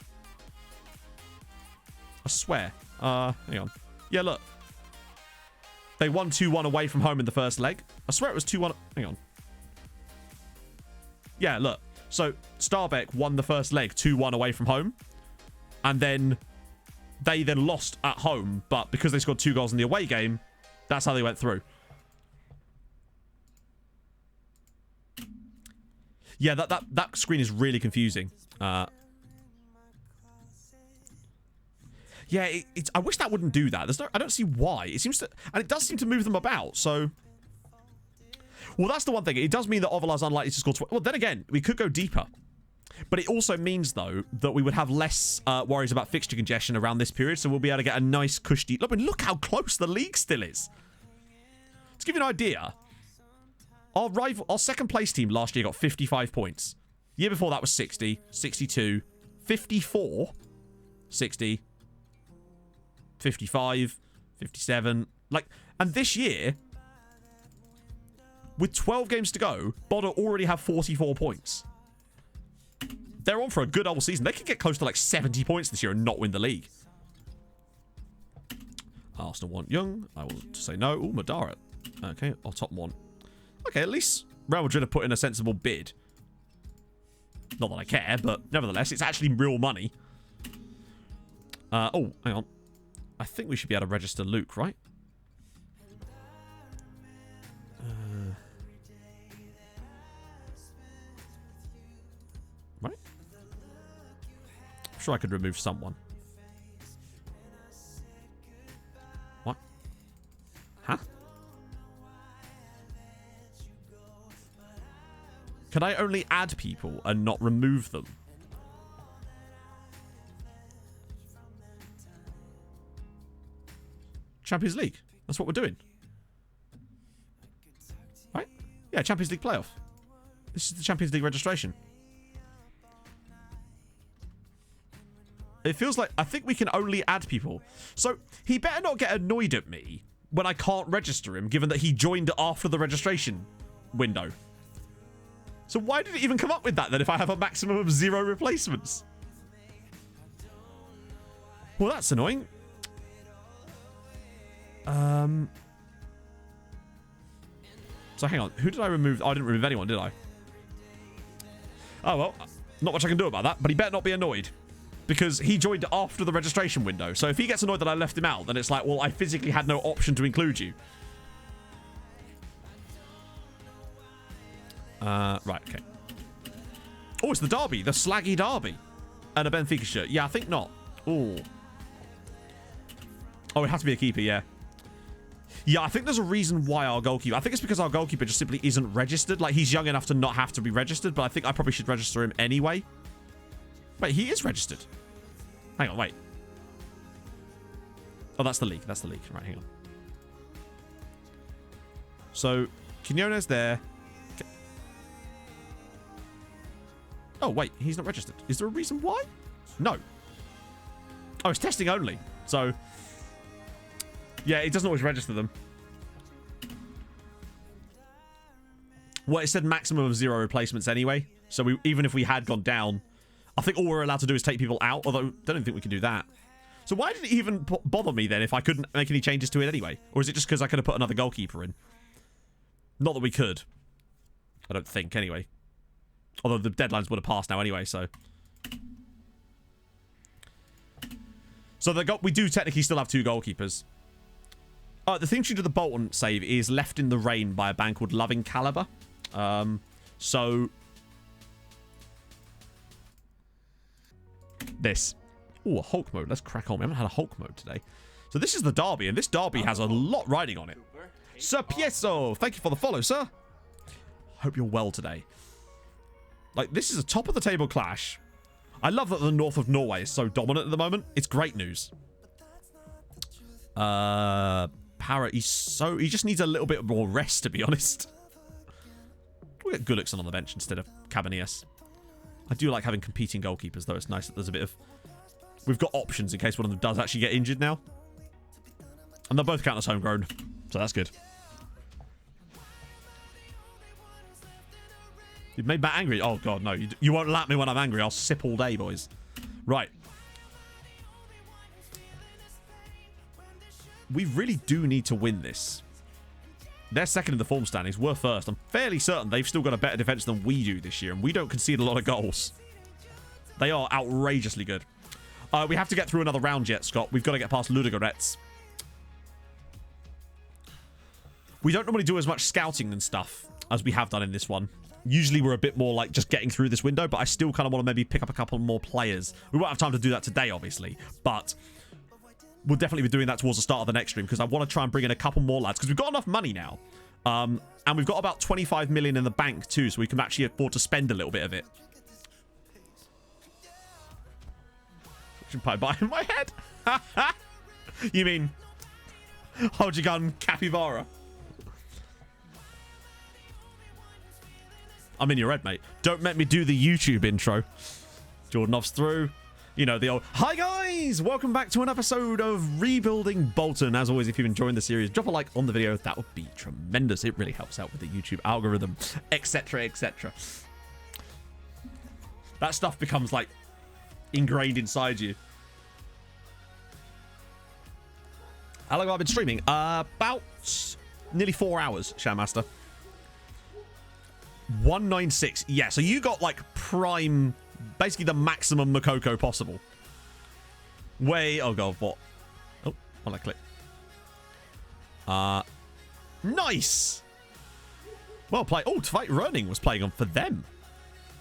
I swear. Hang on. Yeah, look. They won 2-1 away from home in the first leg. I swear it was 2-1. Hang on. Yeah, look. So, Starbeck won the first leg 2-1 away from home. And then they then lost at home. But because they scored 2 goals in the away game, that's how they went through. Yeah, that screen is really confusing. Yeah, I wish that wouldn't do that. I don't see why. It seems to... And it does seem to move them about, so... Well, that's the one thing. It does mean that Ovalar's unlikely to score... Well, then again, we could go deeper. But it also means, though, that we would have less worries about fixture congestion around this period, so we'll be able to get a nice cushy... Look how close the league still is. To give you an idea, our second place team last year got 55 points. Year before that was 60, 62, 54, 60... 55, 57, and this year, with 12 games to go, Bodder already have 44 points. They're on for a good old season. They could get close to 70 points this year and not win the league. Arsenal want Young. I will say no. Ooh, Madara. Okay, our top one. Okay, at least Real Madrid have put in a sensible bid. Not that I care, but nevertheless, it's actually real money. Oh, hang on. I think we should be able to register Luke, right? Right? I'm sure I could remove someone. What? Huh? Can I only add people and not remove them? Champions League. That's what we're doing. Right? Yeah, Champions League playoff. This is the Champions League registration. It feels like... I think we can only add people. So, he better not get annoyed at me when I can't register him, given that he joined after the registration window. So why did it even come up with that, then, if I have a maximum of 0 replacements? Well, that's annoying. So hang on, who did I remove? I didn't remove anyone, did I? Oh well, not much I can do about that, but he better not be annoyed. Because he joined after the registration window. So if he gets annoyed that I left him out, then it's like, well, I physically had no option to include you. Right, okay. Oh, it's the derby, the slaggy derby. And a Benfica shirt. Yeah, I think not. Oh, it has to be a keeper, yeah. Yeah, I think there's a reason why our goalkeeper... I think it's because our goalkeeper just simply isn't registered. Like, he's young enough to not have to be registered, but I think I probably should register him anyway. Wait, he is registered. Hang on, wait. Oh, that's the league. That's the league. Right, hang on. So, Quinones there. Oh, wait. He's not registered. Is there a reason why? No. Oh, it's testing only. So... Yeah, it doesn't always register them. Well, it said maximum of 0 replacements anyway. So even if we had gone down, I think all we're allowed to do is take people out. Although, I don't think we can do that. So why did it even bother me then if I couldn't make any changes to it anyway? Or is it just because I could have put another goalkeeper in? Not that we could. I don't think, anyway. Although the deadlines would have passed now anyway, so... So we do technically still have 2 goalkeepers. The theme tune to the Bolton save is Left in the Rain by a band called Loving Caliber. So... This. Oh, a Hulk mode. Let's crack on. We haven't had a Hulk mode today. So this is the derby, and this derby has a lot riding on it. Sir Pieso, thank you for the follow, sir. Hope you're well today. Like, this is a top-of-the-table clash. I love that the north of Norway is so dominant at the moment. It's great news. Parrot, he just needs a little bit more rest, to be honest. get Gullickson on the bench instead of Cabanillas. I do like having competing goalkeepers, though. It's nice that there's a bit of... We've got options in case one of them does actually get injured now. And they'll both count as homegrown, so that's good. You've made Matt angry. Oh, God, no. You won't lap me when I'm angry. I'll sip all day, boys. Right. We really do need to win this. They're second in the form standings. We're first. I'm fairly certain they've still got a better defense than we do this year, and we don't concede a lot of goals. They are outrageously good. We have to get through another round yet, Scott. We've got to get past Ludogorets. We don't normally do as much scouting and stuff as we have done in this one. Usually we're a bit more like just getting through this window, but I still kind of want to maybe pick up a couple more players. We won't have time to do that today, obviously, but we'll definitely be doing that towards the start of the next stream because I want to try and bring in a couple more lads because we've got enough money now. And we've got about 25 million in the bank too, so we can actually afford to spend a little bit of it. Pie in my head. You mean hold your gun, capybara? I'm in your head, mate. Don't make me do the YouTube intro. Jordanov's through. You know, the old... Hi, guys! Welcome back to an episode of Rebuilding Bolton. As always, if you're enjoying the series, drop a like on the video. That would be tremendous. It really helps out with the YouTube algorithm, etc., etc. That stuff becomes, like, ingrained inside you. How long have I been streaming? About nearly 4 hours, Showmaster. 196. Yeah, so you got like prime, basically the maximum Makoko possible. Oh god, what? Oh, what did I click? Nice. Well played. Oh, Fight Running was playing on for them.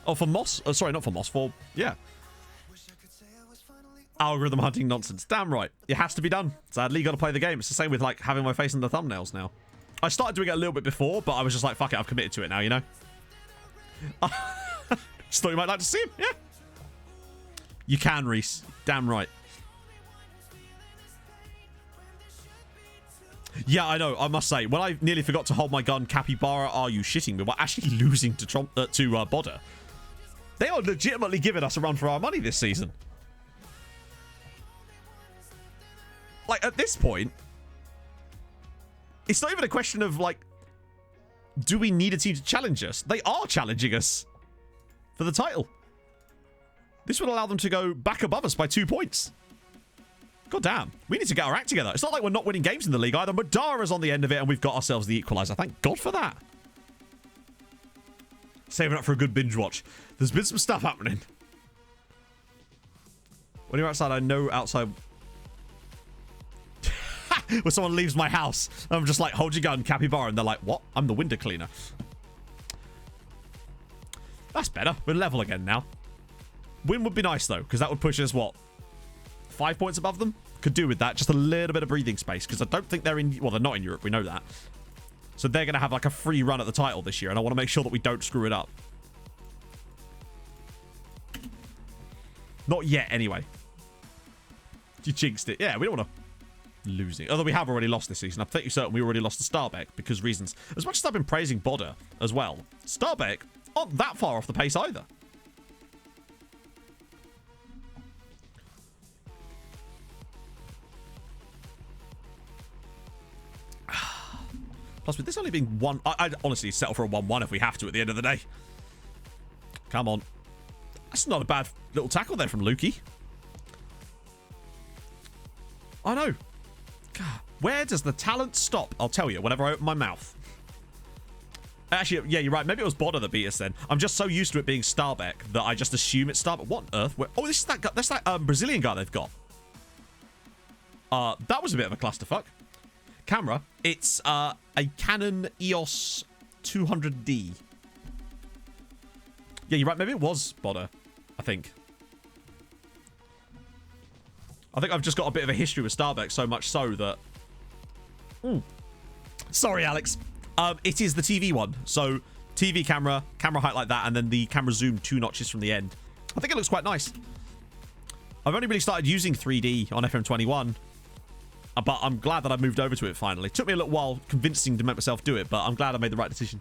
Oh, for Moss. Oh, sorry, not for Moss. For yeah. Algorithm hunting nonsense. Damn right. It has to be done. Sadly, you got to play the game. It's the same with like having my face in the thumbnails now. I started doing it a little bit before, but I was just like, fuck it, I've committed to it now, you know? Just thought you might like to see him, yeah. You can, Reese. Damn right. Yeah, I know. I must say, when I nearly forgot to hold my gun, Capybara, are you shitting me? We're actually losing to Bodder. They are legitimately giving us a run for our money this season. Like, at this point, it's not even a question of, like, do we need a team to challenge us? They are challenging us for the title. This would allow them to go back above us by 2 points. God damn. We need to get our act together. It's not like we're not winning games in the league either. Madara's on the end of it, and we've got ourselves the equaliser. Thank God for that. Saving up for a good binge watch. There's been some stuff happening. When you're outside, I know outside... When someone leaves my house, I'm just like, hold your gun, Capybara, and they're like, what? I'm the window cleaner. That's better. We're level again now. Win would be nice, though, because that would push us, what? 5 points above them? Could do with that. Just a little bit of breathing space, because I don't think they're in... Well, they're not in Europe. We know that. So they're going to have, like, a free run at the title this year, and I want to make sure that we don't screw it up. Not yet, anyway. You jinxed it. Yeah, we don't want to... losing. Although we have already lost this season. I'm pretty certain we already lost to Starbeck because reasons. As much as I've been praising Bodder as well, Starbeck aren't that far off the pace either. Plus, with this only being one... I'd honestly settle for a 1-1 if we have to at the end of the day. Come on. That's not a bad little tackle there from Lukey. I know. God, where does the talent stop? I'll tell you, whenever I open my mouth. Actually, yeah, you're right. Maybe it was Bodder that beat us then. I'm just so used to it being Starbeck that I just assume it's Starbeck. What on earth? Oh, this is that guy. That's that Brazilian guy they've got. That was a bit of a clusterfuck. Camera. It's a Canon EOS 200D. Yeah, you're right. Maybe it was Bodder, I think. I think I've just got a bit of a history with Starbeck, so much so that... Sorry, Alex. It is the TV one. So, TV camera height like that, and then the camera zoom 2 notches from the end. I think it looks quite nice. I've only really started using 3D on FM21, but I'm glad that I've moved over to it finally. It took me a little while convincing to make myself do it, but I'm glad I made the right decision.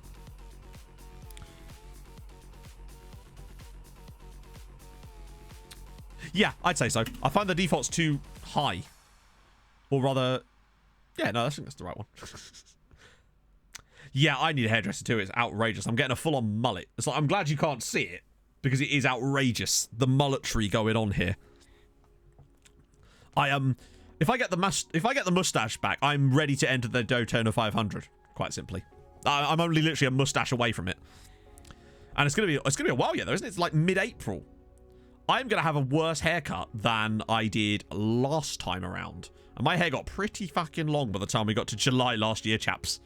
Yeah, I'd say so. I find the default's too high. Or rather... Yeah, no, I think that's the right one. Yeah, I need a hairdresser too. It's outrageous. I'm getting a full-on mullet. It's like, I'm glad you can't see it. Because it is outrageous. The mulletry going on here. If I get the mustache back, I'm ready to enter the Daytona 500. Quite simply. I'm only literally a mustache away from it. And it's gonna be a while yet though, isn't it? It's like mid-April. I'm gonna have a worse haircut than I did last time around. And my hair got pretty fucking long by the time we got to July last year, chaps.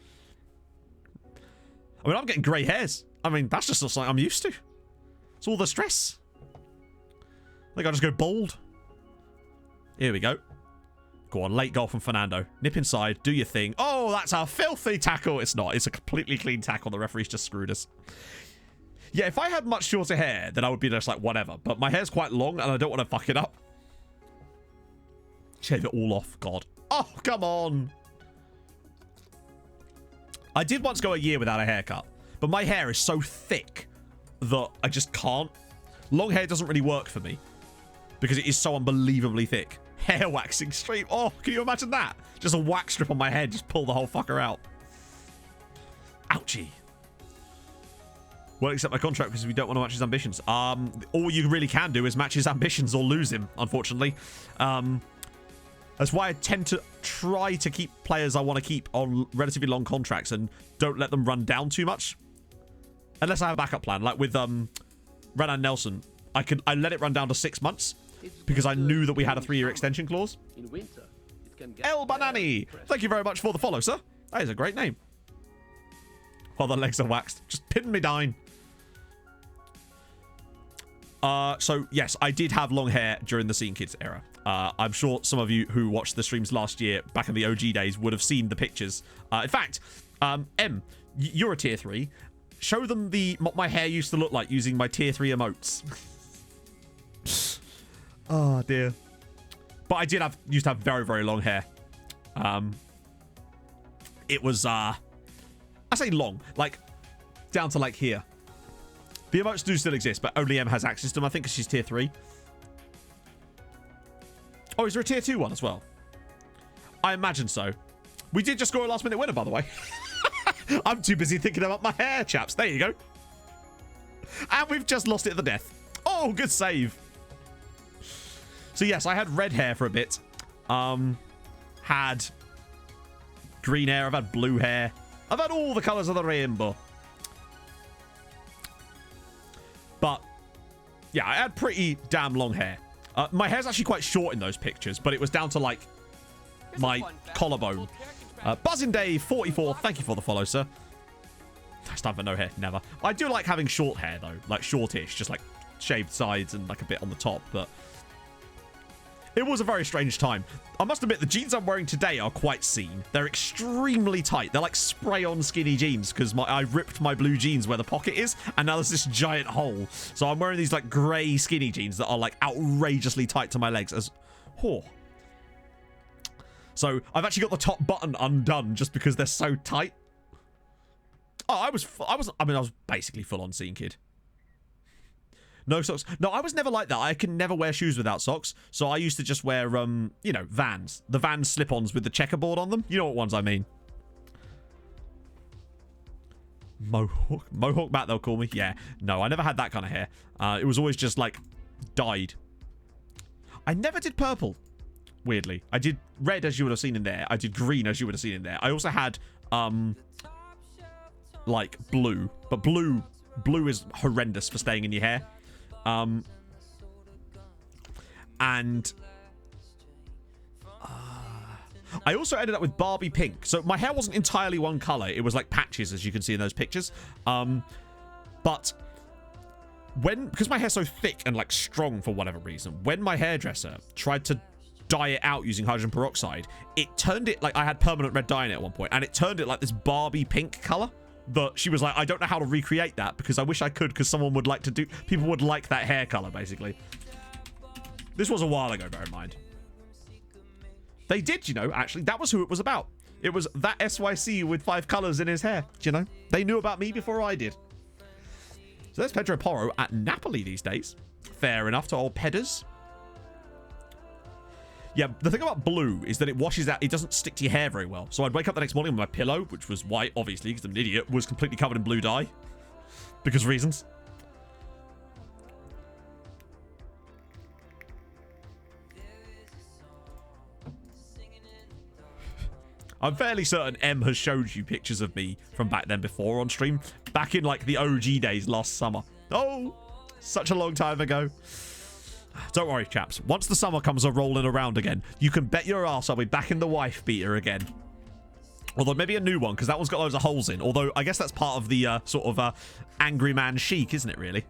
I mean, I'm getting grey hairs. I mean, that's just something I'm used to. It's all the stress. I think I'll just go bald. Here we go. Go on, late goal from Fernando. Nip inside, do your thing. Oh, that's a filthy tackle. It's not. It's a completely clean tackle. The referee's just screwed us. Yeah, if I had much shorter hair, then I would be just like, whatever. But my hair's quite long, and I don't want to fuck it up. Shave it all off. God. Oh, come on. I did once go a year without a haircut. But my hair is so thick that I just can't. Long hair doesn't really work for me. Because it is so unbelievably thick. Hair waxing stream. Oh, can you imagine that? Just a wax strip on my head. Just pull the whole fucker out. Ouchie. Won't accept my contract because we don't want to match his ambitions. All you really can do is match his ambitions or lose him, unfortunately. That's why I tend to try to keep players I want to keep on relatively long contracts and don't let them run down too much. Unless I have a backup plan. Like with Renan Nelson, I let it run down to 6 months because I knew that we had a 3-year extension clause. In winter, it can get El Banani! Thank you very much for the follow, sir. That is a great name. While the legs are waxed. Just pin me down. So, yes, I did have long hair during the Scene Kids era. I'm sure some of you who watched the streams last year, back in the OG days, would have seen the pictures. In fact, M, you're a tier 3. Show them what my hair used to look like using my tier 3 emotes. Oh, dear. But I used to have very, very long hair. It was, I say long, like, down to, like, here. The emotes do still exist, but only M has access to them, I think, because she's tier 3. Oh, is there a tier 2 one as well? I imagine so. We did just score a last-minute winner, by the way. I'm too busy thinking about my hair, chaps. There you go. And we've just lost it at the death. Oh, good save. So, yes, I had red hair for a bit. Had green hair. I've had blue hair. I've had all the colours of the rainbow. But, yeah, I had pretty damn long hair. My hair's actually quite short in those pictures, but it was down to, like, my collarbone. Buzzing Day 44, thank you for the follow, sir. It's time for no hair, never. I do like having short hair, though. Like, shortish, just, like, shaved sides and, like, a bit on the top, but... It was a very strange time. I must admit, the jeans I'm wearing today are quite seen. They're extremely tight. They're like spray-on skinny jeans because I ripped my blue jeans where the pocket is, and now there's this giant hole. So I'm wearing these like grey skinny jeans that are like outrageously tight to my legs. So I've actually got the top button undone just because they're so tight. Oh, I was basically full-on Scene Kid. No socks. No, I was never like that. I can never wear shoes without socks. So I used to just wear, you know, Vans. The Vans slip-ons with the checkerboard on them. You know what ones I mean. Mohawk Matt, they'll call me. Yeah. No, I never had that kind of hair. It was always just, like, dyed. I never did purple, weirdly. I did red, as you would have seen in there. I did green, as you would have seen in there. I also had, like, blue. But blue is horrendous for staying in your hair. And I also ended up with Barbie pink. So my hair wasn't entirely one color. It was like patches, as you can see in those pictures. But because my hair's so thick and like strong for whatever reason, when my hairdresser tried to dye it out using hydrogen peroxide, it turned it like I had permanent red dye in it at one point, and it turned it like this Barbie pink color. But she was like, I don't know how to recreate that because I wish I could because someone would like to do... People would like that hair color, basically. This was a while ago, bear in mind. They did, you know, actually. That was who it was about. It was that SYC with 5 colors in his hair, you know. They knew about me before I did. So there's Pedro Porro at Napoli these days. Fair enough to old Pedders. Yeah, the thing about blue is that it washes out. It doesn't stick to your hair very well. So I'd wake up the next morning and my pillow, which was white, obviously, because I'm an idiot, was completely covered in blue dye. Because of reasons. I'm fairly certain M has showed you pictures of me from back then before on stream. Back in, like, the OG days last summer. Oh, such a long time ago. Don't worry, chaps. Once the summer comes a-rolling around again, you can bet your ass I'll be back in the wife beater again. Although maybe a new one, because that one's got loads of holes in. Although I guess that's part of the sort of angry man chic, isn't it, really?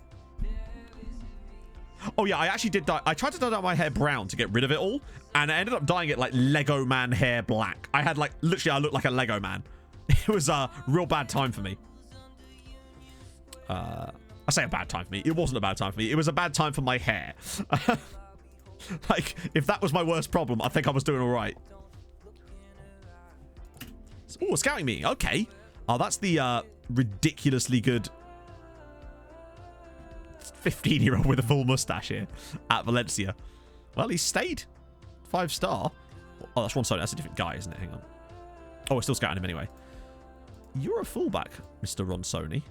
Oh, yeah, I actually did dye. I tried to dye my hair brown to get rid of it all, and I ended up dyeing it like Lego man hair black. I had, like, literally, I looked like a Lego man. It was a real bad time for me. I say a bad time for me. It wasn't a bad time for me. It was a bad time for my hair. Like, if that was my worst problem, I think I was doing all right. Oh, a scouting meeting. Okay. Oh, that's the ridiculously good 15-year-old with a full mustache here at Valencia. Well, he stayed 5-star. Oh, that's Tromso. That's a different guy, isn't it? Hang on. Oh, we're still scouting him anyway. You're a fullback, Mr. Ronsoni.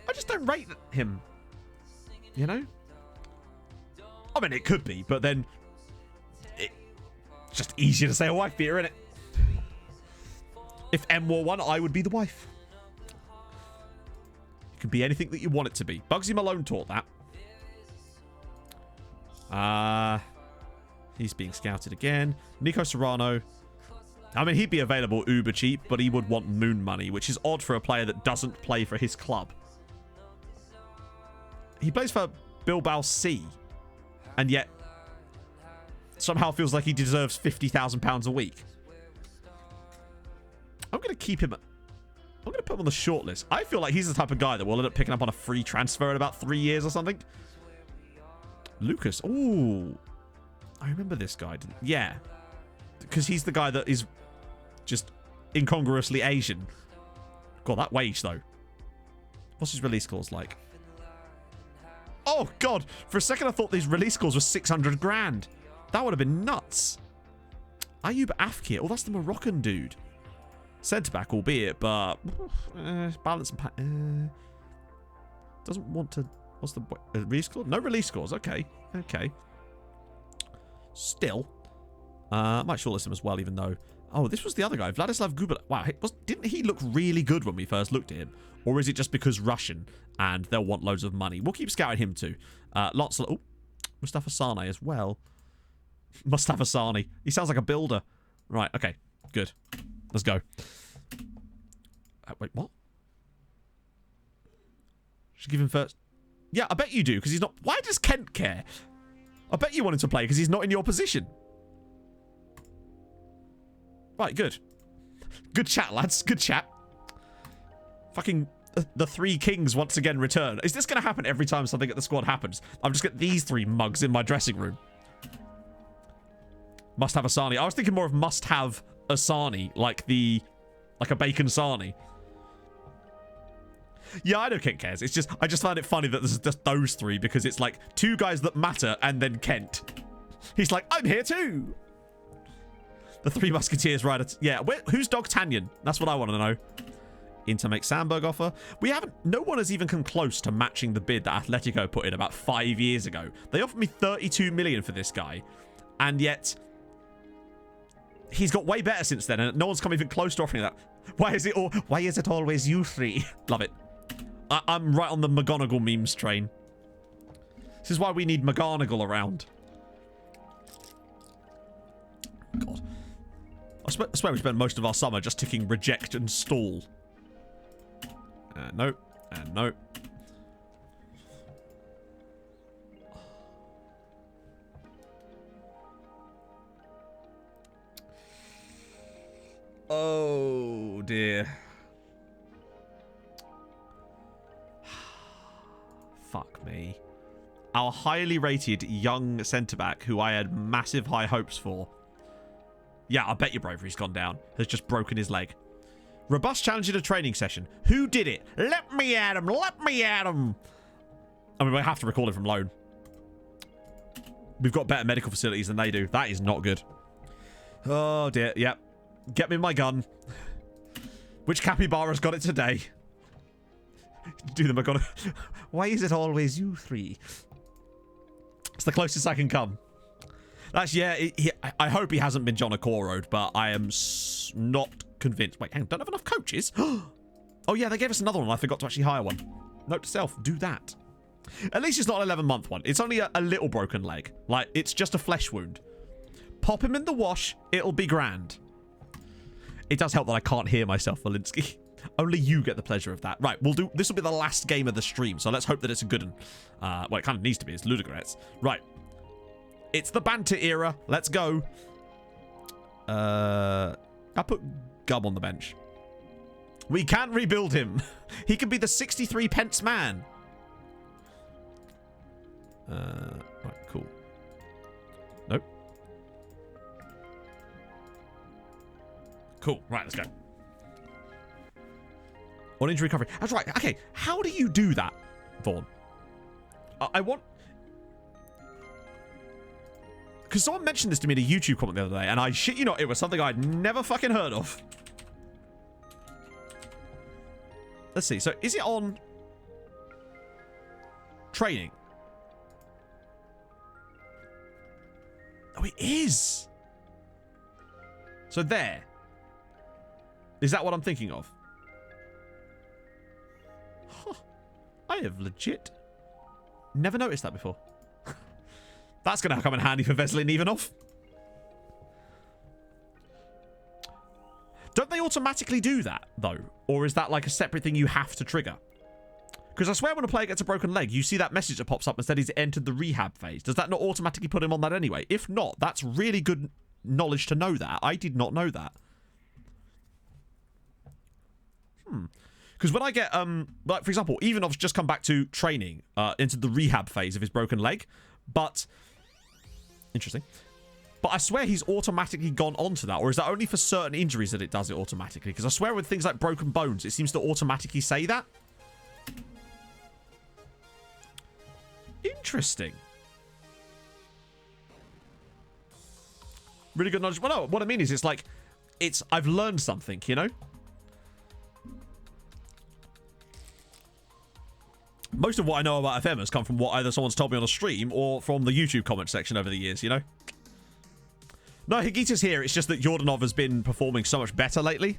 I just don't rate him. You know? I mean, it could be, but then it's just easier to say a wife beater, isn't it? If M wore one, I would be the wife. It can be anything that you want it to be. Bugsy Malone taught that. He's being scouted again. Nico Serrano. I mean, he'd be available uber cheap, but he would want moon money, which is odd for a player that doesn't play for his club. He plays for Bilbao C, and yet somehow feels like he deserves £50,000 a week. I'm going to keep him. I'm going to put him on the shortlist. I feel like he's the type of guy that will end up picking up on a free transfer in about 3 years or something. Lucas. Ooh. I remember this guy. Yeah. Because he's the guy that is just incongruously Asian. God, that wage, though. What's his release clause like? Oh, God. For a second, I thought these release clause was 600 grand. That would have been nuts. Ayub Afkir. Oh, that's the Moroccan dude. Centre-back, albeit, but balance and... doesn't want to... What's the... release clause? No release clause. Okay. Okay. Still. I might shortlist him as well, even though... Oh, this was the other guy. Vladislav Gubel. Wow. Didn't he look really good when we first looked at him? Or is it just because Russian and they'll want loads of money? We'll keep scouting him too. Lots of... Oh, Mustafa Sane as well. Mustafa Sane. He sounds like a builder. Right. Okay. Good. Let's go. Wait, what? Should give him first. Yeah, I bet you do, because he's not... Why does Kent care? I bet you want him to play, because he's not in your position. Right, good. Good chat, lads. Good chat. Fucking... The three kings once again return. Is this going to happen every time something at the squad happens? I'm just getting these three mugs in my dressing room. Must have a sarnie. I was thinking more of must have a sarnie, like a bacon sarnie. Yeah, I know Kent cares. It's just, I just find it funny that there's just those three, because it's like two guys that matter and then Kent. He's like, I'm here too. The Three Musketeers rider. Yeah, who's D'Artagnan? That's what I want to know. Inter make Sandberg offer. We haven't, no one has even come close to matching the bid that Atletico put in about 5 years ago. They offered me 32 million for this guy. And yet, he's got way better since then, and no one's come even close to offering that. Why is it always you three? Love it. I'm right on the McGonagall memes train. This is why we need McGonagall around. God. I swear we spent most of our summer just ticking reject and stall. No. And no. Oh, dear. Fuck me. Our highly rated young centre-back, who I had massive high hopes for. Yeah, I bet your bravery's gone down. Has just broken his leg. Robust challenge in a training session. Who did it? Let me at him. Let me at him. I mean, we have to recall it from loan. We've got better medical facilities than they do. That is not good. Oh, dear. Yep. Get me my gun. Which capybara's got it today? Do them, I gotta... Why is it always you three? It's the closest I can come. That's, yeah, I hope he hasn't been John O'Corroad, but I am not convinced. Wait, hang on, don't have enough coaches? Oh, yeah, they gave us another one. I forgot to actually hire one. Note to self, do that. At least it's not an 11-month one. It's only a little broken leg. Like, it's just a flesh wound. Pop him in the wash. It'll be grand. It does help that I can't hear myself, Valinsky. Only you get the pleasure of that. Right, this will be the last game of the stream, so let's hope that it's a good one. Well, it kind of needs to be. It's Ludogorets. Right. It's the banter era. Let's go. I put Gum on the bench. We can rebuild him. He can be the 63 pence man. Right, cool. Nope. Cool. Right, let's go. On injury recovery. That's right. Okay, how do you do that, Vaughn? I want... Because someone mentioned this to me in a YouTube comment the other day, and I shit you not, it was something I'd never fucking heard of. Let's see. So, is it on... training? Oh, it is! So, there. Is that what I'm thinking of? Huh. I have legit never noticed that before. That's going to come in handy for Veselin Ivanov. Don't they automatically do that, though? Or is that like a separate thing you have to trigger? Because I swear when a player gets a broken leg, you see that message that pops up and said he's entered the rehab phase. Does that not automatically put him on that anyway? If not, that's really good knowledge to know that. I did not know that. Because when I get, like, for example, Ivanov's just come back to training into the rehab phase of his broken leg. But... Interesting. But I swear he's automatically gone onto that. Or is that only for certain injuries that it does it automatically? Because I swear with things like broken bones, it seems to automatically say that. Interesting. Really good knowledge. Well, no, what I mean is it's like, I've learned something, you know? Most of what I know about FM has come from what either someone's told me on a stream or from the YouTube comment section over the years, you know? No, Higita's here. It's just that Yordanov has been performing so much better lately.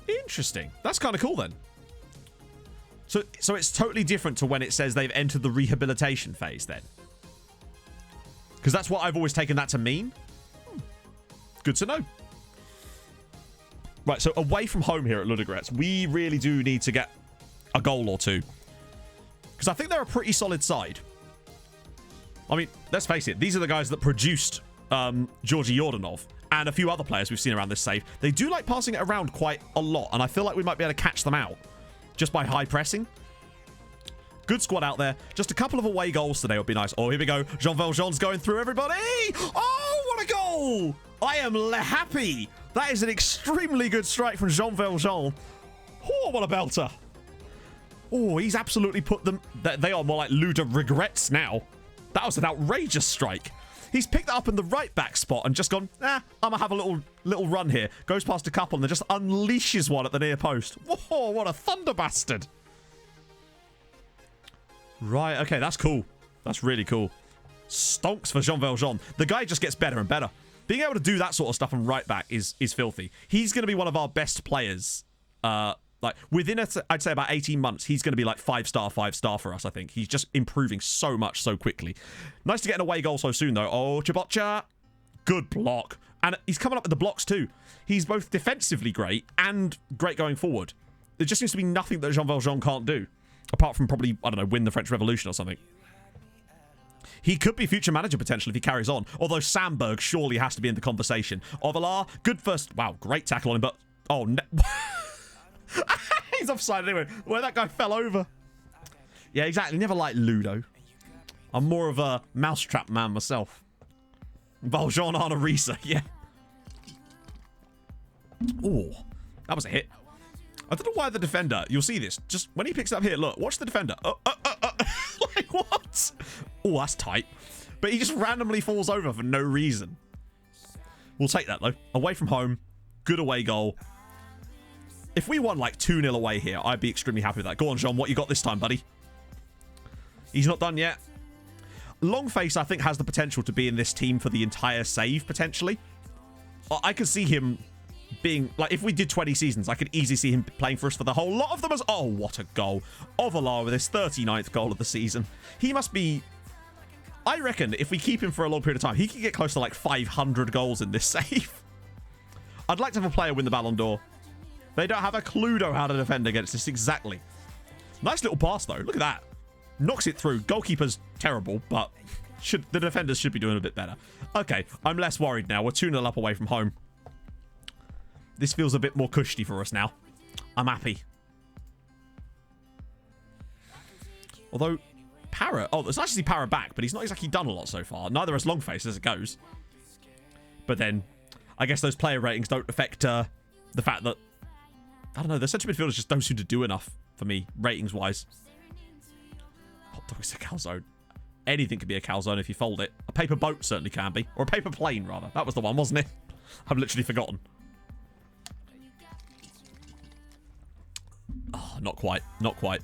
Interesting. That's kind of cool then. So it's totally different to when it says they've entered the rehabilitation phase then. Because that's what I've always taken that to mean. Good to know. Right, so away from home here at Ludogorets, we really do need to get a goal or two. Because I think they're a pretty solid side. I mean, let's face it. These are the guys that produced Georgi Yordanov and a few other players we've seen around this save. They do like passing it around quite a lot, and I feel like we might be able to catch them out just by high pressing. Good squad out there. Just a couple of away goals today would be nice. Oh, here we go. Jean Valjean's going through everybody. Oh, what a goal! I am happy. That is an extremely good strike from Jean Valjean. Oh, what a belter. Oh, he's absolutely put them... They are more like Luda regrets now. That was an outrageous strike. He's picked that up in the right back spot and just gone, I'm going to have a little run here. Goes past a couple and then just unleashes one at the near post. Whoa, what a thunder bastard. Right, okay, that's cool. That's really cool. Stonks for Jean Valjean. The guy just gets better and better. Being able to do that sort of stuff on right back is filthy. He's going to be one of our best players. Like within, I'd say about 18 months, he's going to be like 5-star for us, I think. He's just improving so much so quickly. Nice to get an away goal so soon, though. Oh, Chibotcha. Good block. And he's coming up with the blocks, too. He's both defensively great and great going forward. There just seems to be nothing that Jean Valjean can't do. Apart from probably, I don't know, win the French Revolution or something. He could be future manager potential if he carries on. Although Sandberg surely has to be in the conversation. Ovalar, good first... Wow, great tackle on him, but... Oh, no... He's offside anyway. Where that guy fell over. Yeah, exactly. Never liked Ludo. I'm more of a mousetrap man myself. Valjean Arnarisa, yeah. Oh, that was a hit. I don't know why the defender, you'll see this, just when he picks it up here, look, watch the defender. Like, what? Oh, that's tight. But he just randomly falls over for no reason. We'll take that, though. Away from home. Good away goal. If we won, like, 2-0 away here, I'd be extremely happy with that. Go on, Jean. What you got this time, buddy? He's not done yet. Longface, I think, has the potential to be in this team for the entire save, potentially. I could see him being... Like, if we did 20 seasons, I could easily see him playing for us for the whole lot of them as... Oh, what a goal. Ovalar with his 39th goal of the season. He must be... I reckon if we keep him for a long period of time, he could get close to like 500 goals in this save. I'd like to have a player win the Ballon d'Or. They don't have a clue how to defend against this. Exactly. Nice little pass, though. Look at that. Knocks it through. Goalkeeper's terrible, but the defenders should be doing a bit better. Okay, I'm less worried now. We're 2-0 up away from home. This feels a bit more cushy for us now. I'm happy. Although... Parrot. Oh, it's nice to see Parrot back, but he's not exactly done a lot so far. Neither has Longface as it goes. But then, I guess those player ratings don't affect the fact that, I don't know, the central midfielders just don't seem to do enough for me, ratings-wise. Hot dog is a calzone. Anything could be a calzone if you fold it. A paper boat certainly can be. Or a paper plane, rather. That was the one, wasn't it? I've literally forgotten. Oh, not quite. Not quite.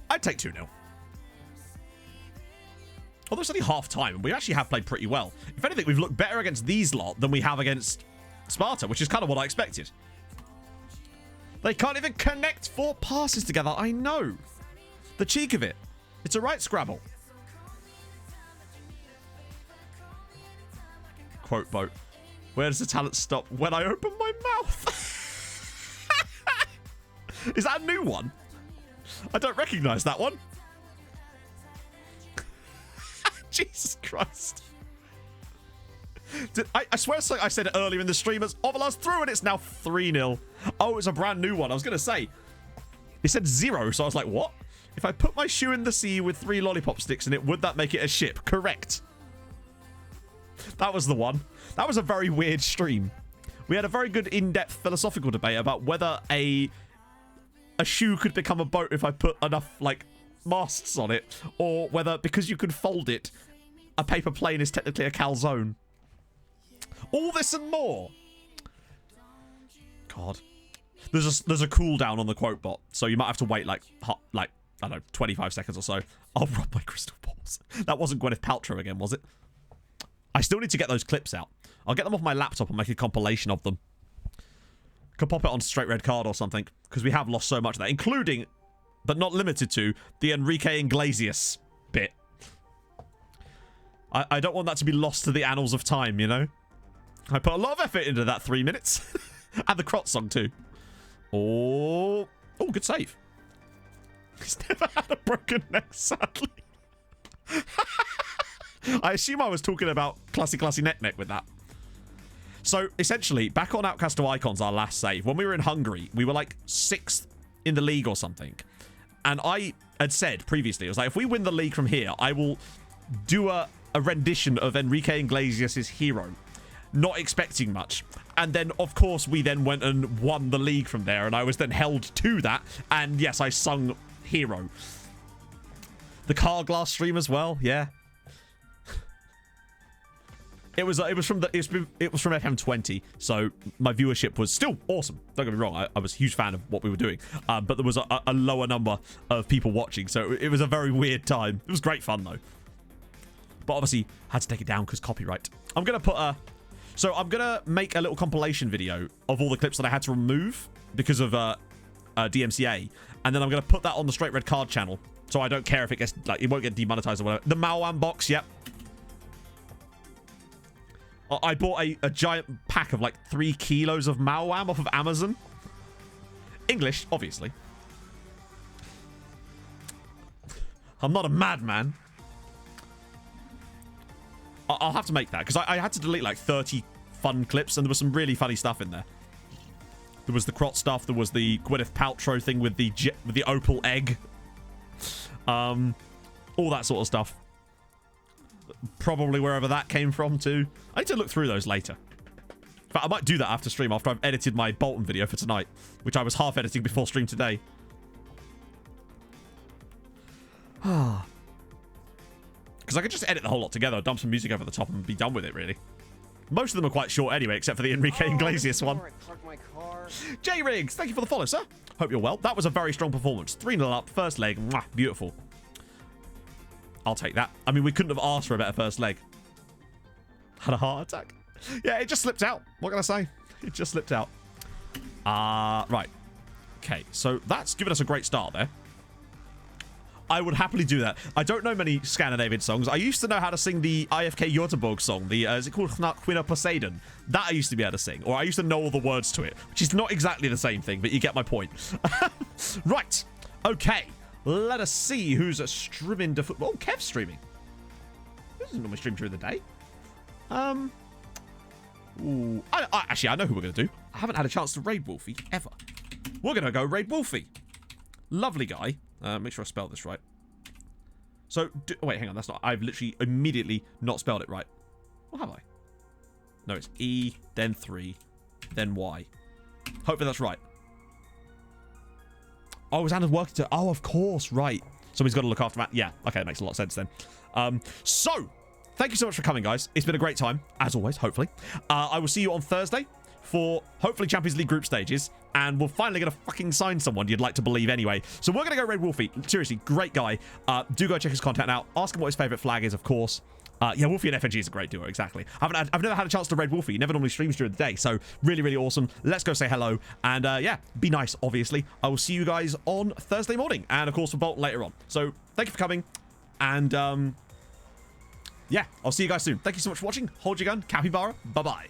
I'd take 2-0. Although it's only half time, and we actually have played pretty well. If anything, we've looked better against these lot than we have against Sparta, which is kind of what I expected. They can't even connect 4 passes together. I know. The cheek of it. It's a right Scrabble. Quote boat. Where does the talent stop? When I open my mouth. Is that a new one? I don't recognize that one. Jesus Christ. I swear I said it earlier in the stream as Ovalar's through and it's now 3-0. Oh, it's a brand new one. I was going to say. It said 0, so I was like, what? If I put my shoe in the sea with 3 lollipop sticks in it, would that make it a ship? Correct. That was the one. That was a very weird stream. We had a very good in-depth philosophical debate about whether a shoe could become a boat if I put enough, like, masts on it, or whether because you could fold it, a paper plane is technically a calzone. All this and more. God, there's a cooldown on the quote bot, so you might have to wait like I don't know, 25 seconds or so. I'll rub my crystal balls. That wasn't Gwyneth Paltrow again, was it? I still need to get those clips out. I'll get them off my laptop and make a compilation of them. Could pop it on Straight Red Card or something, because we have lost so much of that, including, but not limited to, the Enrique Iglesias bit. I don't want that to be lost to the annals of time, you know? I put a lot of effort into that 3 minutes. And the Crot song, too. Oh, good save. He's never had a broken neck, sadly. I assume I was talking about classy neck with that. So, essentially, back on Outcast to Icons, our last save, when we were in Hungary, we were like 6th in the league or something. And I had said previously, I was like, if we win the league from here, I will do a rendition of Enrique Iglesias' Hero. Not expecting much. And then, of course, we then went and won the league from there. And I was then held to that. And yes, I sung Hero. The car glass stream as well. Yeah. It was from FM20, so my viewership was still awesome. Don't get me wrong, I was a huge fan of what we were doing, but there was a lower number of people watching, so it was a very weird time. It was great fun though, but obviously had to take it down because copyright. I'm gonna put I'm gonna make a little compilation video of all the clips that I had to remove because of DMCA, and then I'm gonna put that on the Straight Red Card channel, so I don't care if it gets it won't get demonetized or whatever. The Malwan box, yep. I bought a giant pack of like 3 kilos of Malwam off of Amazon. English, obviously. I'm not a madman. I'll have to make that because I had to delete like 30 fun clips and there was some really funny stuff in there. There was the Crot stuff. There was the Gwyneth Paltrow thing with the opal egg. All that sort of stuff. Probably wherever that came from too. I need to look through those later. fact, I might do that after stream, after I've edited my Bolton video for tonight, which I was half editing before stream today. Because I could just edit the whole lot together, dump some music over the top, and be done with it, really. Most of them are quite short anyway, except for the Enrique Iglesias one. J-Riggs, thank you for the follow, sir. Hope you're well. That was a very strong performance. 3-0 up, first leg. Mwah, beautiful. I'll take that. I mean, we couldn't have asked for a better first leg. Had a heart attack. Yeah, it just slipped out. What can I say? It just slipped out. Right. Okay, so that's given us a great start there. I would happily do that. I don't know many Scandinavian songs. I used to know how to sing the IFK Göteborg song. The is it called Quina Poseidon? That I used to be able to sing. Or I used to know all the words to it. Which is not exactly the same thing, but you get my point. Right. Okay. Let us see who's streaming to football. Oh, Kev's streaming. He doesn't normally stream during the day. Ooh. Actually, I know who we're going to do. I haven't had a chance to raid Wolfie ever. We're going to go raid Wolfie. Lovely guy. Make sure I spell this right. So, oh, wait, hang on. That's not... I've literally immediately not spelled it right. Or have I? No, it's E, then 3, then Y. Hopefully that's right. Oh, is Anna's working to... Oh, of course, right. Somebody's got to look after Matt. Yeah, okay, that makes a lot of sense then. So, thank you so much for coming, guys. It's been a great time, as always, hopefully. I will see you on Thursday for, hopefully, Champions League group stages. And we're finally going to fucking sign someone you'd like to believe anyway. So we're going to go raid Wolfie. Seriously, great guy. Do go check his content out. Ask him what his favourite flag is, of course. Yeah, Wolfie and FNG is a great duo, exactly. I've never had a chance to raid Wolfie. He never normally streams during the day. So really, really awesome. Let's go say hello. And yeah, be nice, obviously. I will see you guys on Thursday morning. And of course, for Bolton later on. So thank you for coming. And yeah, I'll see you guys soon. Thank you so much for watching. Hold your gun. Capybara. Bye-bye.